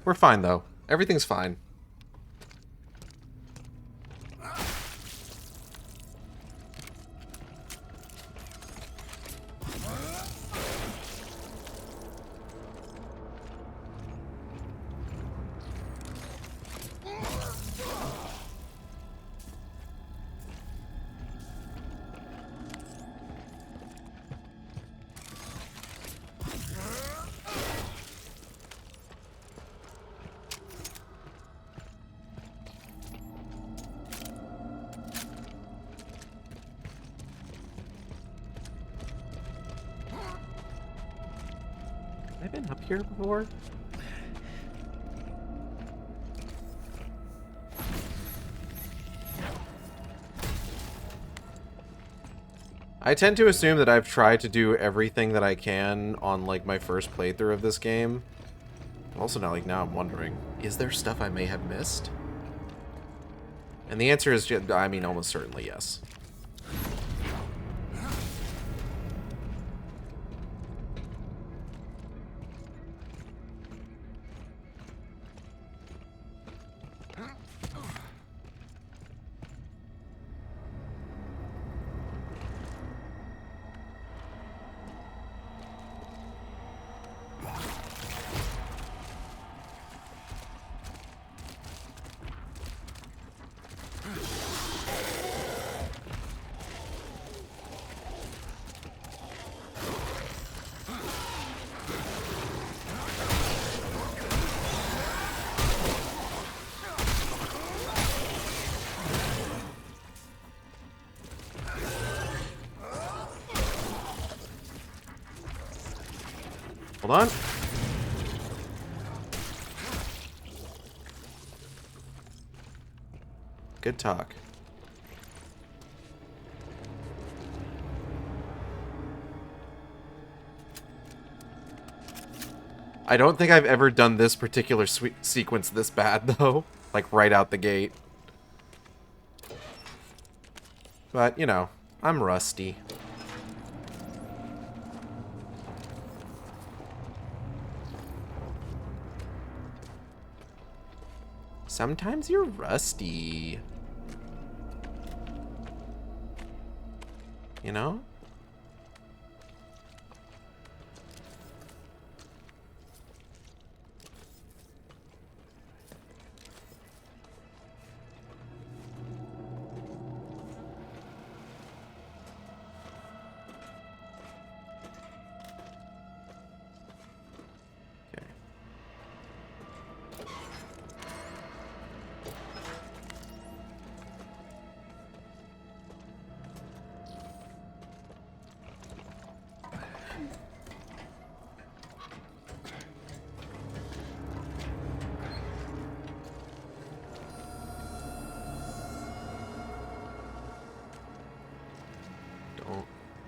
We're fine, though. Everything's fine. Have I been up here before? I tend to assume that I've tried to do everything that I can on, like, my first playthrough of this game. Also now, like, now I'm wondering, is there stuff I may have missed? And the answer is, I mean, almost certainly yes. Hold on. Good talk. I don't think I've ever done this particular sequence this bad, though. Like, right out the gate. But, you know, I'm rusty. Sometimes you're rusty. You know?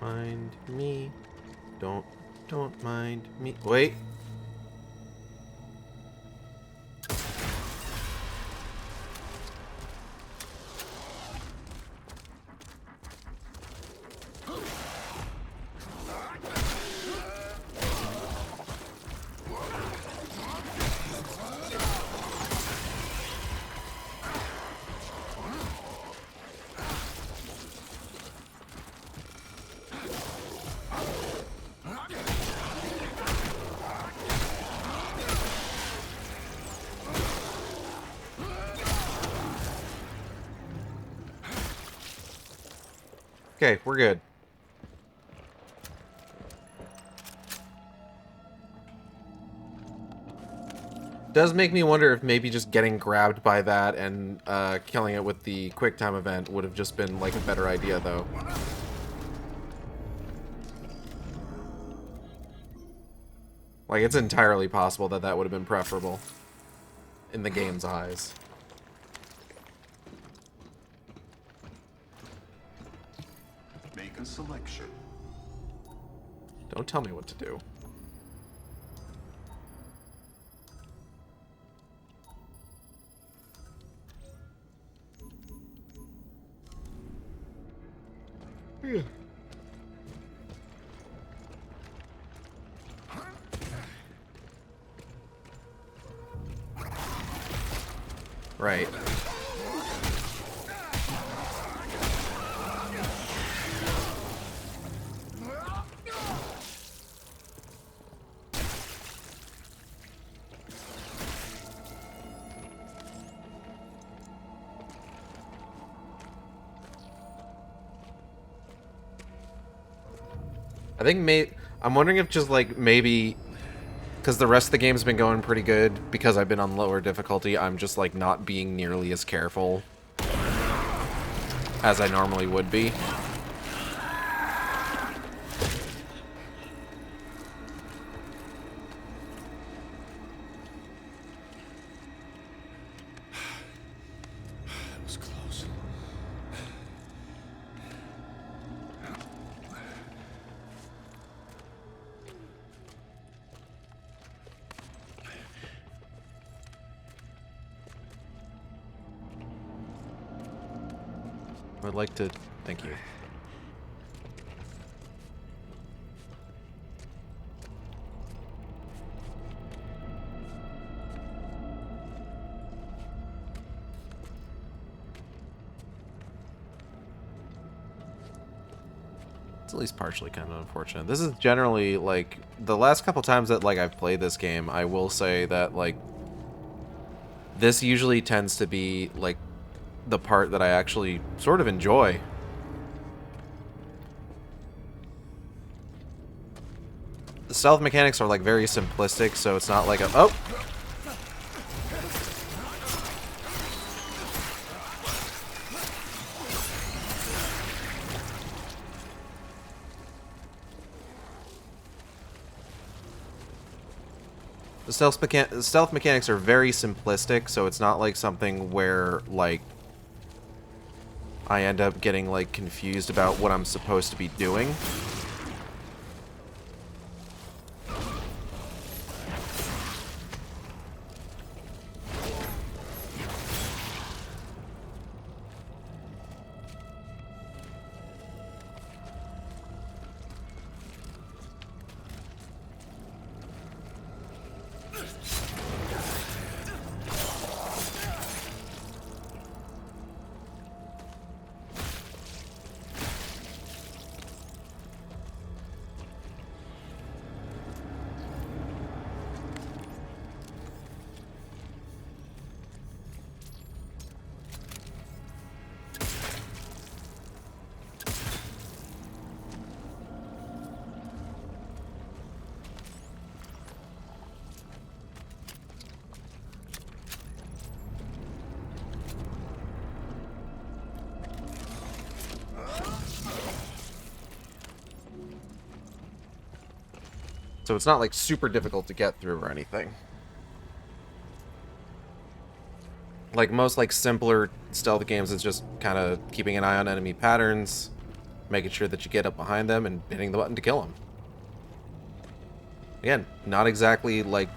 Mind me. Don't mind me. Wait. Okay, we're good. Does make me wonder if maybe just getting grabbed by that and killing it with the quick time event would have just been like a better idea, though. Like, it's entirely possible that that would have been preferable in the game's eyes. Make a selection. Don't tell me what to do. Yeah. Right. I think I'm wondering if just like maybe because the rest of the game's been going pretty good because I've been on lower difficulty, I'm just like not being nearly as careful as I normally would be. That was close. I'd like to thank you. It's at least partially kind of unfortunate. This is generally like the last couple times that like I've played this game, I will say that like this usually tends to be like the part that I actually sort of enjoy. The stealth mechanics are like very simplistic, so it's not like a oh. The stealth mechanics are very simplistic, so it's not like something where like I end up getting like confused about what I'm supposed to be doing. So it's not like super difficult to get through or anything. Like most like simpler stealth games, it's just kind of keeping an eye on enemy patterns, making sure that you get up behind them and hitting the button to kill them. Again, not exactly like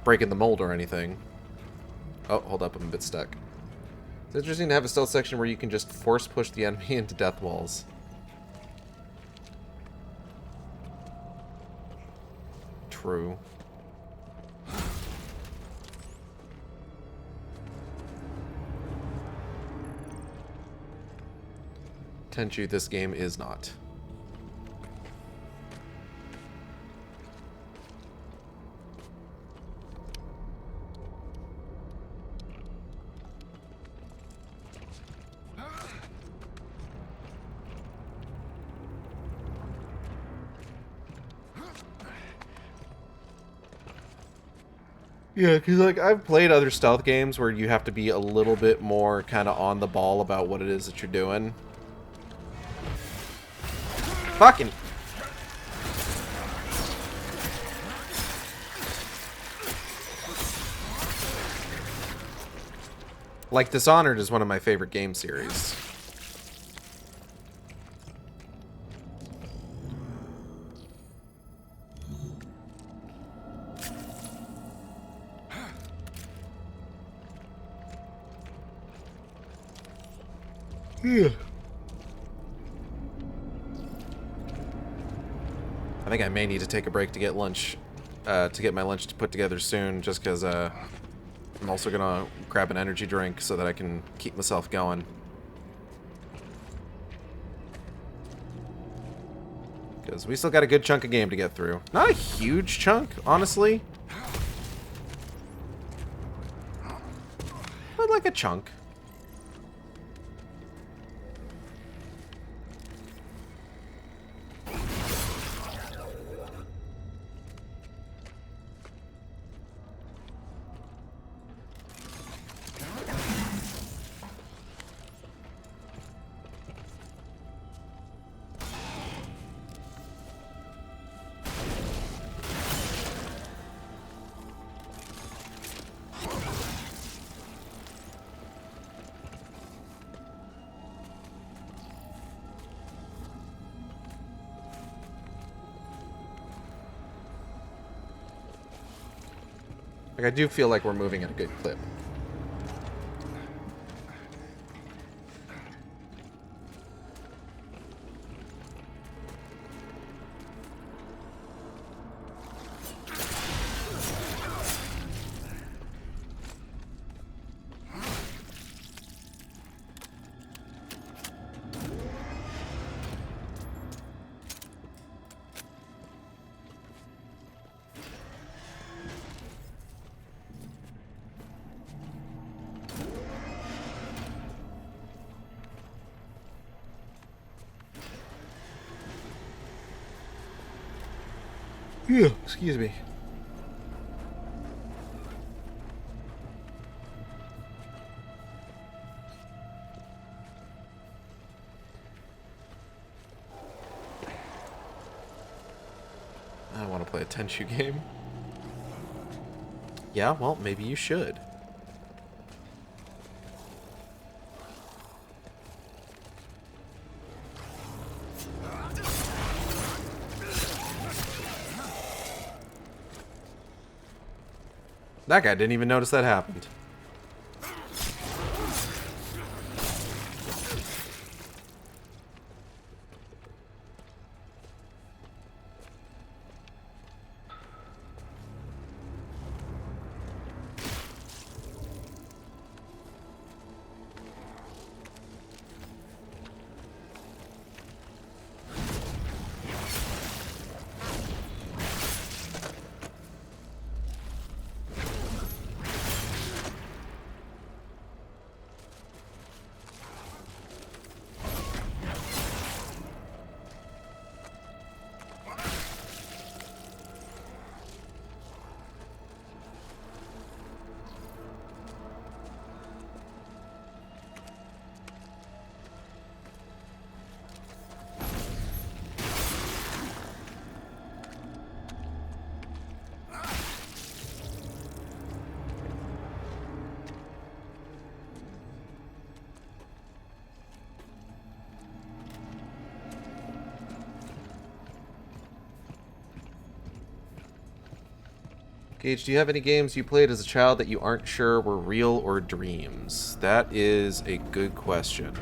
breaking the mold or anything. Oh, hold up, I'm a bit stuck. It's interesting to have a stealth section where you can just force push the enemy into death walls. True. Tenchu, this game is not. Yeah, because like I've played other stealth games where you have to be a little bit more kind of on the ball about what it is that you're doing. Fucking. Like Dishonored is one of my favorite game series. Yeah. I think I may need to take a break to get lunch, to get my lunch put together soon, just because, I'm also gonna grab an energy drink so that I can keep myself going. Because we still got a good chunk of game to get through. Not a huge chunk, honestly. But like a chunk. Like, I do feel like we're moving at a good clip. Yeah, excuse me. I want to play a Tenchu game. Yeah, well, maybe you should. That guy didn't even notice that happened. Gage, do you have any games you played as a child that you aren't sure were real or dreams? That is a good question.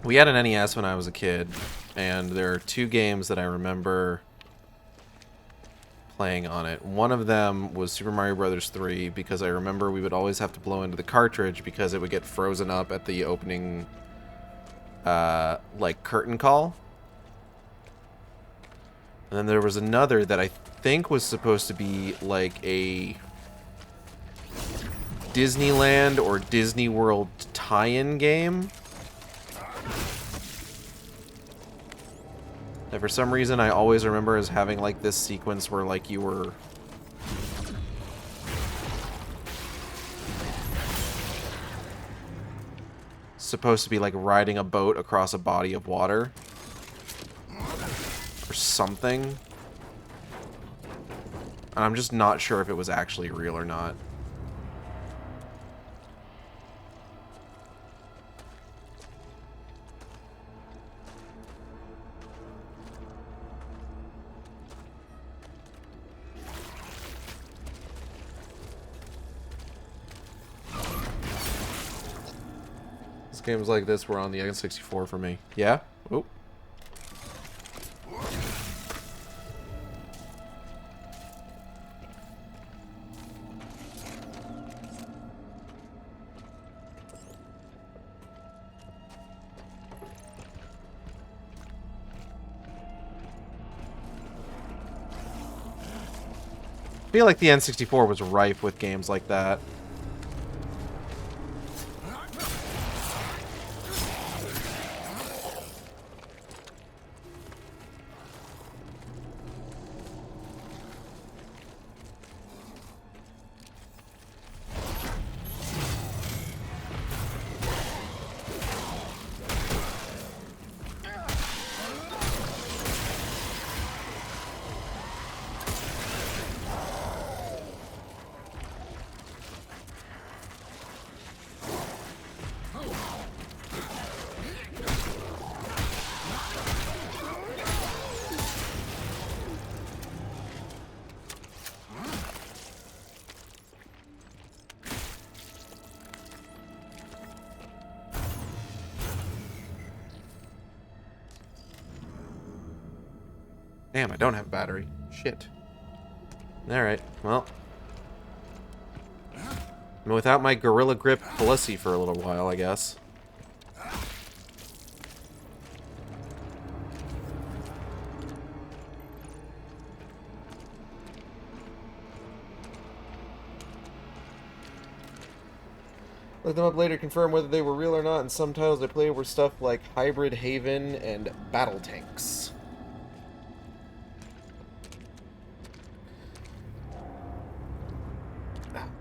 We had an NES when I was a kid, and there are two games that I remember playing on it. One of them was Super Mario Bros. 3, because I remember we would always have to blow into the cartridge because it would get frozen up at the opening, like, curtain call. And then there was another that I think was supposed to be, like, a Disneyland or Disney World tie-in game. And for some reason, I always remember as having, like, this sequence where, like, you were supposed to be, like, riding a boat across a body of water. Or something. And I'm just not sure if it was actually real or not. This games like this were on the N64 for me. Yeah? Oh. I feel like the N64 was rife with games like that. Damn, I don't have a battery. Shit. Alright, well. I'm without my Gorilla Grip Felicity for a little while, I guess. Look them up later, confirm whether they were real or not, and some titles I played were stuff like Hybrid Haven and Battle Tanks.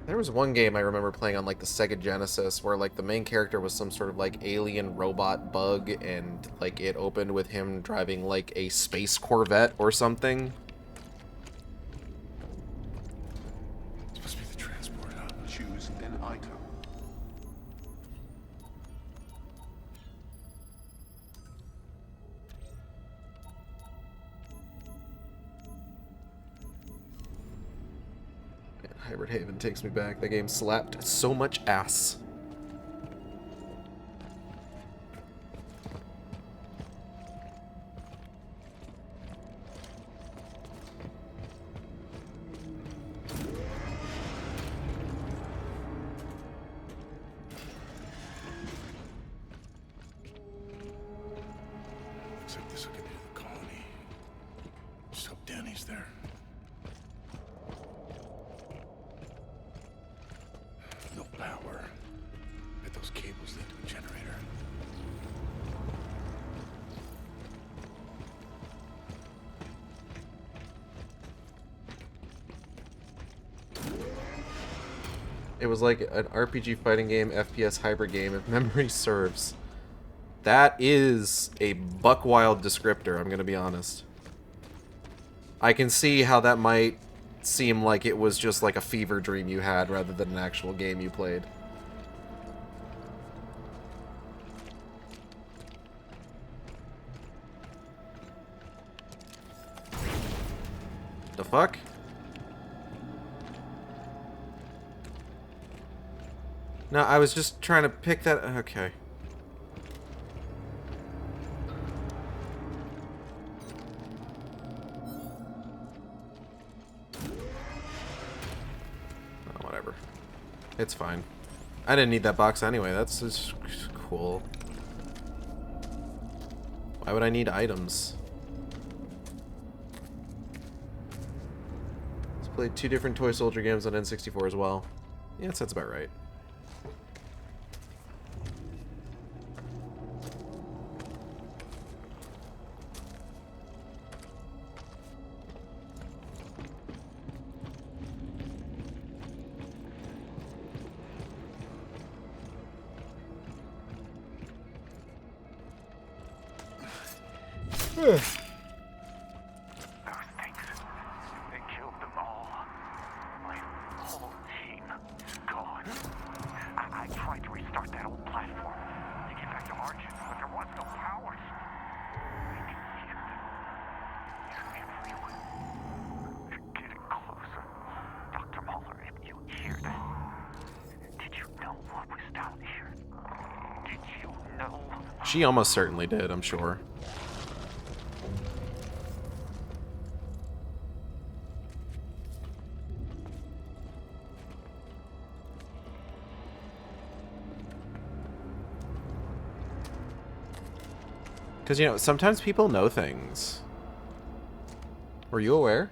There was one game I remember playing on like the Sega Genesis where like the main character was some sort of like alien robot bug and like it opened with him driving like a space Corvette or something. It's supposed to be the transport hub. Choose an item. Hybrid Haven takes me back. That game slapped so much ass. Looks like this will get me to the colony. Just hope Danny's there. No power. Bet those cables lead to a generator. It was like an RPG fighting game, FPS hybrid game, if memory serves. That is a buck-wild descriptor, I'm gonna be honest. I can see how that might seem like it was just like a fever dream you had rather than an actual game you played. The fuck? No, I was just trying to pick that. Okay. Oh, whatever. It's fine. I didn't need that box anyway. That's just cool. Why would I need items? Let's play 2 different Toy Soldier games on N64 as well. Yeah, that sounds about right. Those things, they killed them all. My whole team is gone. I tried to restart that old platform to get back to Argent, but there was no power. I can hear them. Everyone. They're getting closer. Dr. Muller, if you hear that, did you know what was down here? Did you She almost certainly did, I'm sure. Because, you know, sometimes people know things. Were you aware?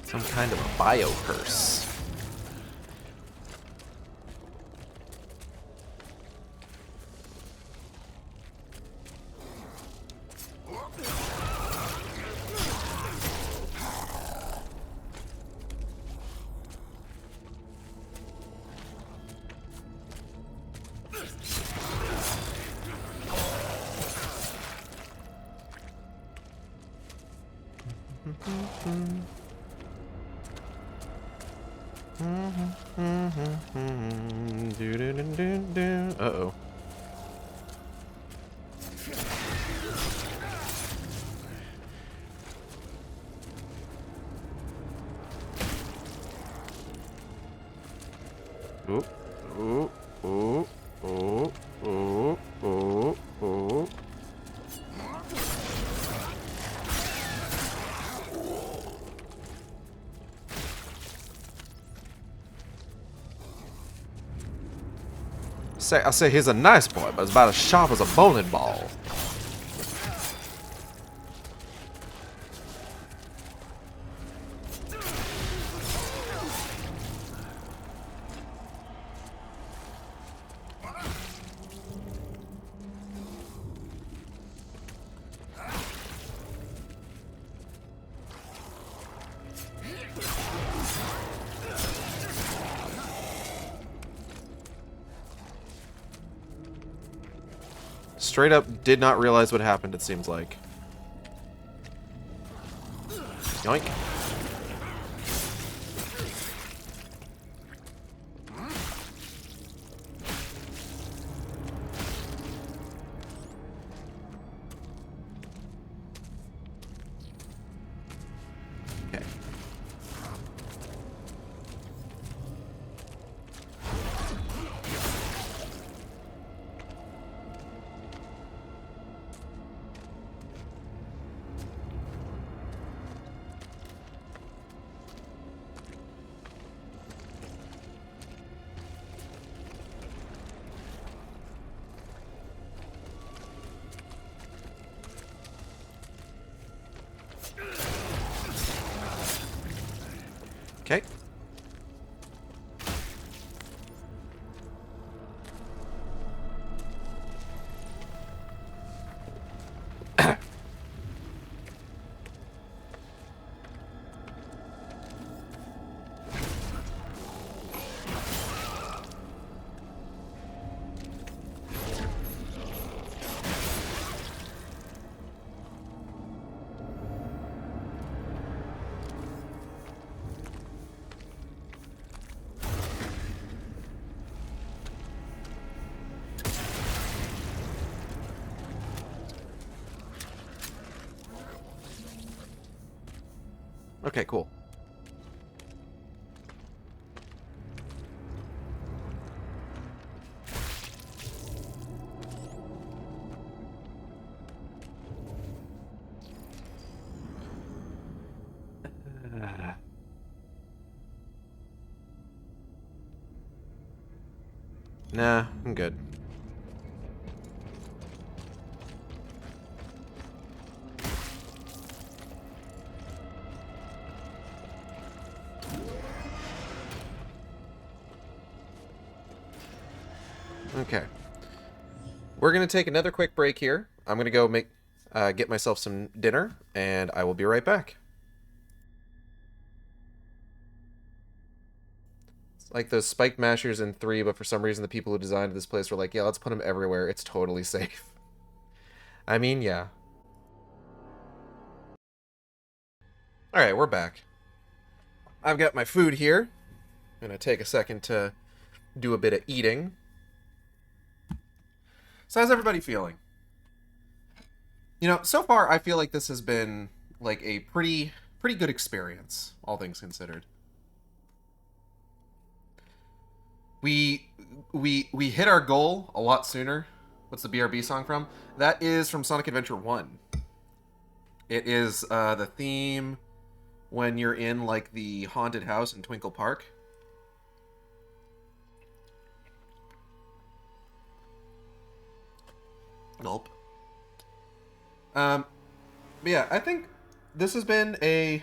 Some kind of a bio curse. Uh-oh. Ooh, ooh, ooh, ooh, ooh, ooh, ooh. I say he's a nice boy, but it's about as sharp as a bowling ball. Straight up did not realize what happened, it seems like. Yoink. Okay. Okay. Okay, cool. Nah, I'm good. Okay. We're going to take another quick break here. I'm going to go get myself some dinner, and I will be right back. It's like those spike mashers in 3, but for some reason the people who designed this place were like, yeah, let's put them everywhere. It's totally safe. I mean, yeah. Alright, we're back. I've got my food here. I'm going to take a second to do a bit of eating. So how's everybody feeling? You know, so far I feel like this has been like a pretty good experience, all things considered. We hit our goal a lot sooner. What's the BRB song from? That is from Sonic Adventure 1. It is the theme when you're in like the haunted house in Twinkle Park. Gulp. But yeah, I think this has been a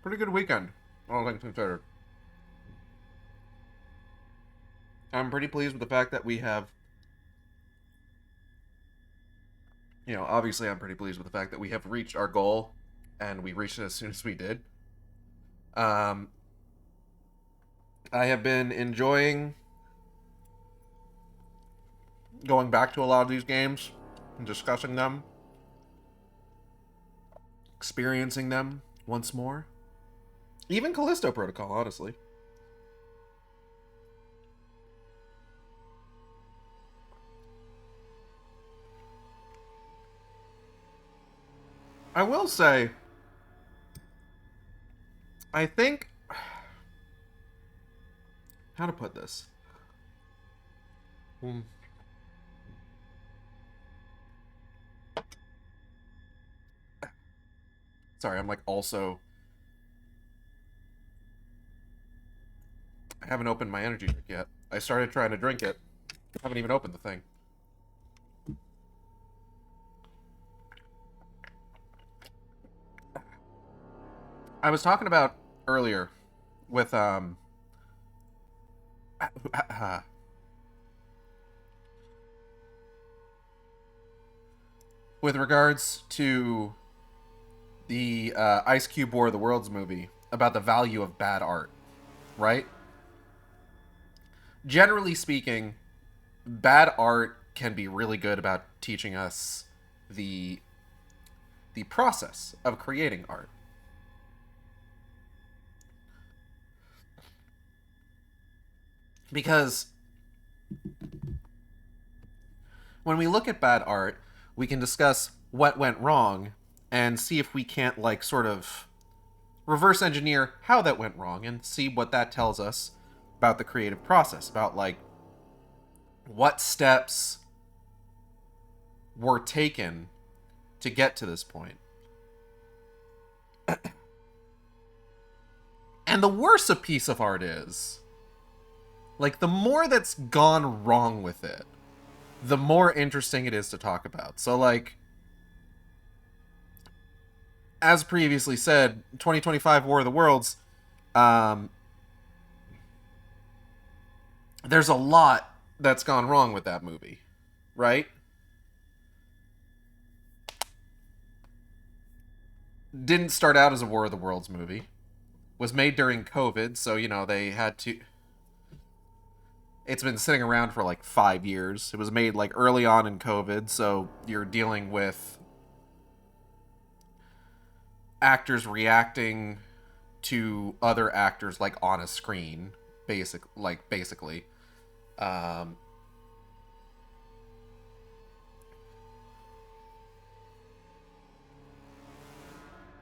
pretty good weekend, all things considered. I'm pretty pleased with the fact that we have, you know, obviously I'm pretty pleased with the fact that we have reached our goal, and we reached it as soon as we did. I have been enjoying going back to a lot of these games and discussing them, experiencing them once more. Even Callisto Protocol, honestly. I will say, I think, how to put this? Sorry, I'm like also, I haven't opened my energy drink yet. I started trying to drink it. I haven't even opened the thing. I was talking about earlier with with regards to the Ice Cube War of the Worlds movie about the value of bad art, right? Generally speaking, bad art can be really good about teaching us the process of creating art. Because when we look at bad art, we can discuss what went wrong and see if we can't, like, sort of reverse engineer how that went wrong and see what that tells us about the creative process, about, like, what steps were taken to get to this point. And the worse a piece of art is, like, the more that's gone wrong with it, the more interesting it is to talk about. So, like, as previously said, 2025 War of the Worlds, there's a lot that's gone wrong with that movie, right? Didn't start out as a War of the Worlds movie. Was made during COVID, so, you know, they had to... It's been sitting around for like 5 years. It was made like early on in COVID, so you're dealing with actors reacting to other actors like on a screen, basically.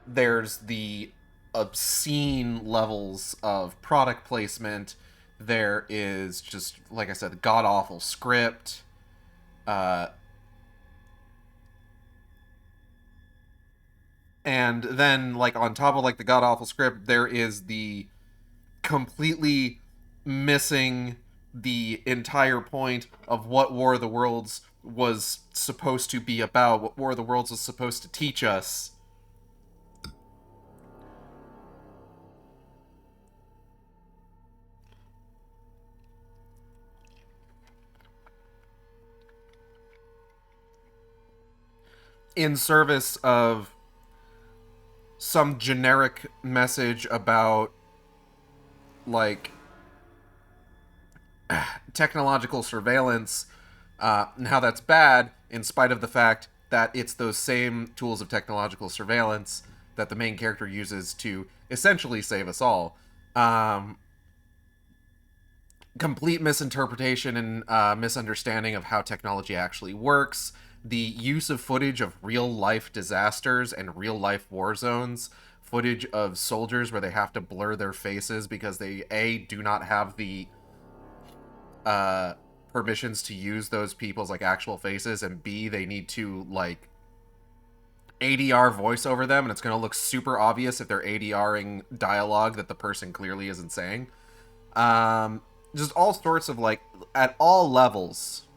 There's the obscene levels of product placement. There is just, like I said, the god-awful script. And then, like, on top of, like, the god-awful script, there is the completely missing the entire point of what War of the Worlds was supposed to be about, what War of the Worlds was supposed to teach us. in service of some generic message about, like, technological surveillance, and how that's bad, in spite of the fact that it's those same tools of technological surveillance that the main character uses to essentially save us all. Complete misinterpretation and misunderstanding of how technology actually works. The use of footage of real-life disasters and real-life war zones. Footage of soldiers where they have to blur their faces because they, A, do not have the permissions to use those people's, like, actual faces, and B, they need to, like, ADR voice over them, and it's going to look super obvious if they're ADRing dialogue that the person clearly isn't saying. Just all sorts of, like, at all levels,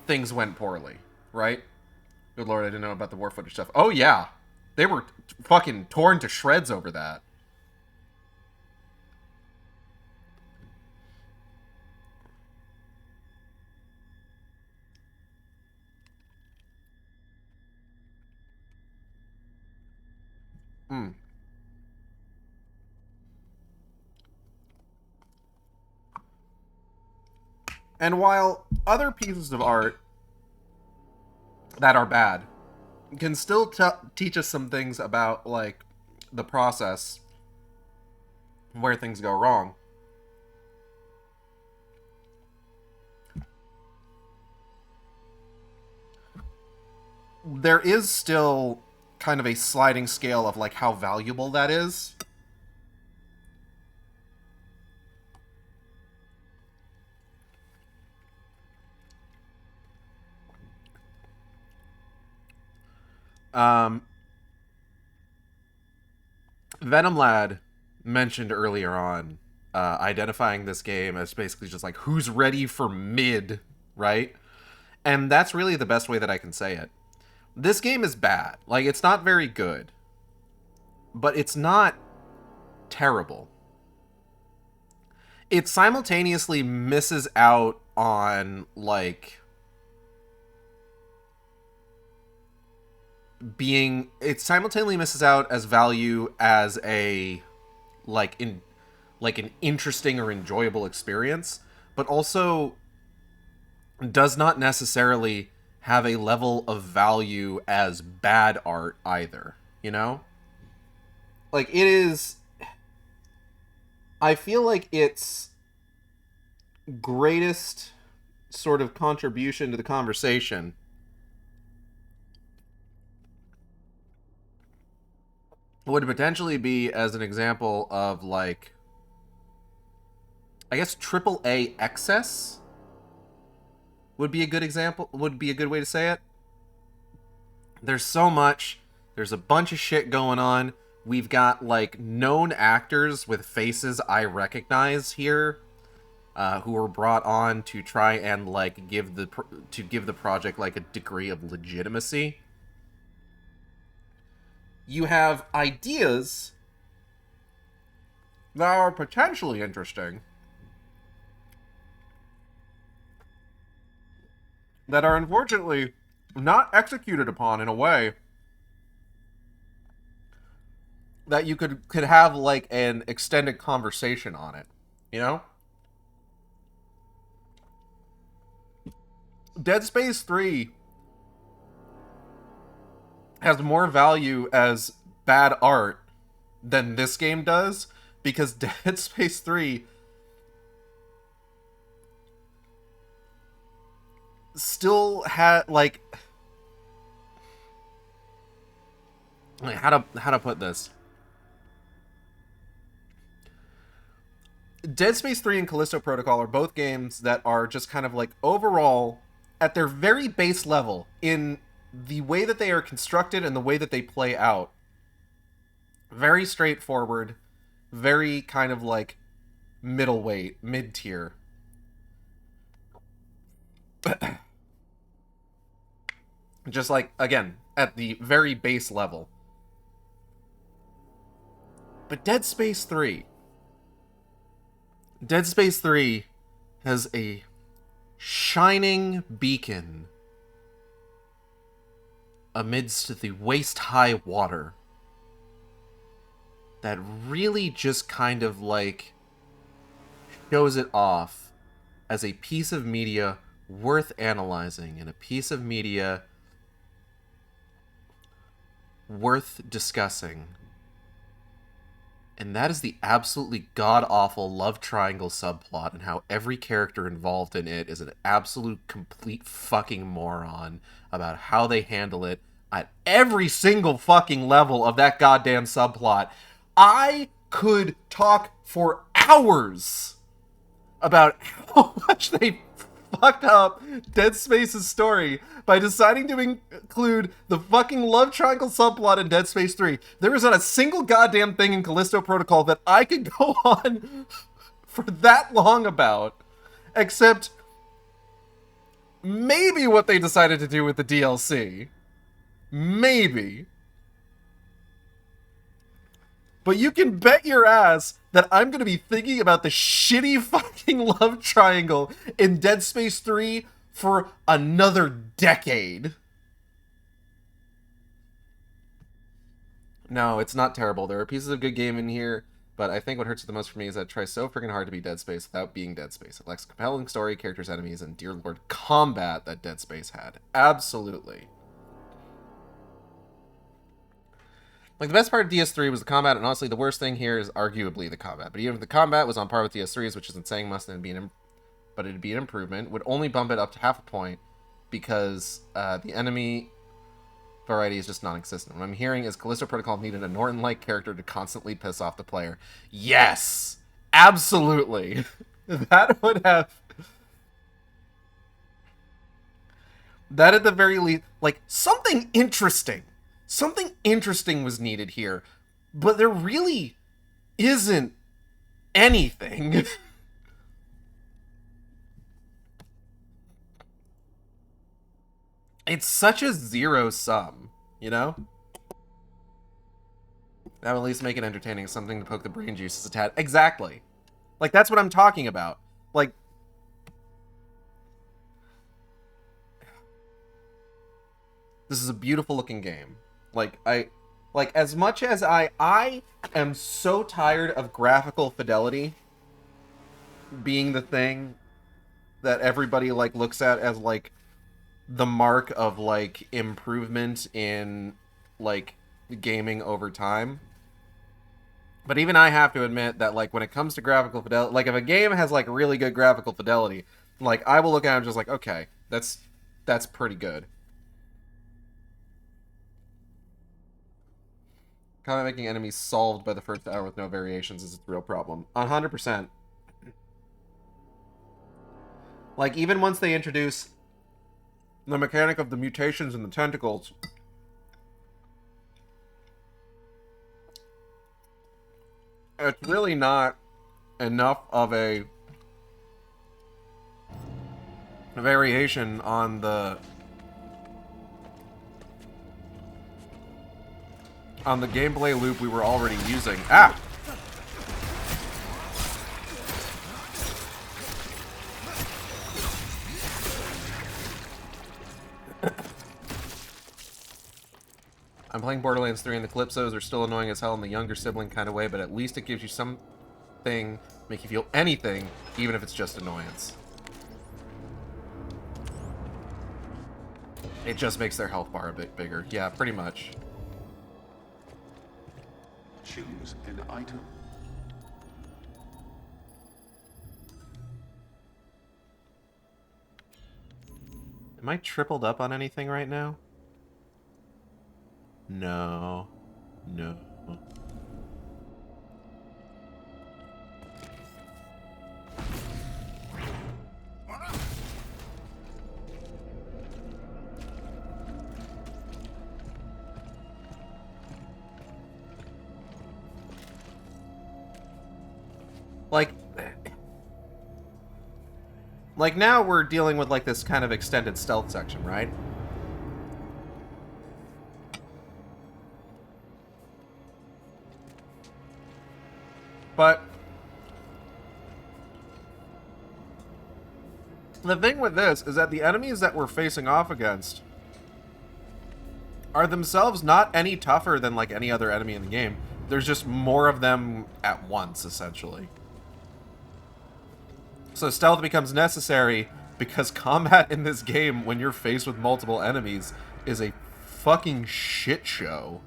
things went poorly, right? Good lord, I didn't know about the war footage stuff. Oh, yeah. They were fucking torn to shreds over that. Hmm. And while other pieces of art that are bad can still teach us some things about, like, the process, where things go wrong, there is still kind of a sliding scale of, like, how valuable that is. Venom Lad mentioned earlier on identifying this game as basically just like, who's ready for mid, right? And that's really the best way that I can say it. This game is bad. Like, it's not very good. But it's not terrible. It simultaneously misses out on, like, being... It simultaneously misses out as value as a, like, an interesting or enjoyable experience, but also does not necessarily have a level of value as bad art either, you know? Like, it is... I feel like its greatest sort of contribution to the conversation would potentially be as an example of, like, I guess AAA excess would be a good example, would be a good way to say it. There's so much, there's a bunch of shit going on. We've got, like, known actors with faces I recognize here, who were brought on to try and, like, give the project, like, a degree of legitimacy. You have ideas that are potentially interesting, that are unfortunately not executed upon in a way that you could have, like, an extended conversation on it, you know? Dead Space 3 has more value as bad art than this game does, because Dead Space 3 still had, like, how to put this. Dead Space 3 and Callisto Protocol are both games that are just kind of, like, overall, at their very base level, in the way that they are constructed and the way that they play out, very straightforward, very kind of, like, middleweight, mid-tier. Just, like, again, at the very base level. But Dead Space 3 has a shining beacon amidst the waist-high water that really just kind of, like, shows it off as a piece of media worth analyzing and a piece of media worth discussing. And that is the absolutely god-awful love triangle subplot and how every character involved in it is an absolute complete fucking moron about how they handle it at every single fucking level of that goddamn subplot. I could talk for hours about how much they fucked up Dead Space's story by deciding to include the fucking love triangle subplot in Dead Space 3. There is not a single goddamn thing in Callisto Protocol that I could go on for that long about, except maybe what they decided to do with the DLC. Maybe. But you can bet your ass that I'm going to be thinking about the shitty fucking love triangle in Dead Space 3 for another decade. No, it's not terrible. There are pieces of good game in here, but I think what hurts it the most for me is that it tries so freaking hard to be Dead Space without being Dead Space. It lacks a compelling story, characters, enemies, and dear lord combat that Dead Space had. Absolutely. Like, the best part of DS3 was the combat, and honestly, the worst thing here is arguably the combat. But even if the combat was on par with DS3's, which isn't saying must, but it'd be an improvement, would only bump it up to half a point because the enemy variety is just non-existent. What I'm hearing is Callisto Protocol needed a Norton-like character to constantly piss off the player. Yes! Absolutely! That would have... That at the very least... Like, something interesting. Something interesting was needed here, but there really isn't anything. It's such a zero sum, you know? That would at least make it entertaining, something to poke the brain juices a tad. Exactly. Like, that's what I'm talking about. Like, this is a beautiful looking game. Like, as much as I am so tired of graphical fidelity being the thing that everybody, like, looks at as, like, the mark of, like, improvement in, like, gaming over time. But even I have to admit that, like, when it comes to graphical fidelity, like, if a game has, like, really good graphical fidelity, like, I will look at it and just like, okay, that's pretty good. Combat making enemies solved by the first hour with no variations is its real problem. 100%. Like, even once they introduce the mechanic of the mutations and the tentacles, it's really not enough of a variation on the gameplay loop we were already using. Ah! I'm playing Borderlands 3 and the Calypsos are still annoying as hell in the younger sibling kind of way, but at least it gives you something, make you feel anything, even if it's just annoyance. It just makes their health bar a bit bigger. Yeah, pretty much. Choose an item. Am I tripled up on anything right now? No. No. Like now we're dealing with like this kind of extended stealth section, right? But the thing with this is that the enemies that we're facing off against are themselves not any tougher than like any other enemy in the game. There's just more of them at once, essentially. So stealth becomes necessary because combat in this game, when you're faced with multiple enemies, is a fucking shit show.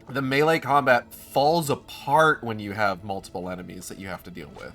The melee combat falls apart when you have multiple enemies that you have to deal with.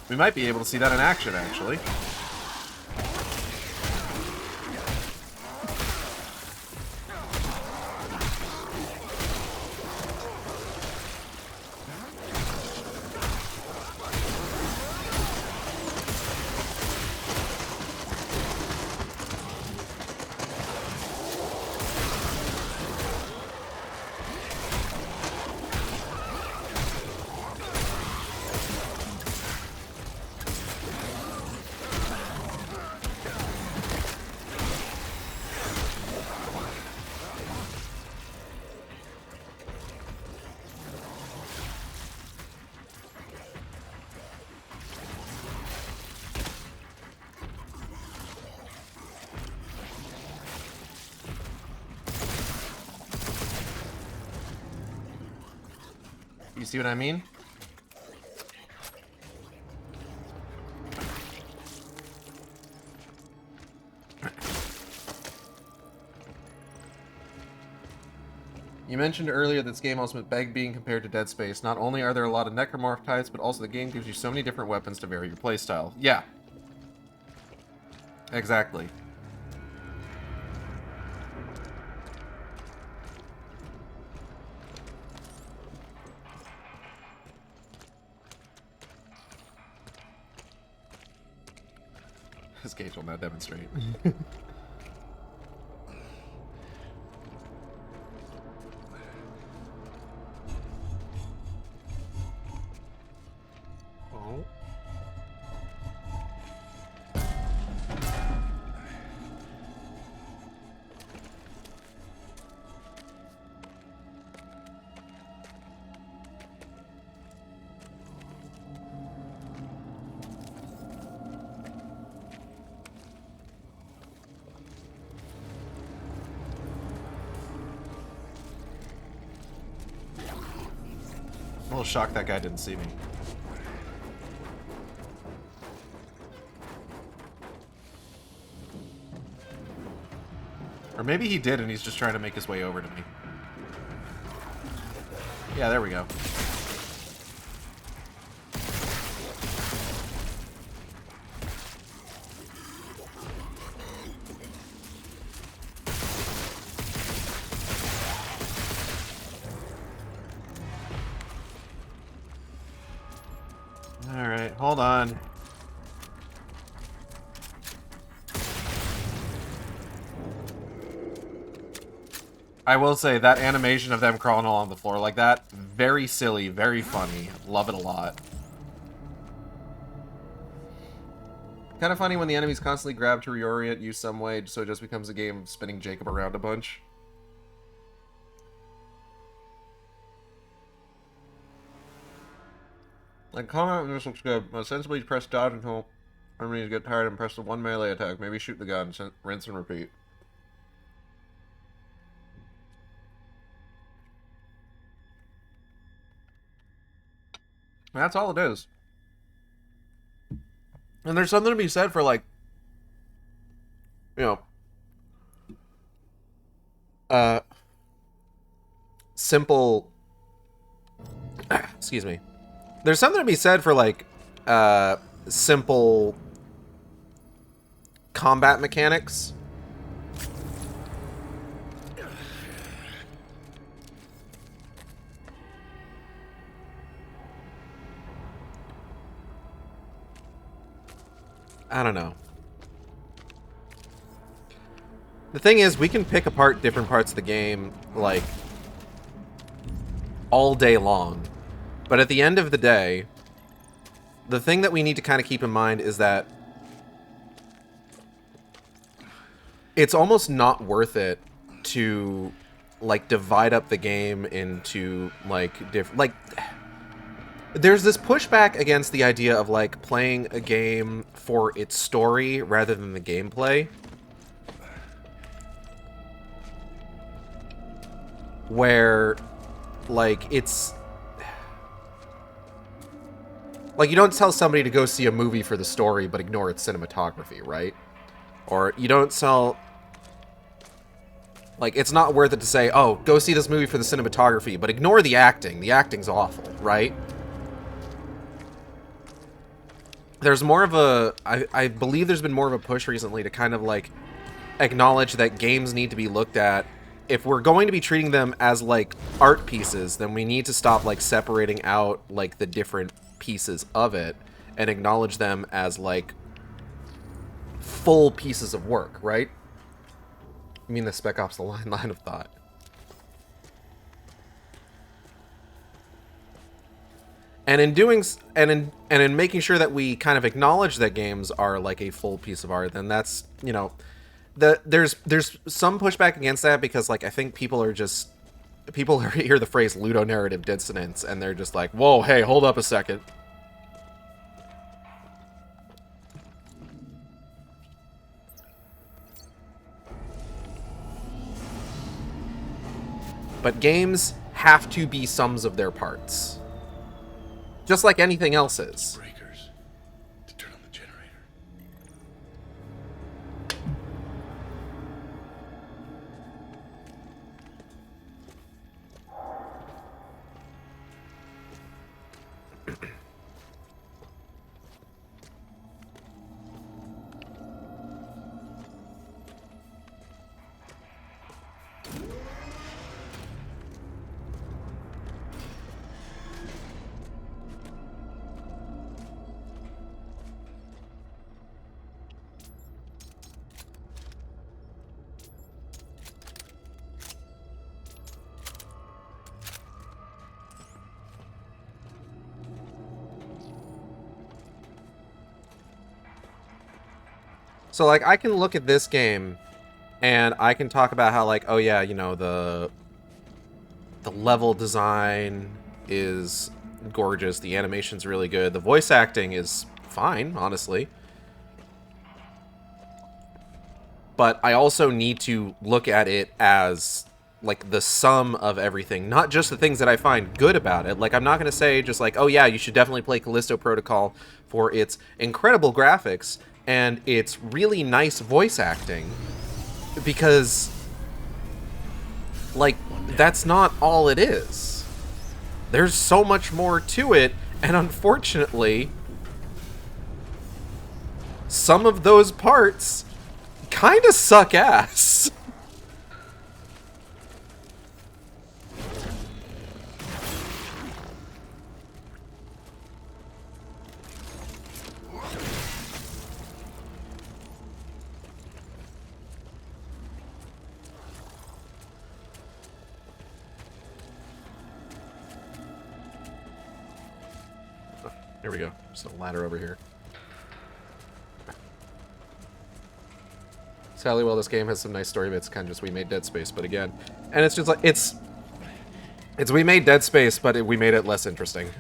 We might be able to see that in action, actually. You see what I mean? You mentioned earlier that this game also begged being compared to Dead Space. Not only are there a lot of necromorph types, but also the game gives you so many different weapons to vary your playstyle. Yeah. Exactly. This Gage will now demonstrate. Oh. I'm a little shocked that guy didn't see me. Or maybe he did and he's just trying to make his way over to me. Yeah, there we go. Alright, hold on. I will say, that animation of them crawling along the floor like that, very silly, very funny. Love it a lot. Kind of funny when the enemies constantly grab to reorient you some way, so it just becomes a game of spinning Jacob around a bunch. Like, comment on this looks good. Sensibly press dodge until enemies get tired and press the one melee attack. Maybe shoot the gun, rinse and repeat. That's all it is. And there's something to be said for, like, you know, simple, excuse me. There's something to be said for, like, simple combat mechanics. I don't know. The thing is, we can pick apart different parts of the game, like, all day long. But at the end of the day, the thing that we need to kind of keep in mind is that it's almost not worth it to, like, divide up the game into, like, different... Like, there's this pushback against the idea of, like, playing a game for its story rather than the gameplay. Where, like, it's... Like, you don't tell somebody to go see a movie for the story, but ignore its cinematography, right? Or you don't sell... Like, it's not worth it to say, oh, go see this movie for the cinematography, but ignore the acting. The acting's awful, right? There's more of a... I believe there's been more of a push recently to kind of, like, acknowledge that games need to be looked at. If we're going to be treating them as, like, art pieces, then we need to stop, like, separating out, like, the different pieces of it and acknowledge them as, like, full pieces of work, right? I mean, the Spec Ops The line of thought. And in doing, and in making sure that we kind of acknowledge that games are like a full piece of art, then that's, you know, there's some pushback against that because, like, I think people hear the phrase ludonarrative dissonance and they're just like, whoa, hey, hold up a second. But games have to be sums of their parts. Just like anything else is. Breakers to turn on the generator. So, like, I can look at this game, and I can talk about how, like, oh yeah, you know, the level design is gorgeous, the animation's really good, the voice acting is fine, honestly. But I also need to look at it as, like, the sum of everything, not just the things that I find good about it. Like, I'm not going to say just like, oh yeah, you should definitely play Callisto Protocol for its incredible graphics and its really nice voice acting, because, like, that's not all it is. There's so much more to it, and unfortunately, some of those parts kind of suck ass. Here we go. Just a ladder over here. Sadly, well, this game has some nice story bits, kind of just we made Dead Space, but again, and it's just like, it's we made Dead Space, but we made it less interesting.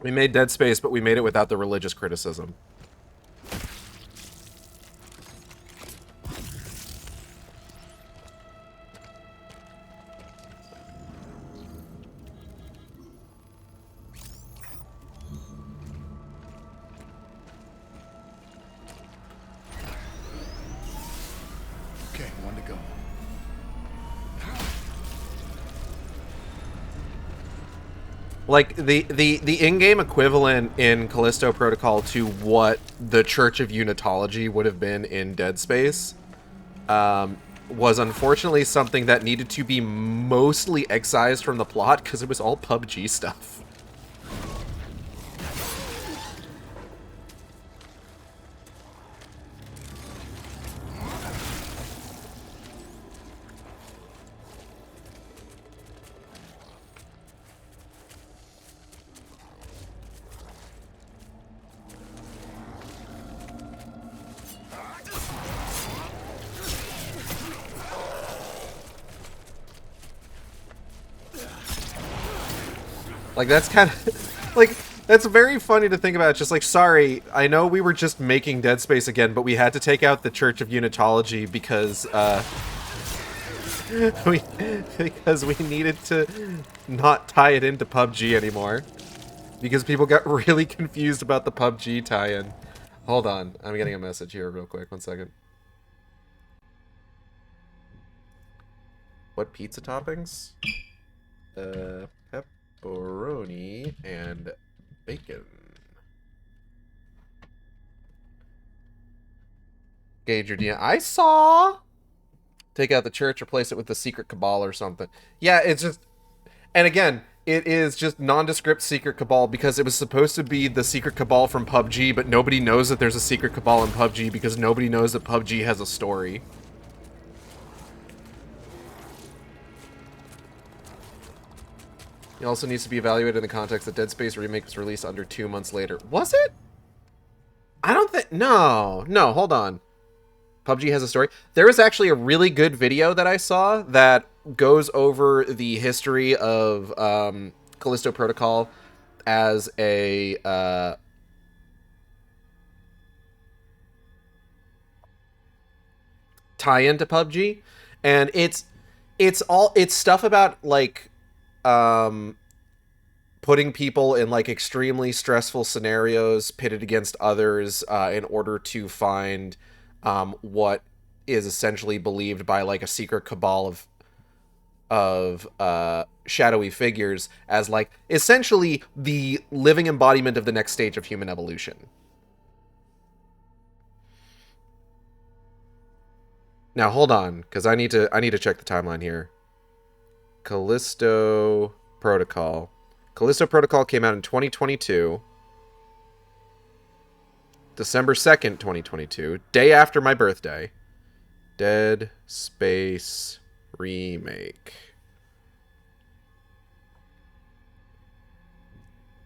We made Dead Space, but we made it without the religious criticism. Like, the in-game equivalent in Callisto Protocol to what the Church of Unitology would have been in Dead Space was unfortunately something that needed to be mostly excised from the plot because it was all PUBG stuff. Like, that's kind of... like, that's very funny to think about. It's just like, sorry, I know we were just making Dead Space again, but we had to take out the Church of Unitology because, because we needed to not tie it into PUBG anymore. Because people got really confused about the PUBG tie-in. Hold on, I'm getting a message here real quick. 1 second. What pizza toppings? Pepperoni and bacon. Gauge your DM. I saw! Take out the church, replace it with the secret cabal or something. Yeah, it's just... And again, it is just nondescript secret cabal because it was supposed to be the secret cabal from PUBG, but nobody knows that there's a secret cabal in PUBG because nobody knows that PUBG has a story. It also needs to be evaluated in the context that Dead Space Remake was released under 2 months later. Was it? I don't think... No, hold on. PUBG has a story. There was actually a really good video that I saw that goes over the history of Callisto Protocol as a... tie-in to PUBG. And it's stuff about, like... putting people in like extremely stressful scenarios pitted against others in order to find what is essentially believed by like a secret cabal of shadowy figures as like essentially the living embodiment of the next stage of human evolution. Now hold on, because I need to check the timeline here. Callisto Protocol. Callisto Protocol came out in 2022. December 2nd, 2022. Day after my birthday. Dead Space Remake.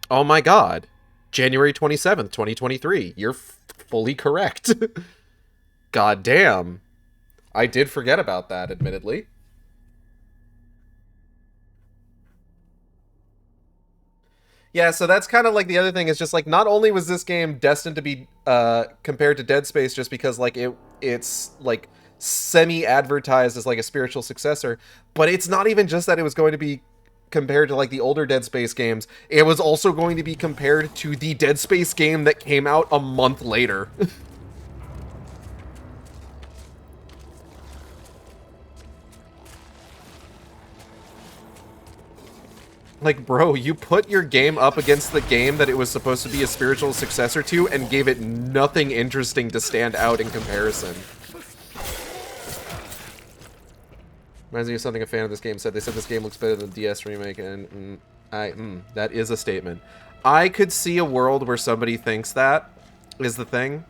Oh my god. January 27th, 2023. You're fully correct. God damn. I did forget about that, admittedly. Yeah, so that's kind of like the other thing is just like not only was this game destined to be compared to Dead Space just because like it's like semi-advertised as like a spiritual successor, but it's not even just that it was going to be compared to like the older Dead Space games. It was also going to be compared to the Dead Space game that came out a month later. Like, bro, you put your game up against the game that it was supposed to be a spiritual successor to and gave it nothing interesting to stand out in comparison. Reminds me of something a fan of this game said. They said this game looks better than the DS remake, and that is a statement. I could see a world where somebody thinks that is the thing.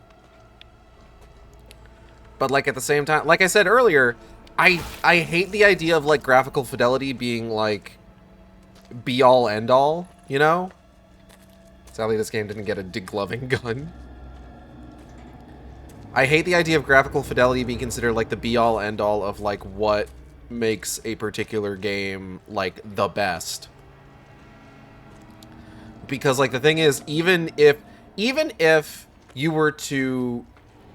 But, like, at the same time, like I said earlier, I hate the idea of, like, graphical fidelity being, like, be-all, end-all, you know? Sadly, this game didn't get a degloving gun. I hate the idea of graphical fidelity being considered, like, the be-all, end-all of, like, what makes a particular game, like, the best. Because, like, the thing is, even if you were to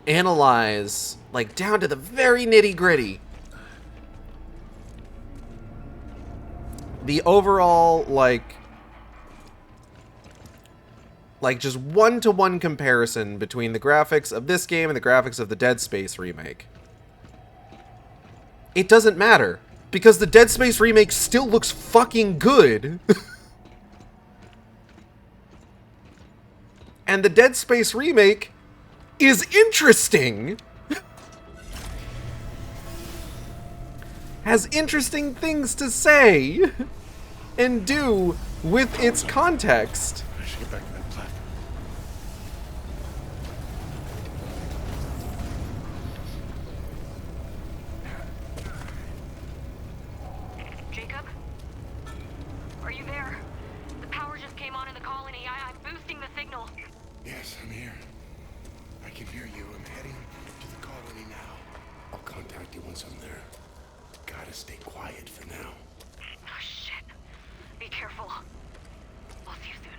analyze, like, down to the very nitty-gritty, the overall, like just one-to-one comparison between the graphics of this game and the graphics of the Dead Space remake, it doesn't matter, because the Dead Space remake still looks fucking good. And the Dead Space remake is interesting. Has interesting things to say and do with its context. I should get back to that platform. Jacob? Are you there? The power just came on in the colony. I'm boosting the signal. Yes, I'm here. I can hear you. I'm heading to the colony now. I'll contact you once I'm there. Gotta stay quiet for now. Oh, shit. Be careful. I'll see you soon.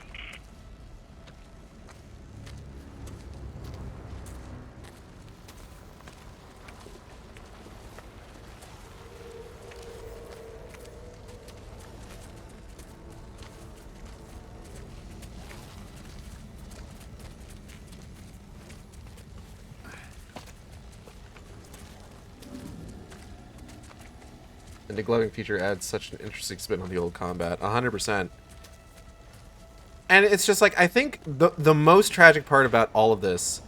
The degloving feature adds such an interesting spin on the old combat. 100%. And it's just like, I think the most tragic part about all of this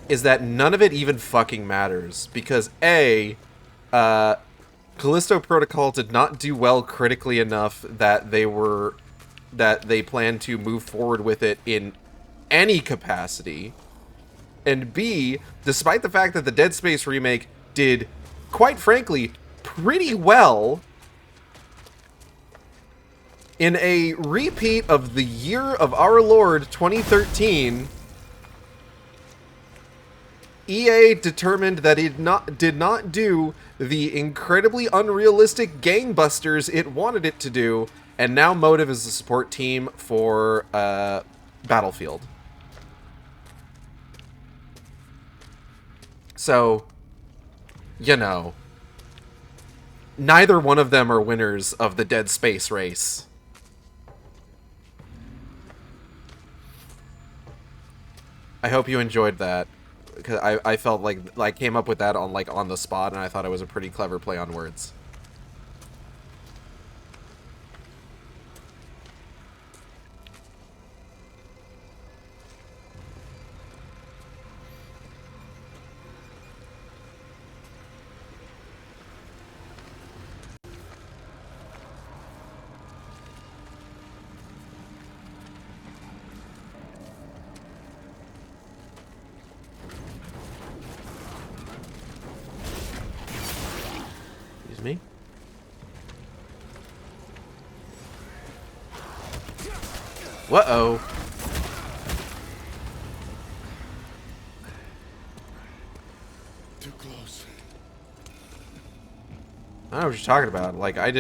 is that none of it even fucking matters. Because A, Callisto Protocol did not do well critically enough that they plan to move forward with it in any capacity. And B, despite the fact that the Dead Space remake did, quite frankly, pretty well, in a repeat of the year of our Lord 2013, EA determined that it did not do the incredibly unrealistic gangbusters it wanted it to do, and now Motive is the support team for Battlefield. So, you know, neither one of them are winners of the Dead Space race. I hope you enjoyed that, because I felt like I came up with that on the spot, and I thought it was a pretty clever play on words. Me? Whoa. Too close. I don't know what you're talking about. Like, I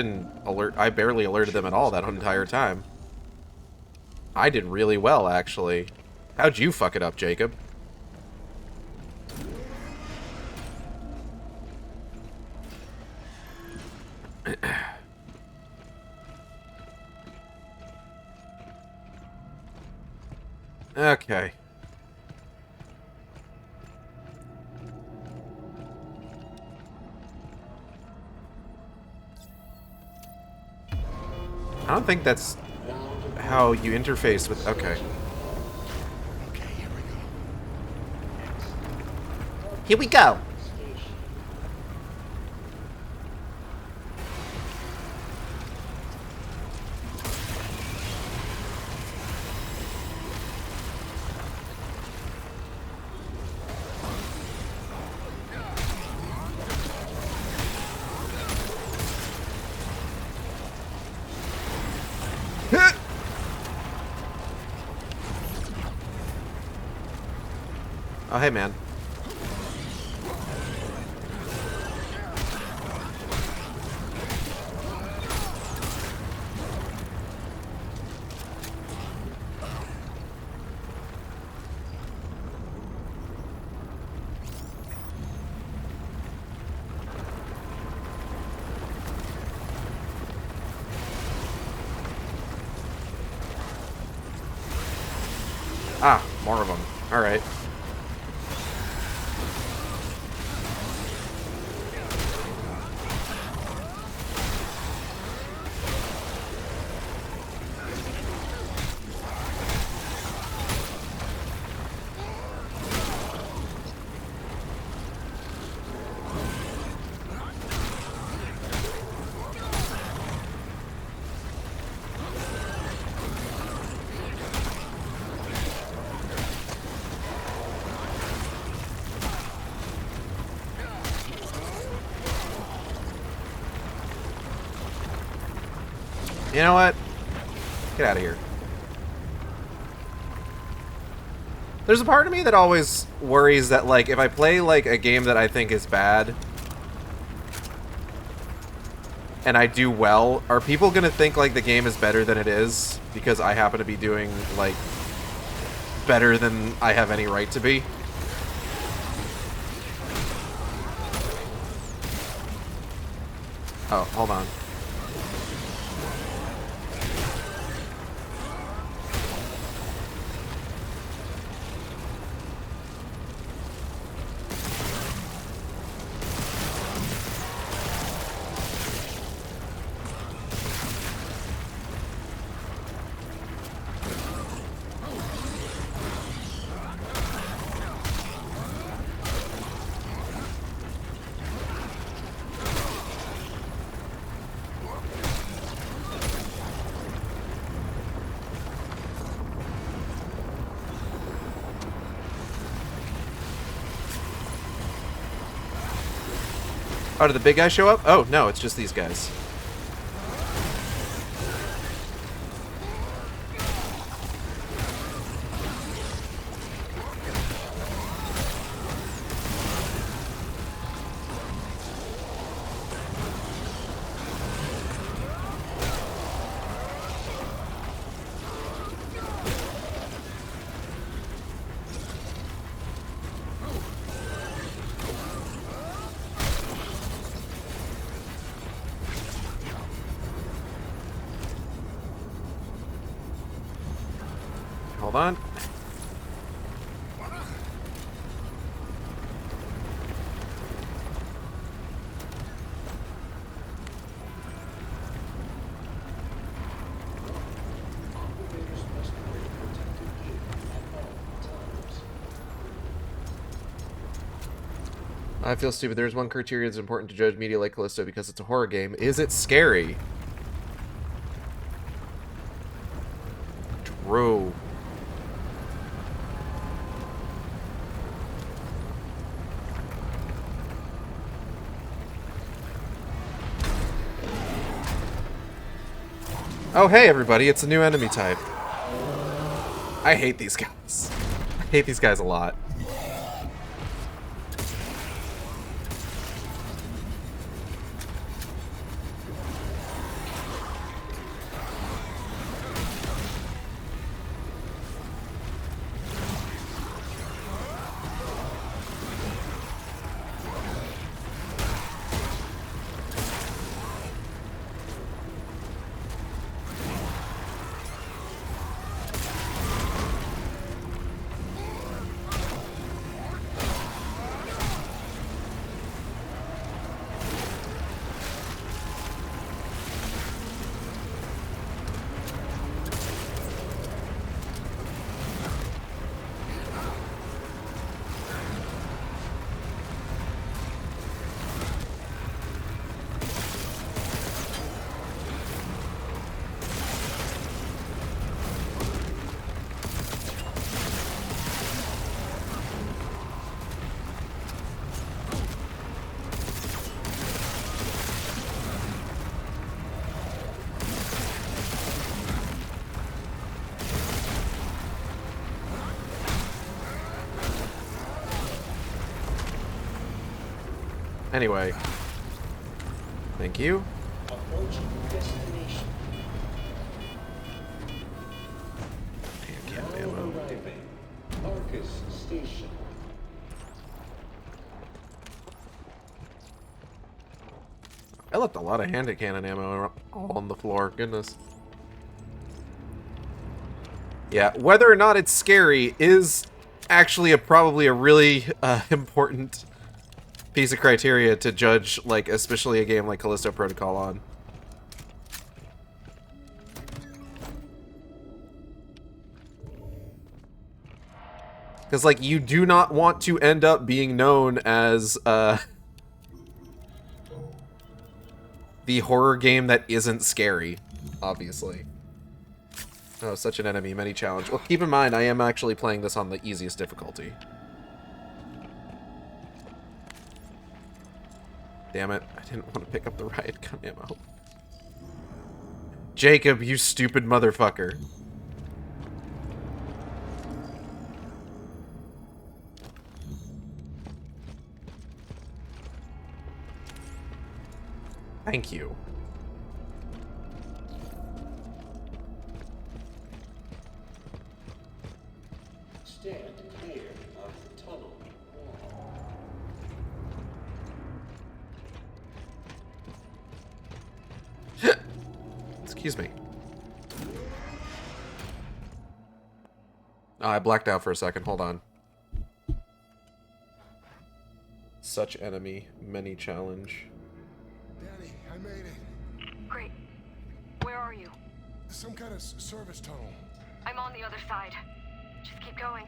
barely alerted them at all that entire time. I did really well, actually. How'd you fuck it up, Jacob? Okay. I don't think that's how you interface with... Okay. Okay, here we go. Here we go. Oh, hey, man. Ah, more of them. All right. You know what? Get out of here. There's a part of me that always worries that, like, if I play, like, a game that I think is bad, and I do well, are people gonna think, like, the game is better than it is because I happen to be doing, like, better than I have any right to be? Oh, hold on. Oh, did the big guy show up? Oh, no, it's just these guys. Hold on. I feel stupid. There's one criteria that's important to judge media like Callisto because it's a horror game. Is it scary? True. Oh, hey, everybody. It's a new enemy type. I hate these guys. I hate these guys a lot. Anyway. Thank you. Approaching destination. Arriving. Arcus Station. I left a lot of hand cannon ammo on the floor. Goodness. Yeah, whether or not it's scary is actually probably a really important piece of criteria to judge, like, especially a game like Callisto Protocol on. Because, like, you do not want to end up being known as, the horror game that isn't scary, obviously. Oh, such an enemy, many challenge. Well, keep in mind, I am actually playing this on the easiest difficulty. Damn it, I didn't want to pick up the riot gun ammo. Jacob, you stupid motherfucker. Thank you. Stand clear of the tunnel wall. Excuse me. Oh, I blacked out for a second. Hold on. Such enemy, many challenge. Danny, I made it. Great. Where are you? Some kind of service tunnel. I'm on the other side. Just keep going.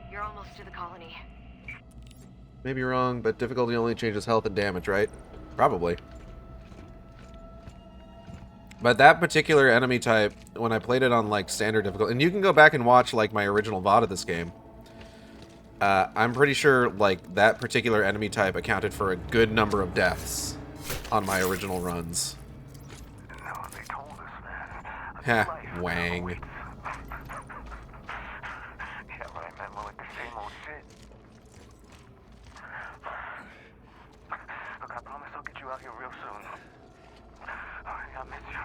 You're almost to the colony. Maybe wrong, but difficulty only changes health and damage, right? Probably. But that particular enemy type, when I played it on like standard difficulty, and you can go back and watch like my original VOD of this game. I'm pretty sure like that particular enemy type accounted for a good number of deaths on my original runs. No, they told us, man. Heh, wang. Yeah, but I meant more like the same old shit. Look, I promise I'll get you out here real soon. I miss you.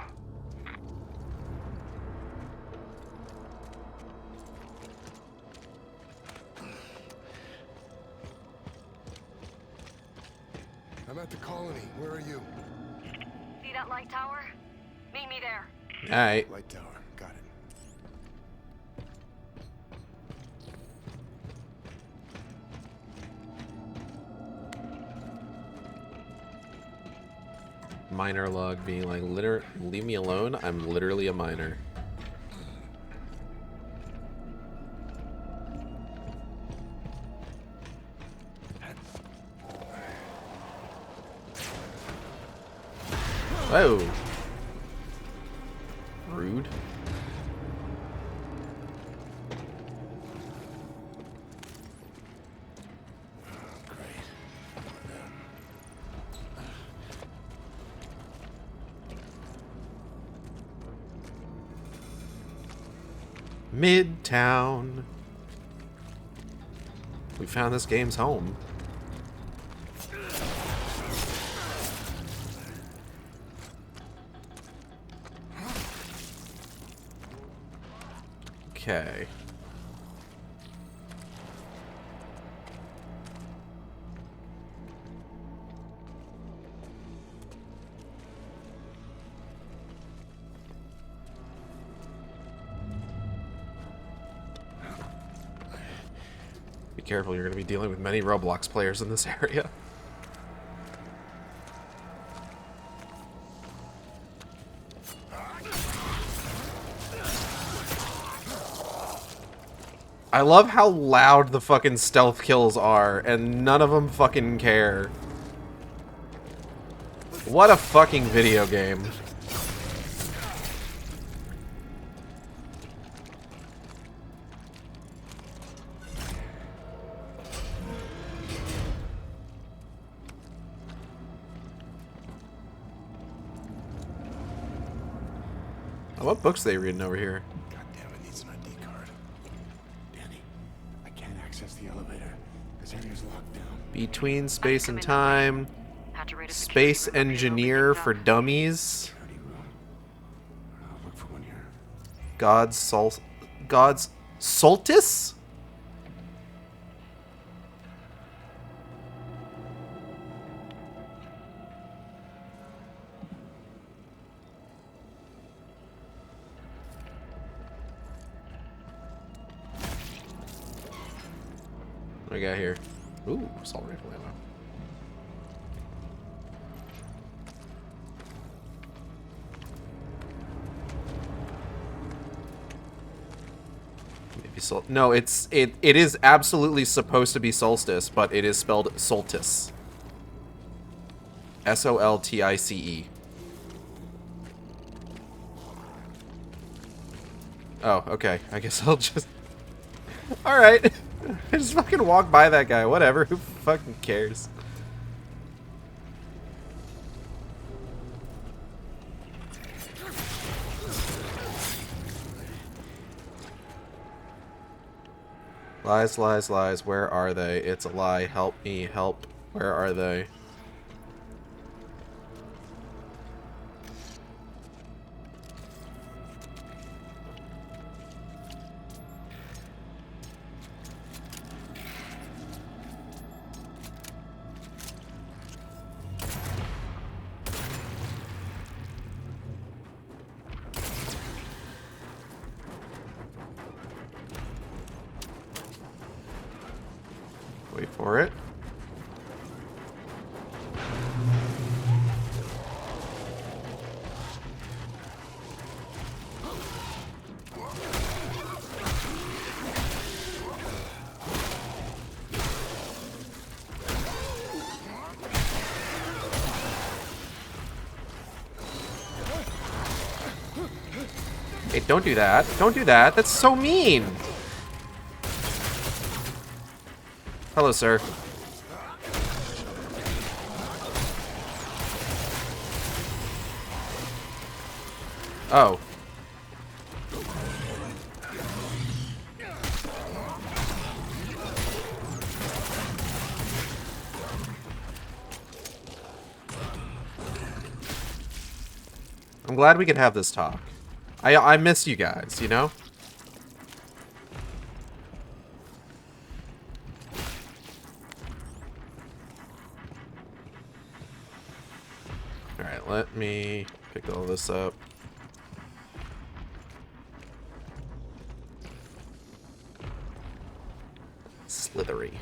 I'm at the colony. Where are you? See that light tower? Meet me there. Alright. Light tower. Got it. Minor log being like, leave me alone. I'm literally a minor. Whoa. Rude. Midtown. We found this game's home. Okay. Be careful, you're going to be dealing with many Roblox players in this area. I love how loud the fucking stealth kills are, and none of them fucking care. What a fucking video game. Oh, what books are they reading over here? The elevator. This area's locked down. Between Space and Time. Space Engineer for Dummies. Look for one here. God's Solstice? What do we got here? Ooh, assault rifle ammo. Maybe no, it is absolutely supposed to be Solstice, but it is spelled Soltice. S-O-L-T-I-C-E. Oh, okay. I guess I'll just... Alright. I just fucking walk by that guy. Whatever. Who fucking cares? Lies, lies, lies. Where are they? It's a lie. Help me. Help. Where are they? Wait for it. Hey, don't do that. Don't do that. That's so mean. Hello, sir. Oh. I'm glad we could have this talk. I miss you guys, you know? Alright, let me pick all this up. Slithery.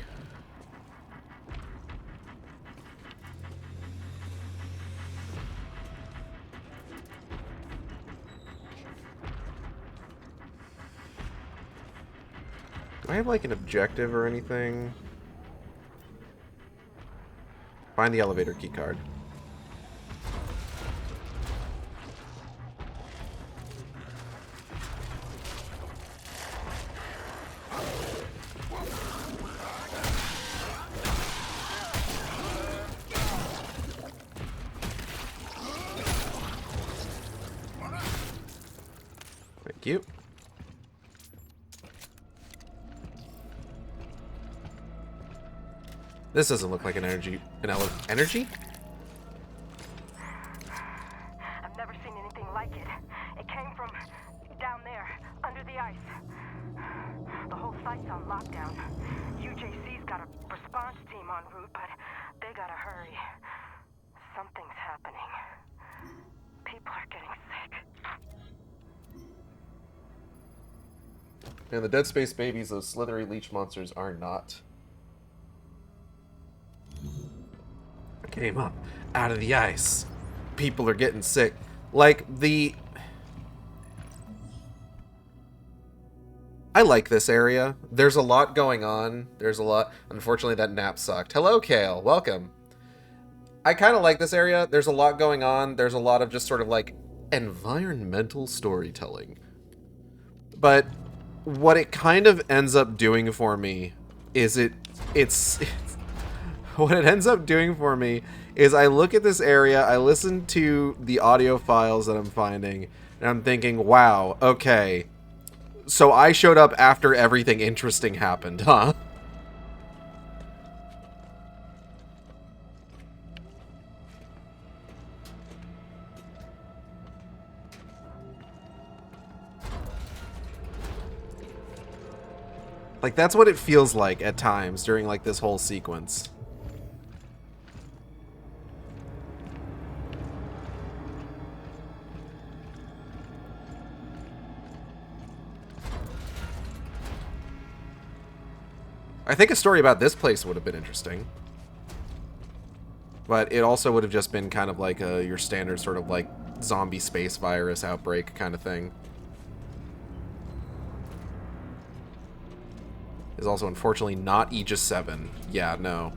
Do I have like an objective or anything? Find the elevator key card. Thank you. This doesn't look like an energy. Energy? I've never seen anything like it. It came from down there, under the ice. The whole site's on lockdown. UJC's got a response team en route, but they gotta hurry. Something's happening. People are getting sick. And the Dead Space babies, those slithery leech monsters, are not. I came up out of the ice. People are getting sick. Like, I like this area. There's a lot going on. There's a lot. Unfortunately, that nap sucked. Hello, Kale. Welcome. I kind of like this area. There's a lot going on. There's a lot of just sort of like environmental storytelling. But what it kind of ends up doing for me is what it ends up doing for me is I look at this area, I listen to the audio files that I'm finding, and I'm thinking, wow, okay, so I showed up after everything interesting happened, huh? Like, that's what it feels like at times during, like, this whole sequence. I think a story about this place would have been interesting. But it also would have just been kind of like your standard sort of, like, zombie space virus outbreak kind of thing. Is also unfortunately not Aegis 7. Yeah, no.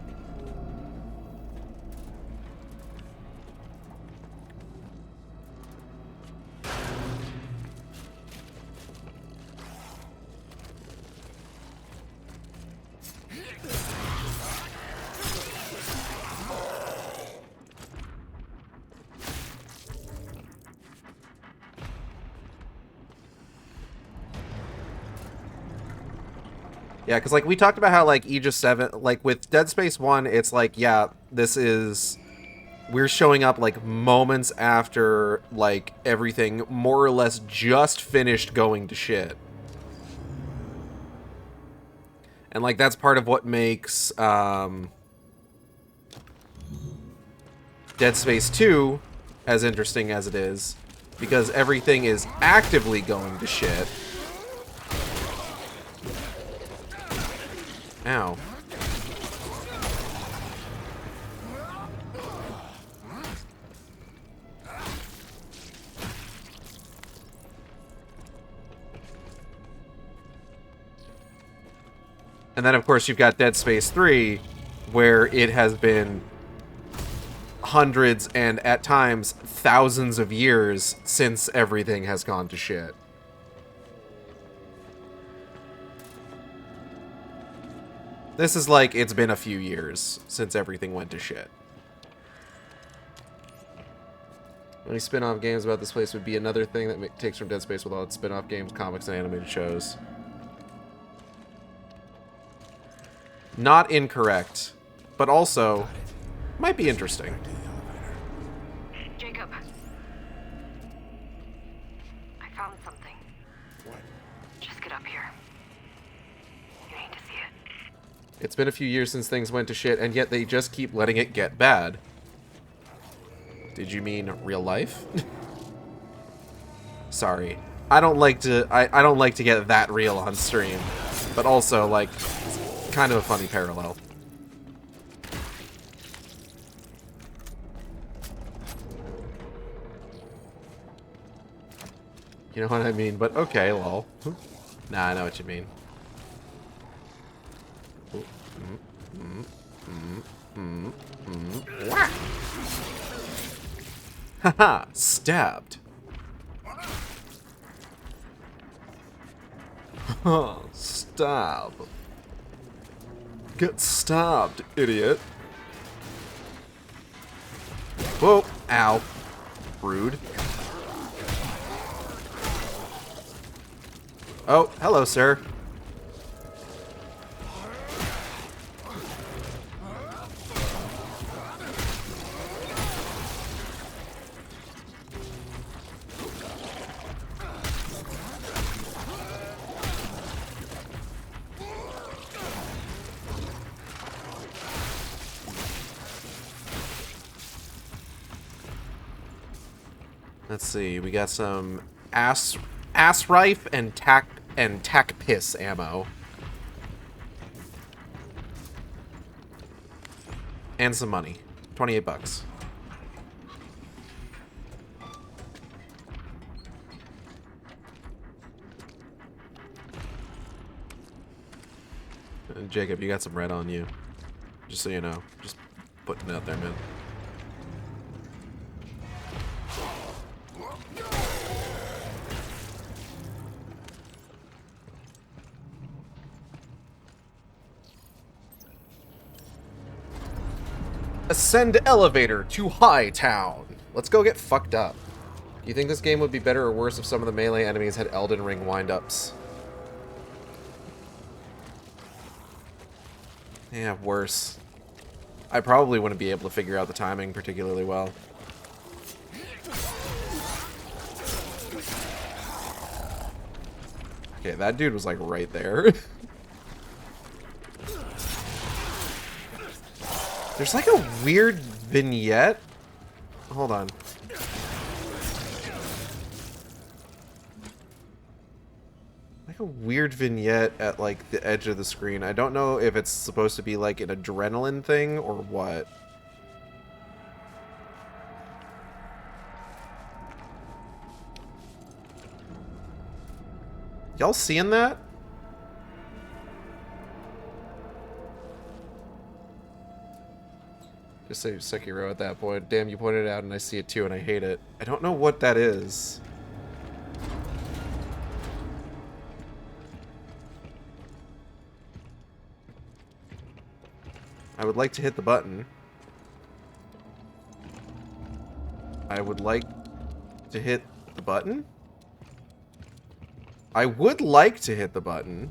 Yeah, because, like, we talked about how, like, Aegis 7... Like, with Dead Space 1, it's like, yeah, this is... We're showing up, like, moments after, like, everything more or less just finished going to shit. And, like, that's part of what makes, Dead Space 2 as interesting as it is. Because everything is actively going to shit. Ow. And then, of course, you've got Dead Space 3, where it has been hundreds and, at times, thousands of years since everything has gone to shit. This is like, it's been a few years since everything went to shit. Any spin-off games about this place would be another thing that takes from Dead Space with all its spin-off games, comics, and animated shows. Not incorrect, but also might be interesting. Jacob. I found something. What? Just get up here. You need to see it. It's been a few years since things went to shit, and yet they just keep letting it get bad. Did you mean real life? Sorry. I don't like to I don't like to get that real on stream. But also, like, it's kind of a funny parallel. You know what I mean? But okay, lol. Nah, I know what you mean. Haha, stabbed. Stab. Get stabbed, idiot. Whoa, ow. Rude. Oh, hello, sir. Let's see, we got some ass rife and tack piss ammo. And some money. 28 bucks. And Jacob, you got some red on you. Just so you know. Just putting it out there, man. Ascend elevator to High Town. Let's go get fucked up. Do you think this game would be better or worse if some of the melee enemies had Elden Ring wind-ups? Yeah, worse. I probably wouldn't be able to figure out the timing particularly well. Okay, that dude was like right there. There's like a weird vignette. Hold on. Like a weird vignette at like the edge of the screen. I don't know if it's supposed to be like an adrenaline thing or what. Y'all seeing that? Just say Sekiro at that point. Damn, you pointed it out and I see it too and I hate it. I don't know what that is. I would like to hit the button. I would like to hit the button? I would like to hit the button.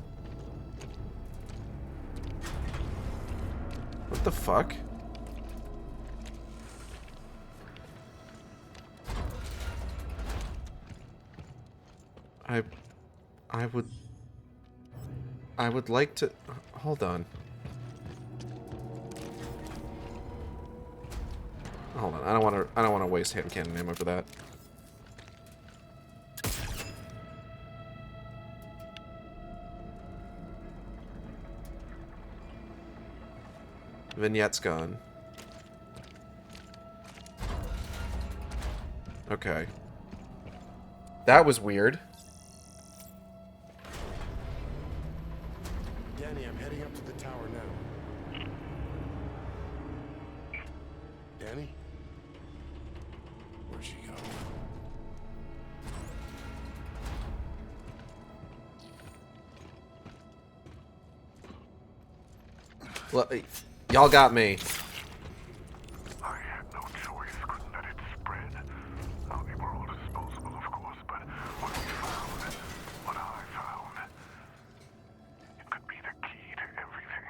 What the fuck? I would like to hold on. Hold on. I don't want to waste hand cannon ammo for that. Vignette's gone. Okay. That was weird. Danny, I'm heading up to the tower now. Danny? Where'd she go? Well, y'all got me. I had no choice, couldn't let it spread. Now they were all disposable, of course, but what we found, what I found, it could be the key to everything.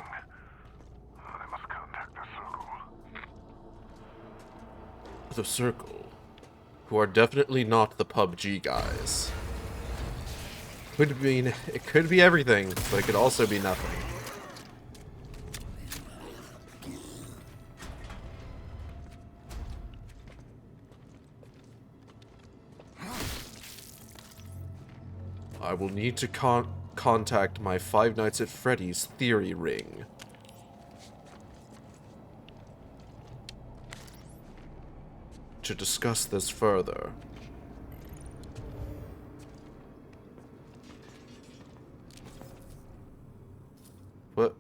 I must contact the Circle. The Circle, who are definitely not the PUBG guys. Could mean it could be everything, but it could also be nothing. I will need to contact my Five Nights at Freddy's theory ring. To discuss this further. What?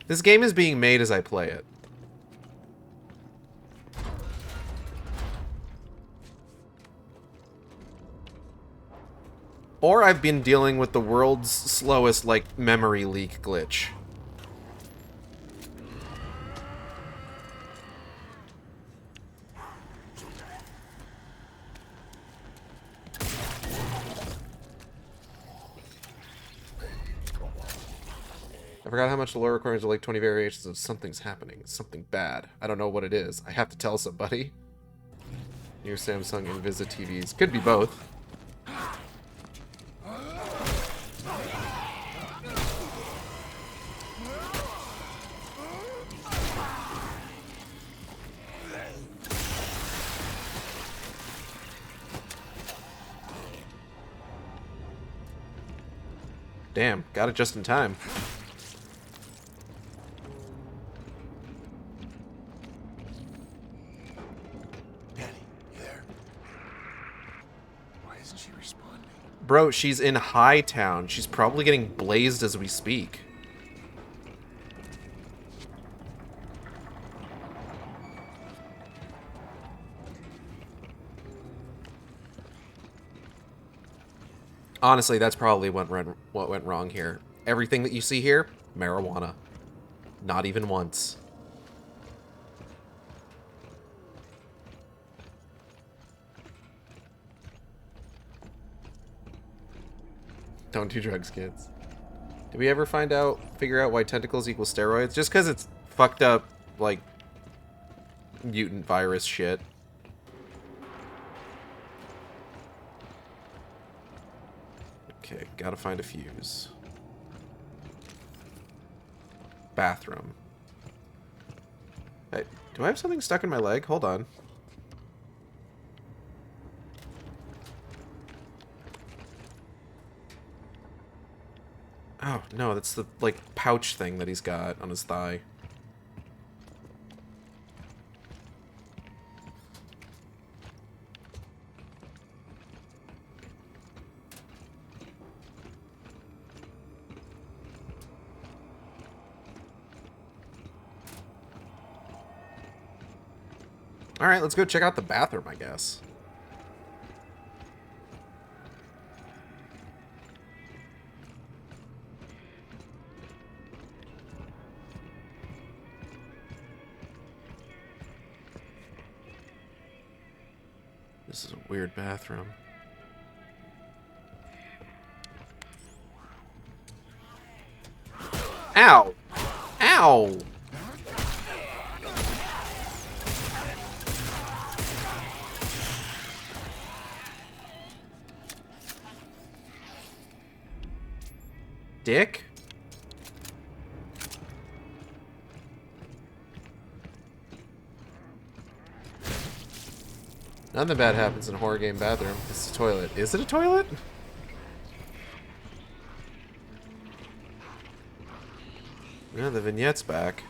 This game is being made as I play it. Or I've been dealing with the world's slowest, like, memory leak glitch. I forgot how much the lore requires like 20 variations of something's happening. Something bad. I don't know what it is. I have to tell somebody. New Samsung Invisa TVs. Could be both. Damn, got it just in time. Danny, you there? Why isn't she responding? Bro, she's in Hightown. She's probably getting blazed as we speak. Honestly, that's probably what went wrong here. Everything that you see here, marijuana. Not even once. Don't do drugs, kids. Did we ever figure out why tentacles equal steroids? Just because it's fucked up, like, mutant virus shit. Okay, gotta find a fuse. Bathroom. Hey, do I have something stuck in my leg? Hold on. Oh, no, that's the, like, pouch thing that he's got on his thigh. Alright, let's go check out the bathroom, I guess. This is a weird bathroom. Ow! Ow! Dick? Nothing bad happens in a horror game bathroom. It's a toilet. Is it a toilet? Yeah, the vignette's back.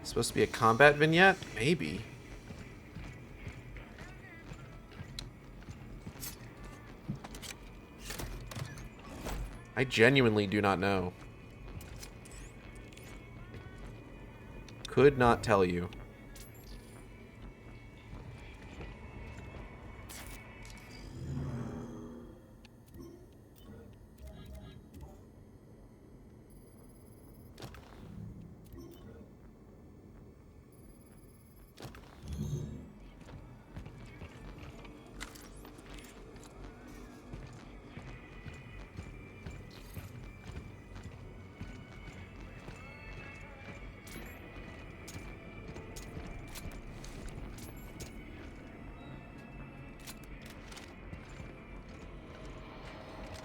Supposed to be a combat vignette? Maybe. I genuinely do not know. Could not tell you.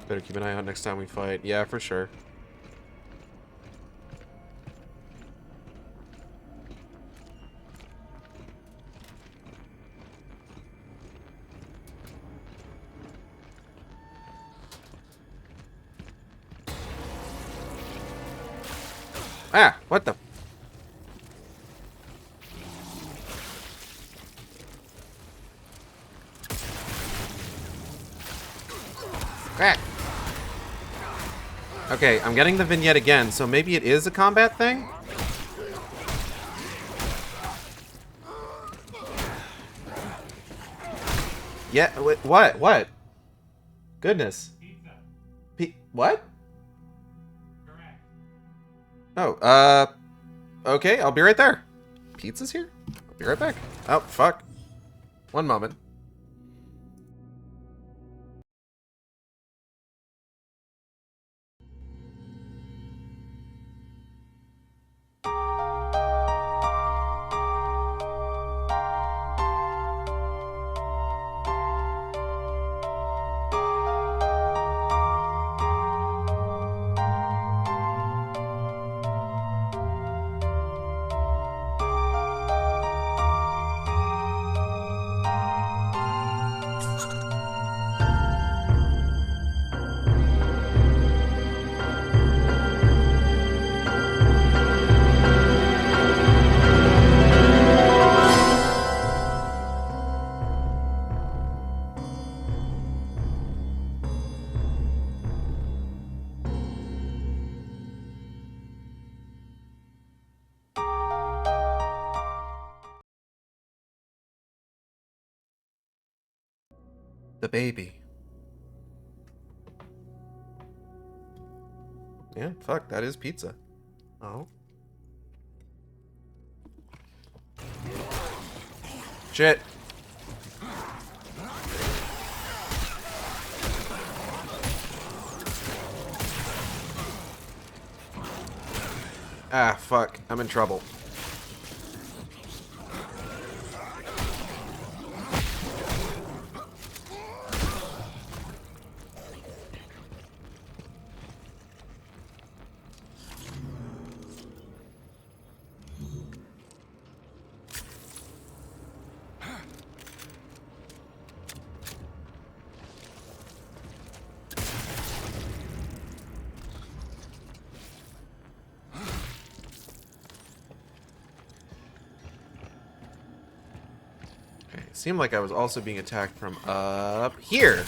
Better keep an eye out next time we fight. Yeah, for sure. Ah, what the? Crack. Okay, I'm getting the vignette again, so maybe it is a combat thing? Yeah, wait, what? What? Goodness. What? Correct. Oh, okay, I'll be right there. Pizza's here? I'll be right back. Oh, fuck. One moment. The baby. Yeah, fuck, that is pizza. Oh. Shit. Ah, fuck. I'm in trouble. Okay, it seemed like I was also being attacked from up here.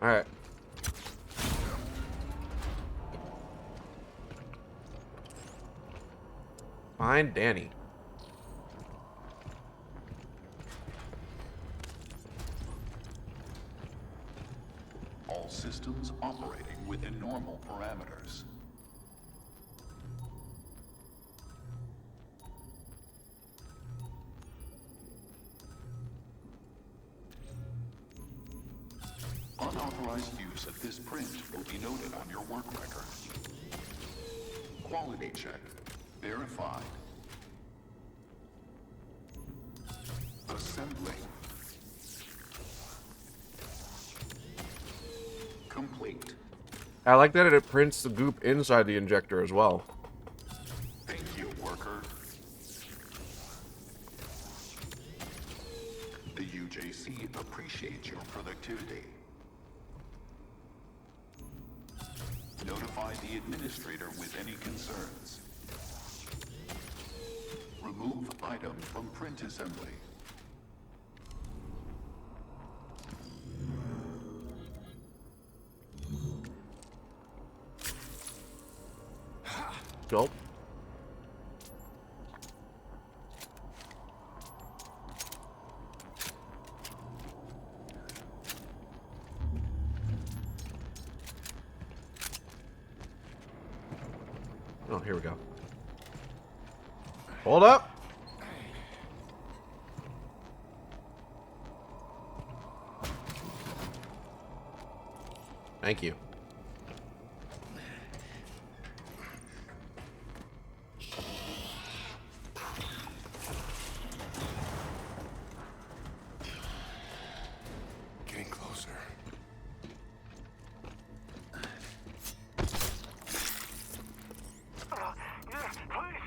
Alright. Find Danny. All systems operating within normal parameters. Unauthorized use of this print will be noted on your work record. Quality check. Verified. Assembling. Complete. I like that it prints the goop inside the injector as well. Thank you, worker. The UJC appreciates your productivity. Notify the administrator with any concerns. Remove item from print assembly. Go. Oh, here we go. Hold up. Thank you. Getting closer. Please,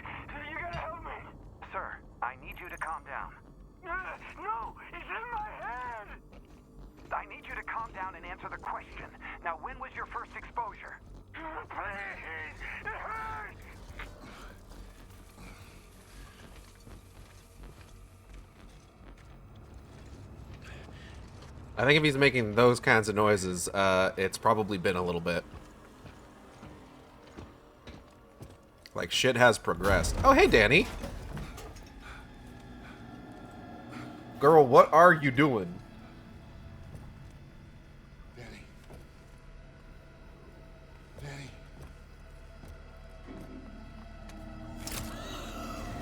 you gotta help me. Sir, I need you to calm down. No, it's in my head. I need you to calm down and answer the question. Now, when was your first exposure? Please, it hurts. I think if he's making those kinds of noises, it's probably been a little bit. Like, shit has progressed. Oh, hey, Danny. Girl, what are you doing? Danny. Danny.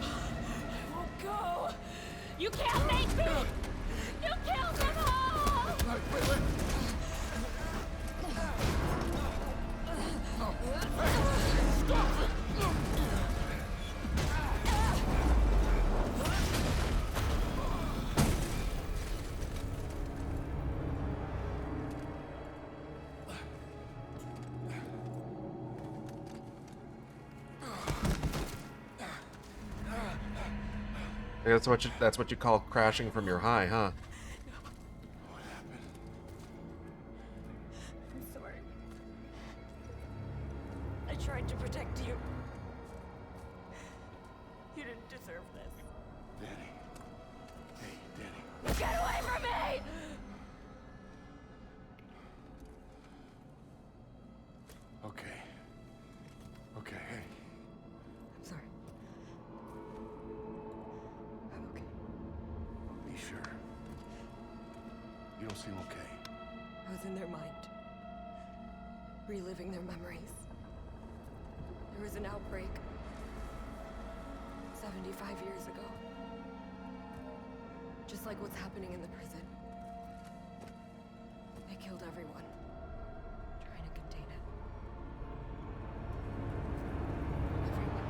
I won't go. You can't make me. You killed them all. Wait. That's what you call crashing from your high, huh? I'm sorry. I tried to protect you. You didn't deserve this. Danny. Hey, Danny. Get away from me! Okay, hey. I'm sorry. I'm okay. Be sure. You don't seem okay. I was in their mind. reliving their memories. There was an outbreak 75 years ago. Just like what's happening in the prison. They killed everyone, trying to contain it. Everyone.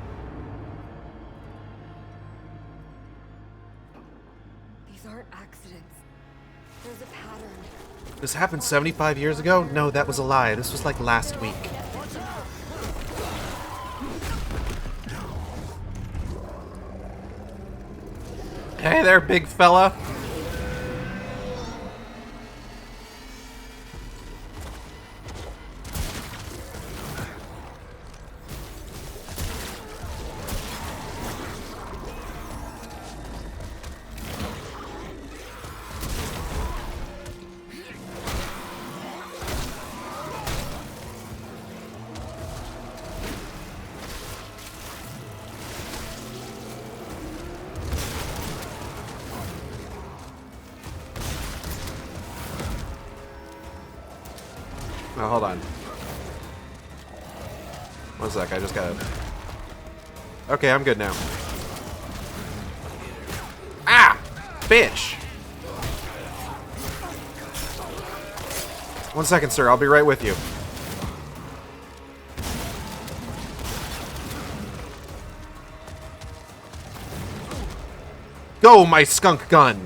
These aren't accidents. There's a pattern. This happened 75 years ago? No, that was a lie. This was like last week. Hey there, big fella. Oh, hold on. One sec, I just gotta... Okay, I'm good now. Ah! Bitch! 1 second, sir. I'll be right with you. Go, my skunk gun!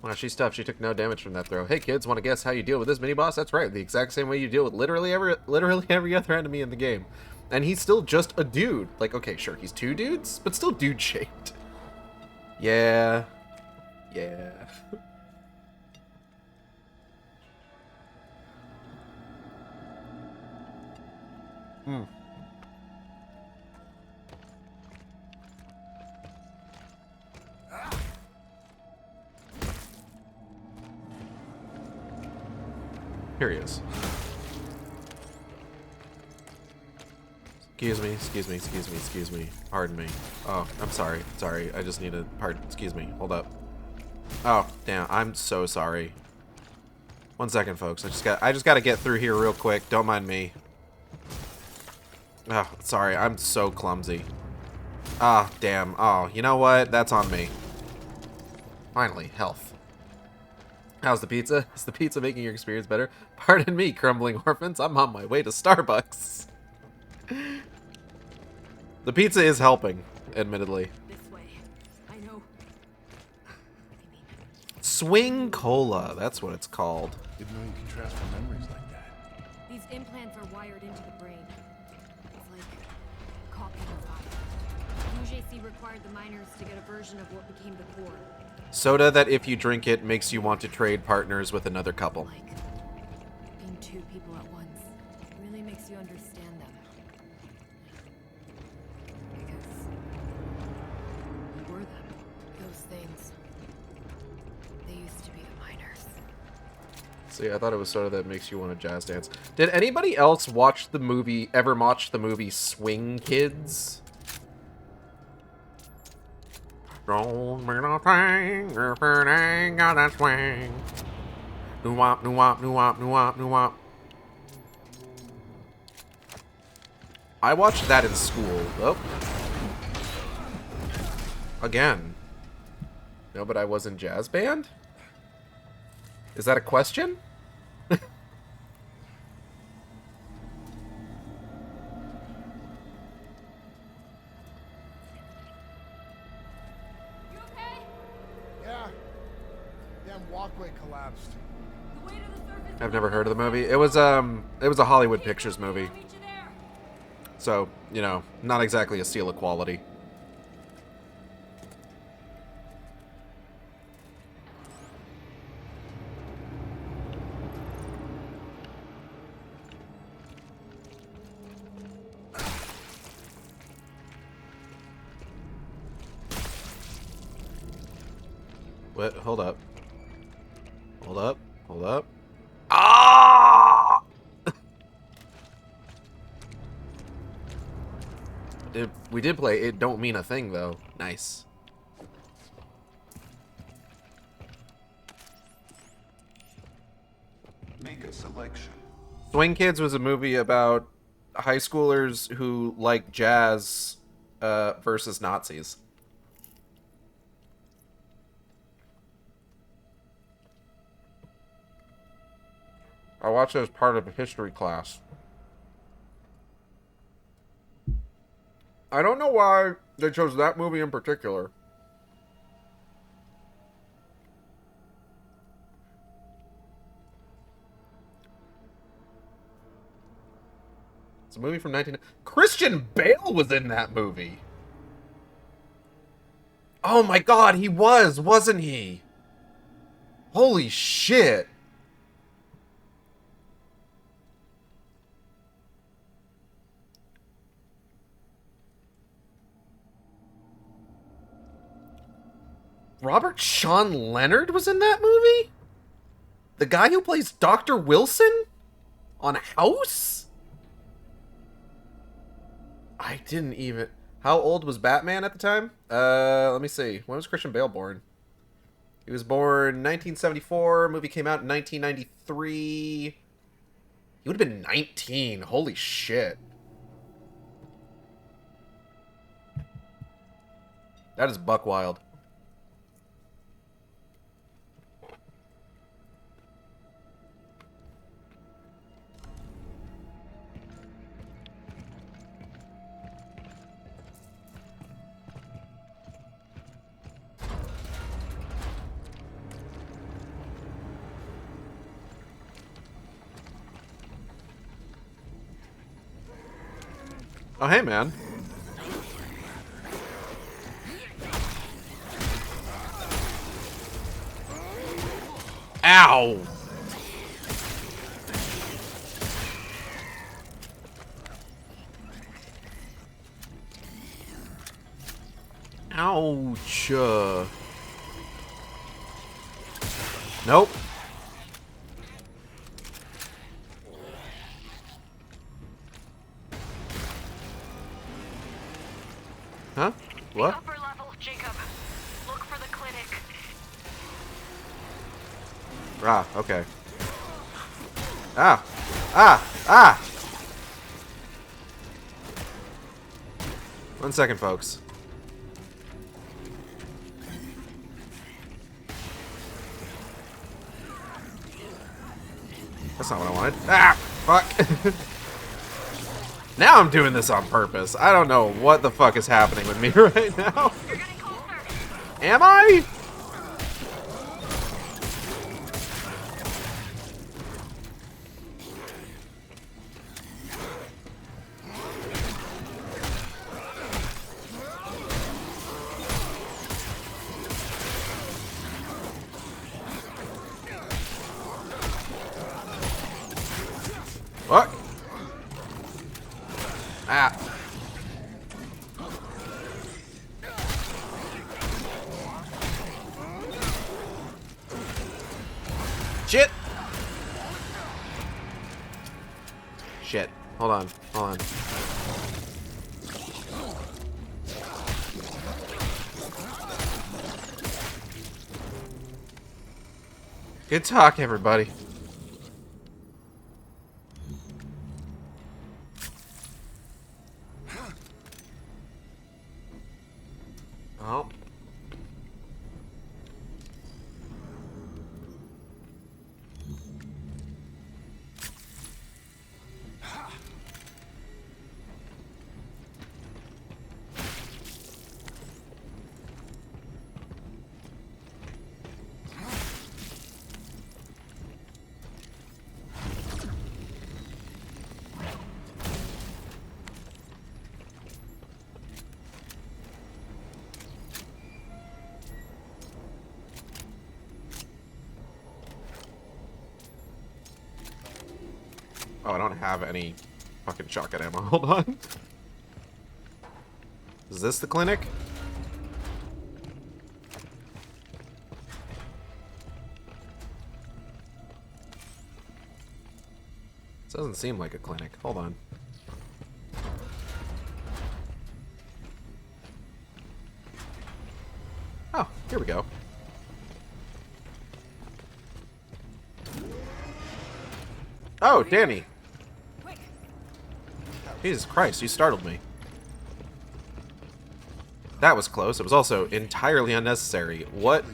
Wow, she's tough. She took no damage from that throw. Hey kids, want to guess how you deal with this mini boss? That's right, the exact same way you deal with literally every other enemy in the game. And he's still just a dude. Like, okay, sure, he's two dudes, but still dude shaped. Yeah. Yeah. Here he is. Excuse me, excuse me, excuse me, excuse me. Pardon me. Oh, I'm sorry. Sorry, I just need a pardon. Excuse me. Hold up. Oh, damn. I'm so sorry. 1 second, folks. I just got to get through here real quick. Don't mind me. Oh, sorry. I'm so clumsy. Ah, damn. Oh, you know what? That's on me. Finally, health. How's the pizza? Is the pizza making your experience better? Pardon me, crumbling orphans. I'm on my way to Starbucks. The pizza is helping, admittedly. This way. I know. Swing Cola. That's what it's called. Didn't know you can transfer memories like that. These implants are wired into the brain. It's like copying a file. UJC required the miners to get a version of what became the core. Soda that if you drink it makes you want to trade partners with another couple. Like being two people at once. It really makes you understand them. Because we were them. Those things. They used to be the miners. See, I thought it was soda that makes you want to jazz dance. Did anybody else watch the movie, ever watch the movie Swing Kids? Don't be no thing if it ain't got that swing. Doo-wop, doo-wop, doo-wop, doo-wop, doo-wop. I watched that in school. Oh. Again. No, but I was in jazz band? Is that a question? Walkway collapsed. I've never heard of the movie. It was a Hollywood Pictures movie. So, you know, not exactly a seal of quality. What? Hold up. Hold up. Hold up. Ah! We did play It Don't Mean a Thing, though. Nice. Make a selection. Swing Kids was a movie about high schoolers who like jazz versus Nazis. I watched it as part of a history class. I don't know why they chose that movie in particular. It's a movie from 19... Christian Bale was in that movie! Oh my god, he was, wasn't he? Holy shit! Robert Sean Leonard was in that movie? The guy who plays Dr. Wilson? On House? I didn't even... How old was Batman at the time? Let me see. When was Christian Bale born? He was born 1974. Movie came out in 1993. He would have been 19. Holy shit. That is buck wild. Oh, hey, man. Ow! Ouch. Nope. Huh? What? Upper level, Jacob. Look for the clinic. Ah, okay. Ah! Ah! Ah! 1 second, folks. That's not what I wanted. Ah! Fuck! Now I'm doing this on purpose. I don't know what the fuck is happening with me right now. You're getting closer. Am I? What? Ah. Shit. Shit. Hold on. Hold on. Good talk, everybody. Oh. Oh, I don't have any fucking shotgun ammo. Hold on. Is this the clinic? Doesn't seem like a clinic. Hold on. Oh, here we go. Oh, Danny. Jesus Christ, you startled me. That was close. It was also entirely unnecessary. What?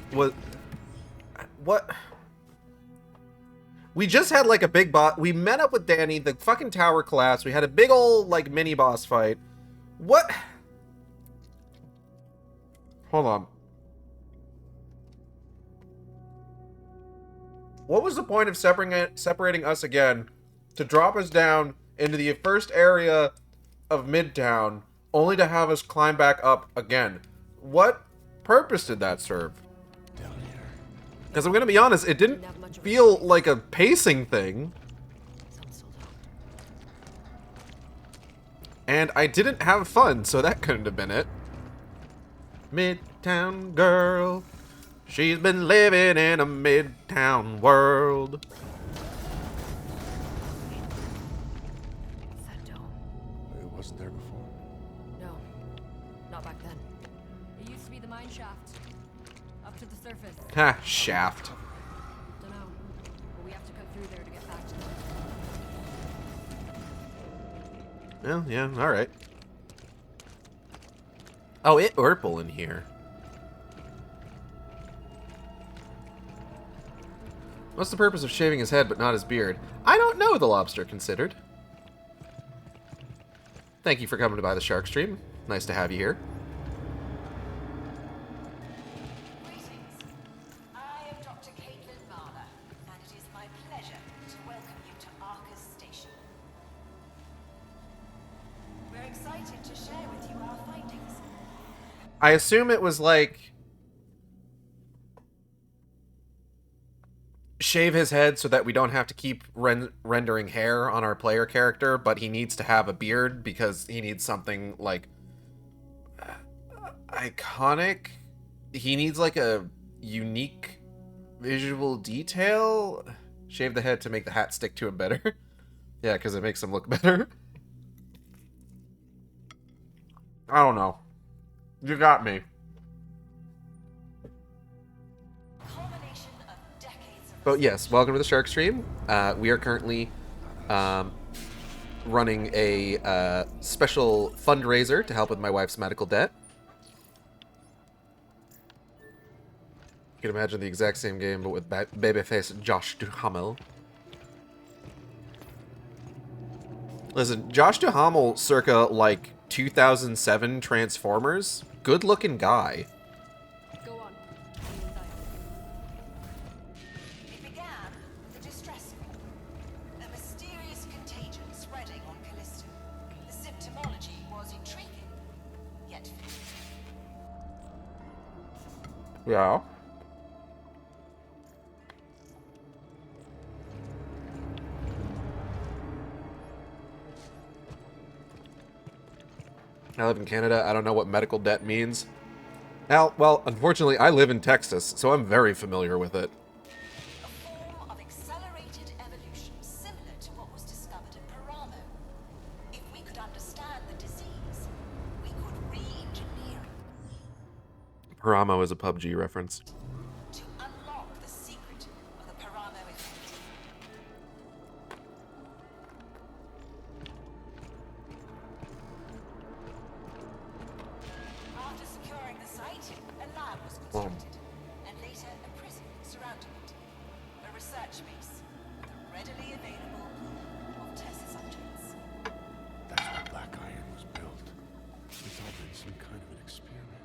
We just had like a big boss. We met up with Danny, the fucking tower collapsed. We had a big old like mini boss fight. What? Hold on. What was the point of separating us again to drop us down into the first area of Midtown, only to have us climb back up again? What purpose did that serve? Because I'm going to be honest, it didn't feel like a pacing thing. And I didn't have fun, so that couldn't have been it. Midtown girl. She's been living in a Midtown world. That dome. It wasn't there before. No, not back then. It used to be the mine shaft. Up to the surface. Ha, shaft. Dunno. But we have to cut through there to get back to it. Well, yeah, alright. Oh, it Urple in here. What's the purpose of shaving his head but not his beard? I don't know, the lobster considered. Thank you for coming by the Sharkstream. Nice to have you here. Greetings. I am Dr. Caitlin Marler, and it is my pleasure to welcome you to Arcus Station. We're excited to share with you our findings. I assume it was like... shave his head so that we don't have to keep rendering hair on our player character, but he needs to have a beard because he needs something like iconic. He needs like a unique visual detail. Shave the head to make the hat stick to him better. Yeah, because it makes him look better. I don't know. You got me. But yes, welcome to the Sharkstream. We are currently running a special fundraiser to help with my wife's medical debt. You can imagine the exact same game, but with babyface Josh Duhamel. Listen, Josh Duhamel circa, like, 2007 Transformers. Good-looking guy. It began with a distress call. A mysterious contagion spreading on Callisto. The symptomology was intriguing, yet Yeah. I live in Canada. I don't know what medical debt means. Well, unfortunately, I live in Texas, so I'm very familiar with it. a form of accelerated evolution similar to what was discovered in Paramo. If we could understand the disease, we could re-engineer it Paramo is a PUBG reference. to unlock the secret of the Paramo effect. After securing the site, a lab was constructed, and later a prison surrounding it. A research base with a readily available pool of test subjects. That's why Black Iron was built. It's all been some kind of an experiment.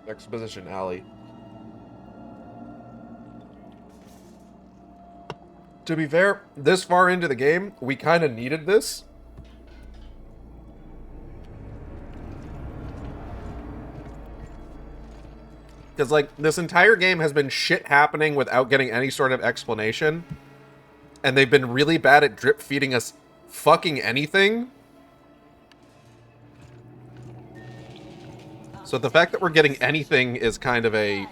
Exposition alley. To be fair, this far into the game, we kind of needed this. Because, like, this entire game has been shit happening without getting any sort of explanation. And they've been really bad at drip feeding us fucking anything. So the fact that we're getting anything is kind of a... Is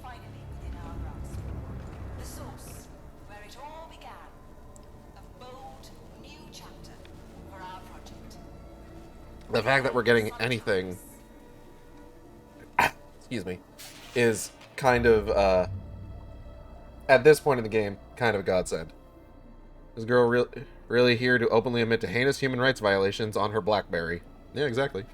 finally within our grasp. The source, where it all began, the fact that we're getting anything, excuse me, is kind of, at this point in the game, kind of a godsend. This girl really here to openly admit to heinous human rights violations on her BlackBerry. Yeah, exactly.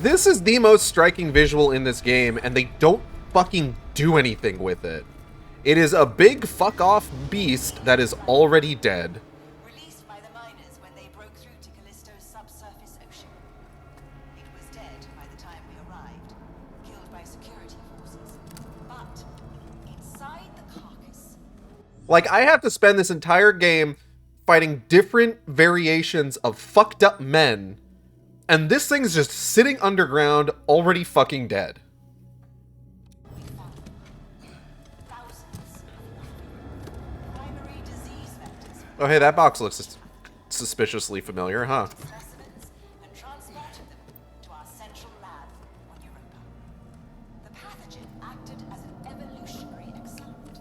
This is the most striking visual in this game, and they don't fucking do anything with it. It is a big fuck-off beast that is already dead. Released by the miners when they broke through to Callisto's subsurface ocean. It was dead by the time we arrived, killed by security forces. But inside the carcass... Like, I have to spend this entire game fighting different variations of fucked up men, and this thing's just sitting underground, already fucking dead. Oh, hey, that box looks suspiciously familiar, huh? And transported them to our central lab on Europa. The pathogen acted as an evolutionary accelerant,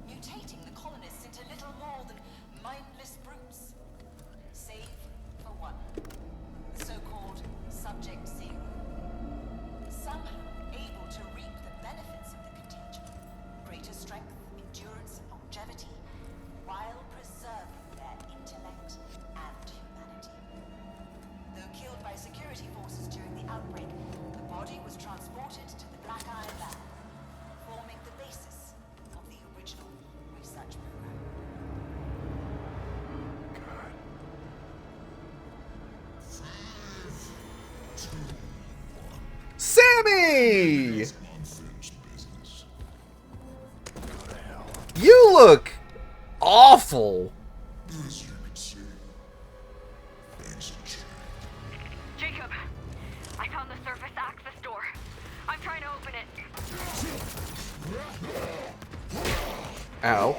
mutating the colonists into little more than mindless brutes. Save for one, the so-called Subject Zero. Somehow able to reap the benefits of the contagion, greater strength, endurance, and longevity, while preserving their intellect and humanity. Though killed by security forces during the outbreak, the body was transported to the Black Iron Lab, forming the basis of the original research program. Sammy! You look awful. Jacob, I found the surface access door. I'm trying to open it. Ow.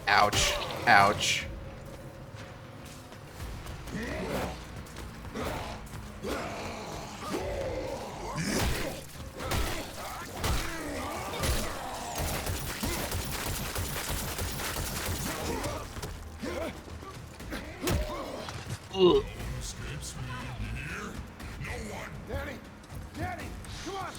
Ouch. Ouch. Ugh. Danny! Danny! Come on!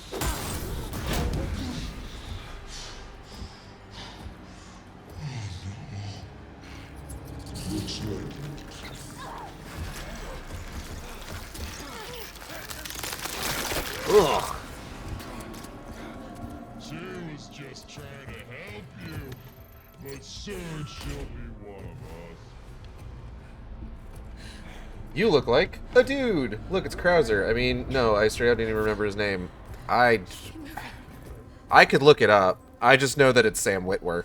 Ugh. She was just trying to help you, but soon she'll be one of us. You look like a dude. Look, it's Krauser. I mean, no, I straight up didn't even remember his name. I could look it up. I just know that it's Sam Witwer.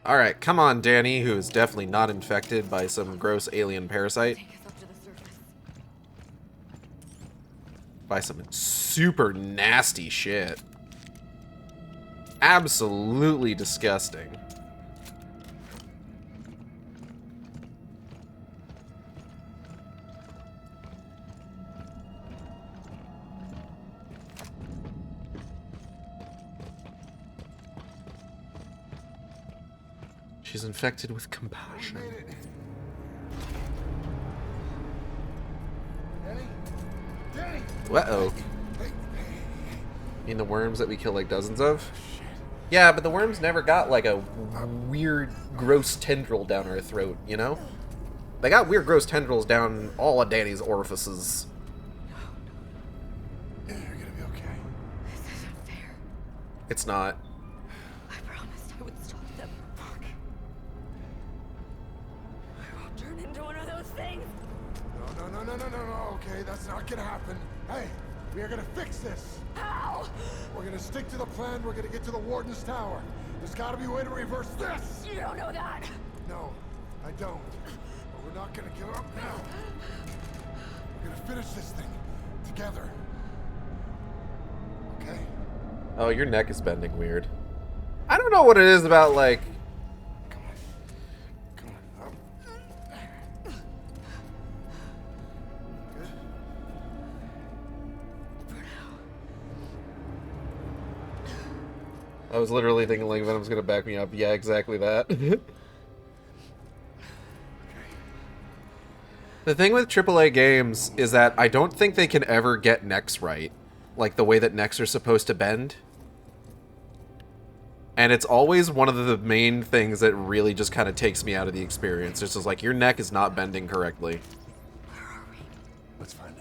Alright, come on, Danny, who is definitely not infected by some gross alien parasite. By some super nasty shit. Absolutely disgusting. She's infected with compassion. Uh-oh. You mean the worms that we kill like dozens of? Yeah, but the worms never got like a weird, gross tendril down our throat, you know? They got weird, gross tendrils down all of Danny's orifices. You're gonna be okay. This isn't fair. It's not. I promised I would stop them. Fuck. I won't turn into one of those things. No, okay, that's not gonna happen. Hey, we are gonna fix this. How? We're gonna stick to the plan, we're gonna get to the Warden's Tower. There's gotta be a way to reverse this! You don't know that. No, I don't. But we're not gonna give up now. We're gonna finish this thing together. Okay? Oh, your neck is bending weird. I don't know what it is about, like... I was literally thinking like Venom's gonna back me up. Yeah, exactly that. The thing with AAA games is that I don't think they can ever get necks right. Like the way that necks are supposed to bend. And it's always one of the main things that really just kind of takes me out of the experience. It's just like, your neck is not bending correctly. Let's find out.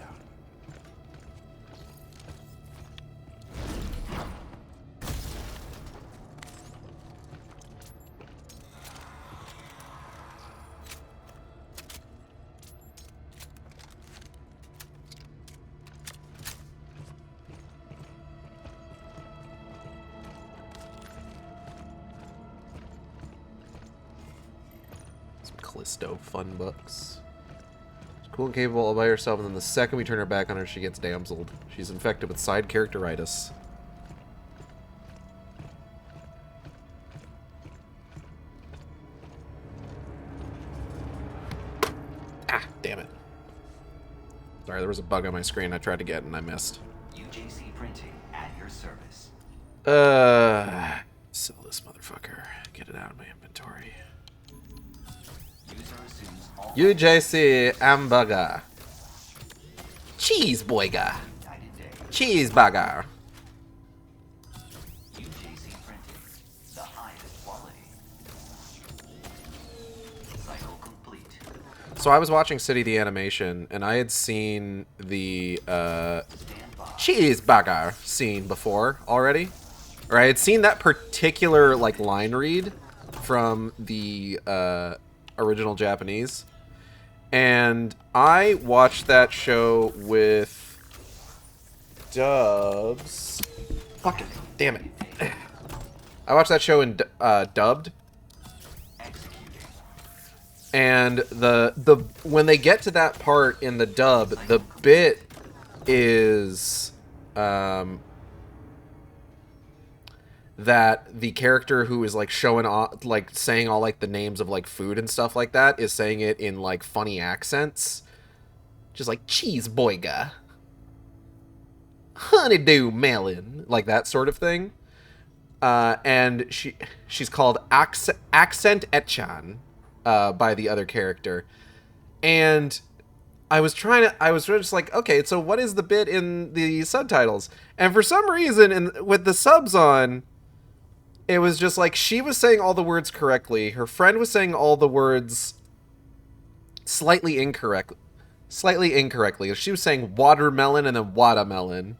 Callisto fun books. She's cool and capable all by herself, and then the second we turn her back on her, she gets damseled. She's infected with side characteritis. Ah, damn it. Sorry, there was a bug on my screen I tried to get and I missed. UJC printing at your service. Sell this motherfucker. Get it out of my inventory. UJC hamburger. Cheeseburger. Cheeseburger. UJC printing, the highest quality. Cycle complete. So I was watching City the Animation, and I had seen the cheeseburger scene before already. Or I had seen that particular like line read from the original Japanese. And I watched that show with dubs. Fucking damn it. I watched that show in dubbed. And the when they get to that part in the dub, the bit is that the character who is like showing off, like saying all like the names of like food and stuff like that, is saying it in like funny accents, just like cheeseburger, honeydew melon, like that sort of thing. And she's called Accent Etchan by the other character, and I was just like, okay, so what is the bit in the subtitles? And for some reason, with the subs on, it was just like she was saying all the words correctly. Her friend was saying all the words slightly incorrectly. She was saying watermelon and then watermelon.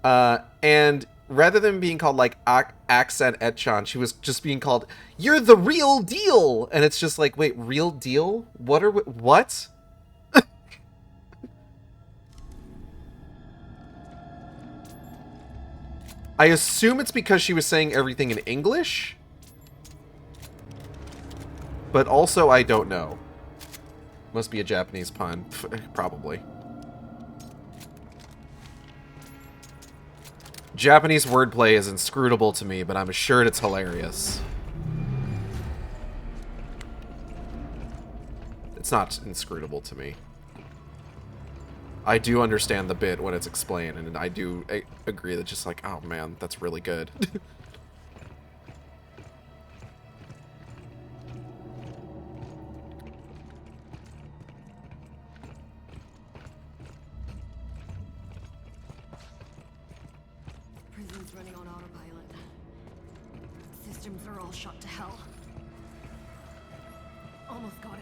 And rather than being called like Accent Etchan, she was just being called, "You're the real deal." And it's just like, wait, real deal? What? I assume it's because she was saying everything in English, but also I don't know. Must be a Japanese pun, probably. Japanese wordplay is inscrutable to me, but I'm assured it's hilarious. It's not inscrutable to me. I do understand the bit when it's explained, and I do agree that just like, oh man, that's really good. Prison's running on autopilot. Systems are all shut to hell. Almost got it.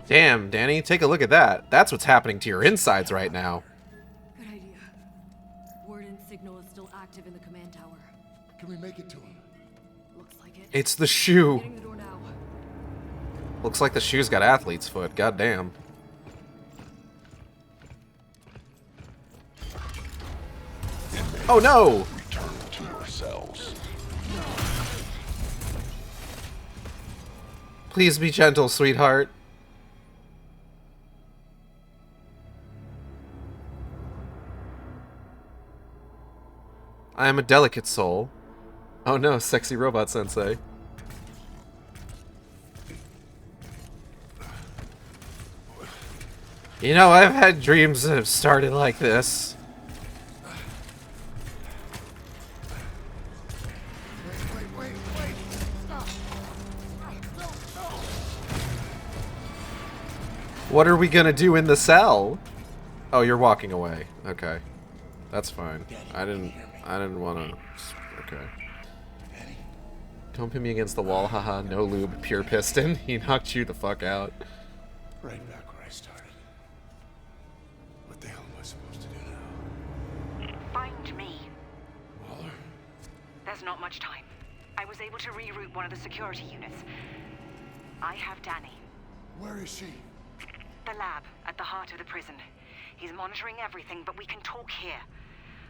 Damn, Danny, take a look at that. That's what's happening to your insides right now. Good idea. Warden's signal is still active in the command tower. Can we make it to him? Looks like it. It's the shoe. Getting the door now. Looks like the shoe's got athlete's foot. God damn. Oh no! Return to your cells. Please be gentle, sweetheart. I am a delicate soul. Oh no, sexy robot sensei. You know, I've had dreams that have started like this. Wait. Stop. No. What are we gonna do in the cell? Oh, you're walking away. Okay. That's fine. I didn't wanna... Okay. Don't pin me against the wall, haha, no lube, pure piston. He knocked you the fuck out. Right back where I started. What the hell am I supposed to do now? Find me. Waller? There's not much time. I was able to reroute one of the security units. I have Danny. Where is she? The lab, at the heart of the prison. He's monitoring everything, but we can talk here.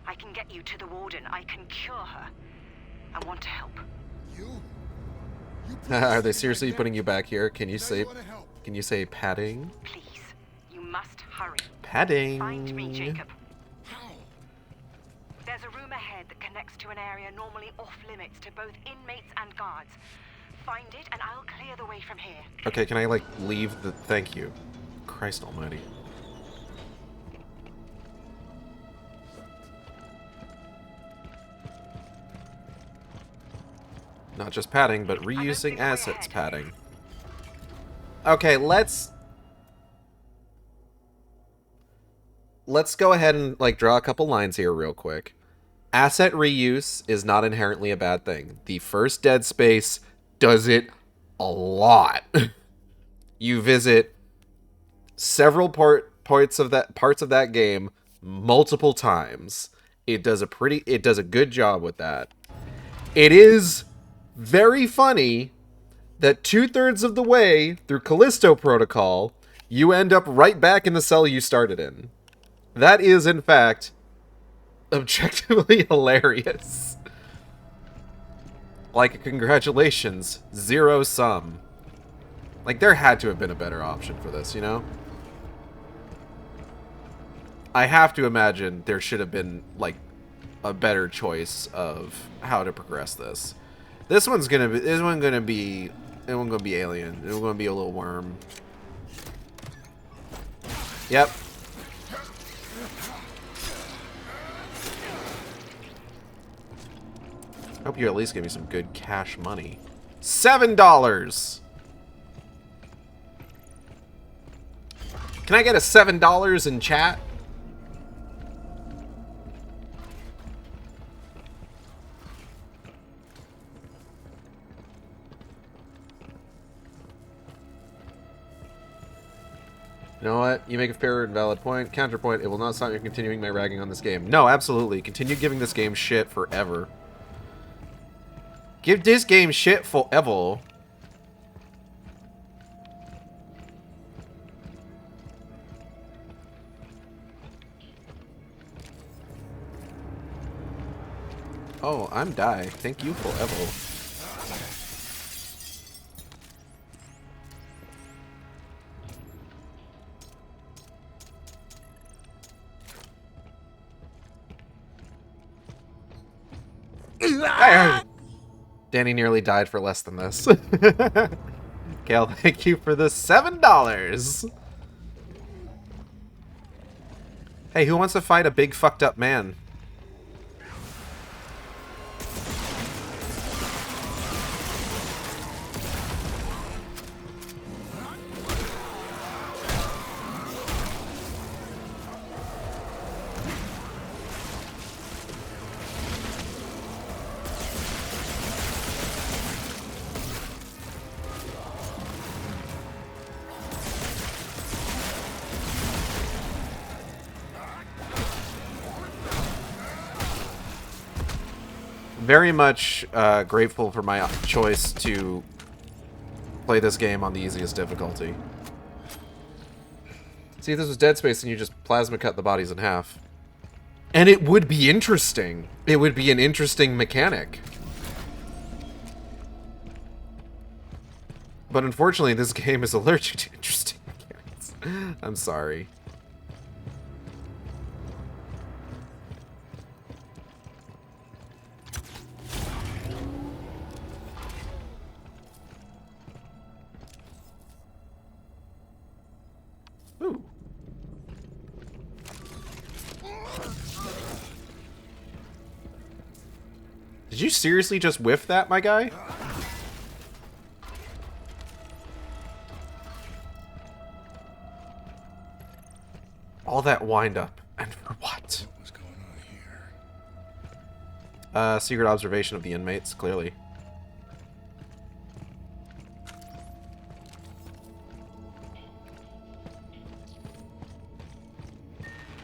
I can get you to the warden. I can cure her. I want to help. Are they seriously putting you back here? Can you say padding? Please, you must hurry. Padding. Find me, Jacob. How? There's a room ahead that connects to an area normally off limits to both inmates and guards. Find it, and I'll clear the way from here. Okay, can I, like, leave the... Thank you. Christ almighty. Not just padding, but reusing assets padding. Okay, let's go ahead and, like, draw a couple lines here real quick. Asset reuse is not inherently a bad thing. The first Dead Space does it a lot. You visit several parts of that game multiple times. It does a good job with that. It is very funny that 2/3 of the way through Callisto Protocol, you end up right back in the cell you started in. That is, in fact, objectively hilarious. Like, congratulations, 0 sum. Like, there had to have been a better option for this, you know? I have to imagine there should have been, like, a better choice of how to progress this. This one's gonna be alien. It one's gonna be a little worm. Yep. Hope you at least give me some good cash money. $7! Can I get a $7 in chat? You know what? You make a fair and valid point. Counterpoint, it will not stop me from continuing my ragging on this game. No, absolutely. Continue giving this game shit forever. Give this game shit forever. Oh, I'm die. Thank you forever. Danny nearly died for less than this. Kale, thank you for the $7. Hey, who wants to fight a big fucked up man? Very much grateful for my choice to play this game on the easiest difficulty. See, if this was Dead Space and you just plasma cut the bodies in half. And it would be interesting. It would be an interesting mechanic. But unfortunately, this game is allergic to interesting mechanics. I'm sorry. you seriously just whiff that, my guy? All that wind up, and for what? What was going on here? Secret observation of the inmates, clearly.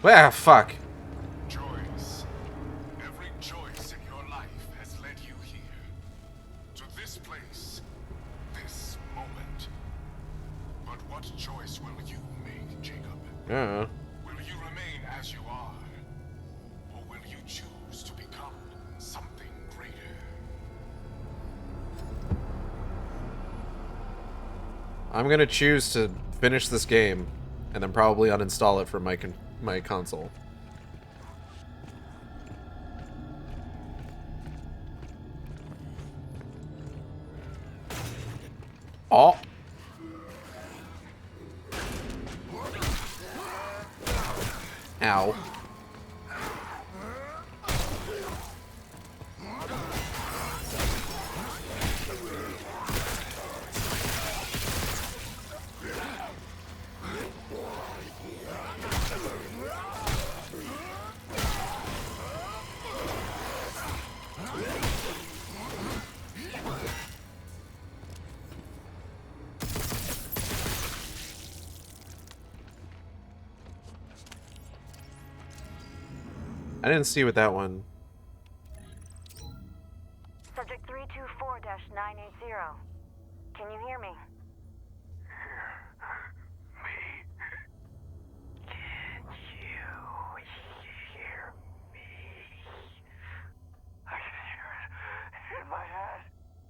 Ah, fuck. Choice. Every choice in your life has led you here. To this place. This moment. But what choice will you make, Jacob? Yeah. Will you remain as you are? Or will you choose to become something greater? I'm gonna choose to finish this game, and then probably uninstall it from my console. Oh. Ow. I didn't see what that one. Subject 324-980. Can you hear me? My head.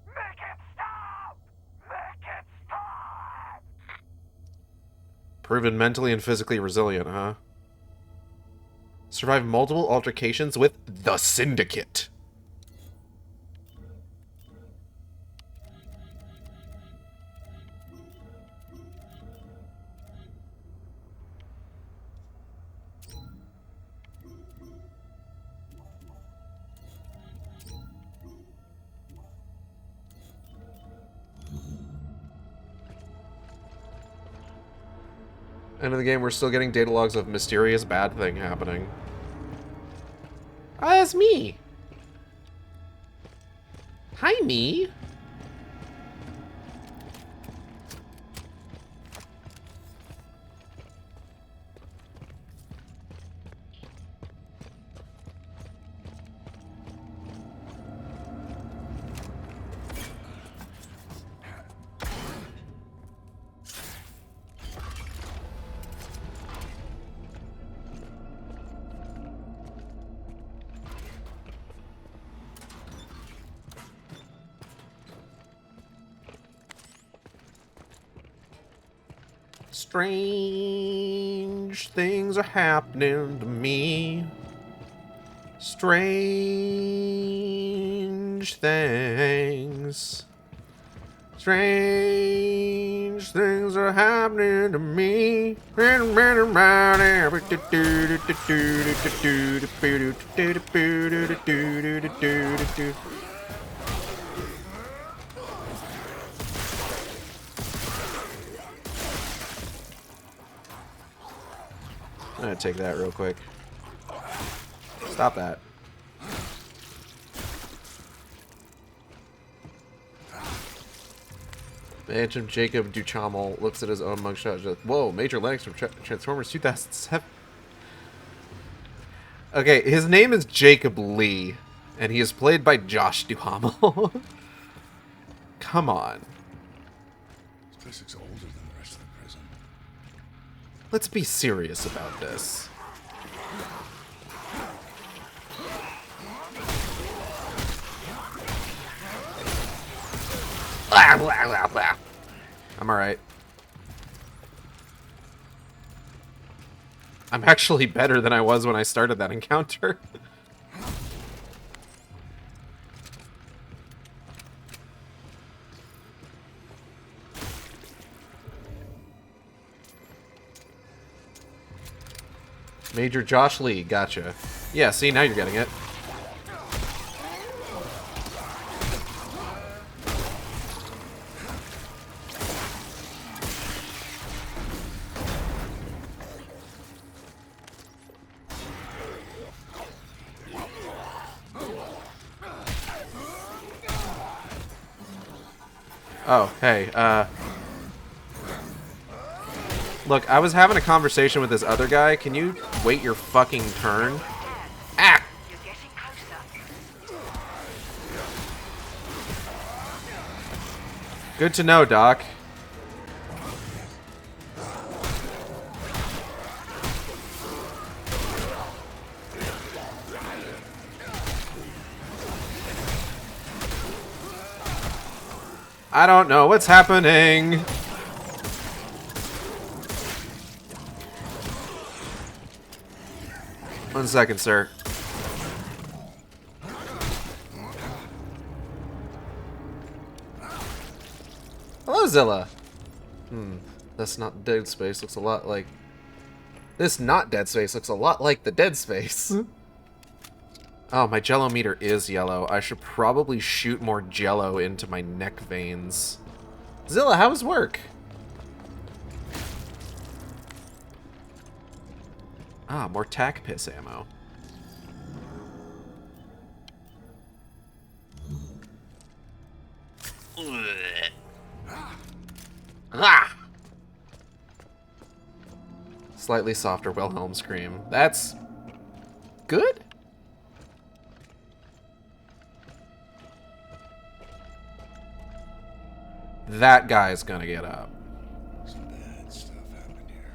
Make it stop! Make it stop! Proven mentally and physically resilient, huh? Survived multiple altercations with the Syndicate. End of the game, we're still getting data logs of mysterious bad thing happening. Ah, it's me! Hi, me! Strange things are happening to me. Strange things. Strange things are happening to me. I'm gonna take that real quick. Stop that. Imagine Jacob DUHAMEL looks at his own mugshot. Just, whoa, Major Lennox from Transformers 2007. Okay, his name is Jacob Lee, and he is played by Josh DUHAMEL. Come on. This place looks older than the rest of the prison. Let's be serious about this. I'm alright. I'm actually better than I was when I started that encounter. Major Josh Lee, gotcha. Yeah, see, now you're getting it. Oh, hey, look, I was having a conversation with this other guy. Can you wait your fucking turn? Ah! Good to know, Doc. I don't know what's happening. One second, sir. Hello, Zilla. That's not Dead Space. Looks a lot like... This not Dead Space looks a lot like the Dead Space. Oh, my jello meter is yellow. I should probably shoot more jello into my neck veins. Zilla, how's work? Ah, more tack piss ammo. Ah! Slightly softer Wilhelm scream. That's good? That guy's gonna get up. Some bad stuff happened here.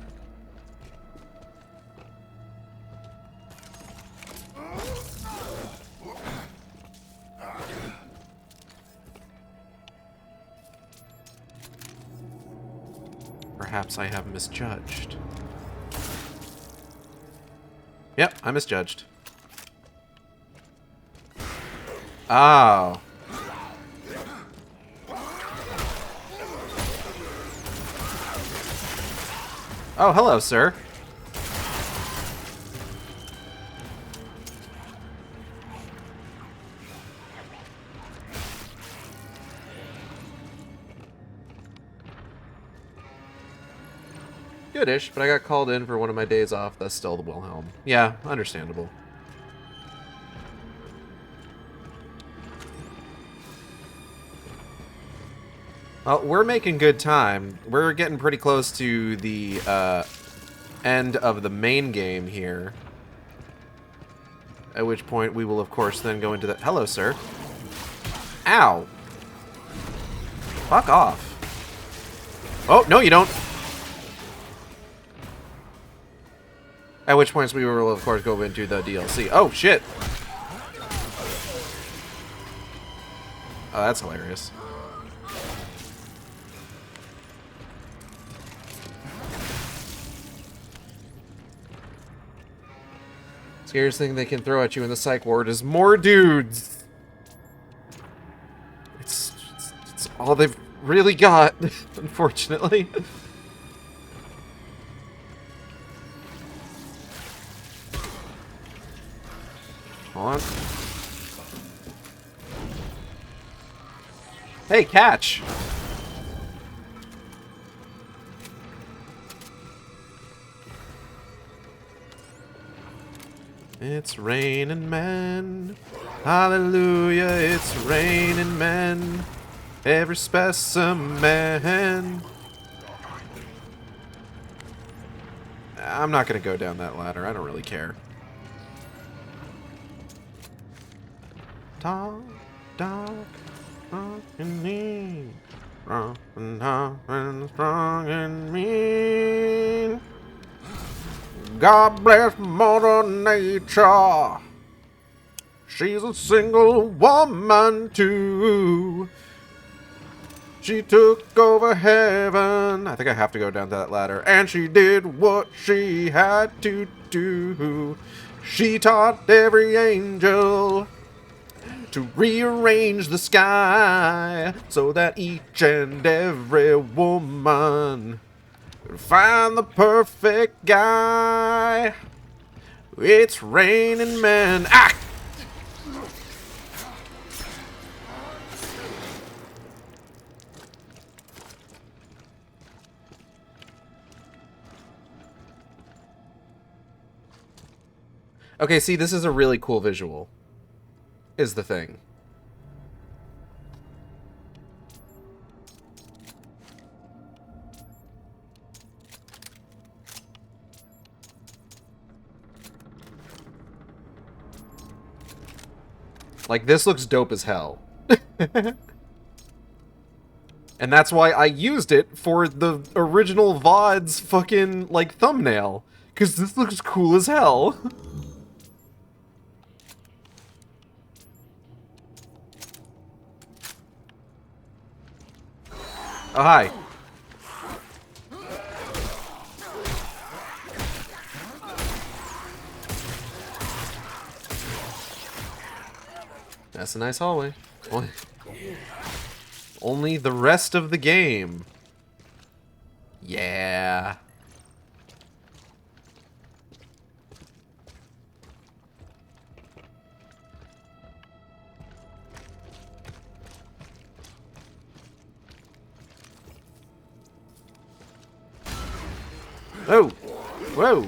Perhaps I have misjudged. Yep, I misjudged. Oh. Oh, hello, sir. Goodish, but I got called in for one of my days off. That's still the Wilhelm. Yeah, understandable. Well, we're making good time. We're getting pretty close to the end of the main game here. At which point we will, of course, then go into the... Hello, sir. Ow. Fuck off. Oh, no, you don't. At which points we will, of course, go into the DLC. Oh, shit. Oh, that's hilarious. Scariest thing they can throw at you in the psych ward is more dudes. It's all they've really got, unfortunately. Hold on. Hey, catch! It's raining men. Hallelujah, it's raining men. Every specimen. I'm not gonna go down that ladder. I don't really care. Talk, dark, and mean. Rough and hard and strong and mean. God bless Mother Nature. She's a single woman too. She took over heaven. I think I have to go down that ladder. And she did what she had to do. She taught every angel to rearrange the sky so that each and every woman could find the perfect guy. It's raining men. Ah! Okay, see, this is a really cool visual. Is the thing. Like, this looks dope as hell. And that's why I used it for the original VOD's fucking, like, thumbnail. Because this looks cool as hell. Oh, hi. That's a nice hallway. Only the rest of the game. Yeah. Whoa! Whoa!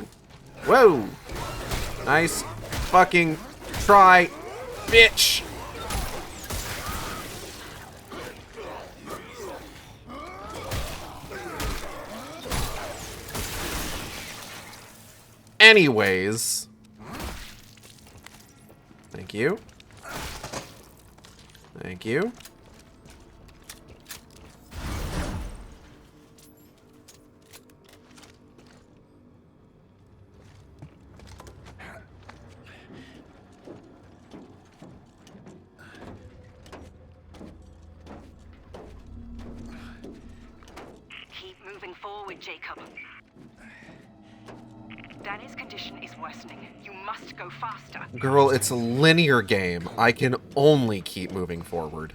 Whoa! Nice fucking try, bitch! Anyways. Thank you. Thank you. Keep moving forward, Jacob. Danny's condition is worsening. You must go faster. Girl, it's a linear game. I can only keep moving forward.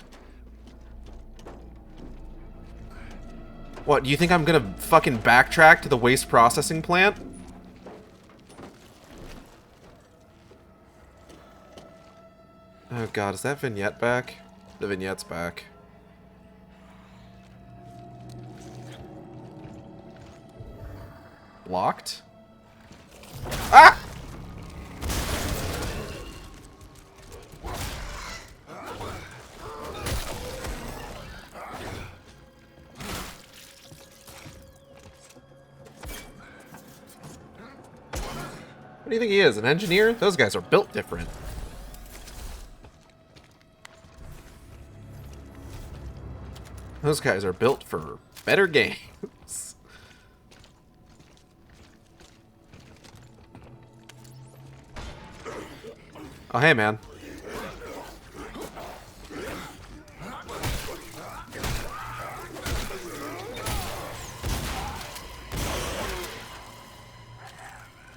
What, do you think I'm gonna fucking backtrack to the waste processing plant? Oh god, is that vignette back? The vignette's back. Locked? Ah! What do you think he is? An engineer? Those guys are built different. Those guys are built for better games. Oh, hey, man.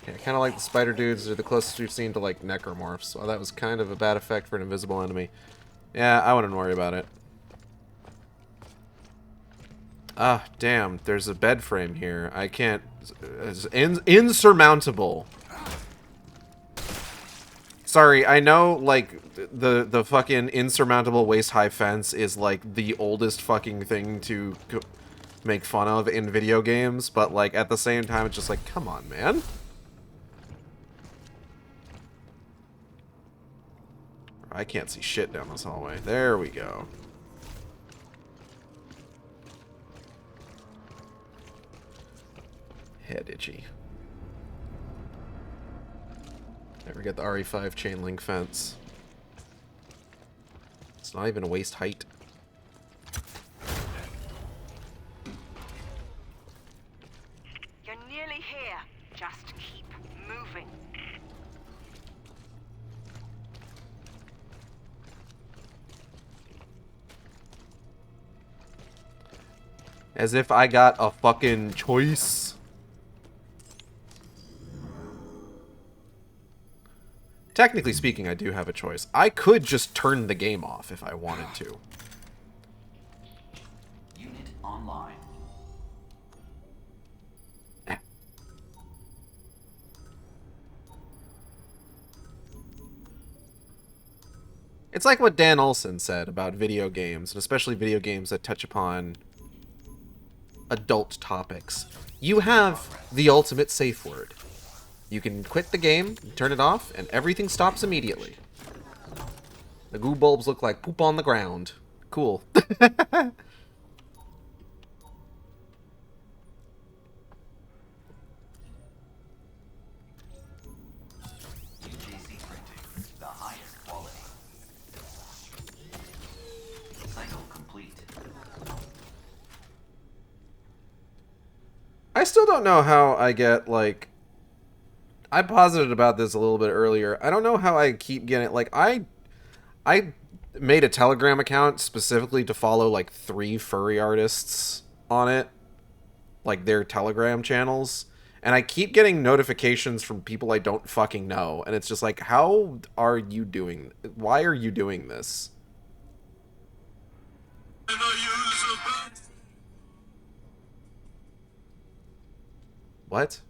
Yeah, I kind of like the spider dudes. They're the closest we've seen to, like, necromorphs. So that was kind of a bad effect for an invisible enemy. Yeah, I wouldn't worry about it. Ah, damn. There's a bed frame here. I can't... It's insurmountable. Sorry, I know, like, the fucking insurmountable waist-high fence is, like, the oldest fucking thing to make fun of in video games, but, like, at the same time, it's just like, come on, man. I can't see shit down this hallway. There we go. Head itchy. Never get the RE5 chain link fence. It's not even a waist height. You're nearly here. Just keep moving. As if I got a fucking choice. Technically speaking, I do have a choice. I could just turn the game off if I wanted to. Unit online. It's like what Dan Olson said about video games, and especially video games that touch upon adult topics. You have the ultimate safe word. You can quit the game, turn it off, and everything stops immediately. The goo bulbs look like poop on the ground. Cool. UJC printing, the highest quality. complete. I still don't know how I get, like... I posited about this a little bit earlier. I don't know how I keep getting... Like, I made a Telegram account specifically to follow, like, 3 furry artists on it. Like, their Telegram channels. And I keep getting notifications from people I don't fucking know. And it's just like, how are you doing... Why are you doing this? What?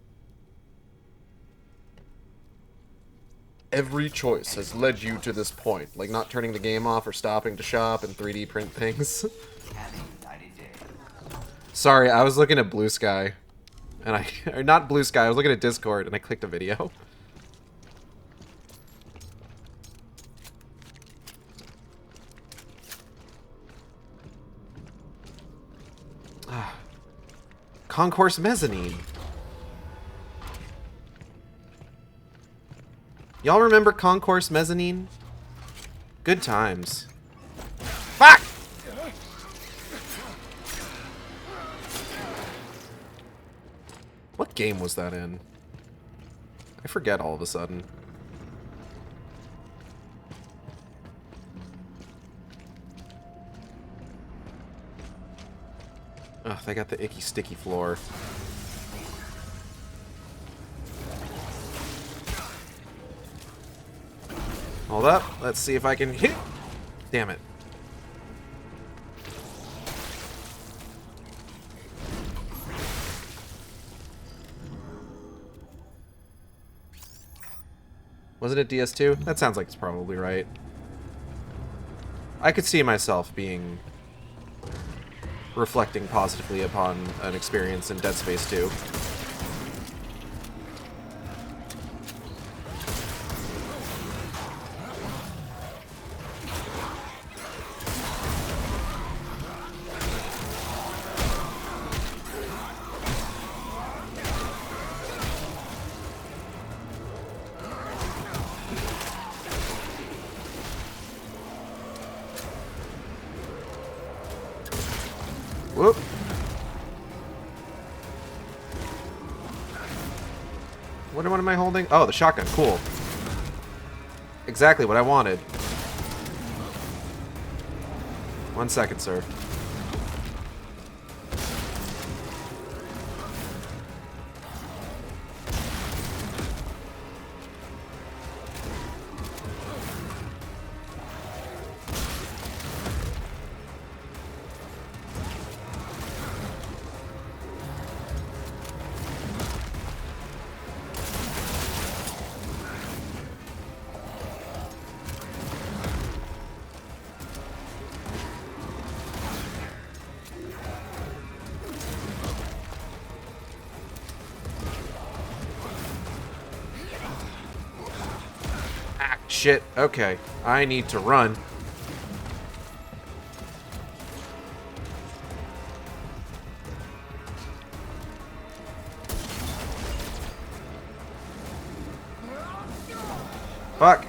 Every choice has led you to this point. Like not turning the game off or stopping to shop and 3D print things. Sorry, I was looking at Blue Sky. And or not Blue Sky, I was looking at Discord and I clicked a video. Concourse Mezzanine. Y'all remember Concourse Mezzanine? Good times. Fuck! What game was that in? I forget all of a sudden. Ugh, they got the icky sticky floor. Hold up. Let's see if I can hit. Damn it. Wasn't it DS2? That sounds like it's probably right. I could see myself being... reflecting positively upon an experience in Dead Space 2. Whoop. What am I holding? Oh, the shotgun. Cool. Exactly what I wanted. 1 second, sir. Shit, okay. I need to run. Fuck.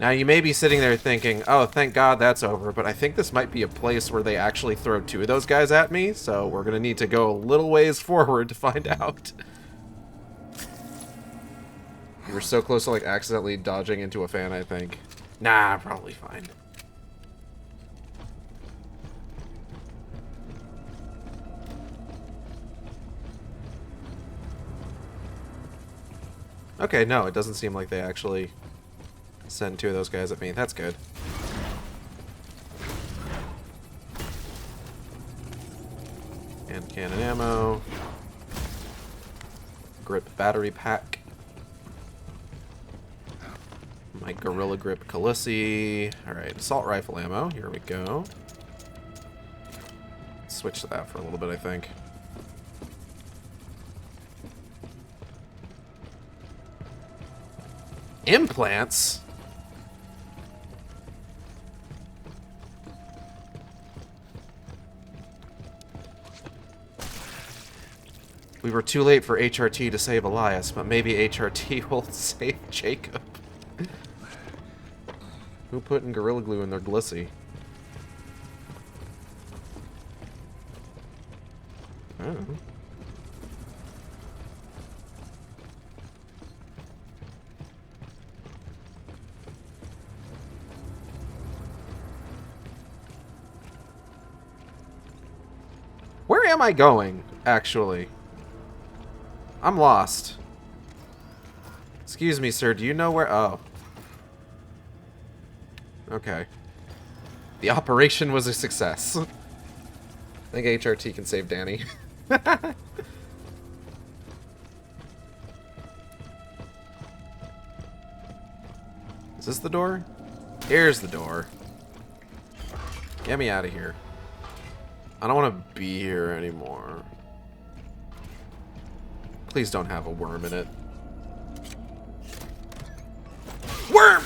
Now you may be sitting there thinking, oh, thank God that's over, but I think this might be a place where they actually throw 2 of those guys at me, so we're gonna need to go a little ways forward to find out. You were so close to like accidentally dodging into a fan, I think. Nah, probably fine. Okay, no, it doesn't seem like they actually send 2 of those guys at me. That's good. And cannon ammo. Grip battery pack. My Gorilla Grip Callisto. Alright, assault rifle ammo. Here we go. Switch to that for a little bit, I think. Implants? We were too late for HRT to save Elias, but maybe HRT will save Jacob. Who putting Gorilla Glue in their glissy? I don't know. Where am I going, actually? I'm lost. Excuse me, sir. Do you know where... Oh. Okay. The operation was a success. I think HRT can save Danny. Is this the door? Here's the door. Get me out of here. I don't want to be here anymore. Please don't have a worm in it. Worm!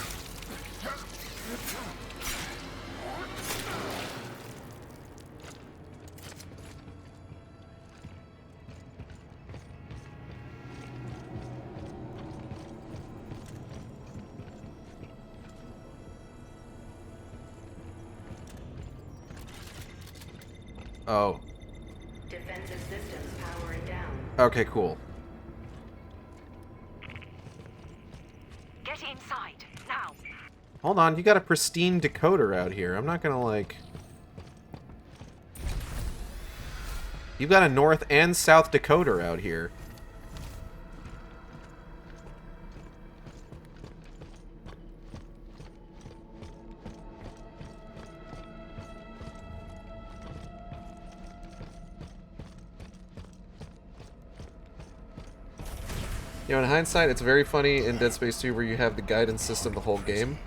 Oh. Defensive systems powering down. Okay, cool. Get inside, now. Hold on, you got a pristine decoder out here. I'm not gonna, like... You've got a North and South decoder out here. You know, in hindsight, it's very funny in Dead Space 2 where you have the guidance system the whole game.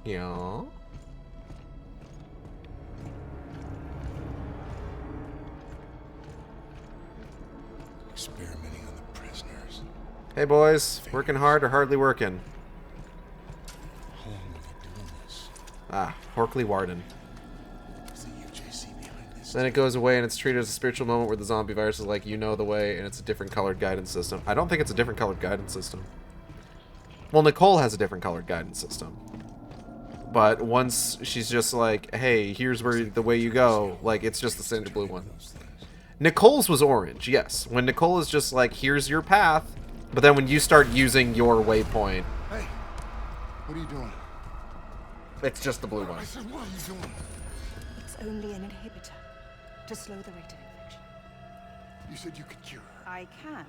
Yeah. Experimenting on the prisoners. Hey boys, working hard or hardly working? How long have they doing this? Ah, Horkley Warden. Is the UJC behind this? Then it goes away and it's treated as a spiritual moment where the zombie virus is like, you know the way, and it's a different colored guidance system. I don't think it's a different colored guidance system. Well, Nicole has a different colored guidance system. But once she's just like, hey, here's where the way you go, like, it's just the same blue one. Nicole's was orange, yes. When Nicole is just like, here's your path, but then when you start using your waypoint... Hey, what are you doing? It's just the blue one. I said, what are you doing? It's only an inhibitor to slow the rate of infection. You said you could cure her. I can,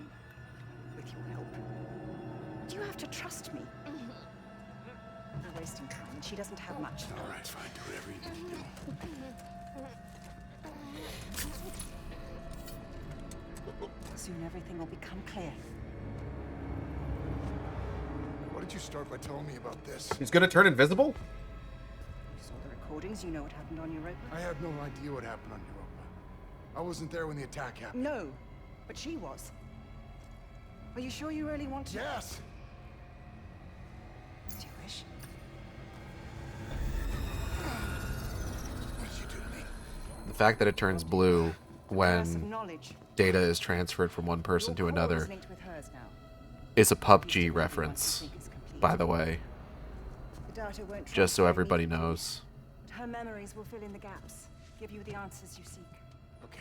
with your help. Do you have to trust me? We're wasting time, and she doesn't have much. All right, fine. Do whatever you need to do. Soon everything will become clear. Why did you start by telling me about this? He's gonna turn invisible? You saw the recordings, you know what happened on Europa? I have no idea what happened on Europa. I wasn't there when the attack happened. No, but she was. Are you sure you really want to? Yes! Do you wish? What did you do to me? The fact that it turns blue when knowledge. data is transferred from one person to Your core another is linked with hers now. is a PUBG reference, by the way. The data won't Just so transfer everybody immediately, knows. but her memories will fill in the gaps, give you the answers you seek. Okay.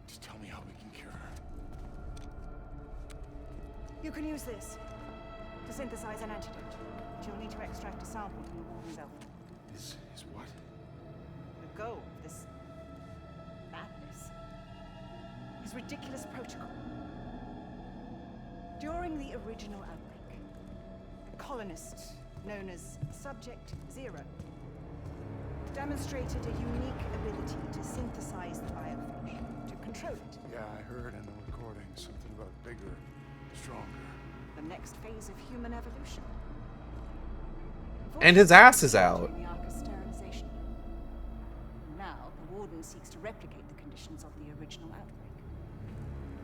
Just tell me how we can cure her. You can use this to synthesize an antidote. But you'll need to extract a sample from the warden's elf. Is what? The goal of this madness is ridiculous protocol. During the original outbreak, the colonists, known as Subject Zero, demonstrated a unique ability to synthesize the biophage, to control it. Yeah, I heard in the recording something about bigger, stronger. The next phase of human evolution. And his ass is out. The arc of sterilization. Now, the warden seeks to replicate the conditions of the original outbreak,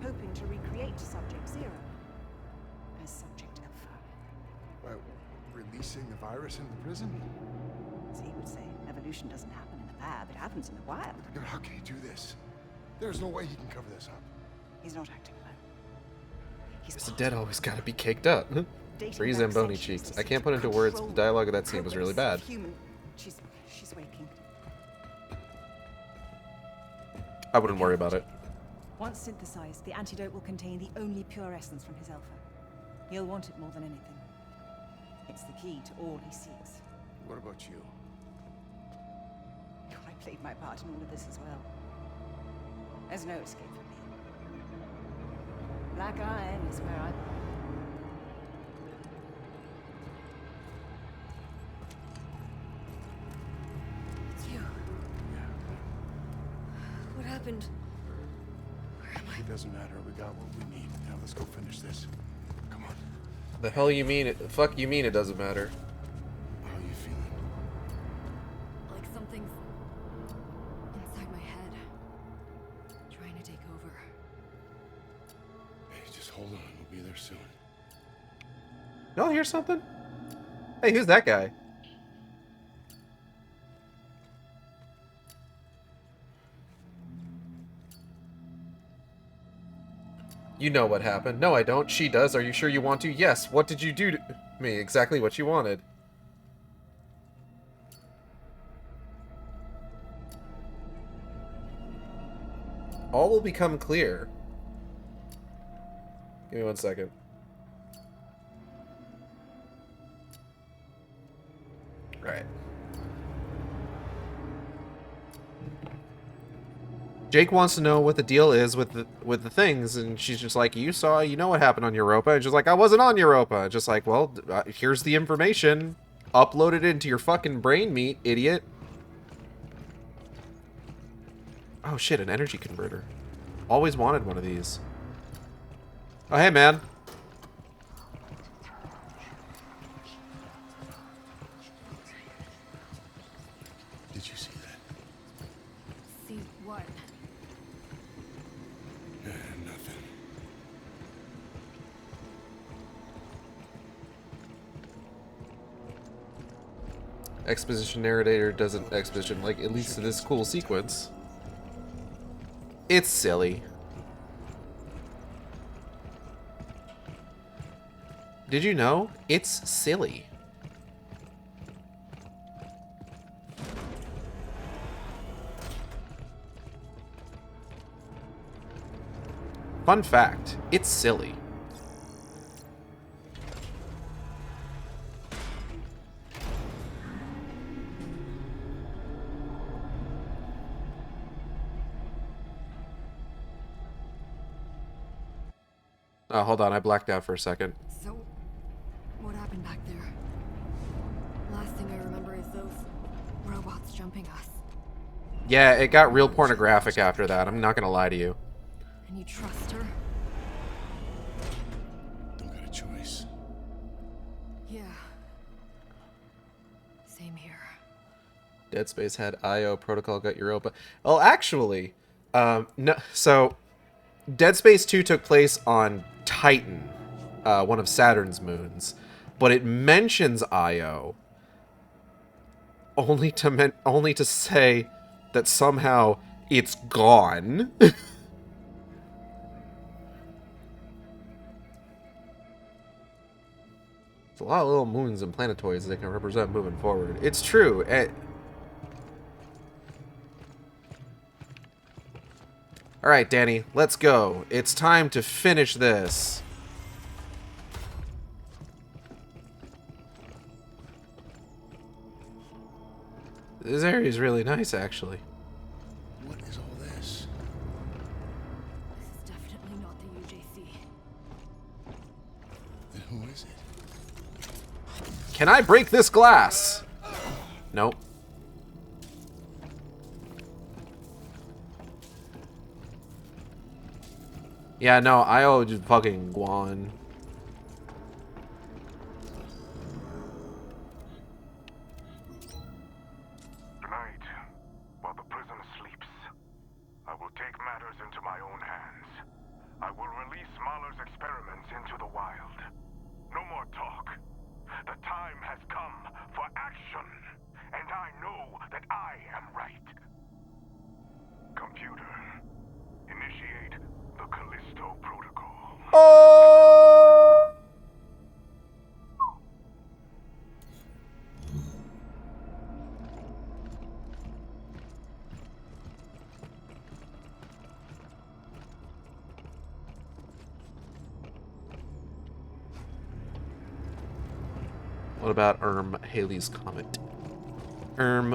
hoping to recreate Subject Zero as Subject Alpha. By releasing the virus into the prison? As he would say, evolution doesn't happen in the lab, it happens in the wild. How can he do this? There's no way he can cover this up. He's not acting alone. Is the dead always gotta be caked up? Three Zamboni cheeks. I can't put into words, but the dialogue of that scene was really bad. She's waking. I wouldn't worry about it. Once synthesized, the antidote will contain the only pure essence from his alpha. He'll want it more than anything. It's the key to all he seeks. What about you? I played my part in all of this as well. There's no escape for me. Black iron is where I belong. It's you. What happened? It doesn't matter. We got what we need. Now let's go finish this. Come on. The hell you mean it? Fuck you mean it doesn't matter? How are you feeling? Like something's inside my head, trying to take over. Hey, just hold on. We'll be there soon. Y'all hear something? Hey, who's that guy? You know what happened. No, I don't. She does. Are you sure you want to? Yes. What did you do to me? Exactly what you wanted. All will become clear. Give me 1 second. Right. Jake wants to know what the deal is with the things, and she's just like, you know what happened on Europa, and she's like, I wasn't on Europa. Just like, well, here's the information. Upload it into your fucking brain meat, idiot. Oh shit, an energy converter. Always wanted one of these. Oh hey man. Did you see that? See what? Nothing. Exposition narrator doesn't exposition, like, it leads to this cool sequence. It's silly. Did you know? It's silly. Fun fact, it's silly. Oh, hold on, I blacked out for a second. So, what happened back there? Last thing I remember is those robots jumping us. Yeah, it got real pornographic after that, I'm not gonna lie to you. And you trust her? Don't got a choice. Yeah. Same here. Dead Space had IO, Protocol got Europa. Well, actually, no. So, Dead Space 2 took place on Titan, one of Saturn's moons, but it mentions IO only to say that somehow it's gone. It's a lot of little moons and planetoids they can represent moving forward. It's true. Alright, Danny, let's go. It's time to finish this. This area is really nice, actually. What is all this? This is definitely not the UJC. Then who is it? Can I break this glass? Nope. Yeah, no, I owe just fucking Guan. Tonight, while the prison sleeps, I will take matters into my own hands. I will release Mahler's experiments into the wild. No more talk. The time has come for action, and I know that I am right. Computer, initiate the Callisto protocol. Oh! What about Halley's Comet?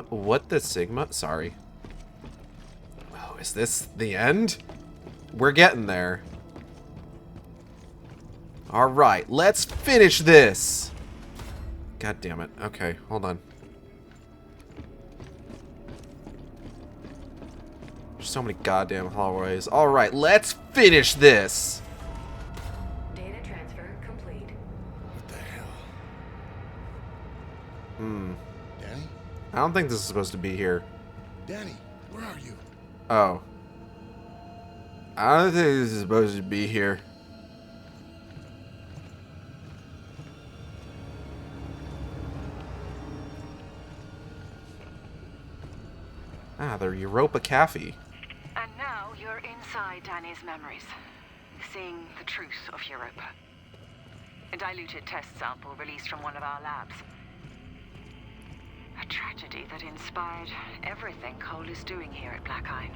What the Sigma? Sorry. Oh, is this the end? We're getting there. Alright, let's finish this! God damn it. Okay, hold on. There's so many goddamn hallways. Alright, let's finish this! Data transfer complete. What the hell? Danny? I don't think this is supposed to be here. Danny, where are you? Oh. I don't think this is supposed to be here. Ah, the Europa Cafe. And now you're inside Danny's memories, seeing the truth of Europa. A diluted test sample released from one of our labs. A tragedy that inspired everything Cole is doing here at Black Iron.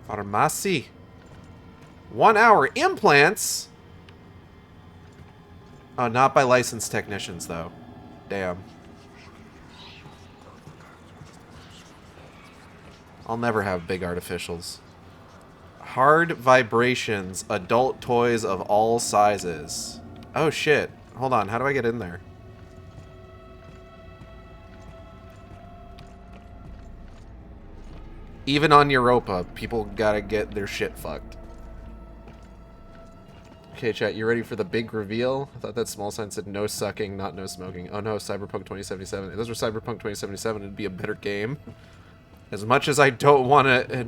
Pharmacy. 1 hour implants? Oh, not by licensed technicians, though. Damn. I'll never have big artificials. Hard vibrations, adult toys of all sizes. Oh shit. Hold on, how do I get in there? Even on Europa, people gotta get their shit fucked. Okay, chat, you ready for the big reveal? I thought that small sign said no sucking, not no smoking. Oh no, Cyberpunk 2077. If this were Cyberpunk 2077, it'd be a better game. As much as I don't want to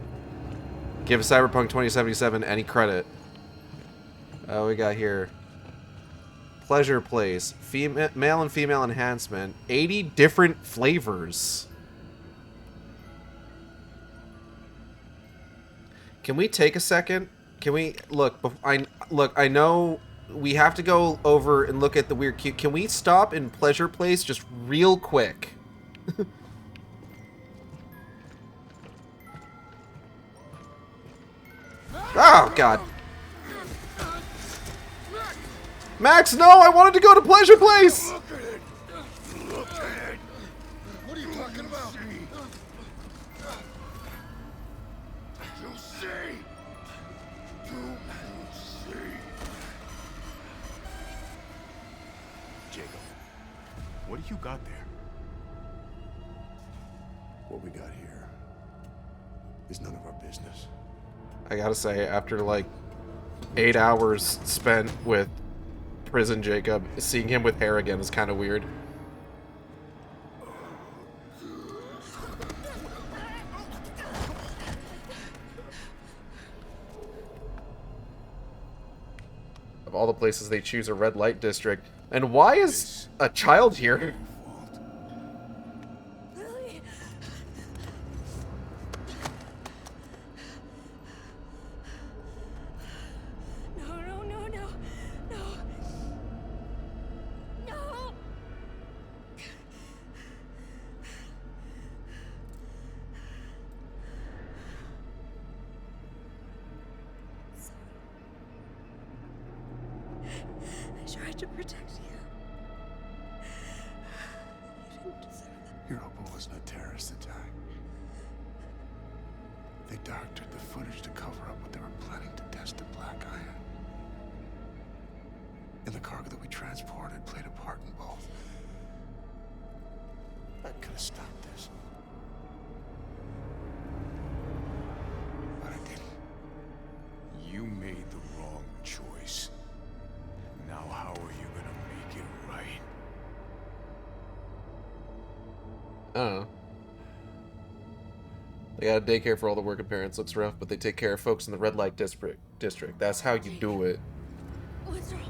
give Cyberpunk 2077 any credit. Oh, we got here. Pleasure Place. Male and female enhancement. 80 different flavors. Can we take a second? Can we look? I know we have to go over and look at the weird cute. Can we stop in Pleasure Place just real quick? Oh God, Max! No, I wanted to go to Pleasure Place. Look at it. Look at it. What are you talking about? You see? You see? Jacob, what do you got there? What we got here is none of our business. I gotta say, after like 8 hours spent with Prison Jacob, seeing him with hair again is kind of weird. Of all the places they choose a red light district. And why is a child here? I tried to protect you. You didn't deserve that. Europa wasn't a terrorist attack. They doctored the footage to cover up what they were planning to test at Black Iron. And the cargo that we transported played a part in both. I could have stopped this. But I didn't. You made the wrong choice. Now how are you gonna make it right? I don't know. They got a daycare for all the working parents. Looks rough, but they take care of folks in the red light district. That's how you do it. What's wrong?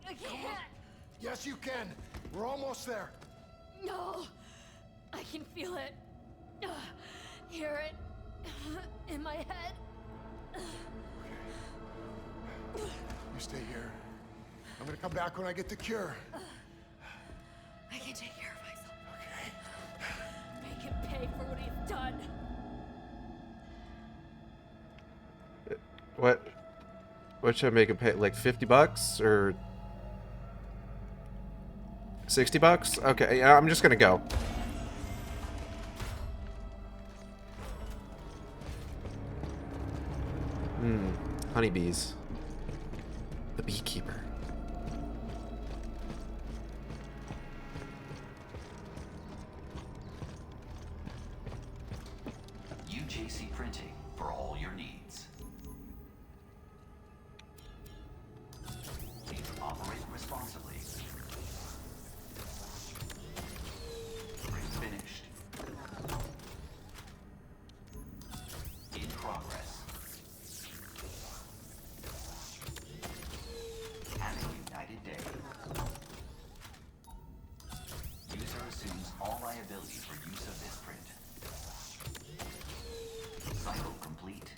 I can't. Yes, you can. We're almost there. No. I can feel it. Hear it. In my head. You stay here. I'm gonna come back when I get the cure. I can take care of myself. Okay. Make him pay for what he's done. What? What should I make him pay? Like $50 or $60? Okay, yeah, I'm just gonna go. Honeybees. The beekeeper. UJC Printing for all your needs. Please operate responsibly. Print finished. In progress. Have a united day. User assumes all liability for use of this print. Cycle complete.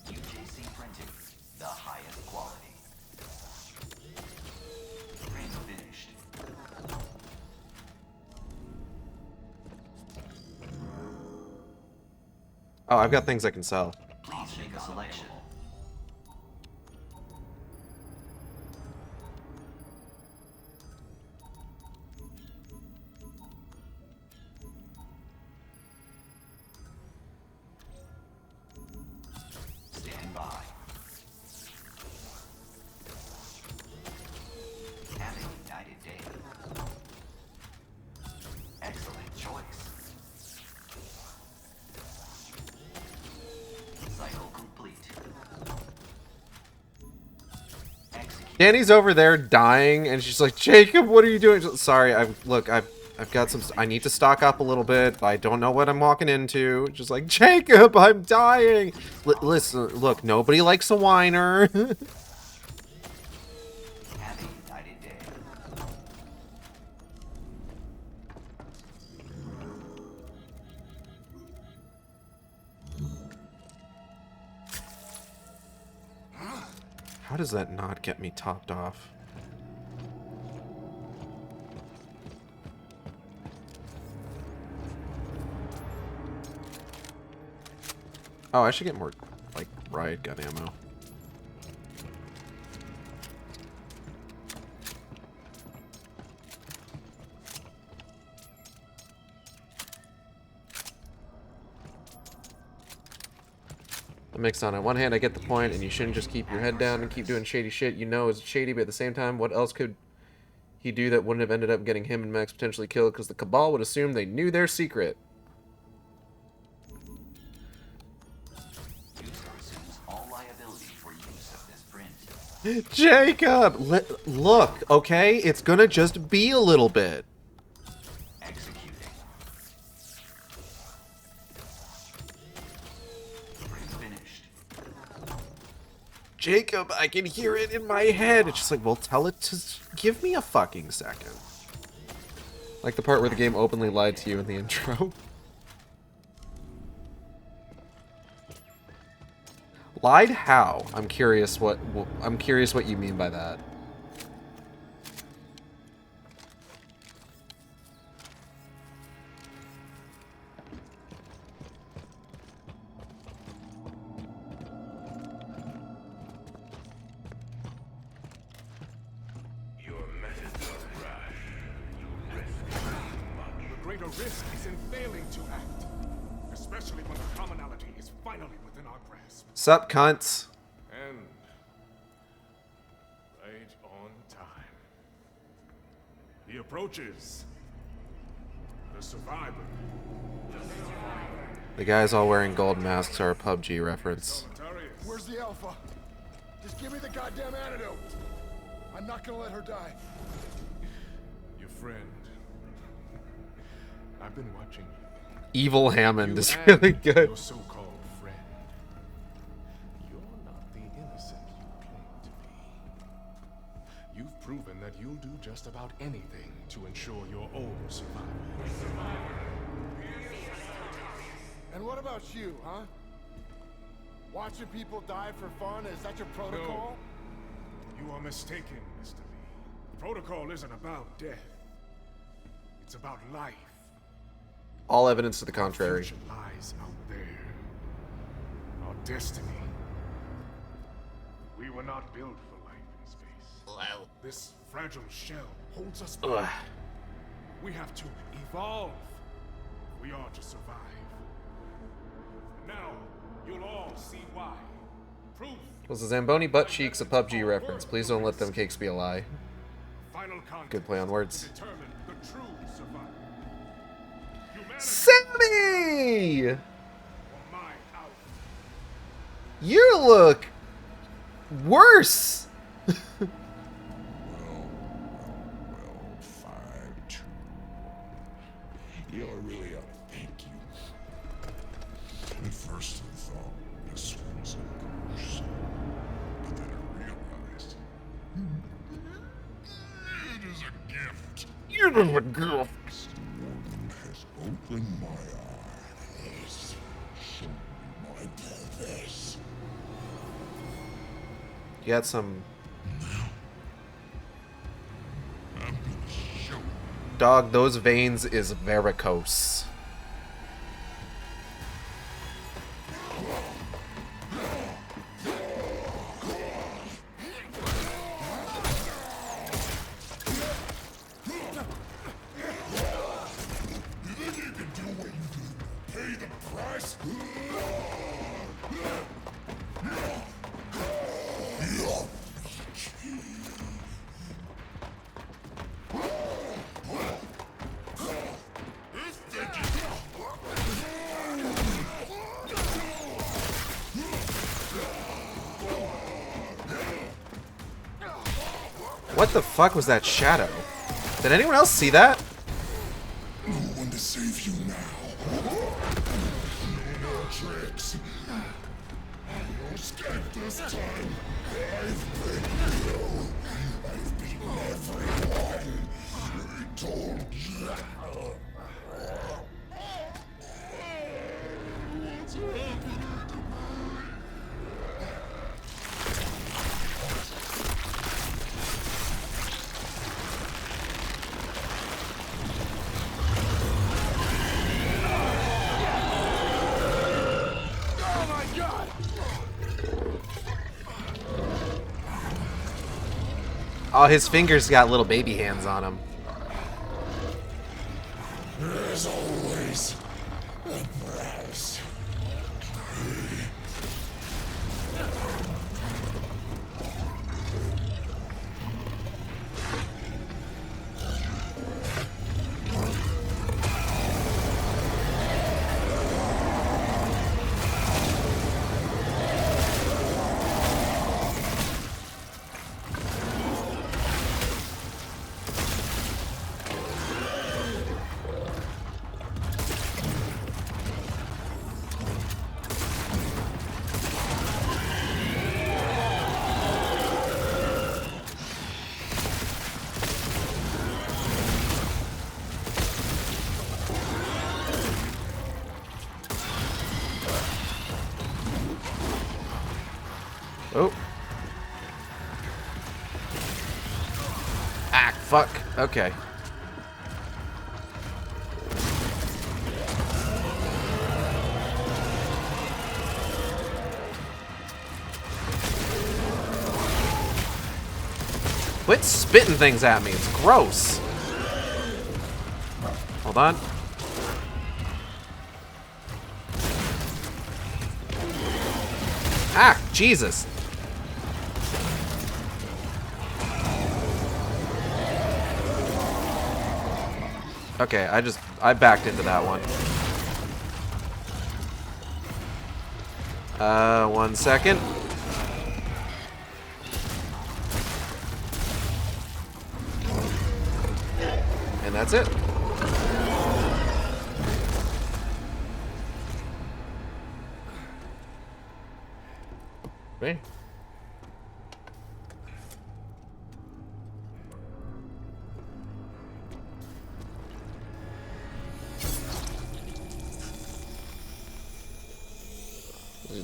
UJC Printing, the highest quality. Print finished. Oh, I've got things I can sell. Please make a selection. Stand by. Have a united day. Excellent choice. Cycle complete. Danny's over there dying, and she's like, "Jacob, what are you doing?" Sorry, I've got some. I need to stock up a little bit. I don't know what I'm walking into. Just like, Jacob, I'm dying. Listen, look, nobody likes a whiner. How does that not get me topped off? Oh, I should get more, like, riot gun ammo. Mixed on one hand, I get the point, and you shouldn't just keep your head down and keep doing shady shit. You know it's shady, but at the same time, what else could he do that wouldn't have ended up getting him and Max potentially killed? Because the Cabal would assume they knew their secret. Jacob! Look, okay? It's gonna just be a little bit. Jacob, I can hear it in my head. It's just like, well, tell it to give me a fucking second. Like the part where the game openly lied to you in the intro. Lied how? I'm curious what you mean by that. Risk is in failing to act, especially when the commonality is finally within our grasp. Sup, cunts? And right on time. He approaches. The survivor. The guys all wearing gold masks are a PUBG reference. Where's the Alpha? Just give me the goddamn antidote. I'm not gonna let her die. Your friend. I've been watching you. Evil Hammond is really good. Your so-called friend. You're not the innocent you claim to be. You've proven that you'll do just about anything to ensure your own survival. And what about you, huh? Watching people die for fun? Is that your protocol? No. You are mistaken, Mr. Lee. The protocol isn't about death. It's about life. All evidence to the contrary. Our future lies out there. destiny. We were not built for life in space. Wow. This fragile shell holds us back. Ugh. We have to evolve if we are to survive. Now, you'll all see why. Proof. Was the Zamboni butt cheeks a PUBG reference? Please don't let them cakes be a lie. Final contest Good play on words. to determine the true survivor. Sammy! Or my out. You look worse. 5-2. You're really a thank you. At first I thought this was a curse, but then I realized it is a gift. It is a gift. The warden has opened my eyes, shown me my purpose. You got some dog, those veins is varicose. What the fuck was that shadow? Did anyone else see that? No one to save you now. No more tricks. No escape this time. I've been you. I've beaten everyone. I told you. What's happening? Oh, his fingers got little baby hands on him. There's always a price. Oh. Ah, fuck. Okay. Quit spitting things at me. It's gross. Hold on. Ah, Jesus. Okay, I backed into that one. 1 second. And that's it. Me.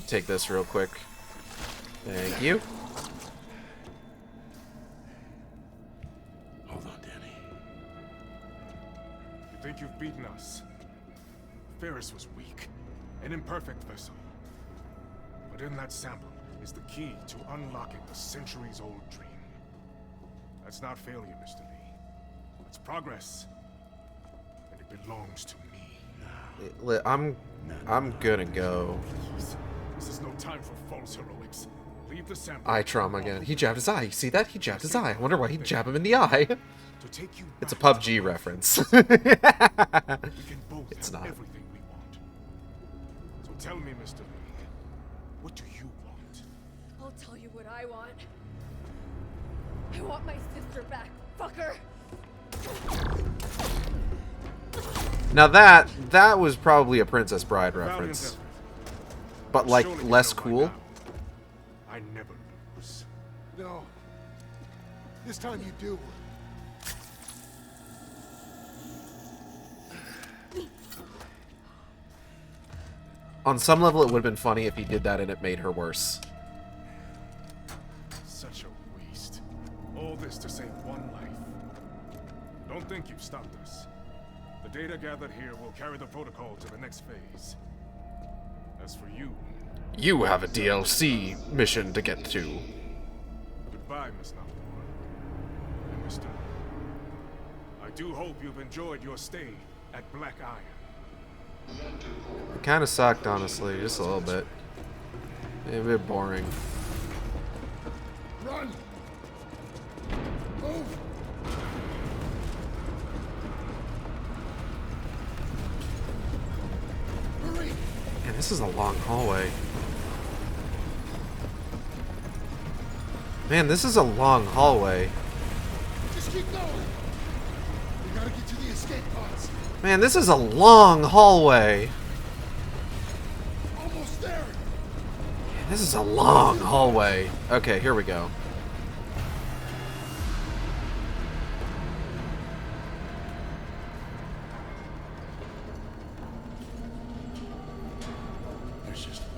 Take this real quick. Thank you. Hold on, Danny. You think you've beaten us? Ferris was weak, an imperfect vessel. But in that sample is the key to unlocking the centuries-old dream. That's not failure, Mr. Lee. That's progress. And it belongs to me. I'm gonna go. Please. This is no time for false heroics. Leave the sample. Eye trauma again. He jabbed his eye. You see that? He jabbed his eye. I wonder why he'd jab him in the eye. It's a PUBG reference. It's not. Everything we want. So tell me, Mr. Lee, what do you want? I'll tell you what I want. I want my sister back, fucker. Now that was probably a Princess Bride reference. But like less cool. I never lose. No. This time you do. On some level, it would have been funny if he did that and it made her worse. Such a waste. All this to save one life. Don't think you've stopped us. The data gathered here will carry the protocol to the next phase. As for you... You have a DLC mission to get to. Goodbye, Miss Nakamura. And Mr. I do hope you've enjoyed your stay at Black Iron. It kind of sucked, honestly, just a little bit. A bit boring. Run! Move! Hurry! Man, this is a long hallway. Man, this is a long hallway. Just keep going! We gotta get to the escape pods. Man, this is a long hallway. Almost there! Man, this is a long hallway. Okay, here we go. There's just one.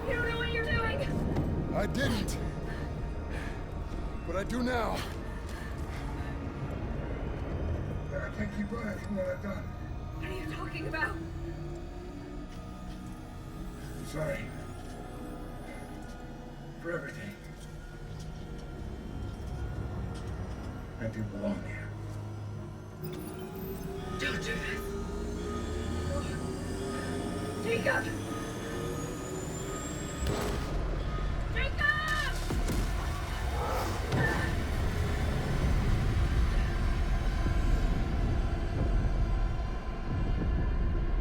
You don't know what you're doing. I didn't. But I do now. I can't keep running from what I've done. What are you talking about? Sorry. For everything. I do belong here. Don't do this. Jacob! Jacob!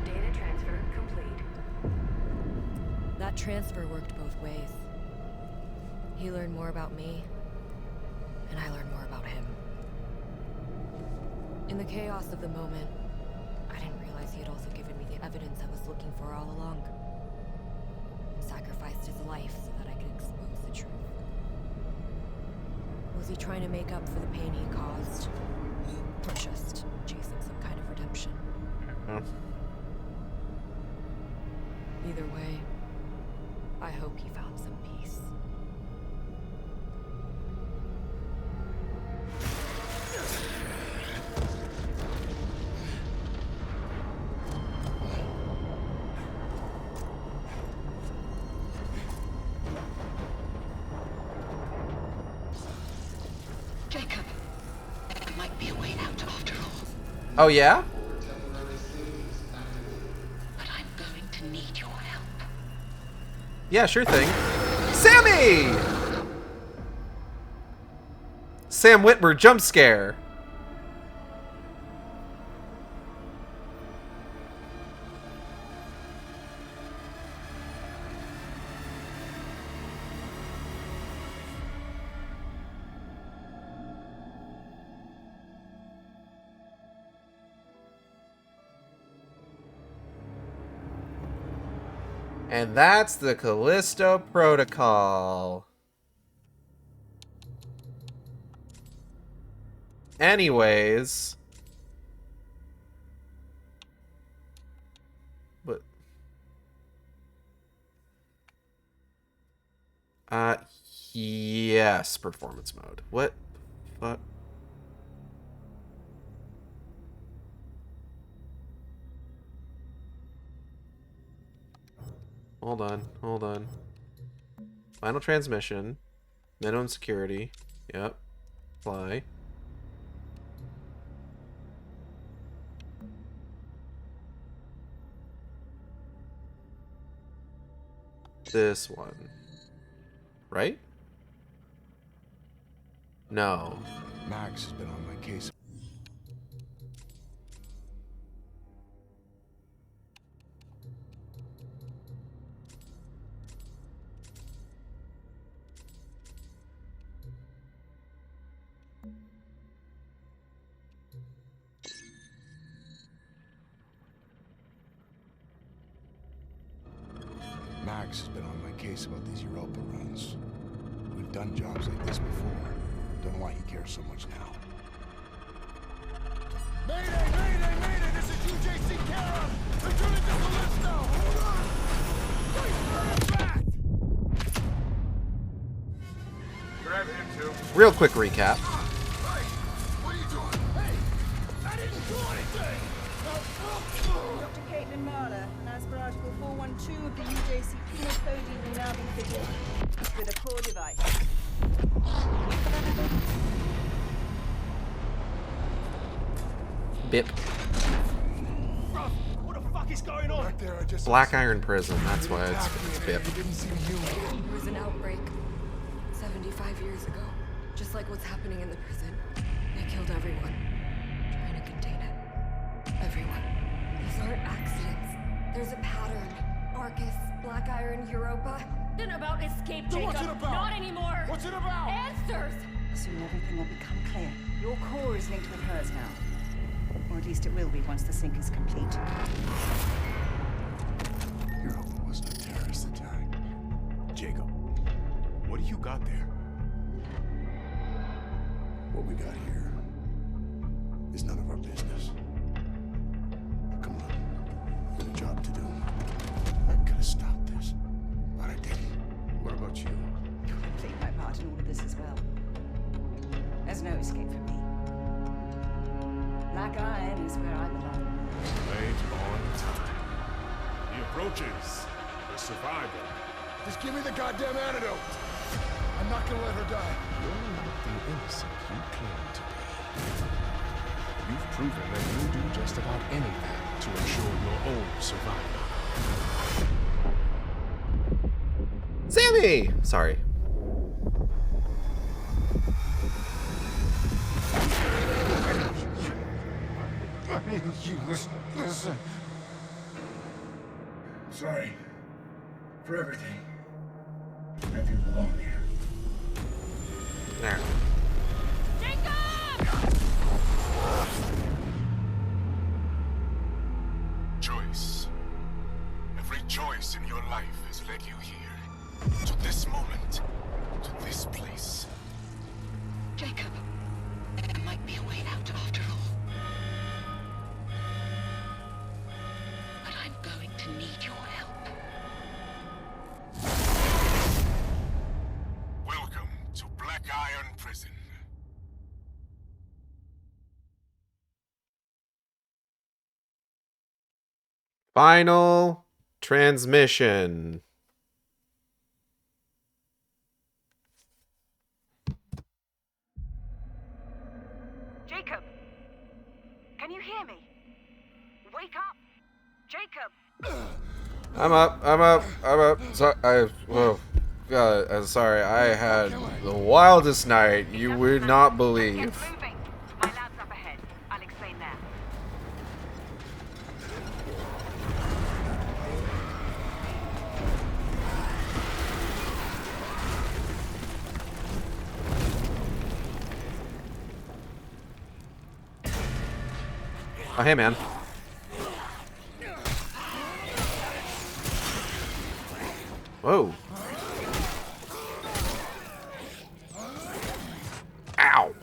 Data transfer complete. That transfer worked both ways. He learned more about me, and I learned more about him. In the chaos of the moment, I didn't realize he had also given me the evidence I was looking for all along. And sacrificed his life so that I could expose the truth. Was he trying to make up for the pain he caused? Or just chasing some kind of redemption? Either way, I hope he found some peace. Jacob, there might be a way out after all. Oh, yeah? But I'm going to need your help. Yeah, sure thing. Sammy! Sam Witwer jump scare. And that's the Callisto Protocol. Anyways. But Yes, performance mode. What the fuck? Hold on, hold on. Final transmission. Minimum security. Yep. Fly. This one. Right? No. Max has been on my case. Max has been on my case about these Europa runs. We've done jobs like this before. Don't know why he cares so much now. Mayday! Mayday! Mayday! This is UJC Kara! Returning to Callisto! Hold on! Wait, back! Grab him too. Real quick recap. What are you doing? Hey! I didn't do anything! Dr. Caitlin Marler, and as per Article 412 of the UJC Penal Code, you will now be fitted with a core device. Bip. What the fuck is going on? Back there, I just Black Iron Prison, that's why it's Bip. There was an outbreak 75 years ago. Just like what's happening in the prison. They killed everyone. Trying to contain it. Everyone. These aren't accidents. There's a pattern. Arcus, Black Iron, Europa. Then about escape, Jacob. What's it about? Not anymore. What's it about? Answers! Soon everything will become clear. Your core is linked with hers now. Or at least it will be once the sync is complete. Europa wasn't a terrorist attack. Jacob, what do you got there? What we got here is none of our business. Come on, we got a job to do. I could have stopped this, but I didn't. What about you? I played my part in all of this as well. There's no escape for me. Black Iron is where I belong. Right on time. He approaches. The survivor. Just give me the goddamn antidote. I'm not gonna let her die. You're not the innocent you claim to be. You've proven that you'll do just about anything to ensure your own survival. Sammy! Sorry. You listen. Sorry for everything. I feel alone here. There. Choice. Every choice in your life has led you here. To this moment. To this place. Jacob, there might be a way out after all. But I'm going to need your help. Welcome to Black Iron Prison. Final transmission. Jacob! Can you hear me? Wake up! Jacob! I'm up. Sorry, God, I'm sorry. I had the wildest night you would not believe. My lab's up ahead. I'll explain there. Oh, hey, man. Whoa. Ow.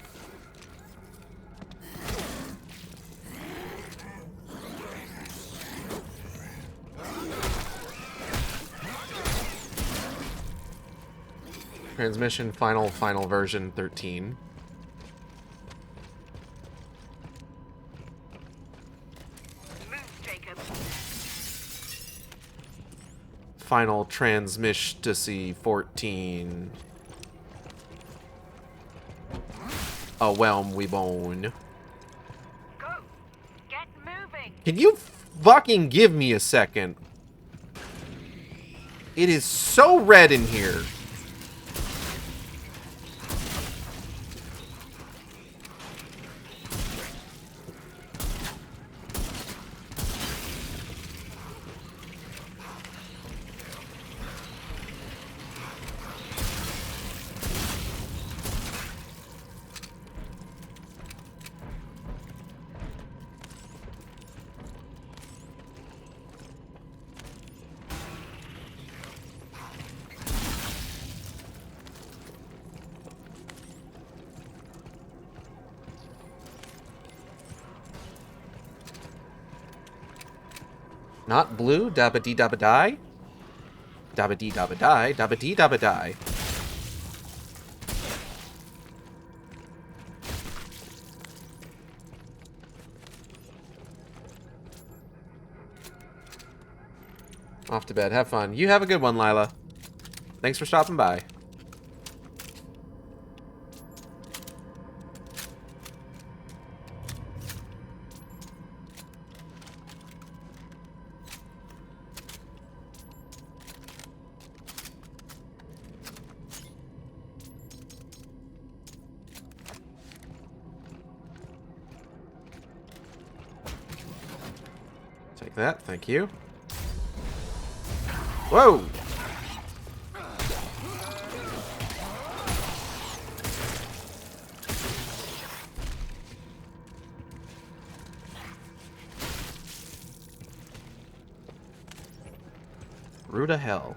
Transmission final version 13. Final transmission 14. A whelm we bone. Go. Get moving. Can you fucking give me a second? It is so red in here. Not blue, dabba dee dabba die. Dabba dee dabba die, dabba dee dabba die. Off to bed. Have fun. You have a good one, Lila. Thanks for stopping by. Take that. Thank you. Whoa! Root of hell.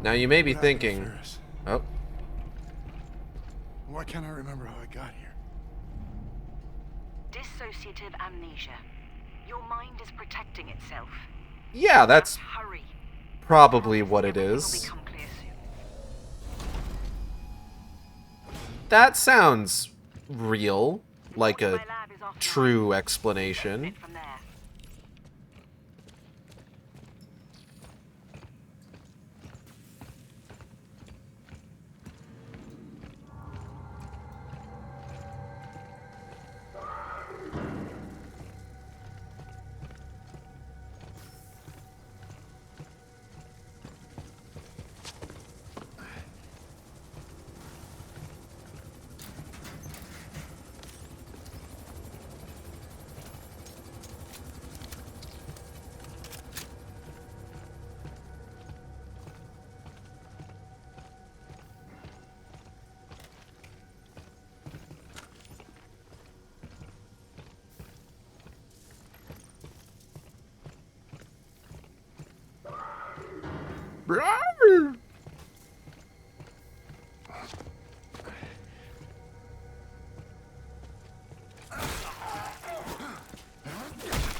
Now you may be thinking, oh. Why can't I remember how I got here? Dissociative amnesia. Your mind is protecting itself. Yeah, that's Hurry. probably what it is. That sounds real, like a true explanation.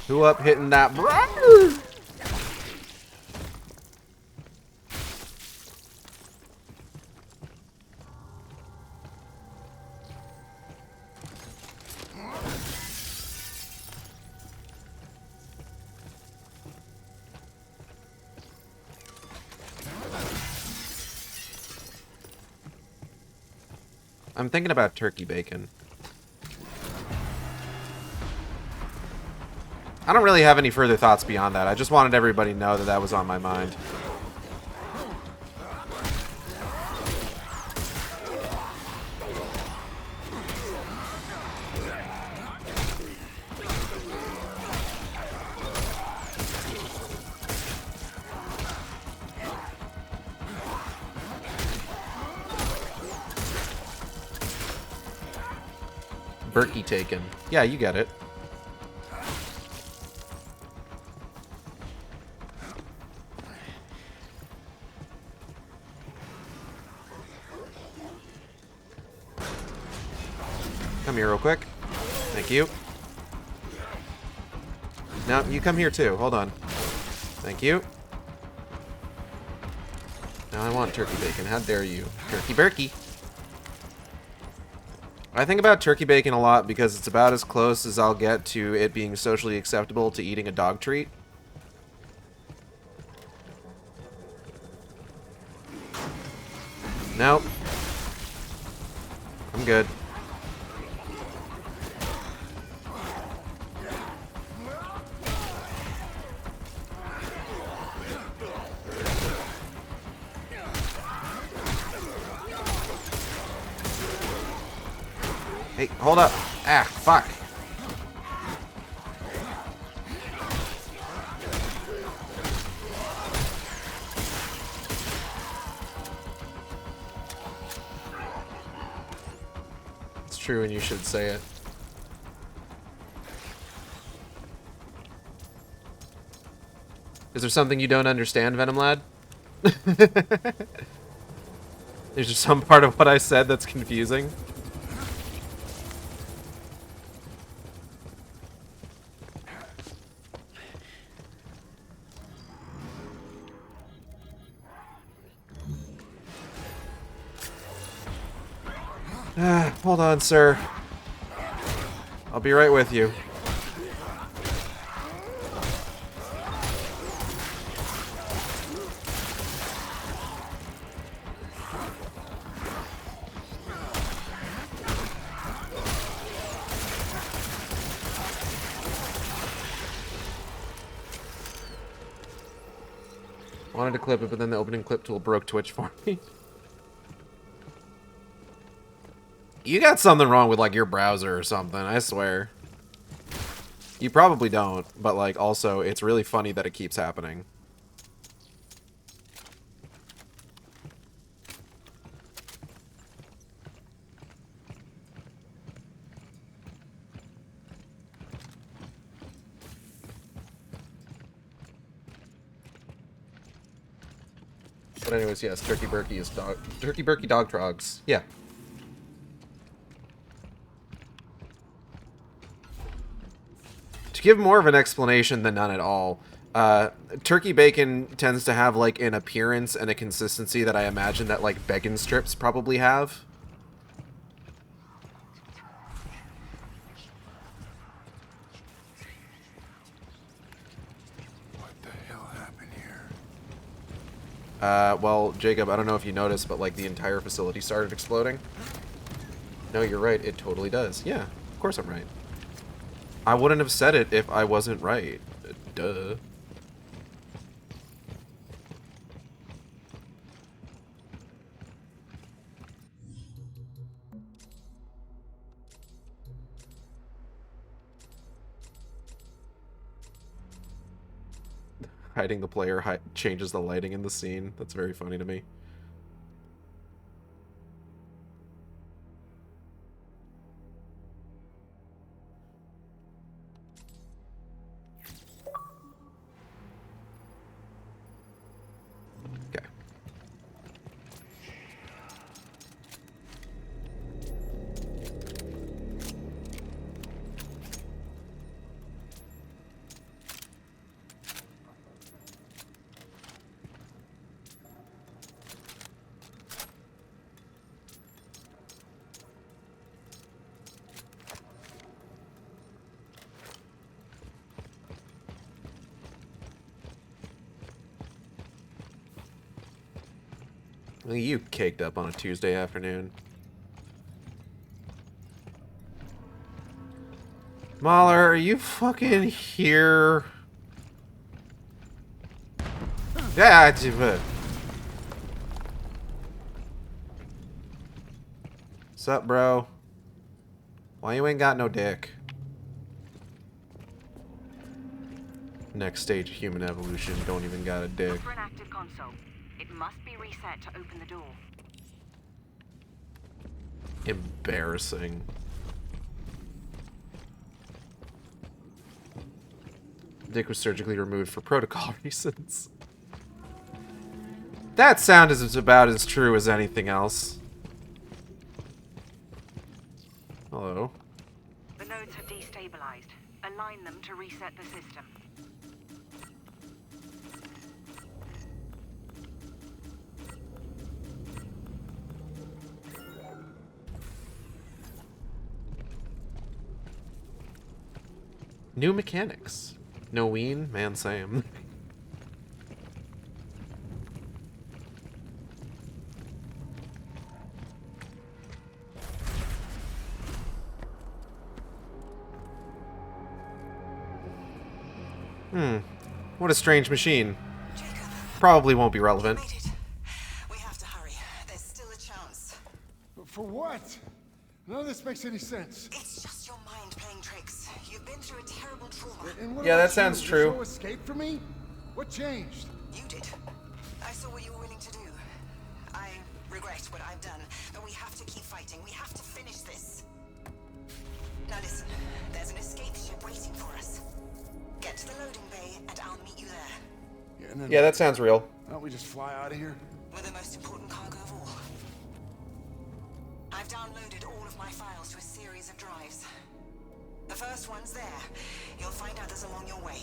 Who up hitting that? I'm thinking about turkey bacon. I don't really have any further thoughts beyond that. I just wanted everybody to know that that was on my mind. Berkey taken. Yeah, you get it. Come here real quick. Thank you. No, you come here too. Hold on. Thank you. Now I want turkey bacon. How dare you? Turkey Berkey. I think about turkey bacon a lot because it's about as close as I'll get to it being socially acceptable to eating a dog treat. Nope. I'm good. Hey, hold up. Ah, fuck. It's true and you should say it. Is there something you don't understand, Venom Lad? There's just some part of what I said that's confusing. Hold on, sir. I'll be right with you. Wanted to clip it, but then the opening clip tool broke Twitch for me. You got something wrong with, like, your browser or something, I swear. You probably don't, but, like, also, it's really funny that it keeps happening. But anyways, yes, Turkey Berkey is dog... Turkey Berkey dog trogs. Yeah. To give more of an explanation than none at all, turkey bacon tends to have, like, an appearance and a consistency that I imagine that, like, bacon strips probably have. What the hell happened here? Well, Jacob, I don't know if you noticed, but, like, the entire facility started exploding. No, you're right, it totally does. Yeah, of course I'm right. I wouldn't have said it if I wasn't right. Duh. Hiding the player changes the lighting in the scene. That's very funny to me. You caked up on a Tuesday afternoon. Mahler, are you fucking here? Yeah, Sup, bro? Why you ain't got no dick? Next stage of human evolution, don't even got a dick. For an active console. It must be reset to open the door. Embarrassing. Dick was surgically removed for protocol reasons. That sound is about as true as anything else. Hello. The nodes have destabilized. Align them to reset the system. New mechanics. No ween, man Sam. What a strange machine. Probably won't be relevant. We have to hurry. There's still a chance. For what? None of this makes any sense. It's just your mind playing tricks. You've been through a terrible trauma. And what Yeah, about that sounds you? true. There's no escape for me? What changed? You did. I saw what you were willing to do. I regret what I've done, but we have to keep fighting. We have to finish this. Now listen, there's an escape ship waiting for us. Get to the loading bay, and I'll meet you there. Yeah, and then Yeah, that sounds real. why don't we just fly out of here? With the most important cargo of all. I've downloaded all of my files to a series of drives. The first one's there. You'll find others along your way.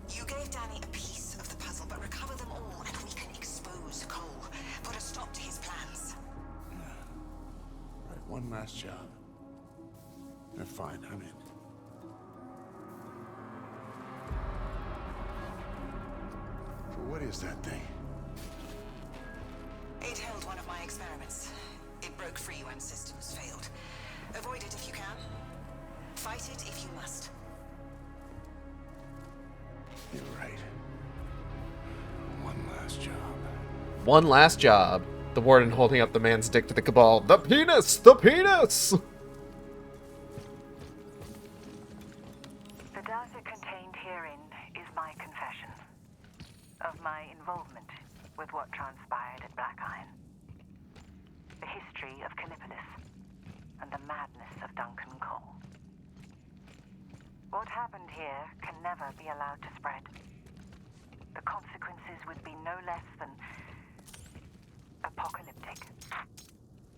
You gave Danny a piece of the puzzle, but recover them all and we can expose Cole. Put a stop to his plans. Right, one last job. Yeah, fine, I'm in. So what is that thing? It held one of my experiments. It broke free when systems failed. Avoid it if you can. Fight it if you must. You're right. One last job. One last job. The warden holding up the man's dick to the cabal. The penis! The penis! The data contained herein is my confession of my involvement with what transpired at Black Iron. The history of Callisto and the madness of Duncan Cole. What happened here can never be allowed to spread. The consequences would be no less than apocalyptic.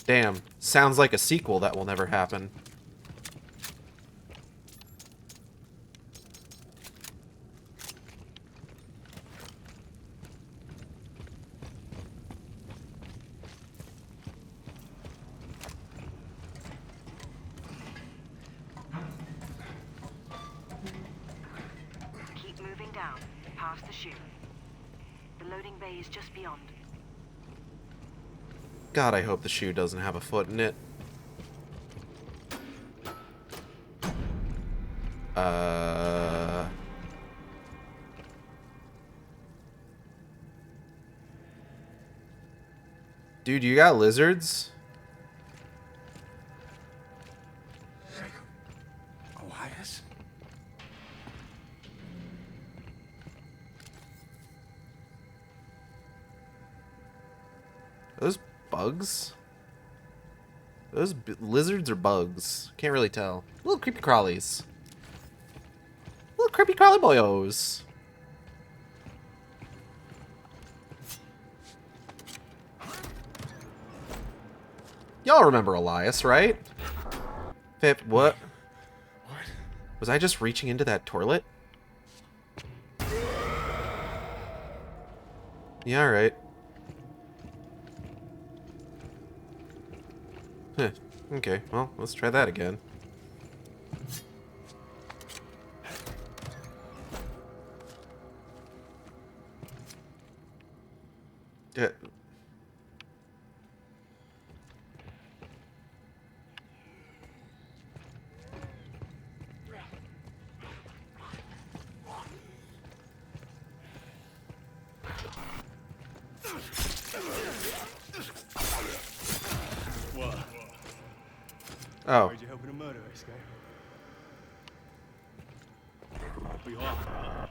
Damn. Sounds like a sequel that will never happen. Keep moving down, past the chute. The loading bay is just beyond. God, I hope the shoe doesn't have a foot in it. Dude, you got lizards? Elias? Those bugs? Those lizards or bugs? Can't really tell. Little creepy crawlies. Little creepy crawly boyos. Y'all remember Elias, right? Pip, what? What? Was I just reaching into that toilet? Yeah, alright. Huh. Okay, well, let's try that again. Yeah. What? Oh. Heard you helping a murder escape. We are.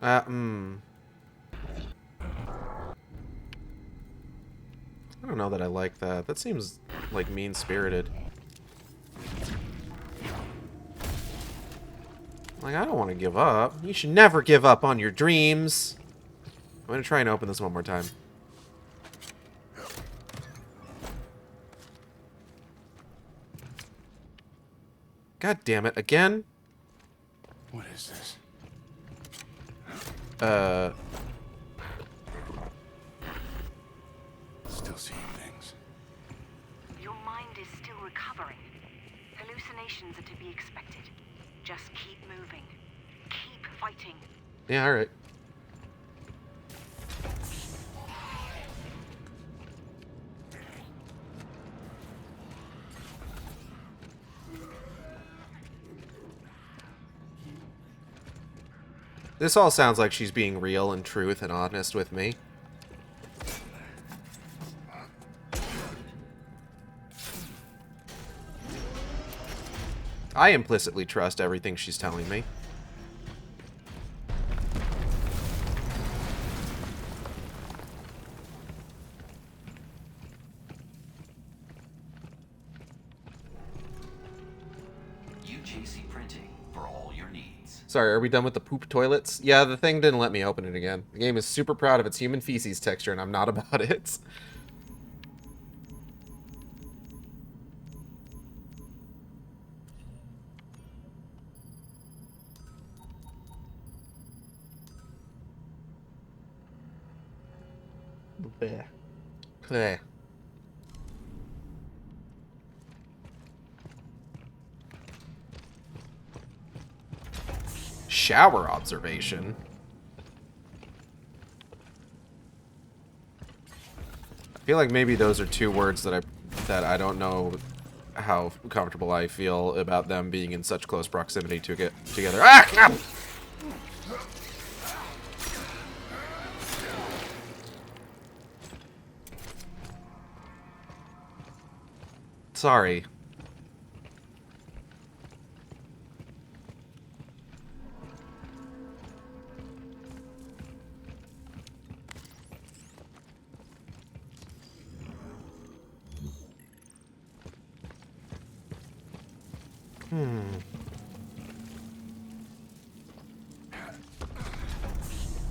I don't know that I like that. That seems like mean-spirited. Like, I don't want to give up. You should never give up on your dreams. I'm gonna try and open this one more time. God damn it, again? What is this? Still seeing things. Your mind is still recovering. Hallucinations are to be expected. Just keep moving. Keep fighting. Yeah, alright. This all sounds like she's being real and truth and honest with me. I implicitly trust everything she's telling me. UJC printing for all your needs. Sorry, are we done with the poop toilets? Yeah, the thing didn't let me open it again. The game is super proud of its human feces texture, and I'm not about it. Bleh. Bleh. Shower observation. I feel like maybe those are two words that I don't know how comfortable I feel about them being in such close proximity to get together. Ah! Ah! Sorry.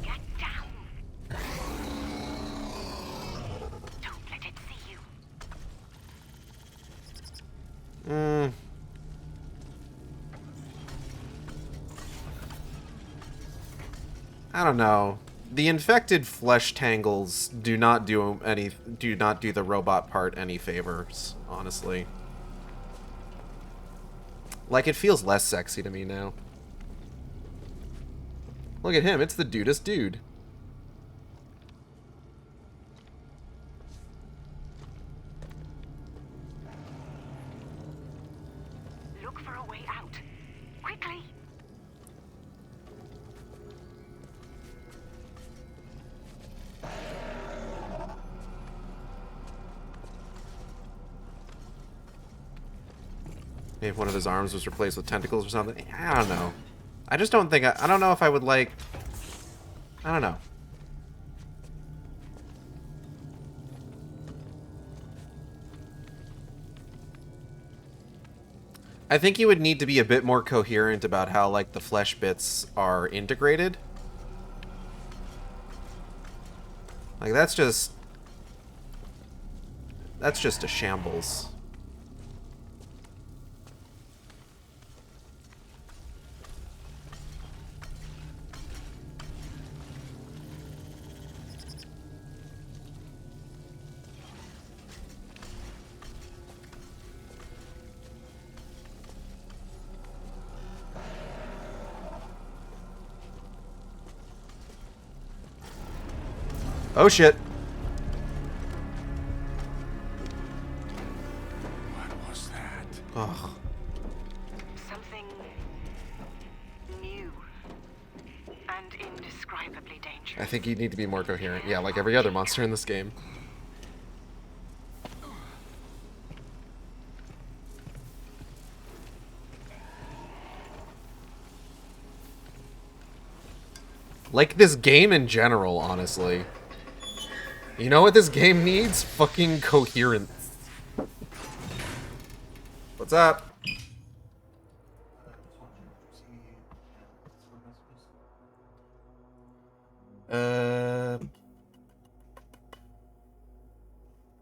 Get down. Don't let it see you. I don't know. The infected flesh tangles do not do the robot part any favors, honestly. Like, it feels less sexy to me now. Look at him, it's the dudest dude. Look for a way out. Quickly. Maybe if one of his arms was replaced with tentacles or something. I don't know. I just don't think... I don't know if I would like... I don't know. I think you would need to be a bit more coherent about how, like, the flesh bits are integrated. Like, that's just a shambles. Oh shit. What was that? Ugh. Something new and indescribably dangerous. I think you need to be more coherent. Yeah, like every other monster in this game. Like this game in general, honestly. You know what this game needs? Fucking coherence. What's up?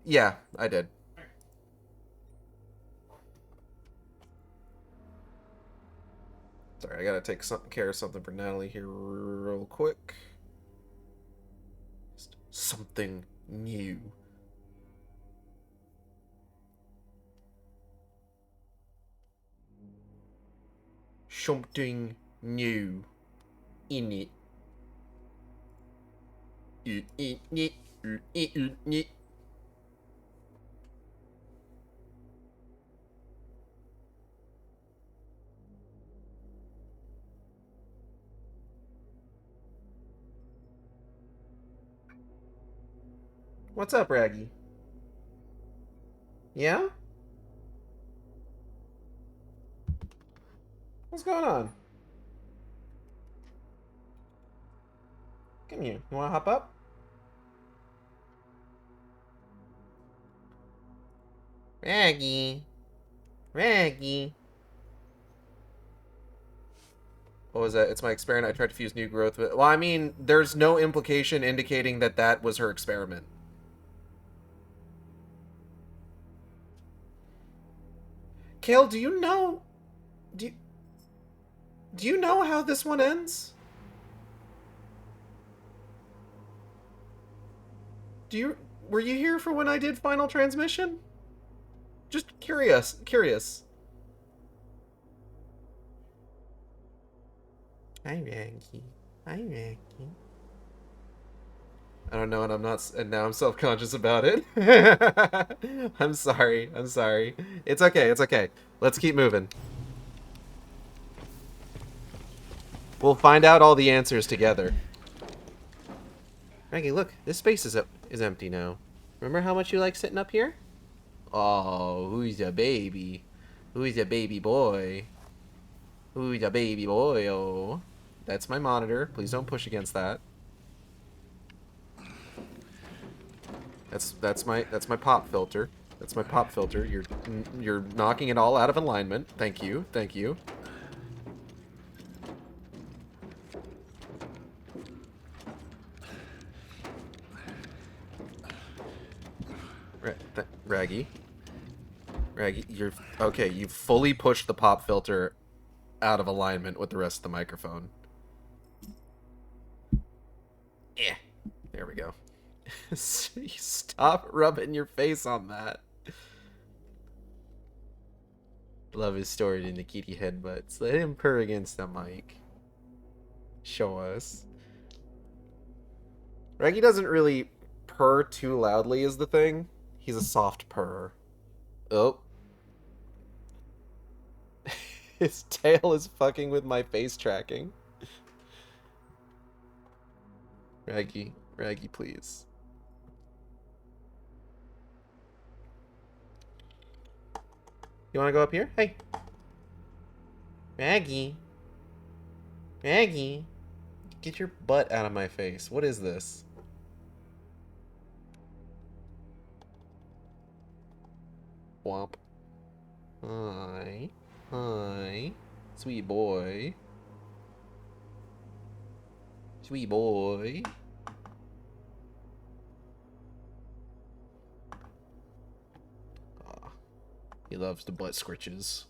Yeah, I did. Sorry, I gotta take care of something for Natalie here real quick. Something new. Something new in it. What's up, Raggy? Yeah? What's going on? Come here. You wanna hop up? Raggy. Raggy. What was that? It's my experiment. I tried to fuse new growth with... Well, I mean, there's no implication indicating that that was her experiment. Kale, do you know... Do you know how this one ends? Were you here for when I did Final Transmission? Just curious. Hi, Raggy. Hi, Raggy. I don't know, and now I'm self-conscious about it. I'm sorry. It's okay. Let's keep moving. We'll find out all the answers together. Raggy, look, this space is empty now. Remember how much you like sitting up here? Oh, who's a baby? Who's a baby boy? Who's a baby boy? Oh, that's my monitor. Please don't push against that. That's my pop filter. That's my pop filter. You're knocking it all out of alignment. Thank you. Raggy, you're okay. You fully pushed the pop filter out of alignment with the rest of the microphone. Yeah, there we go. Stop rubbing your face on that. Love is stored in the kitty headbutts. Let him purr against the mic. Show us. Raggy doesn't really purr too loudly is the thing. He's a soft purr. Oh. His tail is fucking with my face tracking. Raggy, please. You wanna go up here? Hey. Raggy. Get your butt out of my face. What is this? Womp. Hi. Sweet boy. He loves the butt scritches.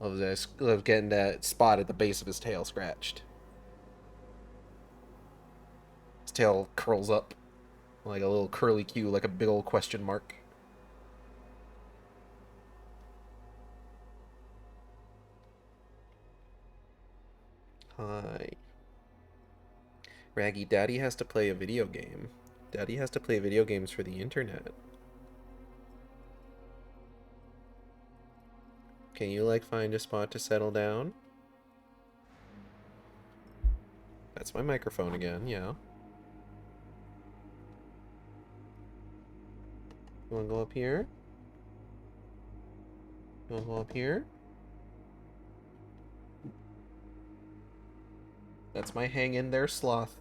Loves getting that spot at the base of his tail scratched. His tail curls up like a little curly Q, like a big old question mark. Hi. Raggy, Daddy has to play a video game. Daddy has to play video games for the internet. Can you, like, find a spot to settle down? That's my microphone again, yeah. You wanna go up here? You wanna go up here? That's my hang in there sloth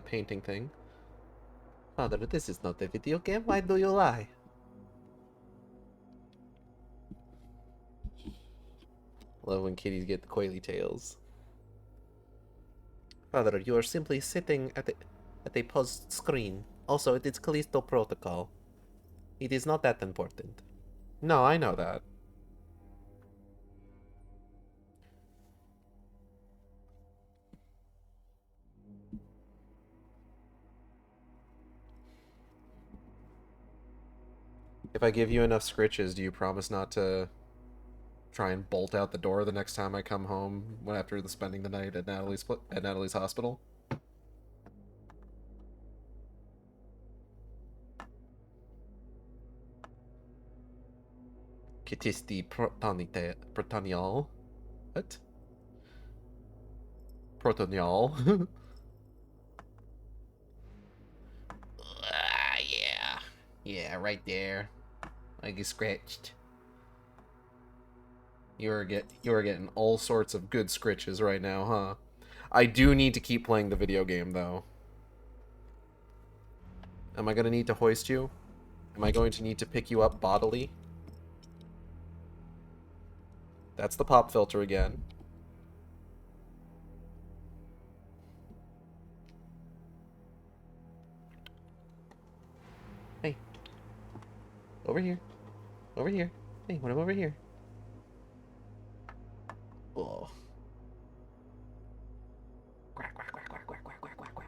painting thing. Father, this is not a video game. Why do you lie? Love when kitties get the coily tails. Father, you are simply sitting at a paused screen. Also, it is Callisto protocol. It is not that important. No, I know that. If I give you enough scritches, do you promise not to try and bolt out the door the next time I come home after spending the night at Natalie's hospital? Kitisti protonial. What? Protonial. Yeah. Yeah, right there. I get scratched. You're getting all sorts of good scritches right now, huh? I do need to keep playing the video game, though. Am I gonna need to hoist you? Am I going to need to pick you up bodily? That's the pop filter again. Hey. Over here. Over here. Hey, when I'm over here. Oh. Quack, quack, quack, quack, quack, quack, quack, quack, quack.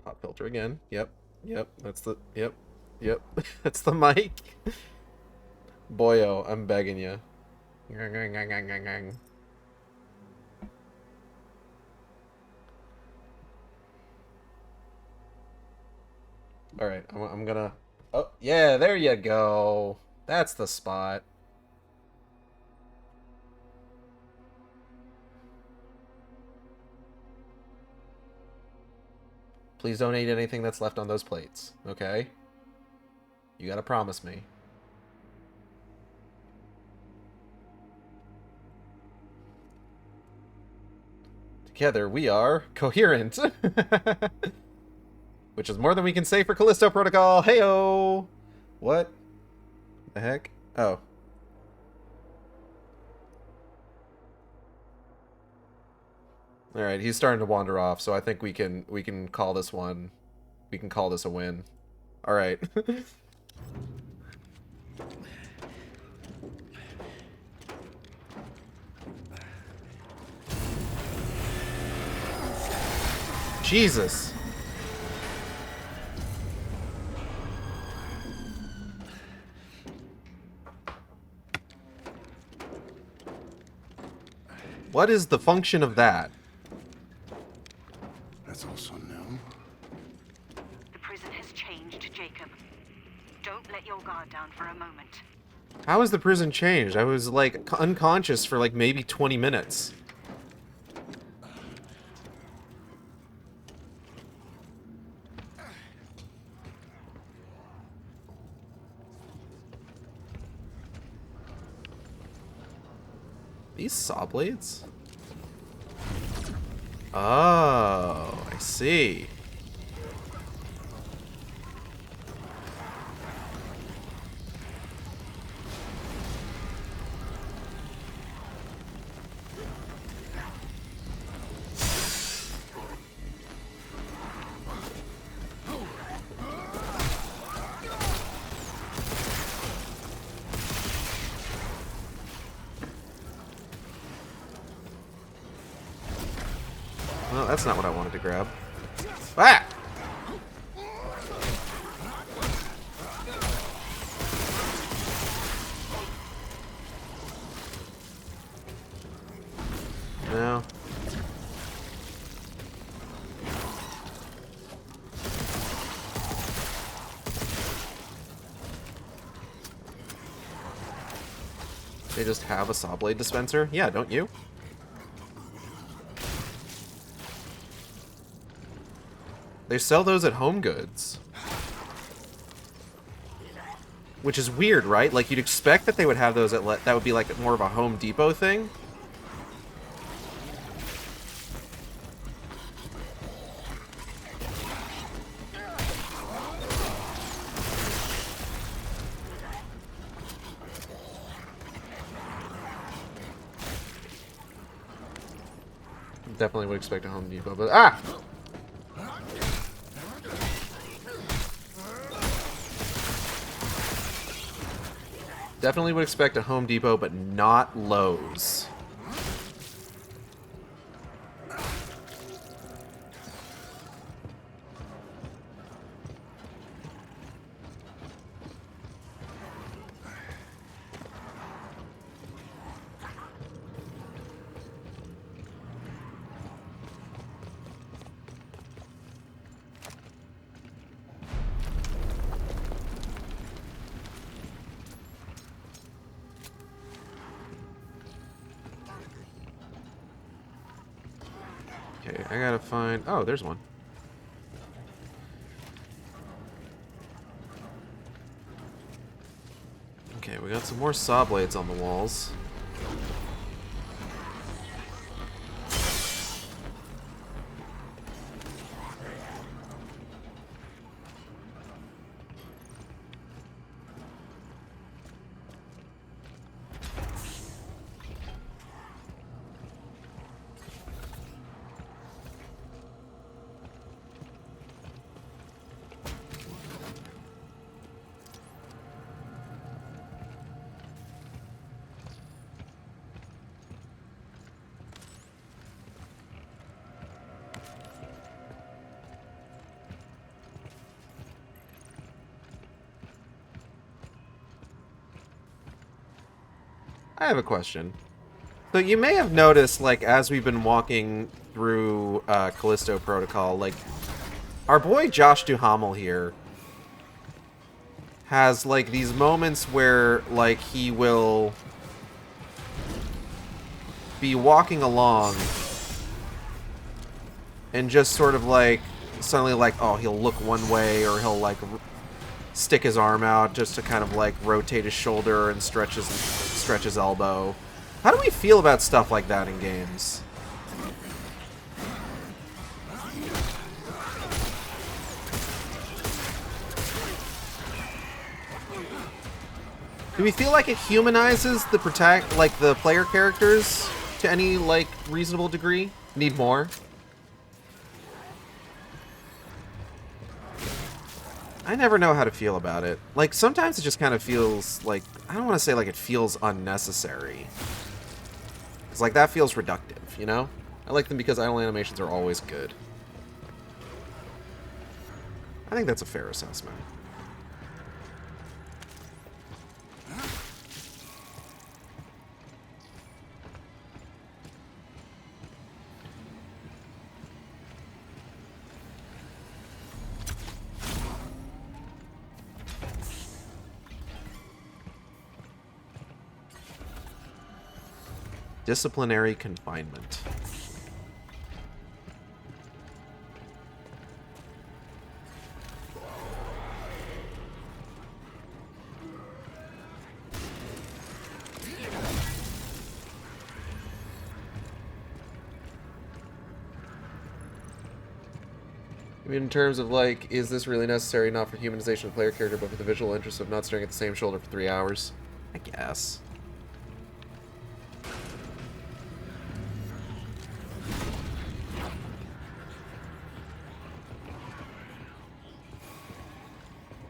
Pop filter again. Yep. Yep. That's the... Yep. Yep. That's the mic. Boyo, I'm begging you. Alright, I'm gonna... Oh, yeah, there you go. That's the spot. Please don't eat anything that's left on those plates, okay? You gotta promise me. Together we are coherent. Which is more than we can say for Callisto Protocol. Heyo! What the heck? Oh. Alright, he's starting to wander off, so I think we can call this one. We can call this a win. Alright. Jesus. What is the function of that? That's also new. The prison has changed, Jacob. Don't let your guard down for a moment. How has the prison changed? I was, like, unconscious for, like, maybe 20 minutes. These saw blades? Oh, I see. Well, that's not what I wanted to grab. Ah! No. They just have a saw blade dispenser? Yeah, don't you? They sell those at Home Goods. Which is weird, right? Like, you'd expect that they would have those at... that would be, like, more of a Home Depot thing. Definitely would expect a Home Depot, but... Ah! Definitely would expect a Home Depot, but not Lowe's. Okay, I gotta find... Oh, there's one. Okay, we got some more saw blades on the walls. I have a question. So you may have noticed, like, as we've been walking through Callisto Protocol, like, our boy Josh Duhamel here has, like, these moments where, like, he will be walking along and just sort of, like, suddenly, like, oh, he'll look one way, or he'll, like, stick his arm out just to kind of, like, rotate his shoulder and stretch his elbow. How do we feel about stuff like that in games? Do we feel like it humanizes the the player characters to any, like, reasonable degree? Need more? I never know how to feel about it. Like, sometimes it just kind of feels like... I don't want to say, like, it feels unnecessary. Because, like, that feels reductive, you know? I like them because idle animations are always good. I think that's a fair assessment. Disciplinary confinement. I mean, in terms of, like, is this really necessary not for humanization of the player character, but for the visual interest of not staring at the same shoulder for 3 hours? I guess.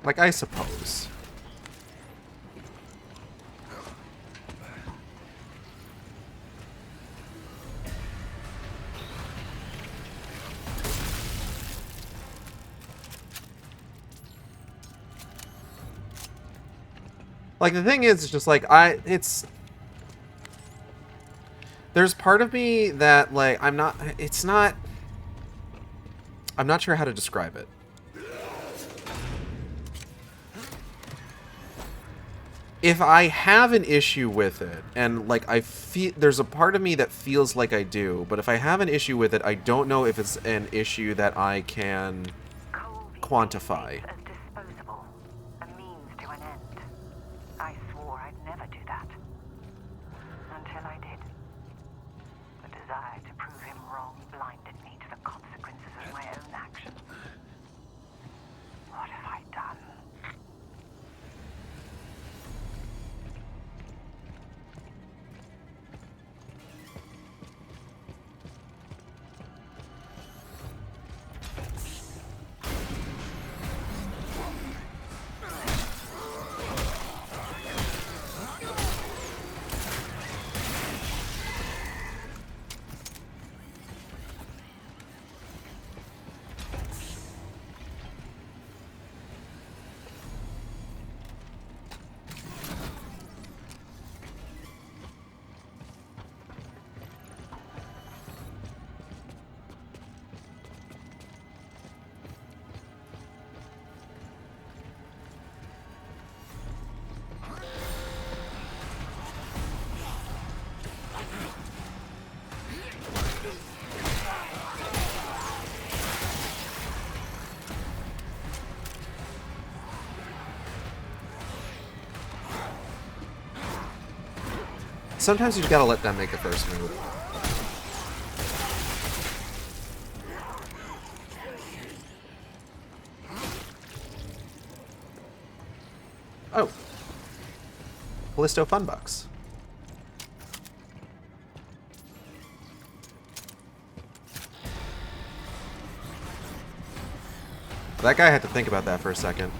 Like, I suppose. Like, the thing is, it's just like, there's part of me that, like, I'm not sure how to describe it. If I have an issue with it, and, like, there's a part of me that feels like I do, but if I have an issue with it, I don't know if it's an issue that I can quantify. A means to an end. I swore I'd never do that. Until I did. The desire to prove him wrong blinded me to the consequences of my own actions. What have I done? Sometimes you just gotta let them make the first move. Oh. Callisto Funbucks. That guy had to think about that for a second.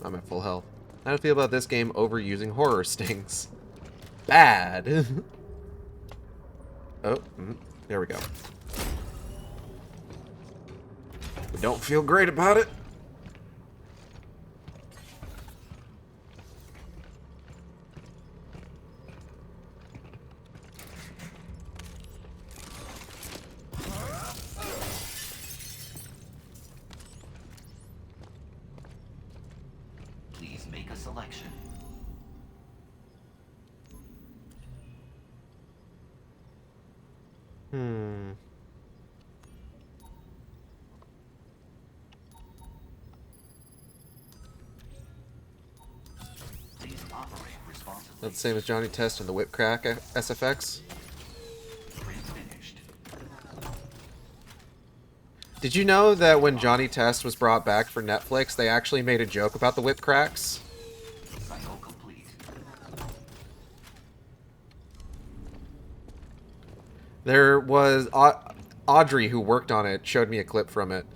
I'm at full health. How do you feel about this game overusing horror stings? Bad. Oh, there we go. We don't feel great about it. Please make a selection. Please operate responsibly. That's the same as Johnny Test and the Whip Crack SFX. Finished. Did you know that when Johnny Test was brought back for Netflix, they actually made a joke about the Whip Cracks? Cycle complete. There was Audrey, who worked on it, showed me a clip from it.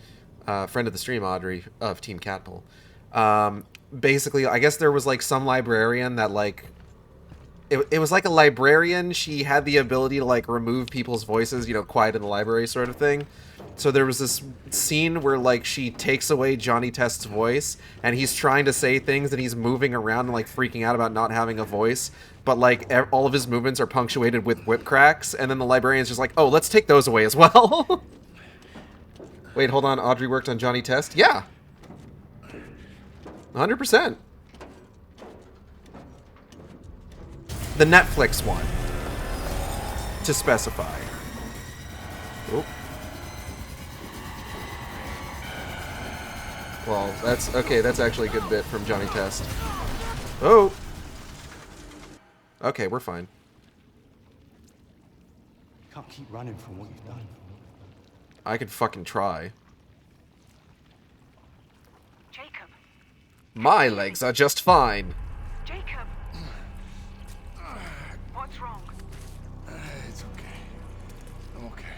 Friend of the stream, Audrey, of Team Catpull. Basically, I guess there was like some librarian that like... It was like a librarian. She had the ability to like remove people's voices, you know, quiet in the library sort of thing. So there was this scene where like she takes away Johnny Test's voice and he's trying to say things and he's moving around and like freaking out about not having a voice. But like all of his movements are punctuated with whip cracks. And then the librarian's just like, oh, let's take those away as well. Wait, hold on. Audrey worked on Johnny Test? Yeah. 100%. The Netflix one, to specify. Oh. Well, that's okay. That's actually a good bit from Johnny Test. Oh. Okay, we're fine. Can't keep running from what you've done. I could fucking try. Jacob. My legs are just fine. Jacob. What's wrong? It's okay. I'm okay.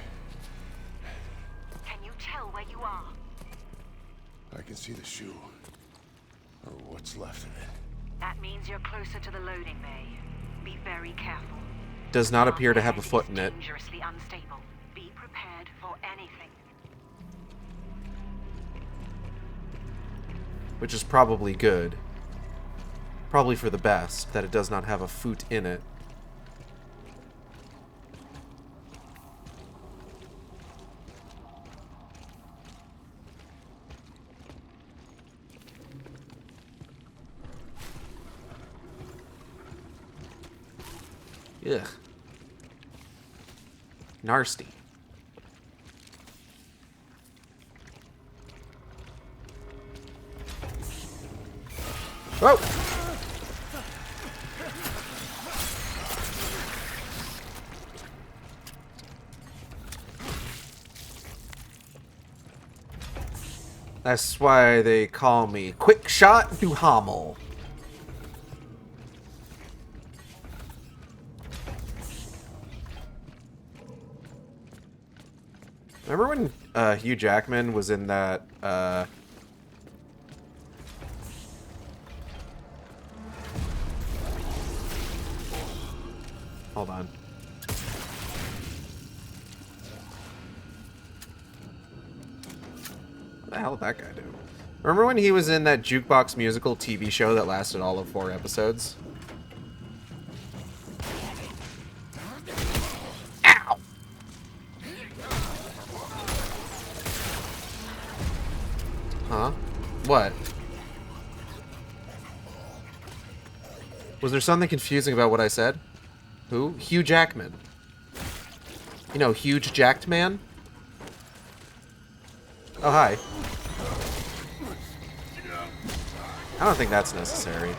Can you tell where you are? I can see the shoe. Or what's left of it. That means you're closer to the loading bay. Be very careful. Does not appear to have a foot in it. Dangerously unstable. Be prepared for anything. Which is probably good. Probably for the best, that it does not have a foot in it. Ugh. Nasty. Whoa! That's why they call me Quick Shot DUHAMEL. Remember when Hugh Jackman was in that hold on. What the hell did that guy do? Remember when he was in that Jukebox Musical TV show that lasted all of 4 episodes? Ow! Huh? What? Was there something confusing about what I said? Who? Hugh Jackman. You know, huge jacked man? Oh, hi. I don't think that's necessary.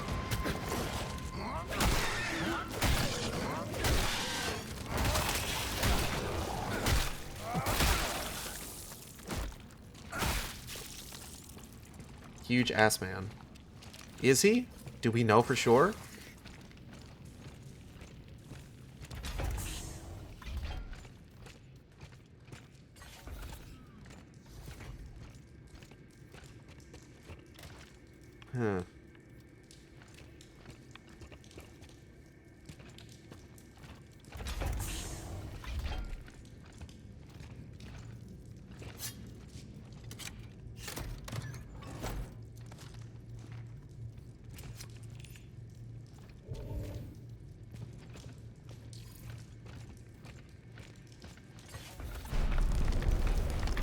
Huge ass man. Is he? Do we know for sure? Huh.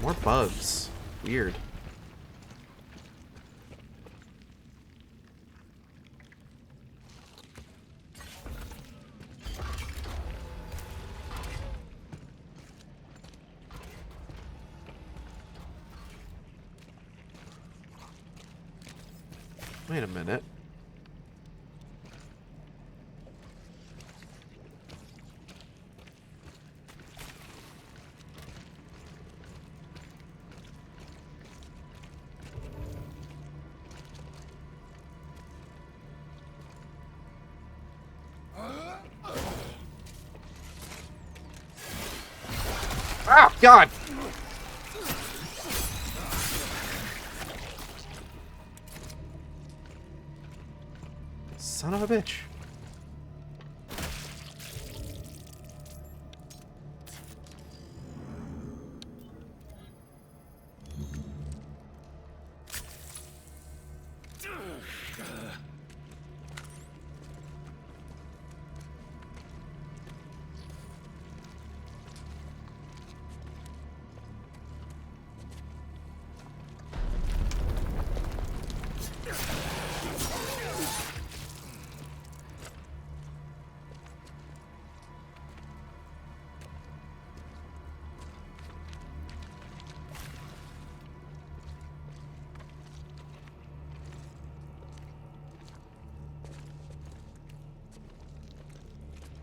More bugs. Weird. Wait a minute. Oh, God! Son of a bitch.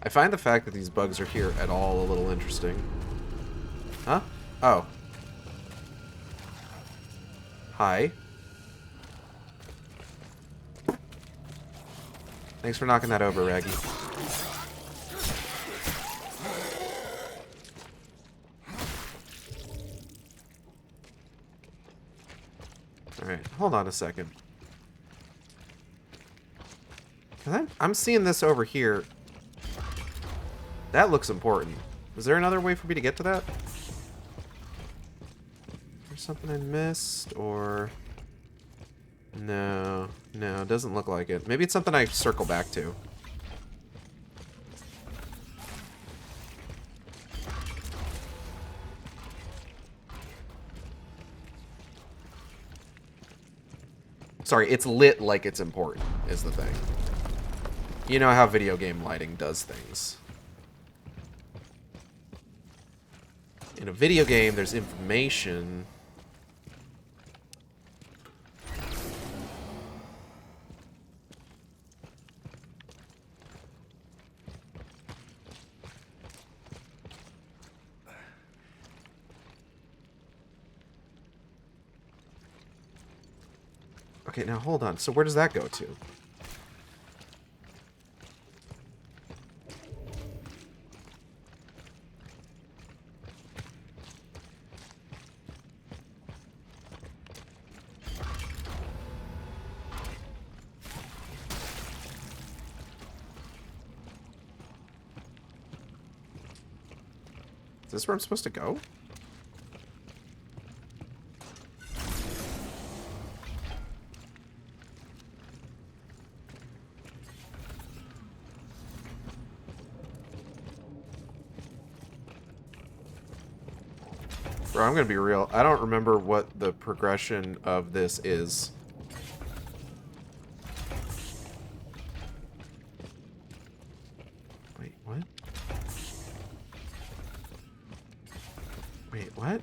I find the fact that these bugs are here at all a little interesting. Huh? Oh. Hi. Thanks for knocking that over, Raggy. Alright, hold on a second. 'Cause I'm seeing this over here. That looks important. Is there another way for me to get to that? There's something I missed, or... No, it doesn't look like it. Maybe it's something I circle back to. Sorry, it's lit like it's important, is the thing. You know how video game lighting does things. In a video game, there's information. Okay, now hold on. So where does that go to? Is this where I'm supposed to go? Bro, I'm gonna be real. I don't remember what the progression of this is. What?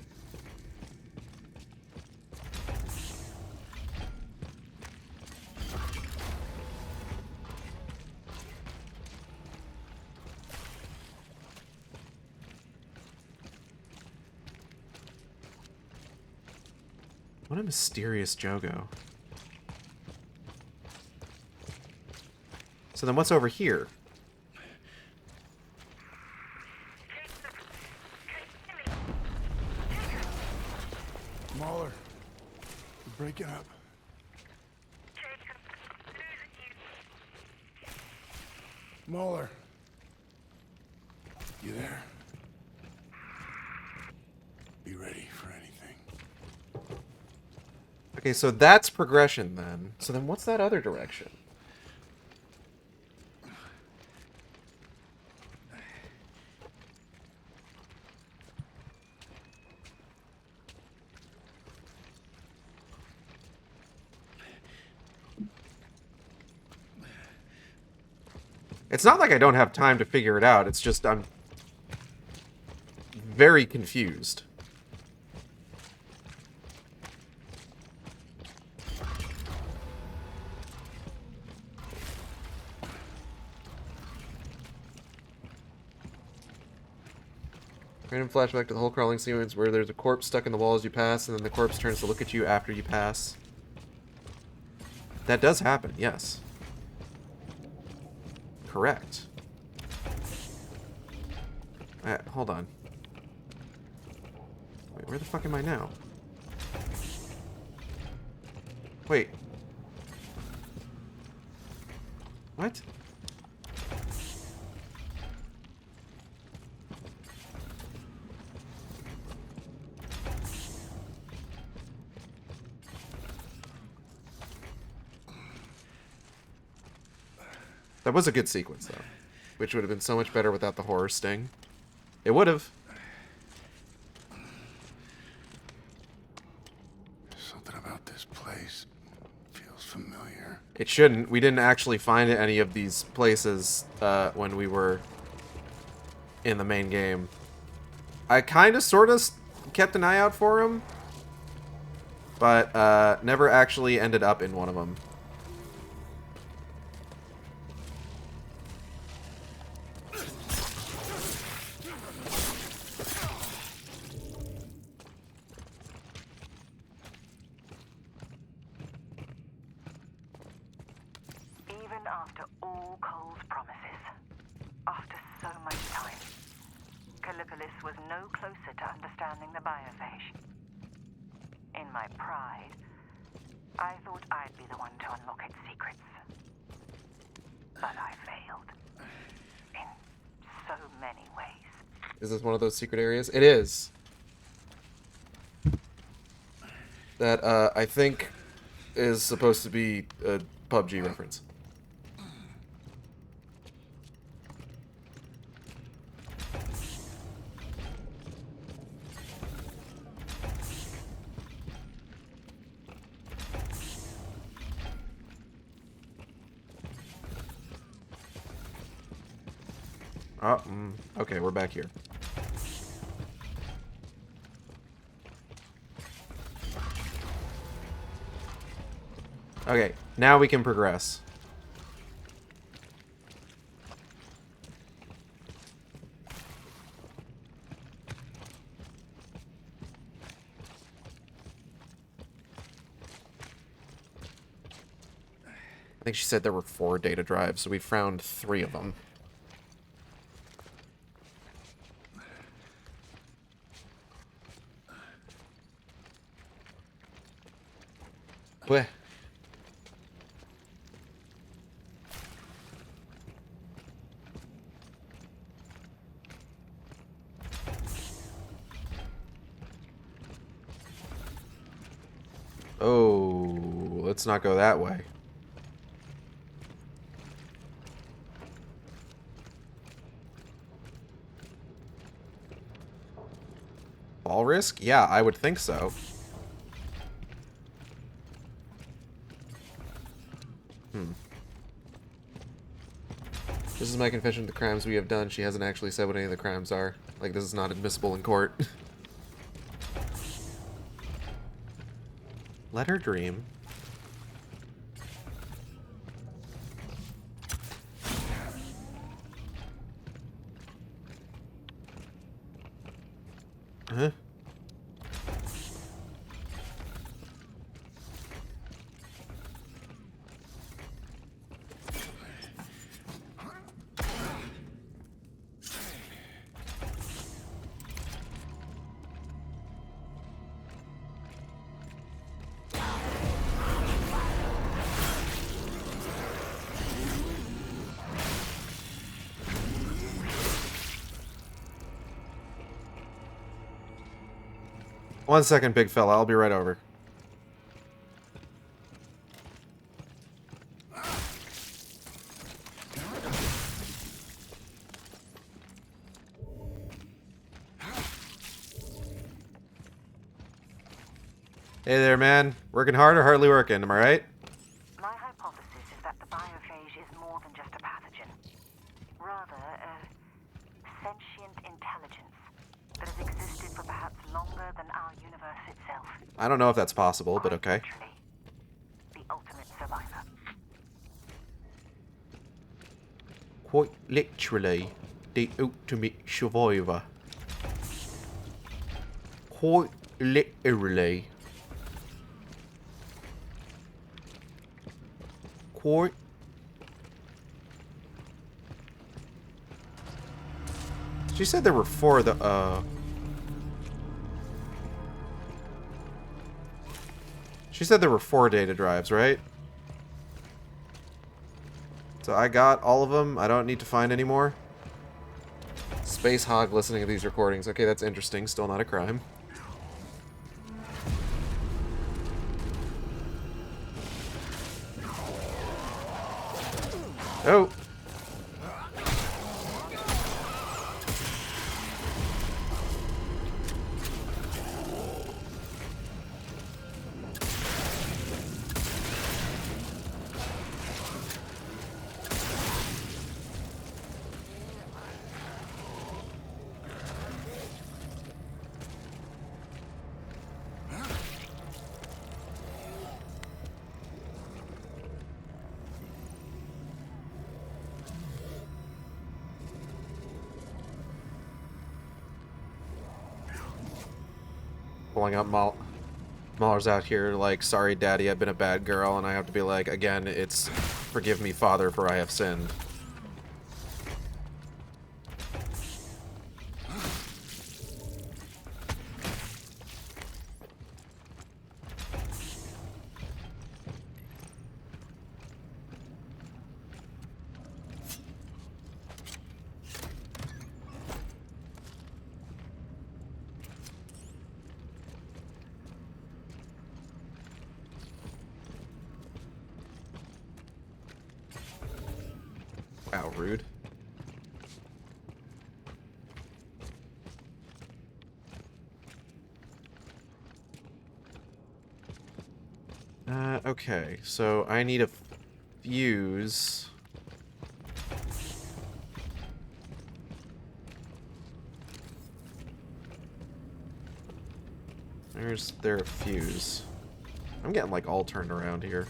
What a mysterious Jogo. So then what's over here? Mahler, we're breaking up. Mahler. You there? Be ready for anything. Okay, so that's progression then. So then what's that other direction? It's not like I don't have time to figure it out. It's just I'm very confused. Random flashback to the whole crawling sequence where there's a corpse stuck in the wall as you pass, and then the corpse turns to look at you after you pass. That does happen, yes. Correct. Hold on. Wait, where the fuck am I now? Wait. What? That was a good sequence, though. Which would have been so much better without the horror sting. It would have. Something about this place feels familiar. It shouldn't. We didn't actually find any of these places when we were in the main game. I kind of, sort of kept an eye out for them, but never actually ended up in one of them. Even after all Cole's promises, after so much time, Callipolis was no closer to understanding the biophage. In my pride, I thought I'd be the one to unlock its secrets. But I failed. In so many ways. Is this one of those secret areas? It is. That, I think, is supposed to be a PUBG reference. Oh, okay, we're back here. Okay, now we can progress. I think she said there were 4 data drives, so we found 3 of them. Bleh. Oh, let's not go that way. Fall risk? Yeah, I would think so. This is my confession to the crimes we have done. She hasn't actually said what any of the crimes are. Like, this is not admissible in court. Let her dream. Huh? One second, big fella. I'll be right over. Hey there, man. Working hard or hardly working, am I right? My hypothesis is that the biophage is more than just a pathogen. Rather, a sentient intelligence that has existed for perhaps longer than our universe itself. I don't know if that's possible, but okay. The ultimate survivor. Quite literally, the ultimate survivor. Quite literally. Quite. She said there were 4 of the, She said there were 4 data drives, right? So I got all of them. I don't need to find any more. Space Hog listening to these recordings. Okay, that's interesting. Still not a crime. Oh. Pulling up Mahler's out here like, sorry daddy, I've been a bad girl, and I have to be like, again, it's forgive me father for I have sinned. Wow, rude. Okay, so I need a fuse. There's a fuse. I'm getting like all turned around here.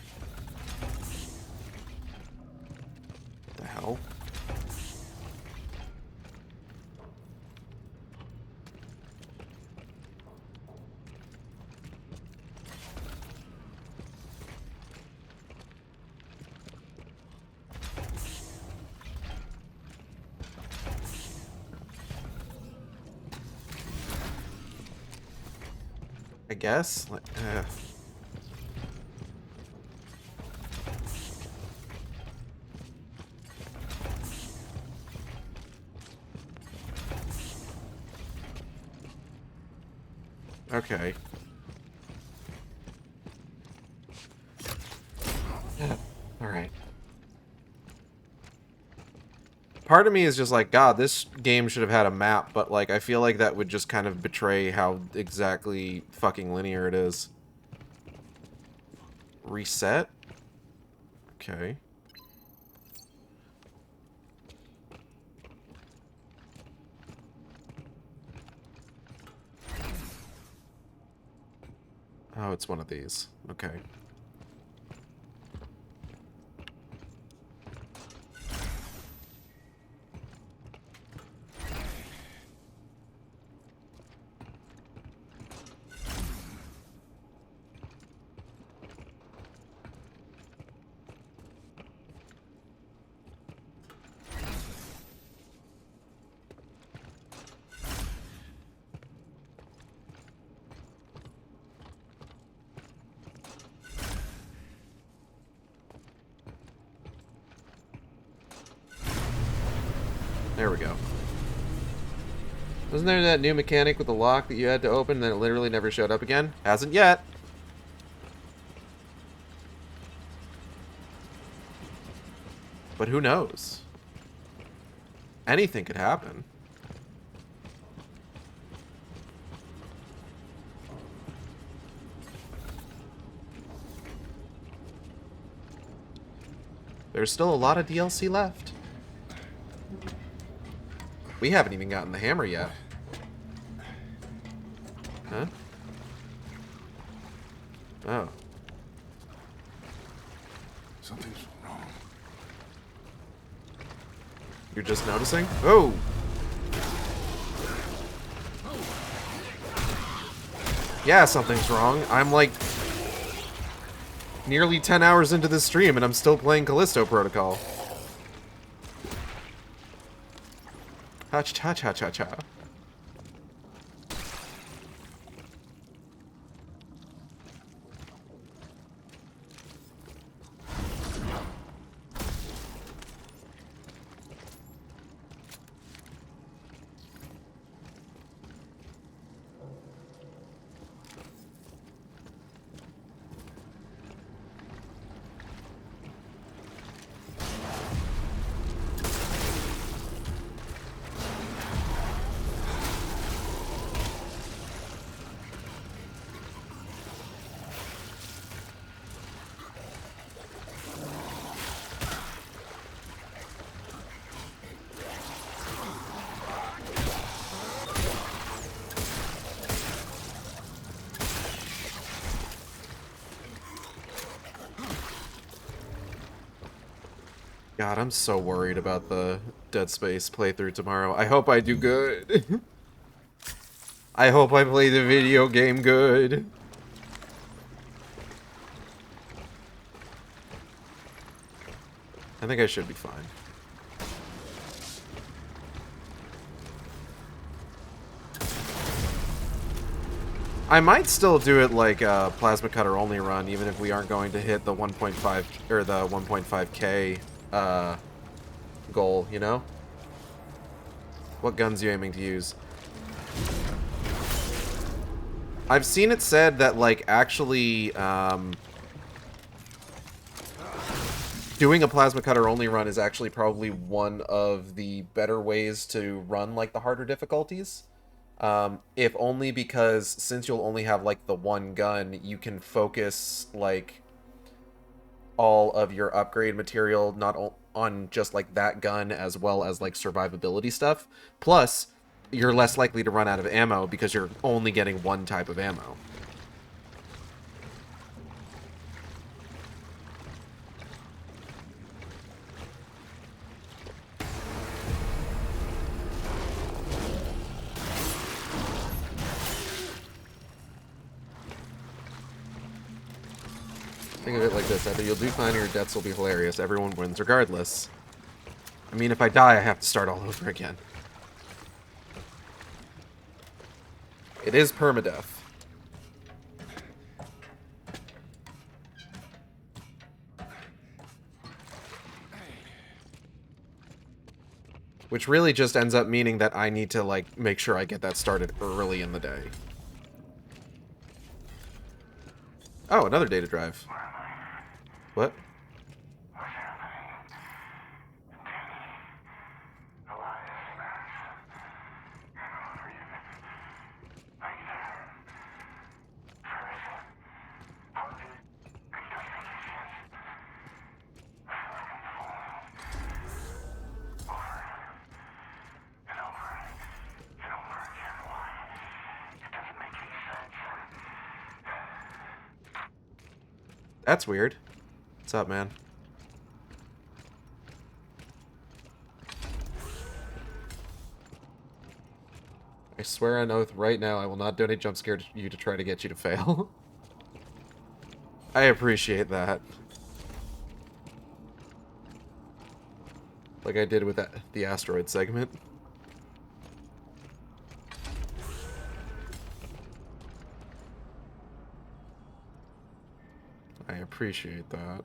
What the hell? I guess? Like, okay. Alright. Part of me is just like, God, this game should have had a map, but like, I feel like that would just kind of betray how exactly fucking linear it is. Reset? Okay. Oh, it's one of these. Okay. There we go. Wasn't there that new mechanic with the lock that you had to open and then it literally never showed up again? Hasn't yet. But who knows? Anything could happen. There's still a lot of DLC left. We haven't even gotten the hammer yet. Huh? Oh. Something's wrong. You're just noticing? Oh! Yeah, something's wrong. I'm like nearly 10 hours into this stream and I'm still playing Callisto Protocol. Ha-cha-cha-cha-cha. God, I'm so worried about the Dead Space playthrough tomorrow. I hope I do good. I hope I play the video game good. I think I should be fine. I might still do it like a plasma cutter only run, even if we aren't going to hit the 1.5 or the 1.5K goal, you know? What guns are you aiming to use? I've seen it said that, like, actually, doing a plasma cutter only run is actually probably one of the better ways to run, like, the harder difficulties. If only because, since you'll only have, like, the one gun, you can focus, like, all of your upgrade material not on just, like, that gun as well as, like, survivability stuff. Plus, you're less likely to run out of ammo because you're only getting one type of ammo. Think of it like this: either you'll do fine or your deaths will be hilarious. Everyone wins regardless. I mean, if I die, I have to start all over again. It is permadeath. Which really just ends up meaning that I need to, like, make sure I get that started early in the day. Oh, another data drive. What? That's weird. What's up, man? I swear on oath right now I will not donate jump scare to you to try to get you to fail. I appreciate that. Like I did with the asteroid segment. I appreciate that.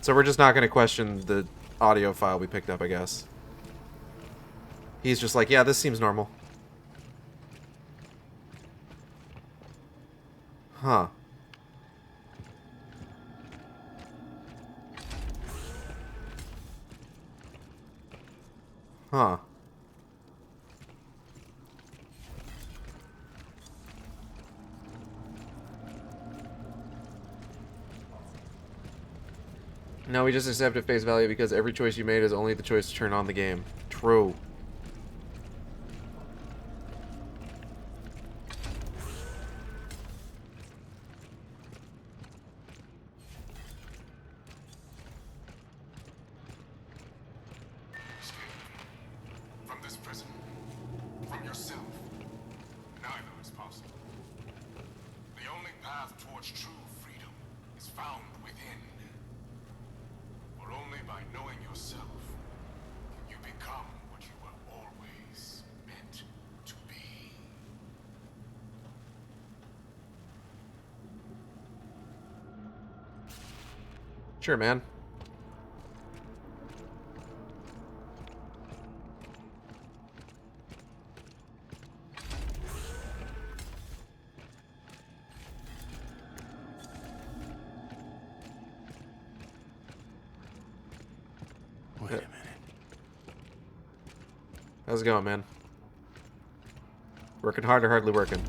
So we're just not going to question the audio file we picked up, I guess. He's just like, yeah, this seems normal. Huh. Huh. No, we just accept at face value because every choice you made is only the choice to turn on the game. True. From this prison, from yourself, neither is possible. The only path towards true freedom is found within. For only by knowing yourself can you become what you were always meant to be. Sure, man. Wait a minute. How's it going, man? Working hard or hardly working?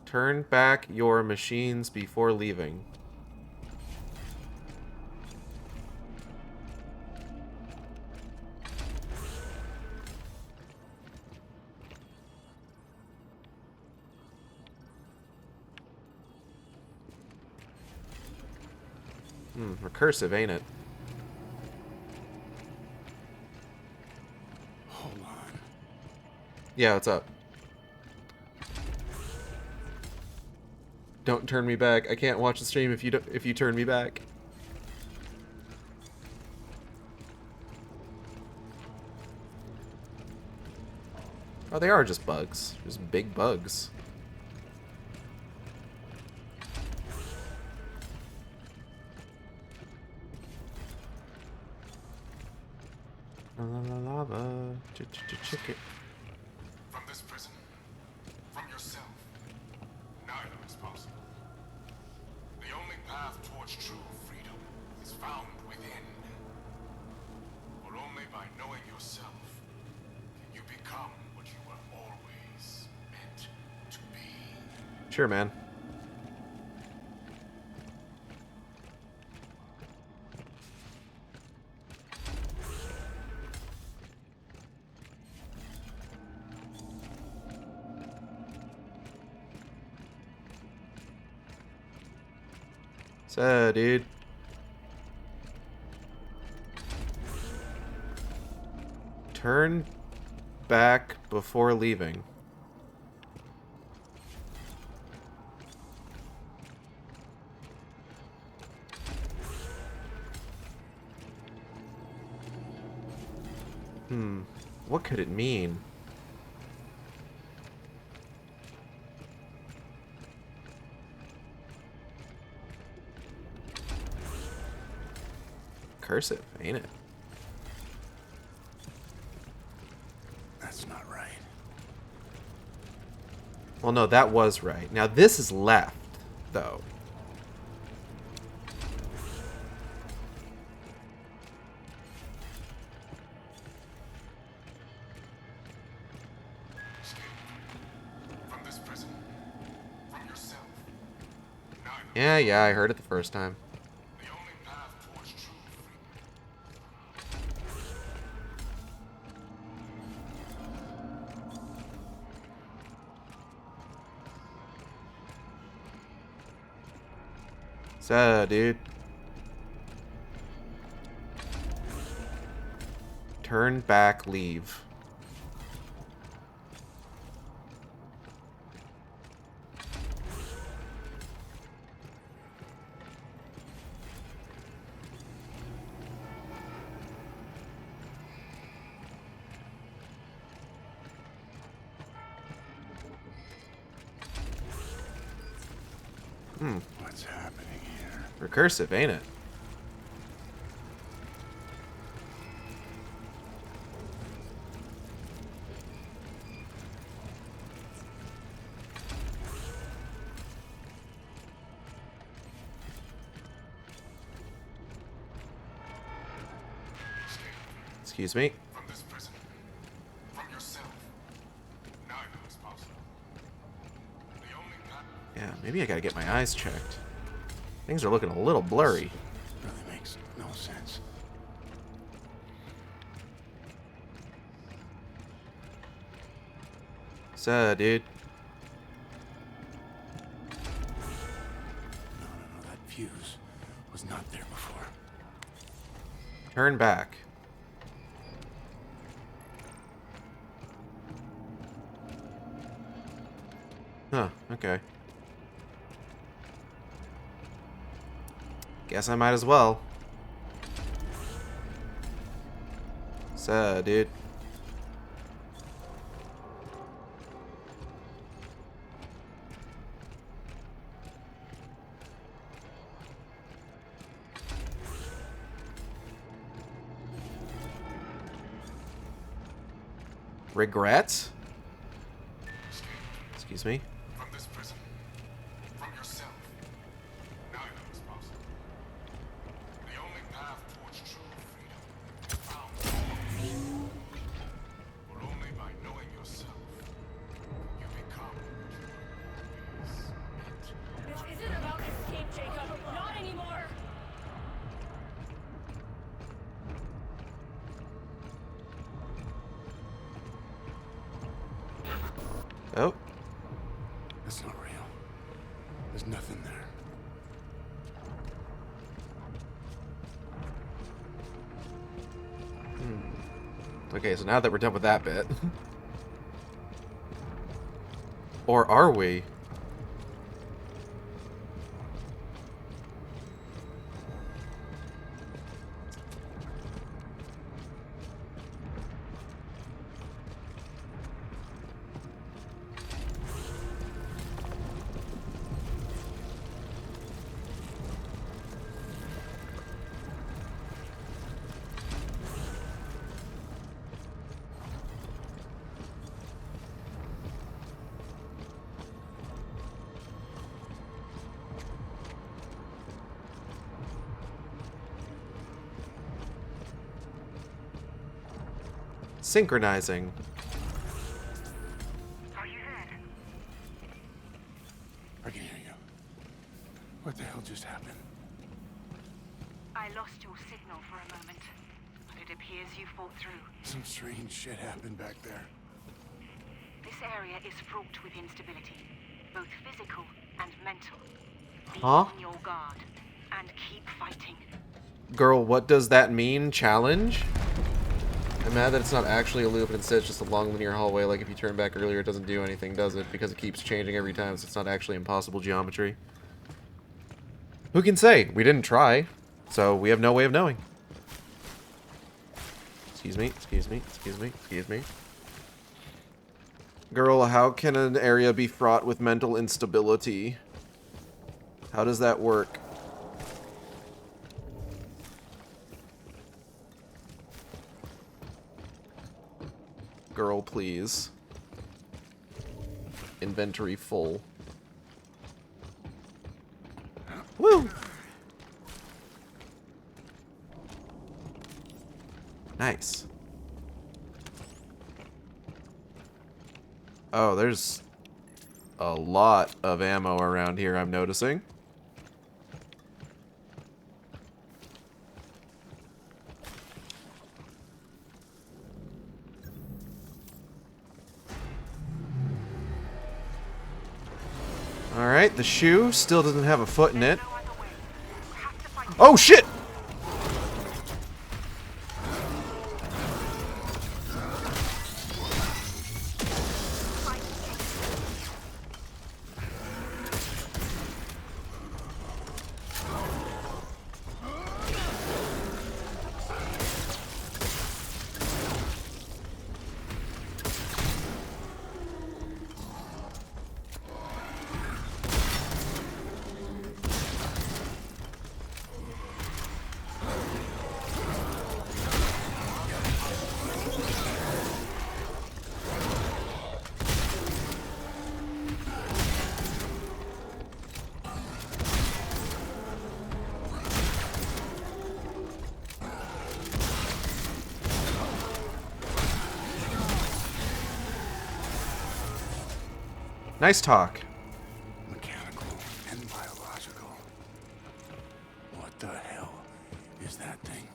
Turn back your machines before leaving. Recursive, ain't it? Hold on. Yeah, what's up? Don't turn me back. I can't watch the stream if you turn me back. Oh, they are just bugs. Just big bugs. Lava. Chicken. From this prison, from yourself, neither is possible. The only path towards true freedom is found within. For only by knowing yourself can you become what you were always meant to be. Sure, man. So, dude. Turn back before leaving. What could it mean? Cursive, ain't it? That's not right. Well, no, that was right. Now, this is left, though. From this prison, from yourself, Yeah, I heard it the first time. the only path towards true freedom. So, dude. Turn back, leave. What's happening here? Recursive, ain't it? Excuse me. From this prison. From yourself. Neither is possible. The only path. Yeah, maybe I gotta get my eyes checked. Things are looking a little blurry. Really makes no sense. So, dude. No, that fuse was not there before. Turn back. Huh, okay. Guess I might as well. So, dude. Regrets? Excuse me. From this prison. From yourself. Neither is possible. The only path towards true freedom. Found. But only by knowing yourself. You become This isn't about escape, Jacob. Not anymore. Oh. That's not real. There's nothing there. Okay, so now that we're done with that bit. Or are we? Synchronizing. Are you there? I can hear you. What the hell just happened? I lost your signal for a moment, but it appears you fought through. Some strange shit happened back there. This area is fraught with instability, both physical and mental. Be Huh? on your guard and keep fighting. Girl, what does that mean? Challenge? I'm mad that it's not actually a loop and instead it's just a long linear hallway. Like if you turn back earlier, it doesn't do anything, does it? Because it keeps changing every time, so it's not actually impossible geometry. Who can say? We didn't try, so we have no way of knowing. Excuse me, excuse me, excuse me, excuse me. Girl, how can an area be fraught with mental instability? How does that work? Girl, please. Inventory full. Woo! Nice. Oh, there's a lot of ammo around here, I'm noticing. Alright, the shoe still doesn't have a foot in it. Oh, shit! Nice talk. Mechanical and biological. What the hell is that thing?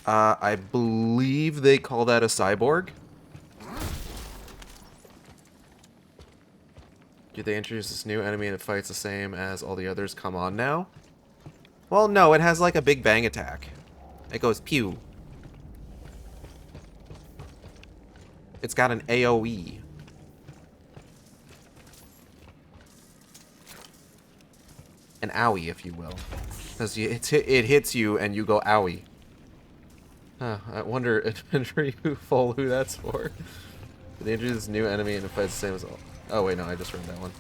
I believe they call that a cyborg. Did they introduce this new enemy and it fights the same as all the others? Come on now. Well, no, it has like a big bang attack. It goes pew. It's got an AoE. An owie, if you will. Because it hits you and you go owie. Huh, I wonder who that's for. They introduce this new enemy and it fights the same as all. Oh wait, no, I just read that one.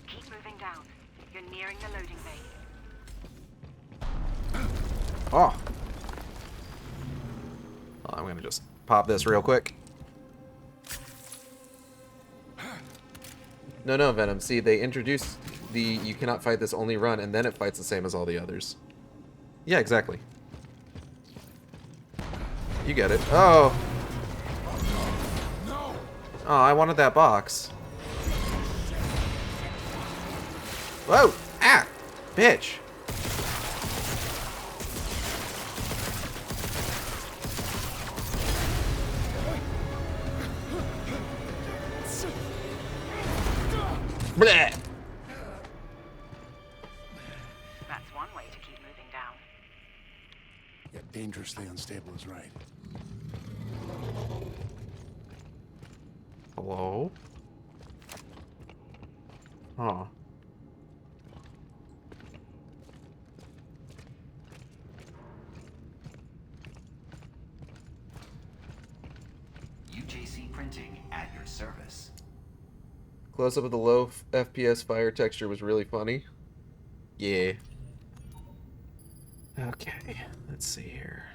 Keep moving down. You're nearing the loading bay. Oh. Well, I'm gonna just pop this real quick. No, Venom. See, they introduced the you cannot fight this, only run, and then it fights the same as all the others. Yeah, exactly. You get it. Oh. Oh, I wanted that box. Whoa! Ah! Bitch! Blech! That's one way to keep moving down. Yeah, dangerously unstable is right. Hello? Huh. UJC printing at your service. Close up of the low FPS fire texture was really funny. Yeah. Okay, let's see here.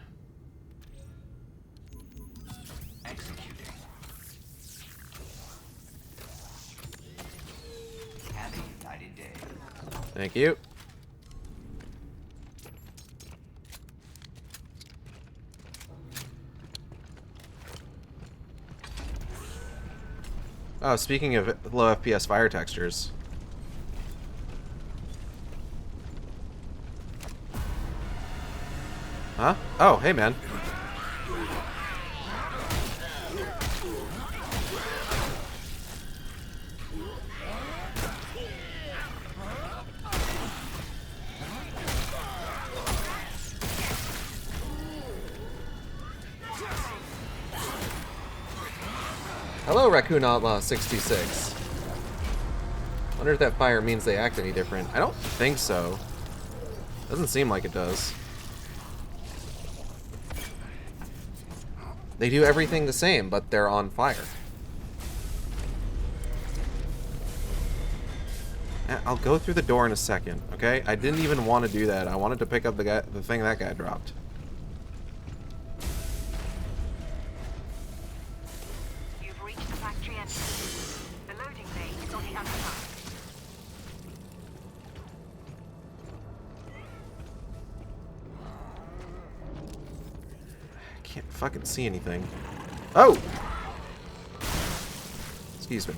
Executing. Have a united day. Thank you. Oh, speaking of low FPS fire textures. Huh? Oh, hey man. Hello, Raccoon Outlaw 66. Wonder if that fire means they act any different. I don't think so. Doesn't seem like it does. They do everything the same, but they're on fire. I'll go through the door in a second, okay? I didn't even want to do that. I wanted to pick up the thing that guy dropped. You've reached the factory entrance. The loading bay is on the other side. I can't fucking see anything. Oh! Excuse me.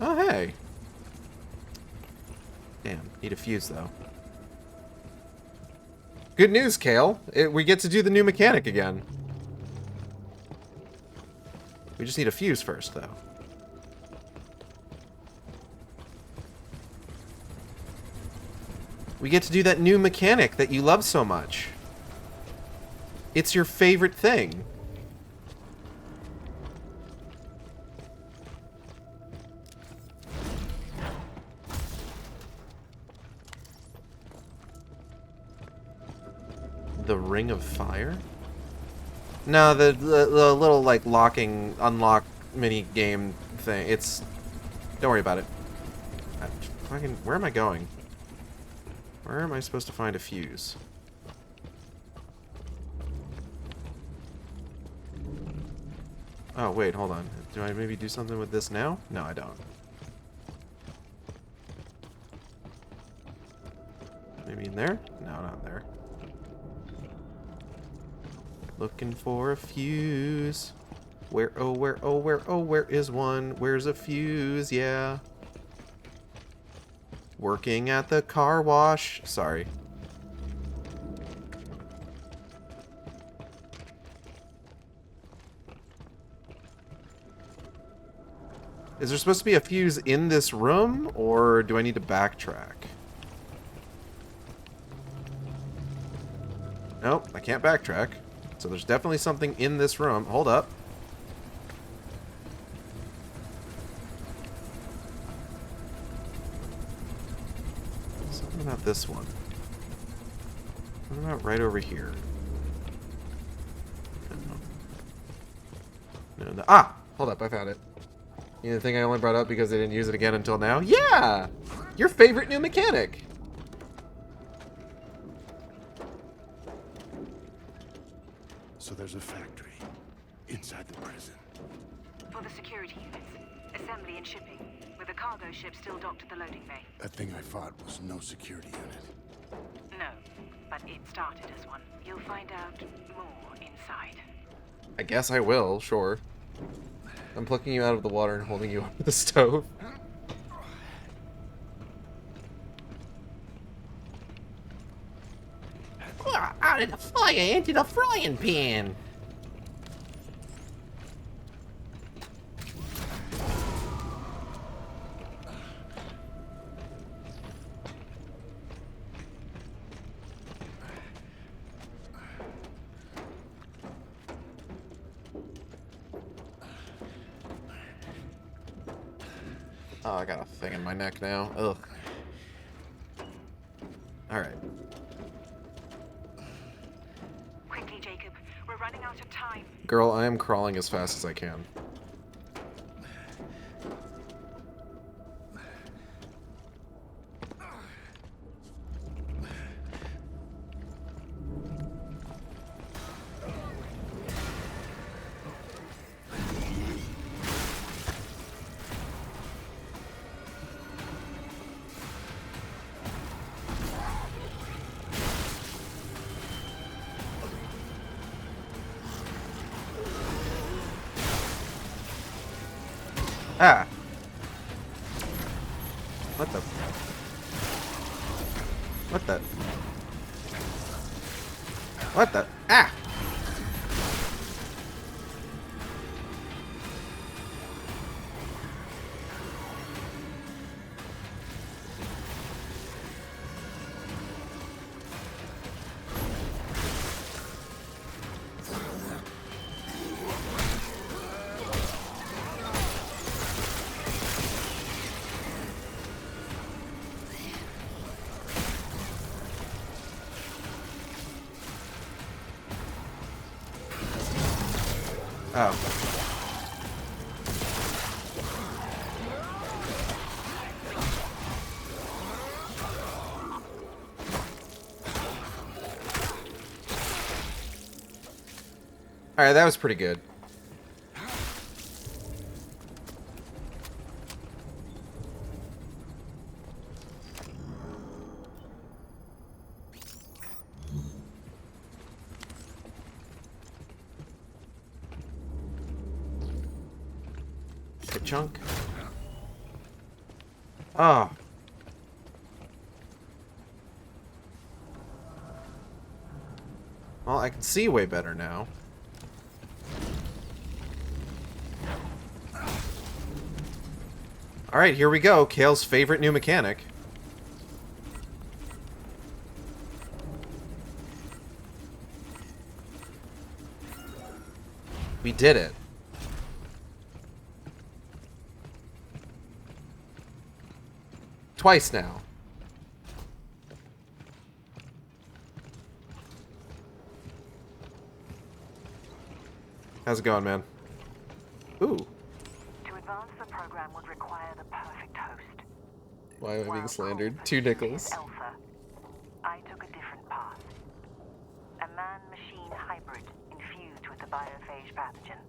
Oh, hey. Damn, need a fuse, though. Good news, Kale. We get to do the new mechanic again. We just need a fuse first, though. We get to do that new mechanic that you love so much. It's your favorite thing. The Ring of Fire? No, the little, like, unlock mini game thing. It's... Don't worry about it. Where am I going? Where am I supposed to find a fuse? Oh, wait, hold on. Do I maybe do something with this now? No, I don't. Maybe in there? No, not there. Looking for a fuse. Where is one? Where's a fuse? Yeah. Working at the car wash. Sorry. Is there supposed to be a fuse in this room, or do I need to backtrack? Nope, I can't backtrack. So there's definitely something in this room. Hold up. Something about this one. What about right over here? No, ah! Hold up, I found it. You know the thing I only brought up because they didn't use it again until now? Yeah! Your favorite new mechanic! So there's a factory inside the prison. For the security units, assembly and shipping, with a cargo ship still docked at the loading bay. That thing I fought was no security unit. No, but it started as one. You'll find out more inside. I guess I will, sure. I'm plucking you out of the water and holding you over the stove. Out of the fire into the frying pan. Oh, I got a thing in my neck now. Ugh. Alright. Quickly, Jacob. We're running out of time. Girl, I am crawling as fast as I can. Ah! What the? What the? What the? Ah! Oh. Alright, that was pretty good. Chunk. Oh. Well, I can see way better now. Alright, here we go. Kale's favorite new mechanic. We did it. Twice now. How's it going, man? Ooh. To advance the program would require the perfect host. Why am I being slandered? 2 nickels. Alpha, I took a different path. A man-machine hybrid infused with the biophage pathogen.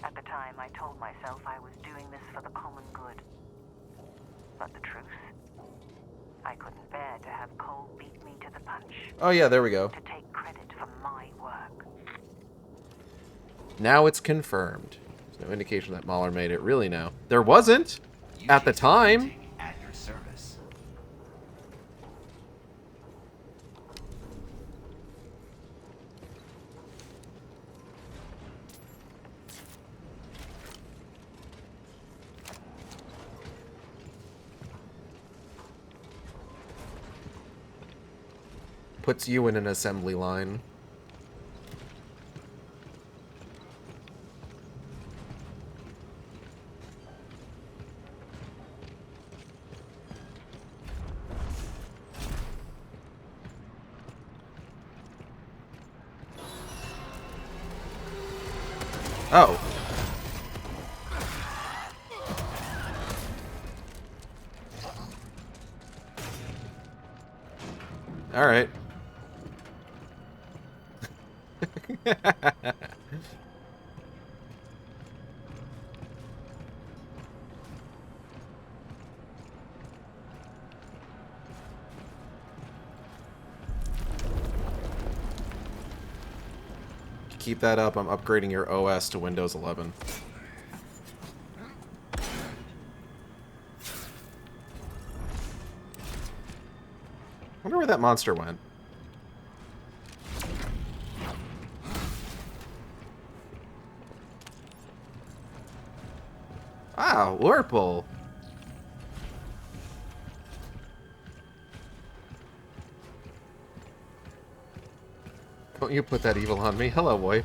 At the time, I told myself I was doing this for the common good. But the truth, I couldn't bear to have Cole beat me to the punch. Oh yeah, there we go. To take credit for my work. Now it's confirmed. There's no indication that Mahler made it really now. There wasn't at the time. At your service. Puts you in an assembly line. Oh. All right. Keep that up. I'm upgrading your OS to Windows 11. Wonder where that monster went. Wow, Whirlpool. Don't you put that evil on me. Hello, wife.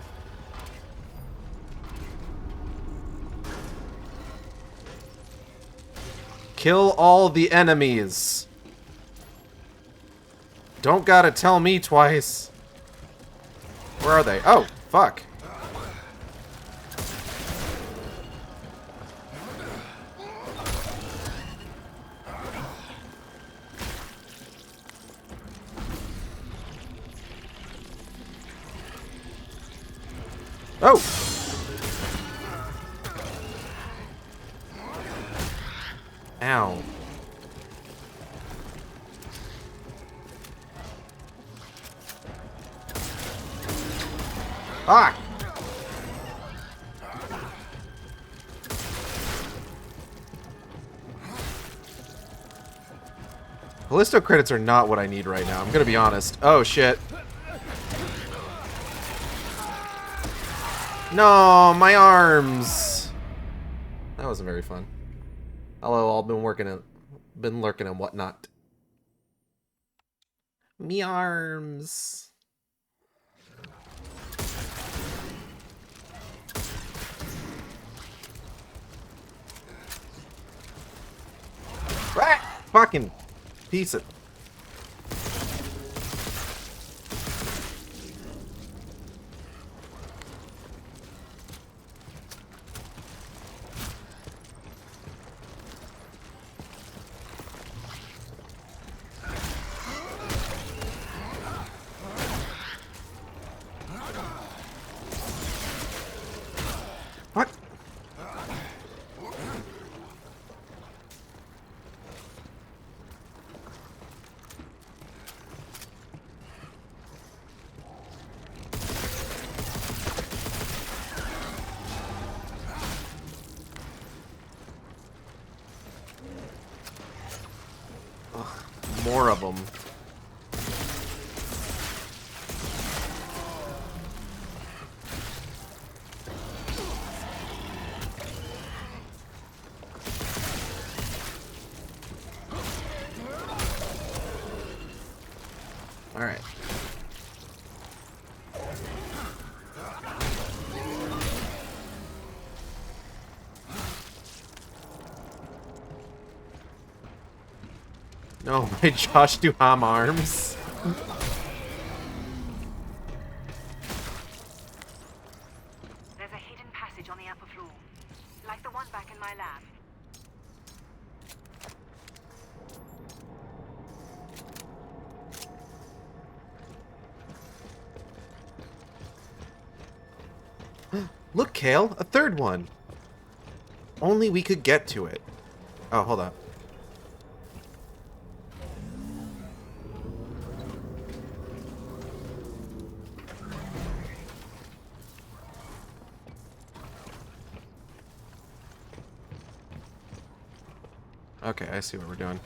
Kill all the enemies. Don't gotta tell me twice. Where are they? Oh, fuck. Oh! Ow. Ah! Callisto credits are not what I need right now, I'm gonna be honest. Oh, shit. No, my arms. That wasn't very fun. Hello, all been lurking and whatnot. Me arms. Ah, fucking piece of. More of them. No, my Josh Duham arms. There's a hidden passage on the upper floor, like the one back in my lab. Look, Kale, a third one. Only we could get to it. Oh, hold on. Okay, I see what we're doing.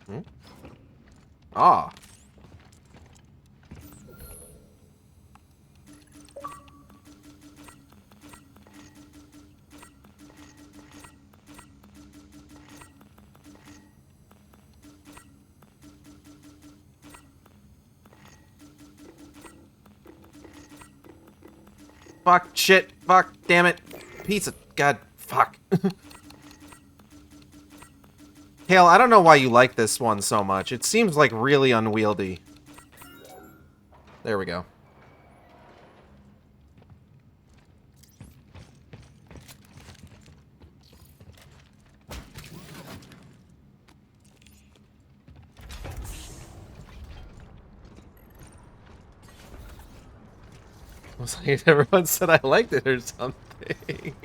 Hmm? Ah. Fuck, shit, fuck, damn it. Pizza, god, fuck. Kale, I don't know why you like this one so much. It seems like really unwieldy. There we go. Looks like everyone said I liked it or something.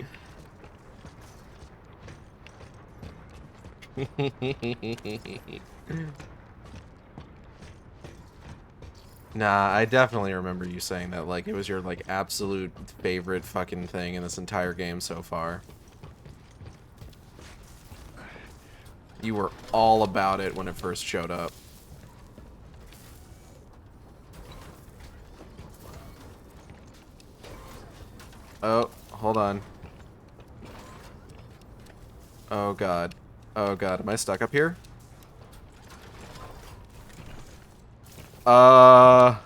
Nah, I definitely remember you saying that, like, it was your, like, absolute favorite fucking thing in this entire game so far. You were all about it when it first showed up. Oh, hold on. Oh god. Oh god, am I stuck up here? Oh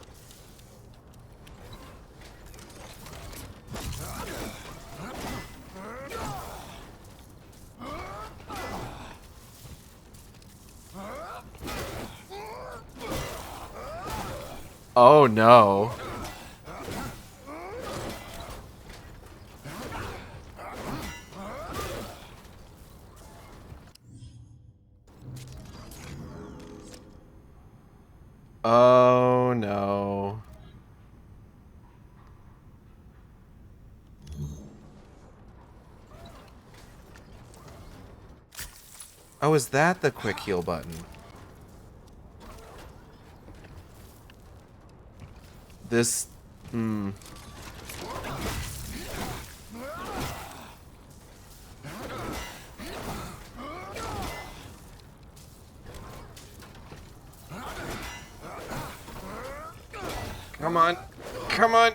no. Oh no. Oh, is that the quick heal button? This... Hmm. Come on. Come on.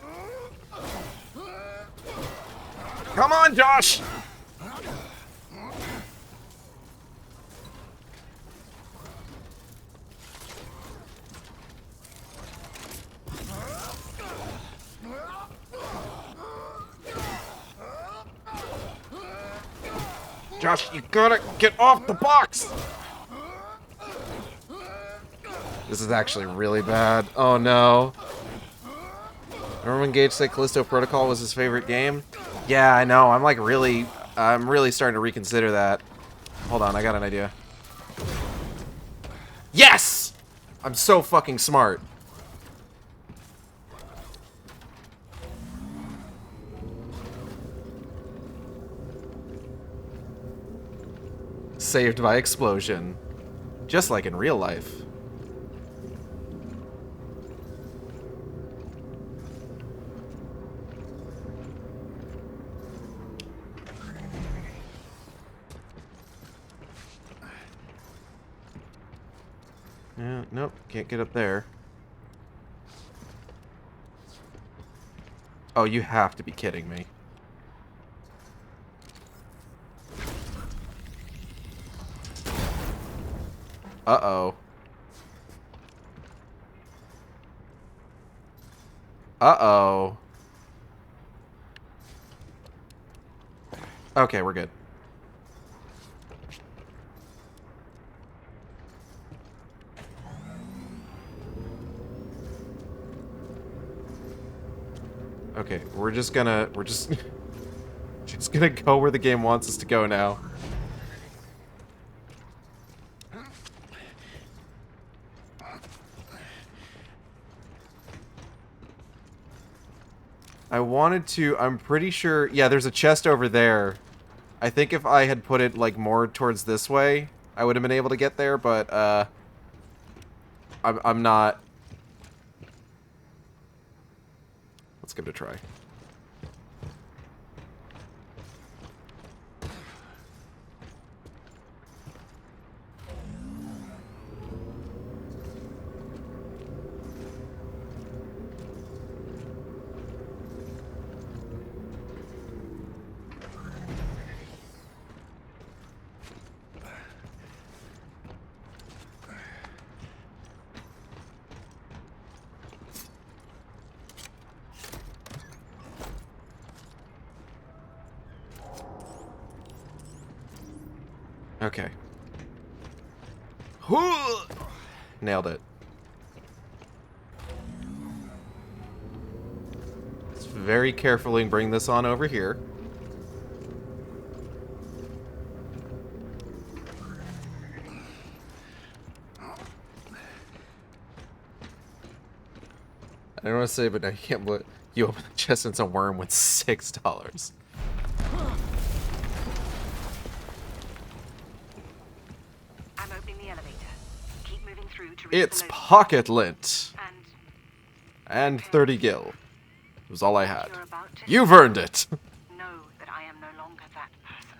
Come on, Josh! Josh, you gotta get off the box! This is actually really bad. Oh no. Remember when Gage said Callisto Protocol was his favorite game? Yeah, I know. I'm really starting to reconsider that. Hold on, I got an idea. Yes! I'm so fucking smart. Saved by explosion. Just like in real life. Yeah, nope, can't get up there. Oh, you have to be kidding me. Uh-oh. Uh-oh. Okay, we're good. Okay, we're just gonna go where the game wants us to go now. I wanted to, I'm pretty sure, yeah, there's a chest over there. I think if I had put it, like, more towards this way, I would have been able to get there, but, I'm not. Let's give it a try. Okay. Nailed it. Let's very carefully bring this on over here. I don't want to say, but now you can't look. You open the chest and it's a worm with $6. I'm opening the elevator. Keep moving through to reach It's the loading pocket lint. And And 30 gil. It was all I had. you're about to You've earned it. know that I am no longer that person.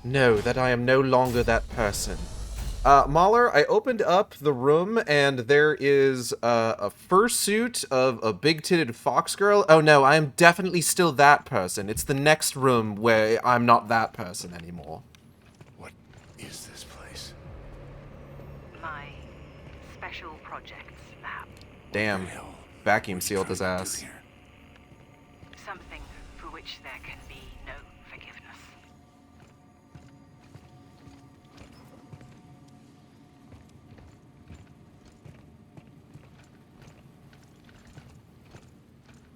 Know that I am no longer that person. Mahler, I opened up the room and there is a fursuit of a big-titted fox girl. Oh no, I am definitely still that person. It's the next room where I'm not that person anymore. What is this place? My special projects lab. Damn. Vacuum sealed his ass. Something for which there can be no forgiveness.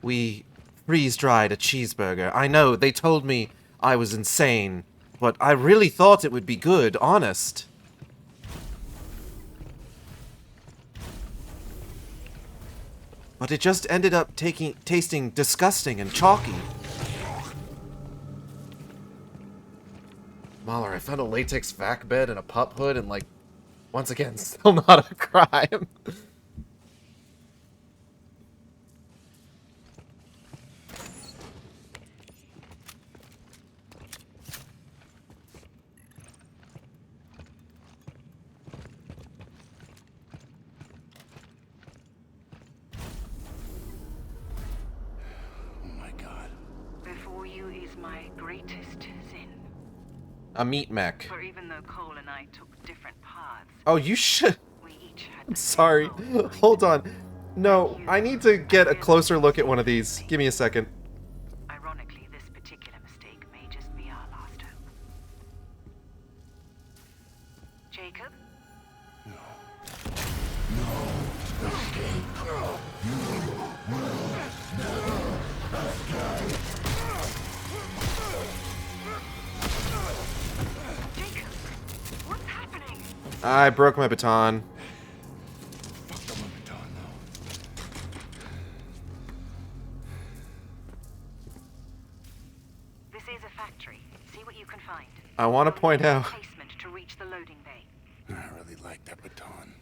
We freeze-dried a cheeseburger. I know, they told me I was insane, but I really thought it would be good, honest. But it just ended up tasting disgusting and chalky. Mahler, I found a latex vac bed and a pup hood and, like, once again, still not a crime. Before you is my greatest sin. A meat mech. For even though Cole and I took different paths, Oh, you should. we each had I'm sorry. Hold on. No, I need to get a closer look at one of these. Give me a second. Ironically, this particular mistake may just be our last hope. Jacob? Jacob, what's happening? I broke my baton. This is a factory. See what you can find. I want to point out. Placement to reach the loading bay. I really like that baton.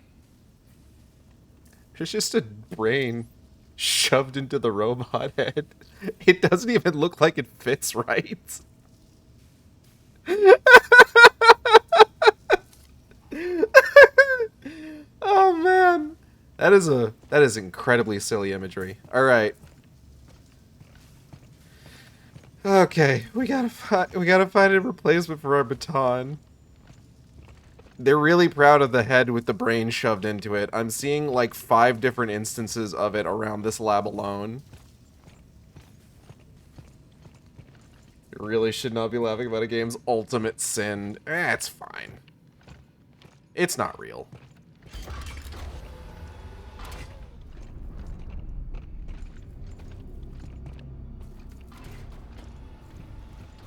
It's just a brain. shoved into the robot head. It doesn't even look like it fits right. Oh man, that is incredibly silly imagery. All right. Okay, we gotta find a replacement for our baton. They're really proud of the head with the brain shoved into it. I'm seeing like 5 different instances of it around this lab alone. You really should not be laughing about a game's ultimate sin. It's fine. It's not real.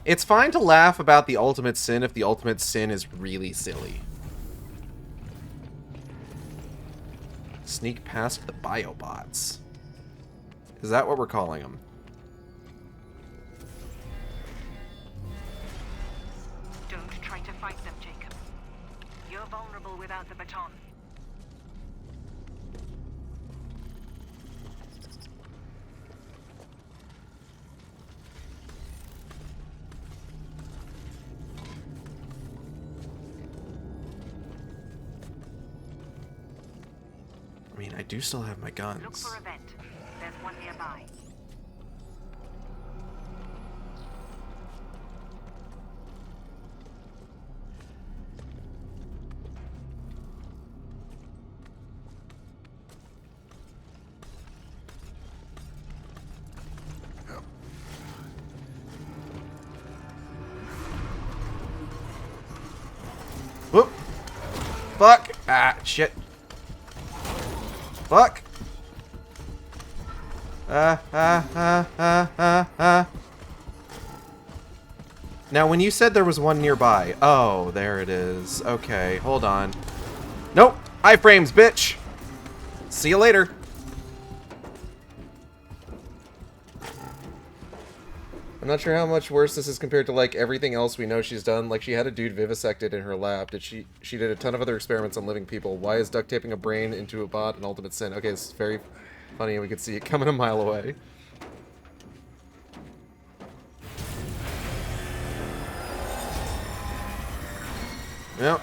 It's fine to laugh about the ultimate sin if the ultimate sin is really silly. Sneak past the biobots. Is that what we're calling them? Don't try to fight them, Jacob. You're vulnerable without the baton. I mean, I do still have my guns. Look for a vent. There's one nearby. Whoop! Fuck! Ah, shit. Fuck! Now, when you said there was one nearby... Oh, there it is. Okay, hold on. Nope! Iframes, bitch! See you later. I'm not sure how much worse this is compared to, like, everything else we know she's done. Like, she had a dude vivisected in her lab. She did a ton of other experiments on living people. Why is duct taping a brain into a bot an ultimate sin? Okay, it's very funny, and we could see it coming a mile away. Yep.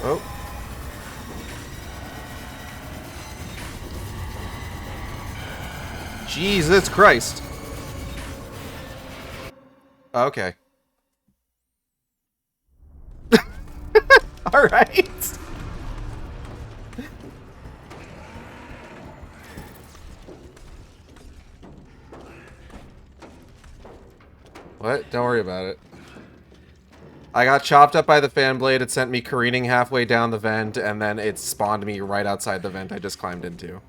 Oh. Jesus Christ. Okay. All right. What? Don't worry about it. I got chopped up by the fan blade, it sent me careening halfway down the vent, and then it spawned me right outside the vent I just climbed into.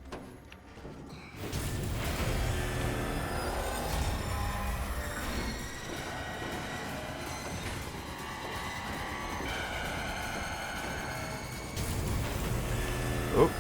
Oh.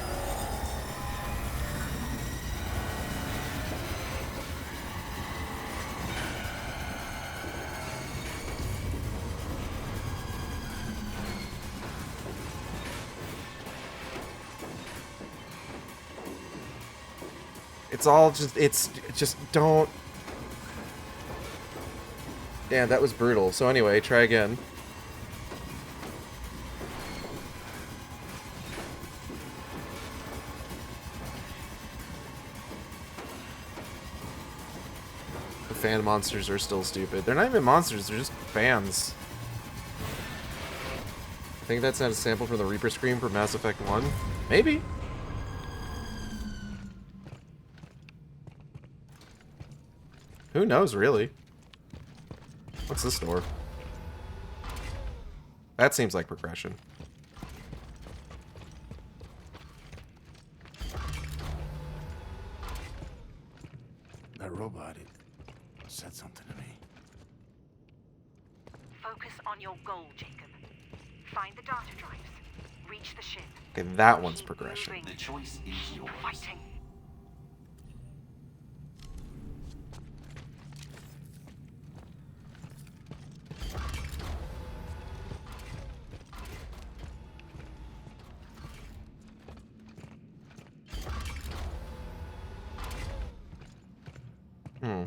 It's all just, it's just don't. Damn, that was brutal. So anyway, try again. The fan monsters are still stupid. They're not even monsters, they're just fans. I think that's not a sample from the Reaper Scream from Mass Effect 1. Maybe. Who knows, really? What's this door? That seems like progression. That robot, it said something to me. Focus on your goal, Jacob. Find the data drives. Reach the ship. Okay, that one's progression. The choice is yours. Fighting. Hmm.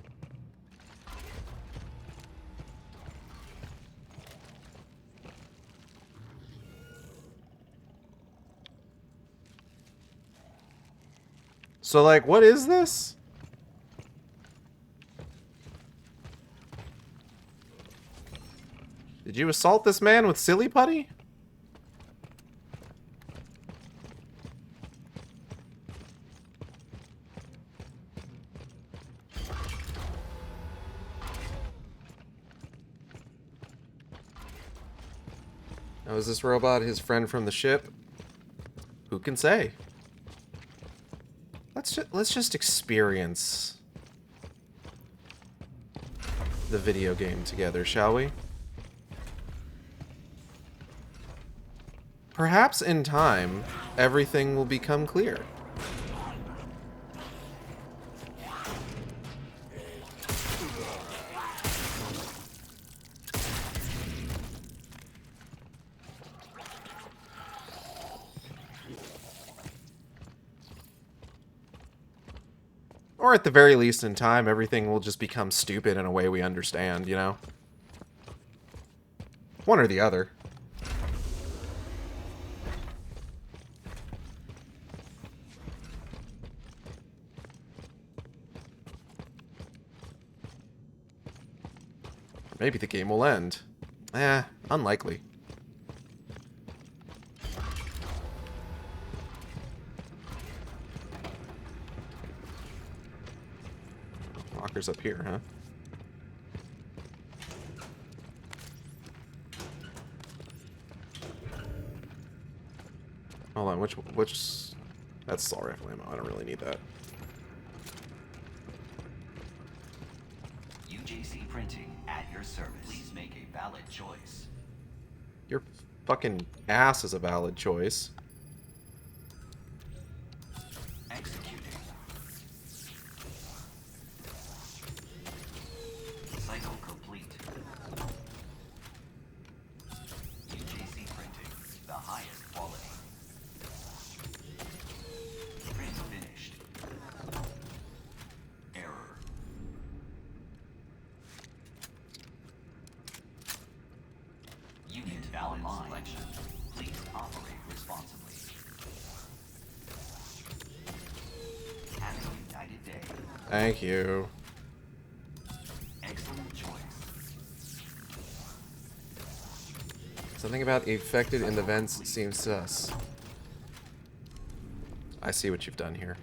So, like, what is this? Did you assault this man with silly putty? Now, is this robot his friend from the ship? Who can say? Let's just experience the video game together, shall we? Perhaps in time, everything will become clear. Or at the very least in time, everything will just become stupid in a way we understand, you know? One or the other. Maybe the game will end. Unlikely. Walker's up here, huh? Hold on, which... That's assault rifle ammo. I don't really need that. UJC Printing at your service. Please make a valid choice. Your fucking ass is a valid choice. Executing. Cycle complete. UJC Printing, the highest quality. Print finished. Error. Unit valid selection. Please operate responsibly. Have a united day. Thank you. Excellent choice. Something about affected in the vents seems sus. I see what you've done here.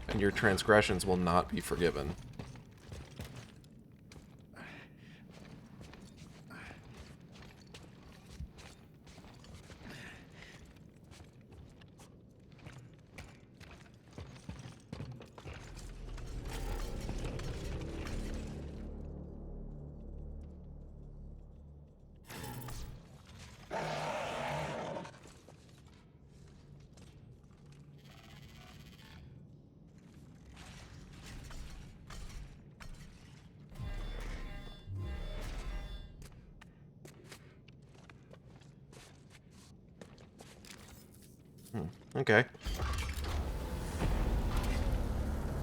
And your transgressions will not be forgiven. Okay.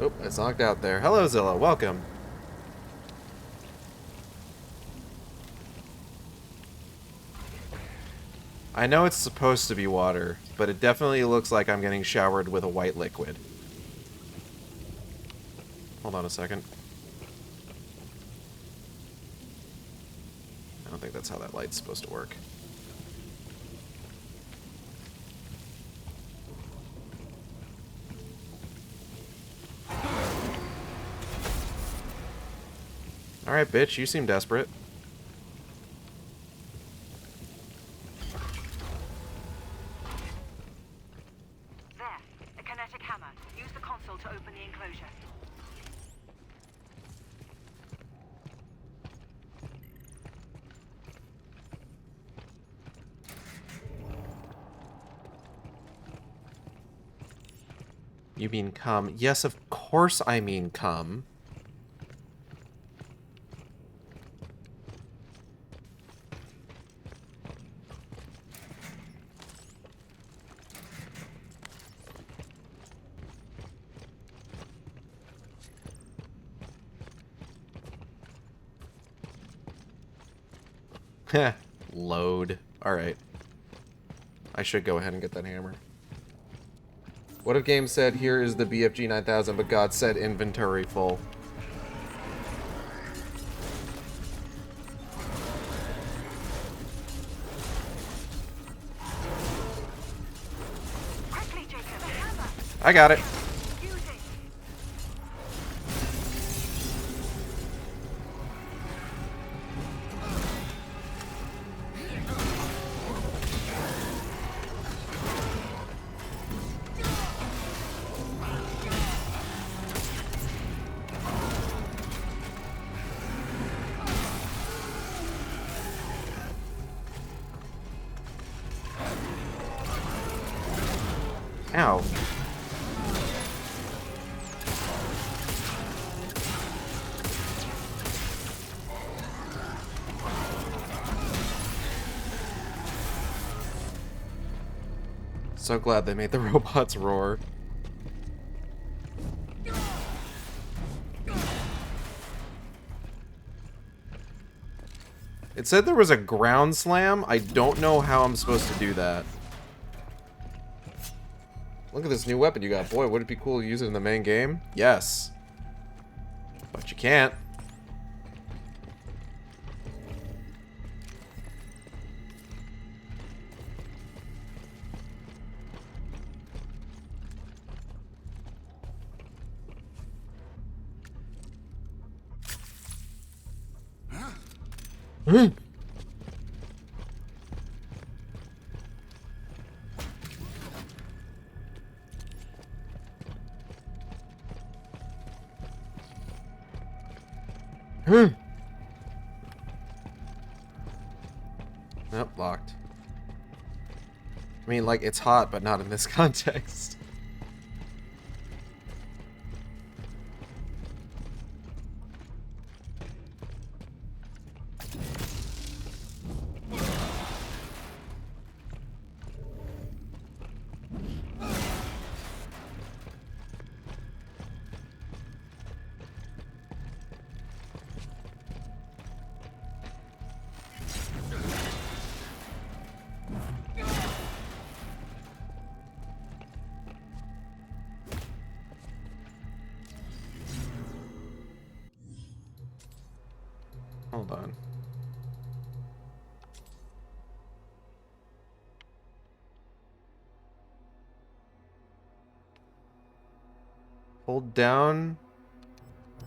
Oh, it's knocked out there. Hello, Zilla. Welcome. I know it's supposed to be water, but it definitely looks like I'm getting showered with a white liquid. Hold on a second. I don't think that's how that light's supposed to work. Alright, bitch, you seem desperate. There, a kinetic hammer. Use the console to open the enclosure. You mean come? Yes, of course I mean come. Heh. Load. Alright. I should go ahead and get that hammer. What if game said, here is the BFG 9000, but God said inventory full? I got it. Ow. So glad they made the robots roar. It said there was a ground slam. I don't know how I'm supposed to do that. Look at this new weapon you got. Boy, would it be cool to use it in the main game? Yes. But you can't. Nope, locked. I mean, like, it's hot, but not in this context. Hold on. Hold down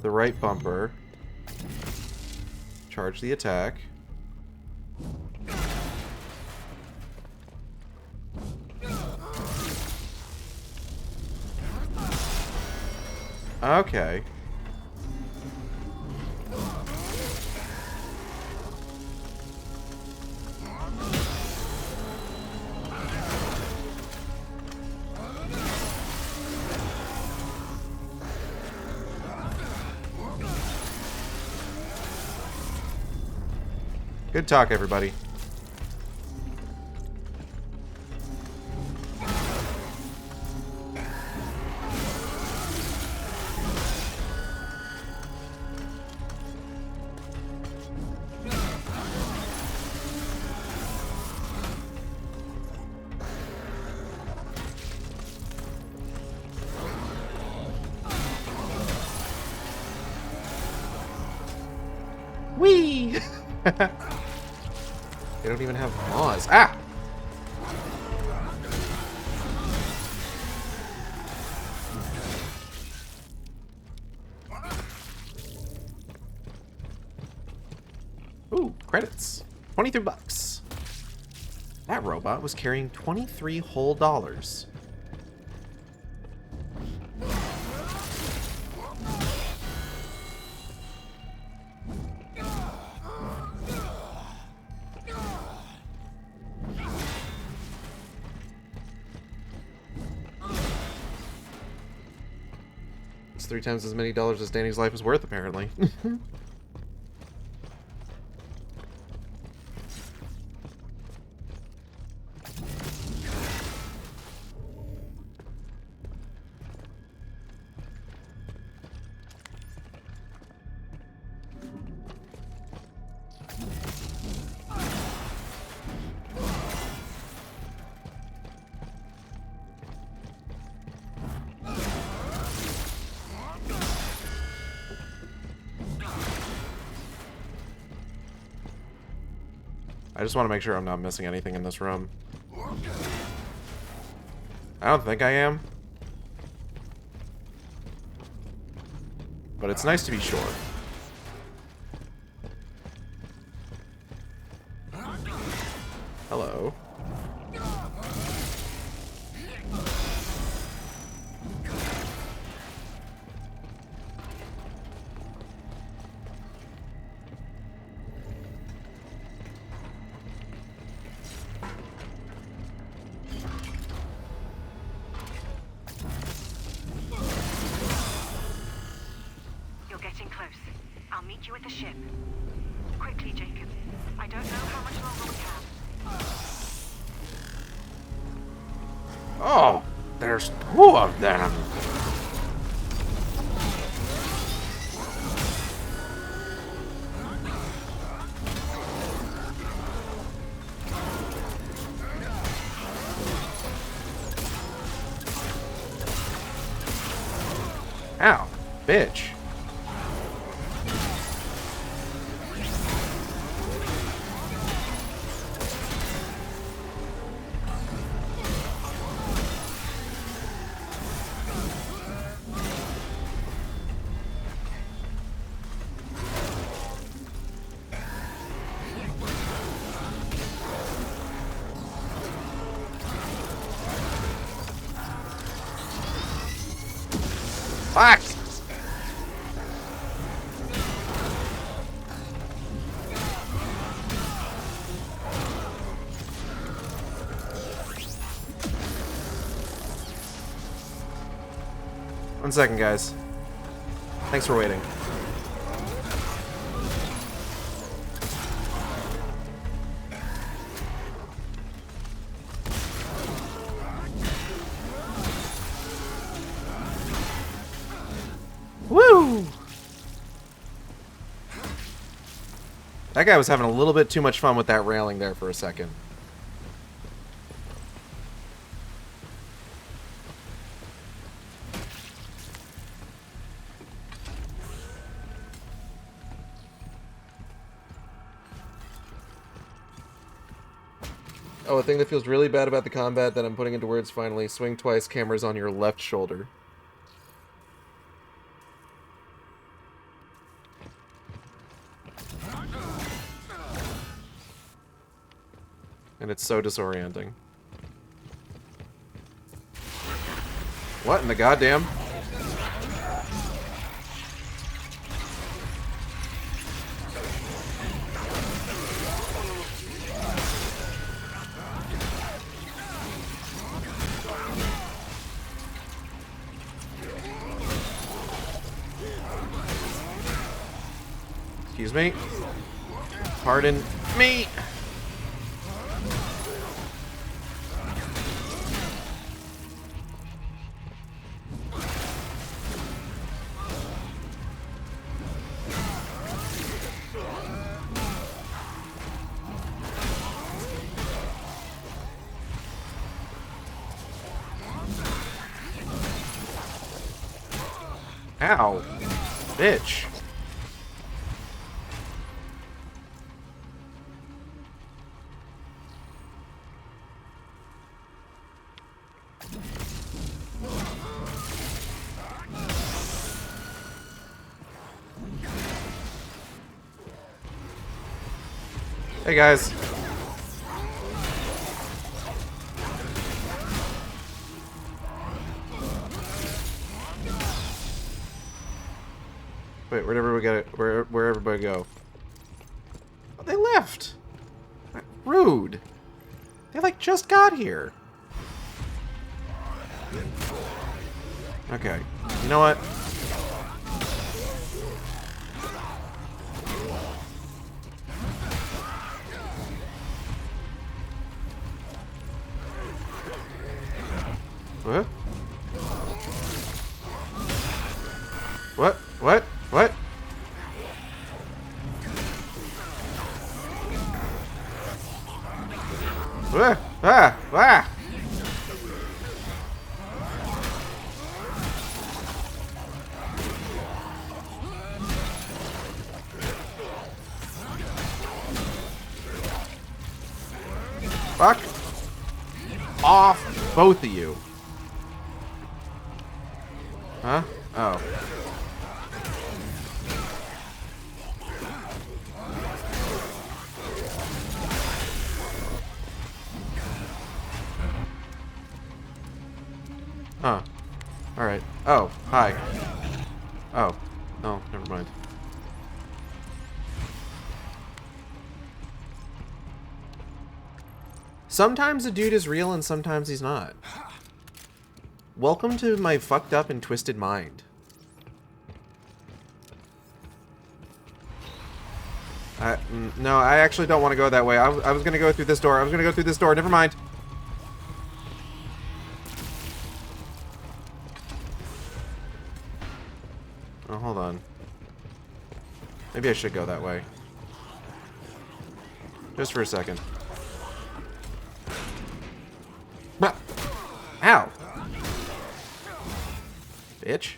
the right bumper. Charge the attack. Okay. Good talk, everybody. Whee! They don't even have maws. Ah! Ooh, credits. 23 bucks. That robot was carrying 23 whole dollars. It's 3 times as many dollars as Danny's life is worth, apparently. I just want to make sure I'm not missing anything in this room. I don't think I am. But it's nice to be sure. Hello. You're getting close. I'll meet you at the ship. Quickly, Jacob. I don't know how much longer we have. Oh, there's 2 of them. Ow, bitch. Fuck! One second, guys. Thanks for waiting. Woo! That guy was having a little bit too much fun with that railing there for a second. Oh, a thing that feels really bad about the combat that I'm putting into words finally. Swing twice, cameras on your left shoulder. And it's so disorienting. What in the goddamn? Excuse me. Pardon me. Ow. Bitch. Hey guys. Wait, where'd everybody go? Where everybody go? Oh, they left. Rude. They like just got here. Okay. You know what? What? What? What? What? Ah! Ah! Ah! Fuck off, both of you. Huh? Oh. Huh. Alright. Oh, hi. Oh. Oh, never mind. Sometimes a dude is real and sometimes he's not. Welcome to my fucked up and twisted mind. No, I actually don't want to go that way. I was going to go through this door. I was going to go through this door. Never mind. Oh, hold on. Maybe I should go that way. Just for a second. Ow! Bitch.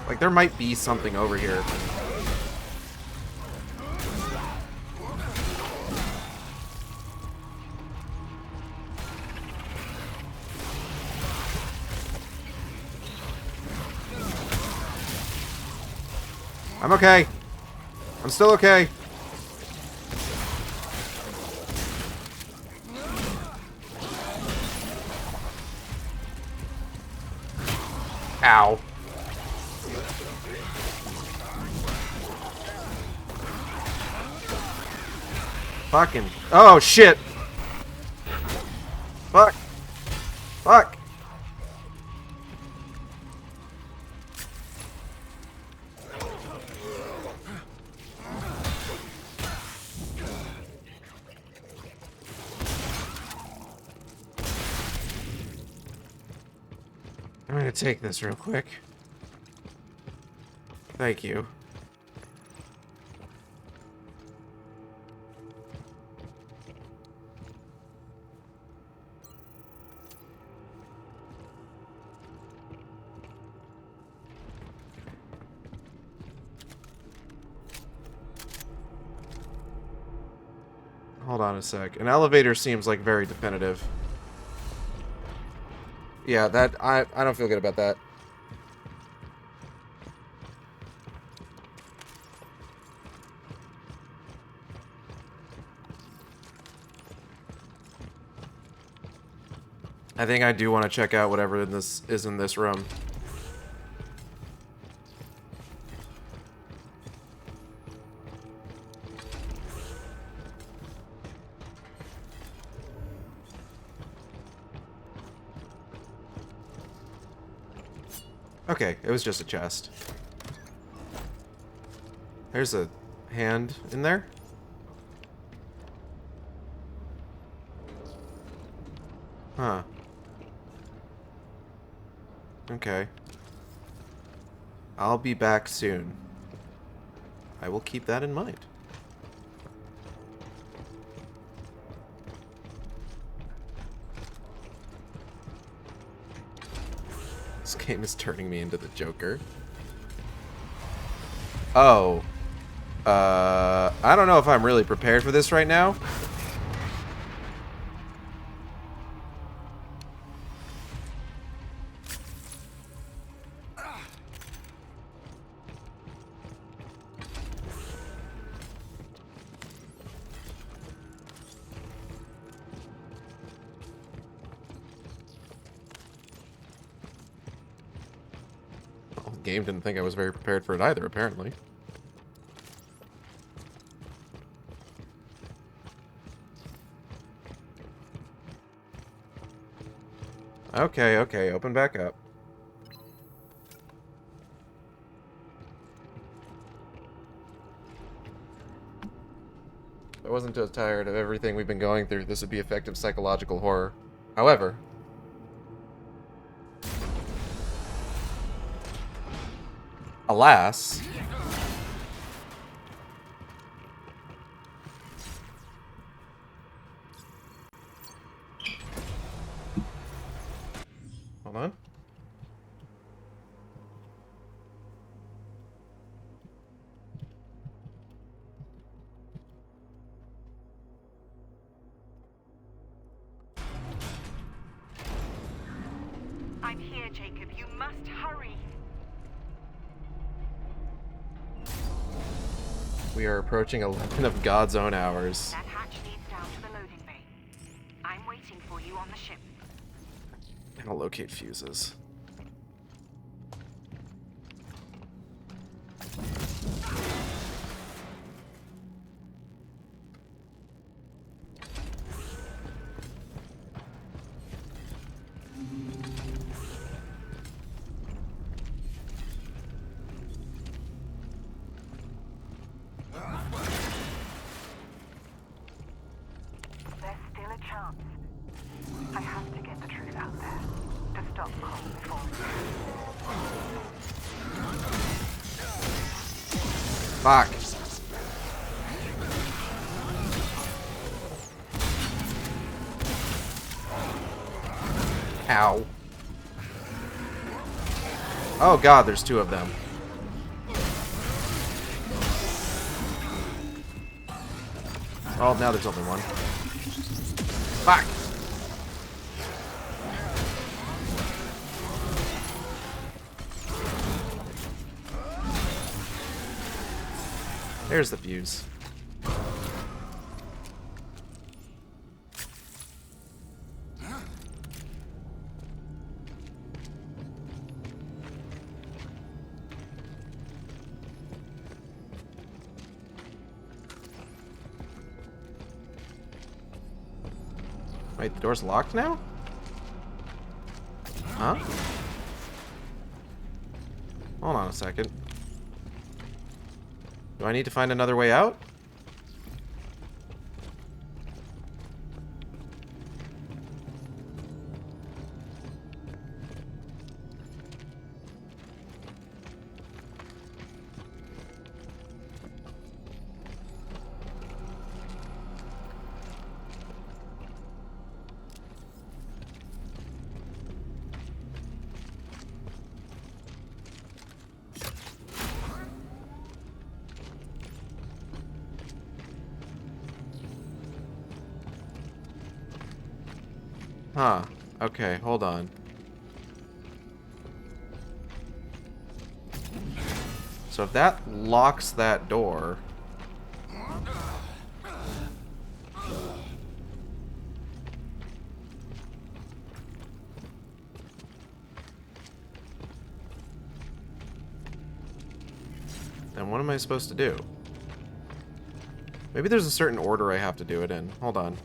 Like, there might be something over here. I'm okay. I'm still okay. Ow. Fucking. Oh, shit. Fuck. Fuck. I'm gonna take this real quick. Thank you. Hold on a sec. An elevator seems like very definitive. Yeah, that I don't feel good about that. I think I do want to check out whatever this is in this room. Okay, it was just a chest. There's a hand in there. Huh. Okay. I'll be back soon. I will keep that in mind. This game is turning me into the Joker. Oh. I don't know if I'm really prepared for this right now. Game didn't think I was very prepared for it either, apparently. Okay, okay, open back up. If I wasn't too tired of everything we've been going through, this would be effective psychological horror. However, alas, Hold on. I'm here, Jacob. You must hurry. We are approaching 11 of God's own hours. That hatch leads down to the loading bay. I'm waiting for you on the ship. And I'll locate fuses. There's still a chance. I have to get the truth out there to stop Cole before Fuck. Ow. Oh god, there's two of them. Oh, now there's only one. Fuck. There's the fuse. Wait, the door's locked now? Huh? Hold on a second. Do I need to find another way out? Huh. Okay, hold on. So if that locks that door... then what am I supposed to do? Maybe there's a certain order I have to do it in. Hold on.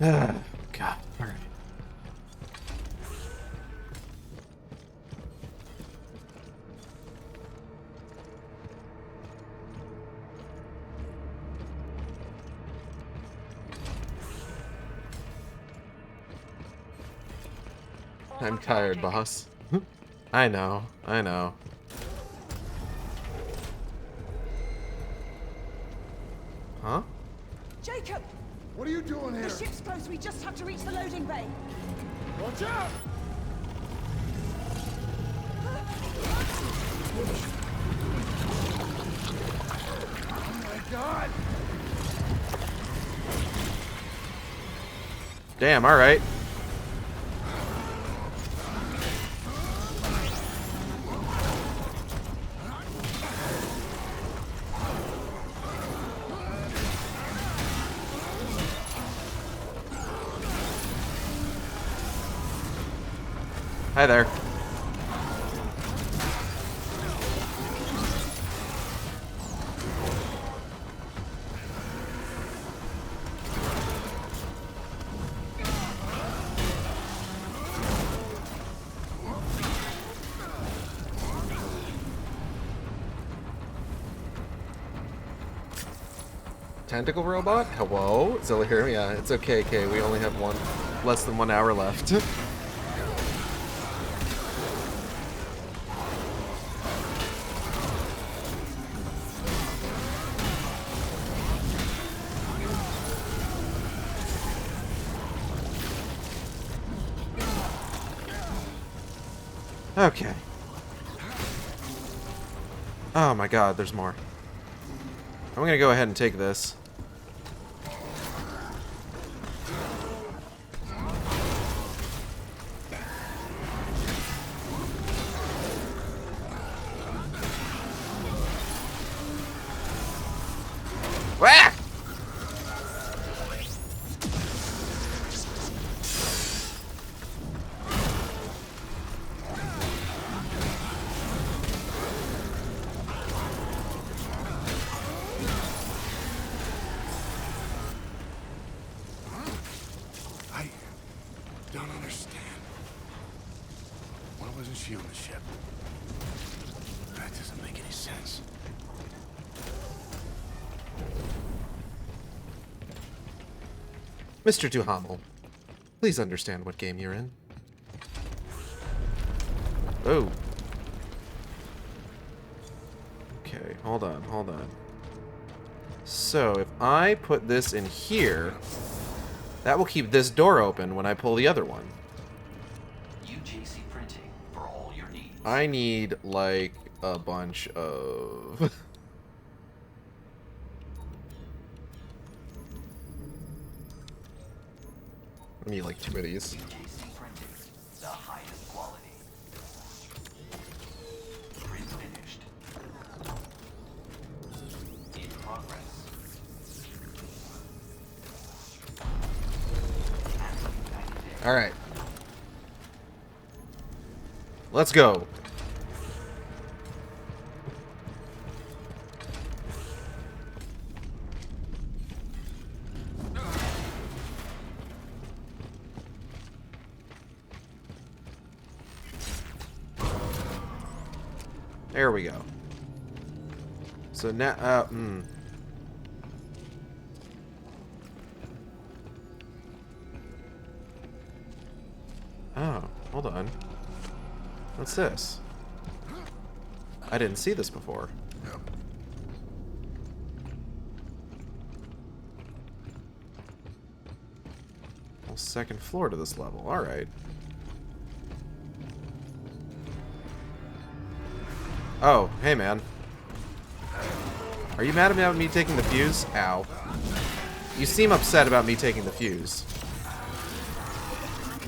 God, alright. I'm tired, boss. I know, I know. Huh? Jacob! What are you doing here? The ship's close. We just have to reach the loading bay. Watch out! Oh my god! Damn, alright. Hi there. Tentacle robot? Hello? Zilla here? Yeah, it's okay, Kay. We only have less than 1 hour left. Okay. Oh my god, there's more. I'm gonna go ahead and take this. Whack! I don't understand. Why wasn't she on the ship? That doesn't make any sense. Mr. Duhamel, please understand what game you're in. Oh. Okay, hold on, hold on. So, if I put this in here, that will keep this door open when I pull the other one. UJC printing for all your needs. I need, like, a bunch of... I need, like, 2 of these. UJC printing, the highest quality. Print finished. In progress. Alright. Let's go. There we go. So now, Oh, hold on. What's this? I didn't see this before. Well, second floor to this level. Alright. Oh, hey man. Are you mad about me taking the fuse? Ow. You seem upset about me taking the fuse.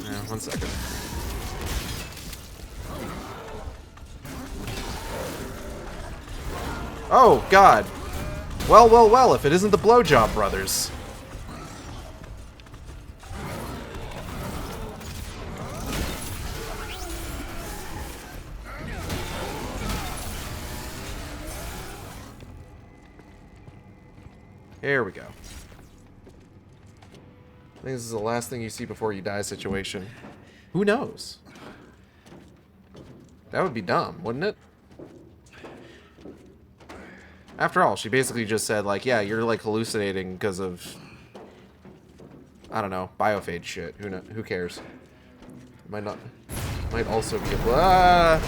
Yeah, 1 second. Oh, God. Well, well, well, if it isn't the Blowjob Brothers. Here we go. I think this is the last thing you see before you die situation. Who knows? That would be dumb, wouldn't it? After all, she basically just said, like, yeah, you're, like, hallucinating because of, I don't know, biophage shit. Who cares? Might not... Might also be a...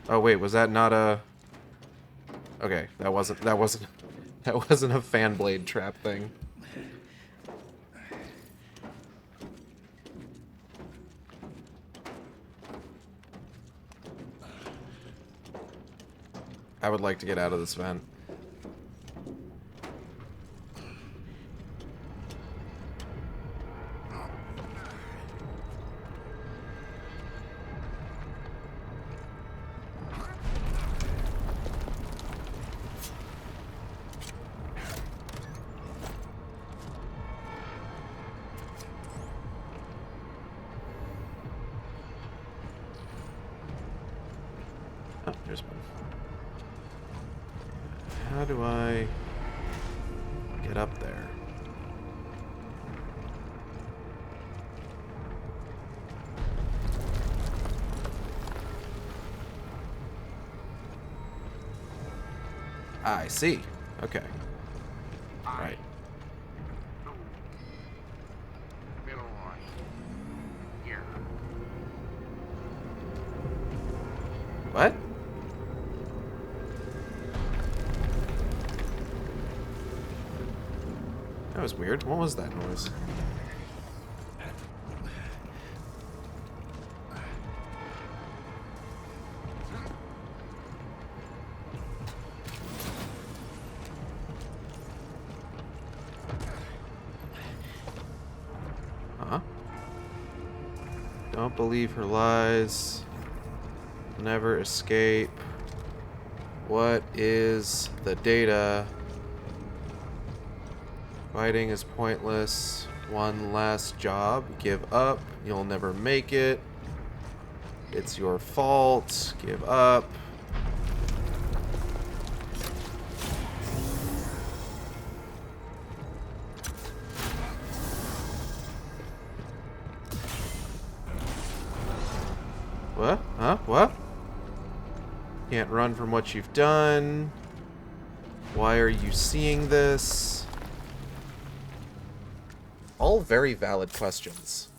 Oh, wait, was that not a... Okay, that wasn't a fan blade trap thing. I would like to get out of this vent. Oh, there's one. How do I get up there? I see. Okay. Right. What? That was weird. What was that noise? Don't believe her lies. Never escape. What is the data? Fighting is pointless. One last job. Give up. You'll never make it. It's your fault. Give up. What? Huh? What? Can't run from what you've done. Why are you seeing this? All very valid questions.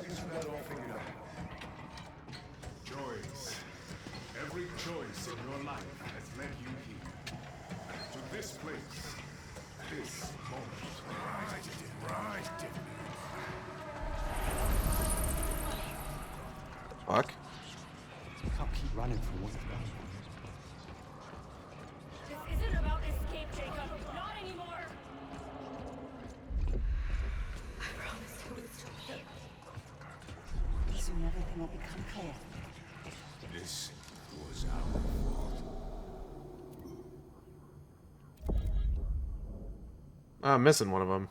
Isn't that all figured out? Choice. Every choice in your life has led you here. To this place. This moment. Right. Fuck. You can't keep running from what you've done. This isn't about escape, Jacob. Not anymore. I promise you it's okay. Soon everything will become clear. This was our fault. I'm missing one of them.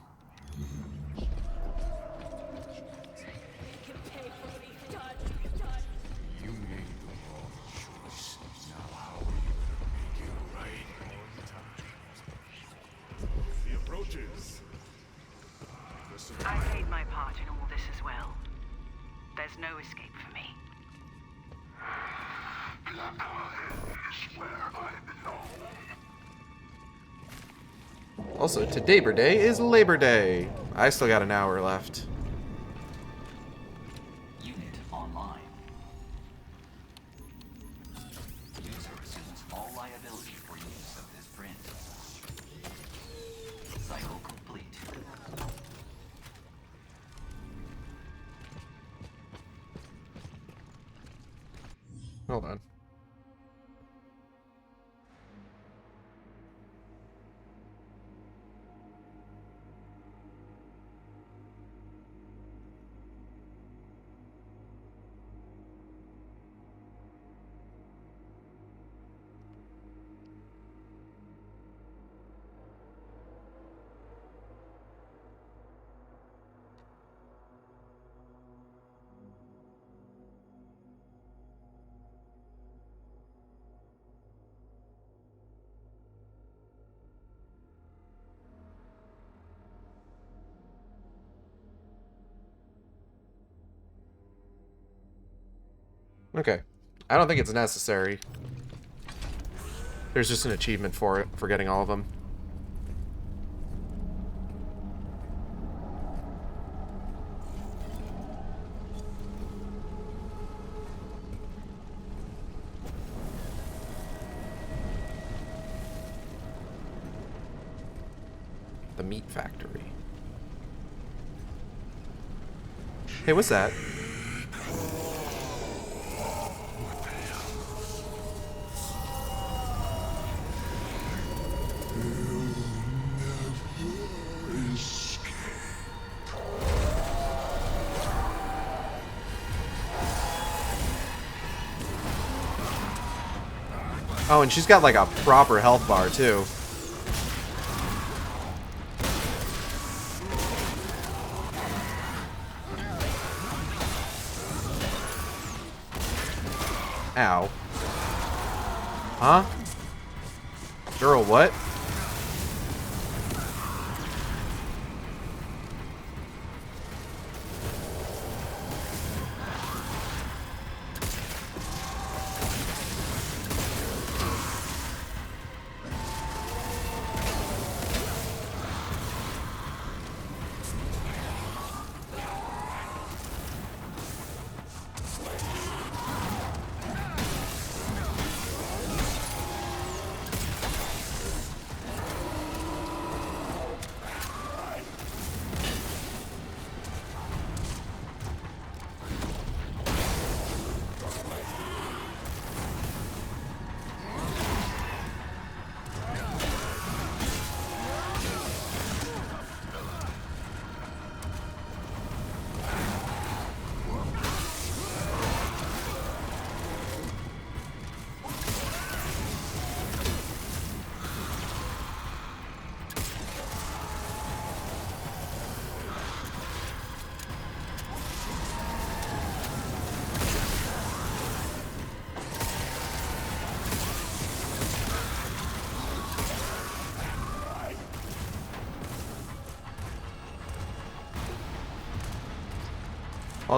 You made the wrong choice. Now how are you gonna make it right all the time? The approaches. I played my part in all this as well. There's no escape for me. Is where I belong. Also, today Day is Labor Day. I still got an hour left. Unit online. User assumes all liability for use of this print. Cycle complete. Hold on. Okay. I don't think it's necessary. There's just an achievement for it, for getting all of them. The meat factory. Hey, what's that? Oh, and she's got like a proper health bar too. Ow. Huh? Girl, what?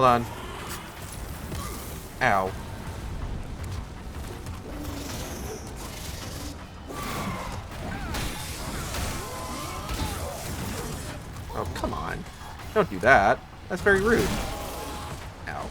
Hold on. Ow. Oh, come on. Don't do that. That's very rude. Ow.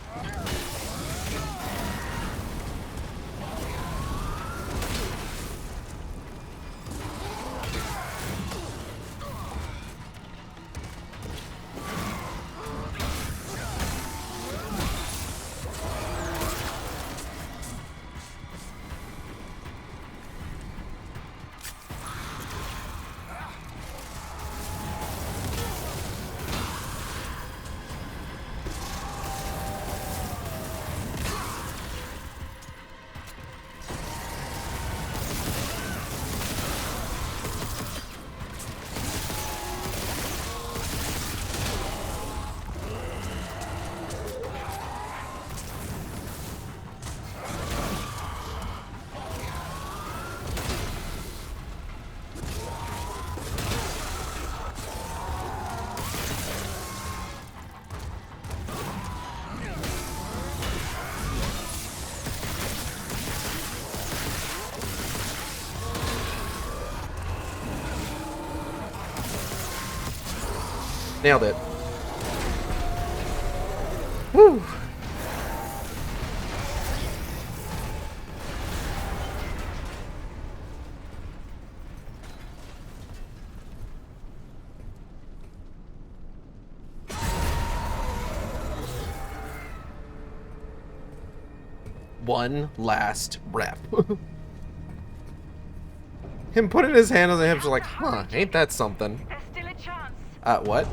Nailed it. Woo! One last rep. Him putting his hand on the hips are like, huh, ain't that something? There's still a chance. What?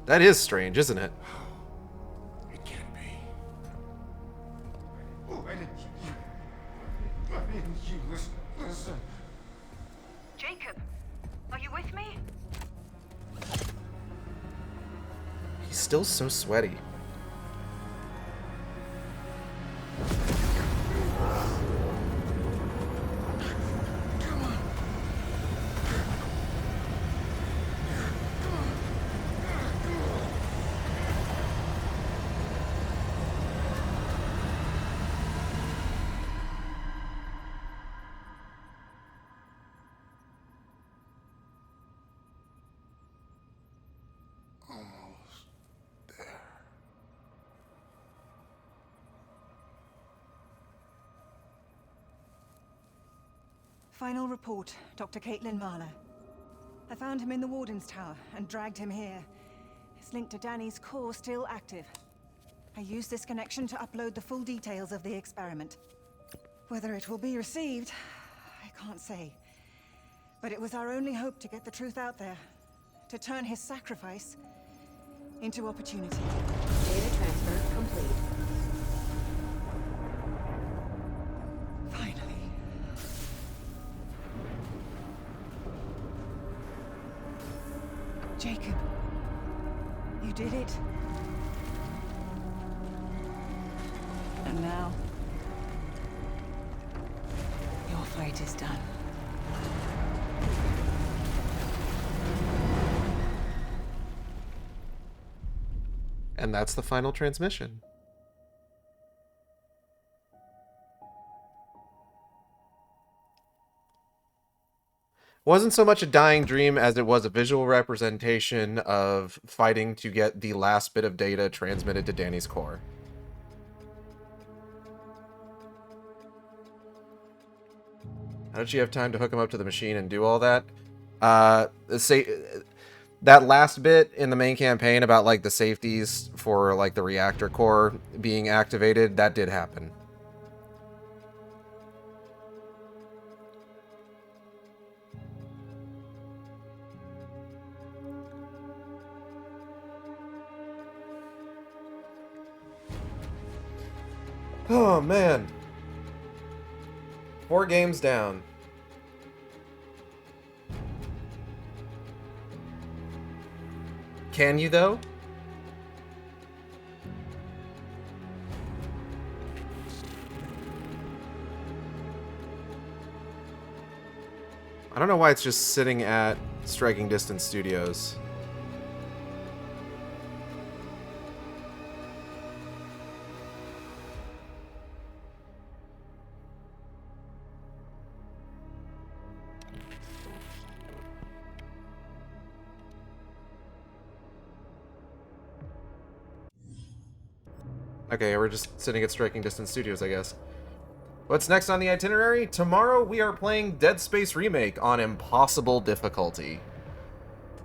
That is strange, isn't it? It can't be. Why didn't you listen? Jacob, are you with me? He's still so sweaty. Final report, Dr. Caitlin Marlowe. I found him in the Warden's Tower and dragged him here. His link to Danny's core still active. I used this connection to upload the full details of the experiment. Whether it will be received, I can't say. But it was our only hope to get the truth out there. To turn his sacrifice into opportunity. Data transfer complete. Finally. Jacob, you did it. And now, your fight is done. And that's the final transmission. Wasn't so much a dying dream as it was a visual representation of fighting to get the last bit of data transmitted to Danny's core. How did she have time to hook him up to the machine and do all that? That last bit in the main campaign about like the safeties for like the reactor core being activated, that did happen. Oh man. 4 games down. Can you though? I don't know why it's just sitting at Striking Distance Studios. Okay, we're just sitting at Striking Distance Studios, I guess. What's next on the itinerary? Tomorrow we are playing Dead Space Remake on Impossible difficulty.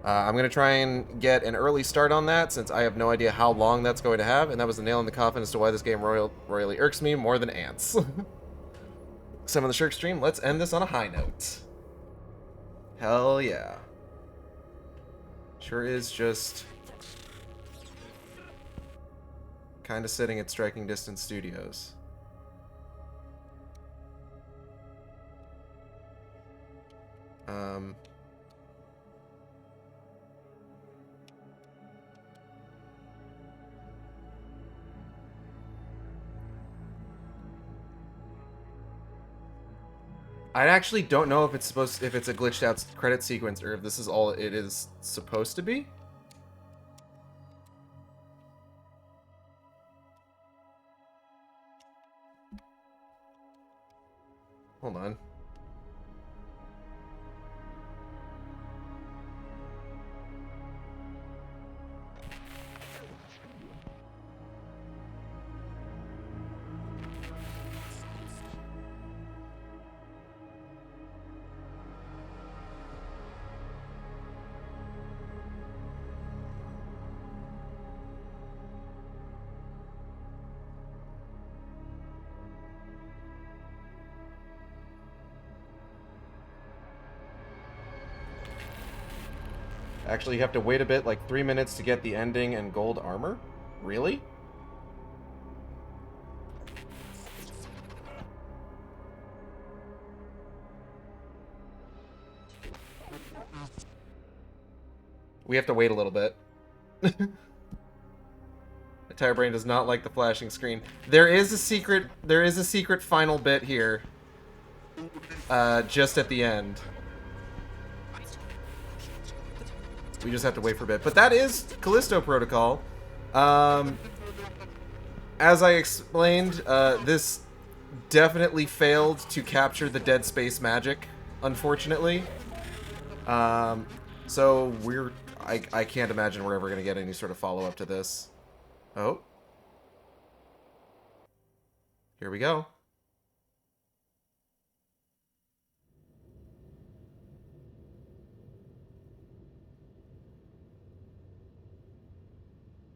I'm going to try and get an early start on that, since I have no idea how long that's going to have, and that was the nail in the coffin as to why this game royally irks me more than ants. Some of the Sharkstream, let's end this on a high note. Hell yeah. Sure is just kind of sitting at Striking Distance Studios. I actually don't know if it's if it's a glitched out credit sequence or if this is all it is supposed to be. Hold on. Actually, you have to wait a bit, like 3 minutes to get the ending and gold armor? Really? We have to wait a little bit. The Tire Brain does not like the flashing screen. There is a secret final bit here. Just at the end. We just have to wait for a bit. But that is Callisto Protocol. As I explained, this definitely failed to capture the Dead Space magic, unfortunately. So I can't imagine we're ever going to get any sort of follow-up to this. Oh. Here we go.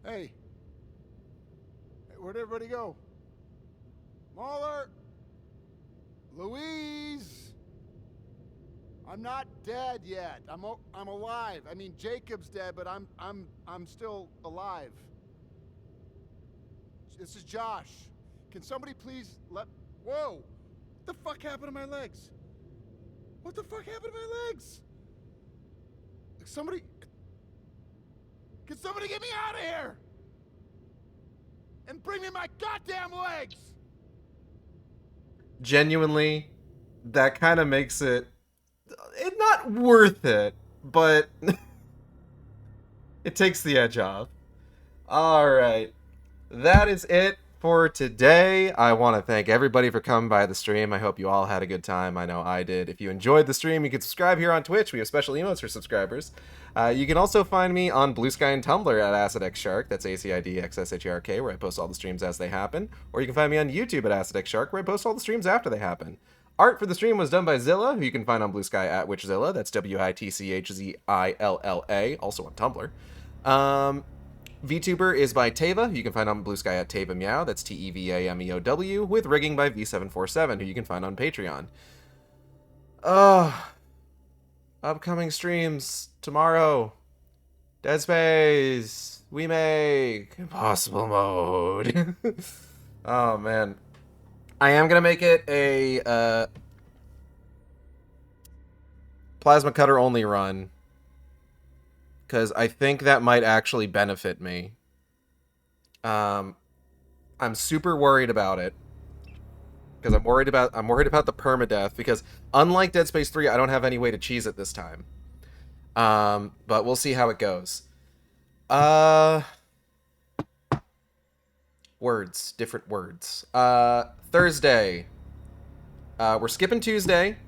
Hey. Where'd everybody go? Mahler! Louise! I'm not dead yet. I'm alive. I mean, Jacob's dead, but I'm still alive. This is Josh. Can somebody please let... Whoa! What the fuck happened to my legs? What the fuck happened to my legs? Somebody... Can somebody get me out of here? And bring me my goddamn legs! Genuinely, that kind of makes it not worth it, but it takes the edge off. Alright, that is it for today. I want to thank everybody for coming by the stream. I hope you all had a good time. I know I did. If you enjoyed the stream, you can subscribe here on Twitch. We have special emotes for subscribers. You can also find me on Blue Sky and Tumblr at AcidXShark. That's AcidXSHARK, where I post all the streams as they happen. Or you can find me on YouTube at AcidXShark, where I post all the streams after they happen. Art for the stream was done by Zilla, who you can find on Blue Sky at WitchZilla. That's WITCHZILLA, also on Tumblr. VTuber is by Teva, who you can find on Blue Sky at Teva Meow. That's TEVAMEOW, with rigging by V747, who you can find on Patreon. Upcoming streams tomorrow. Dead Space. We make Impossible Mode. Oh man, I am gonna make it a plasma cutter only run, because I think that might actually benefit me. I'm super worried about it, because I'm worried about the permadeath, because unlike Dead Space 3, I don't have any way to cheese it this time. But we'll see how it goes. Words, different words. Thursday. We're skipping Tuesday.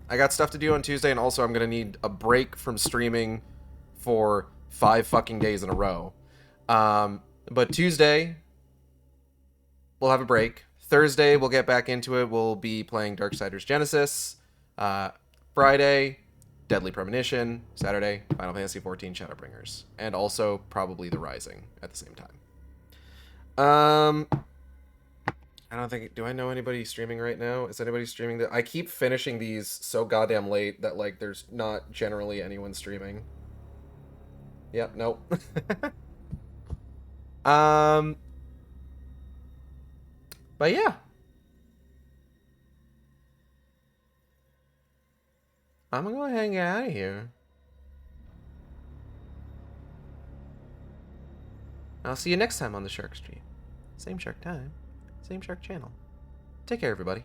I got stuff to do on Tuesday, and also I'm gonna need a break from streaming for 5 fucking days in a row. But Tuesday, we'll have a break. Thursday, we'll get back into it. We'll be playing Darksiders Genesis. Friday, Deadly Premonition. Saturday, Final Fantasy XIV Shadowbringers. And also probably The Rising at the same time. I don't think... Do I know anybody streaming right now? Is anybody streaming? I keep finishing these so goddamn late that, like, there's not generally anyone streaming. Yep, nope. But yeah. I'm gonna go ahead and get out of here. I'll see you next time on the Sharkstream. Same shark time, same shark channel. Take care, everybody.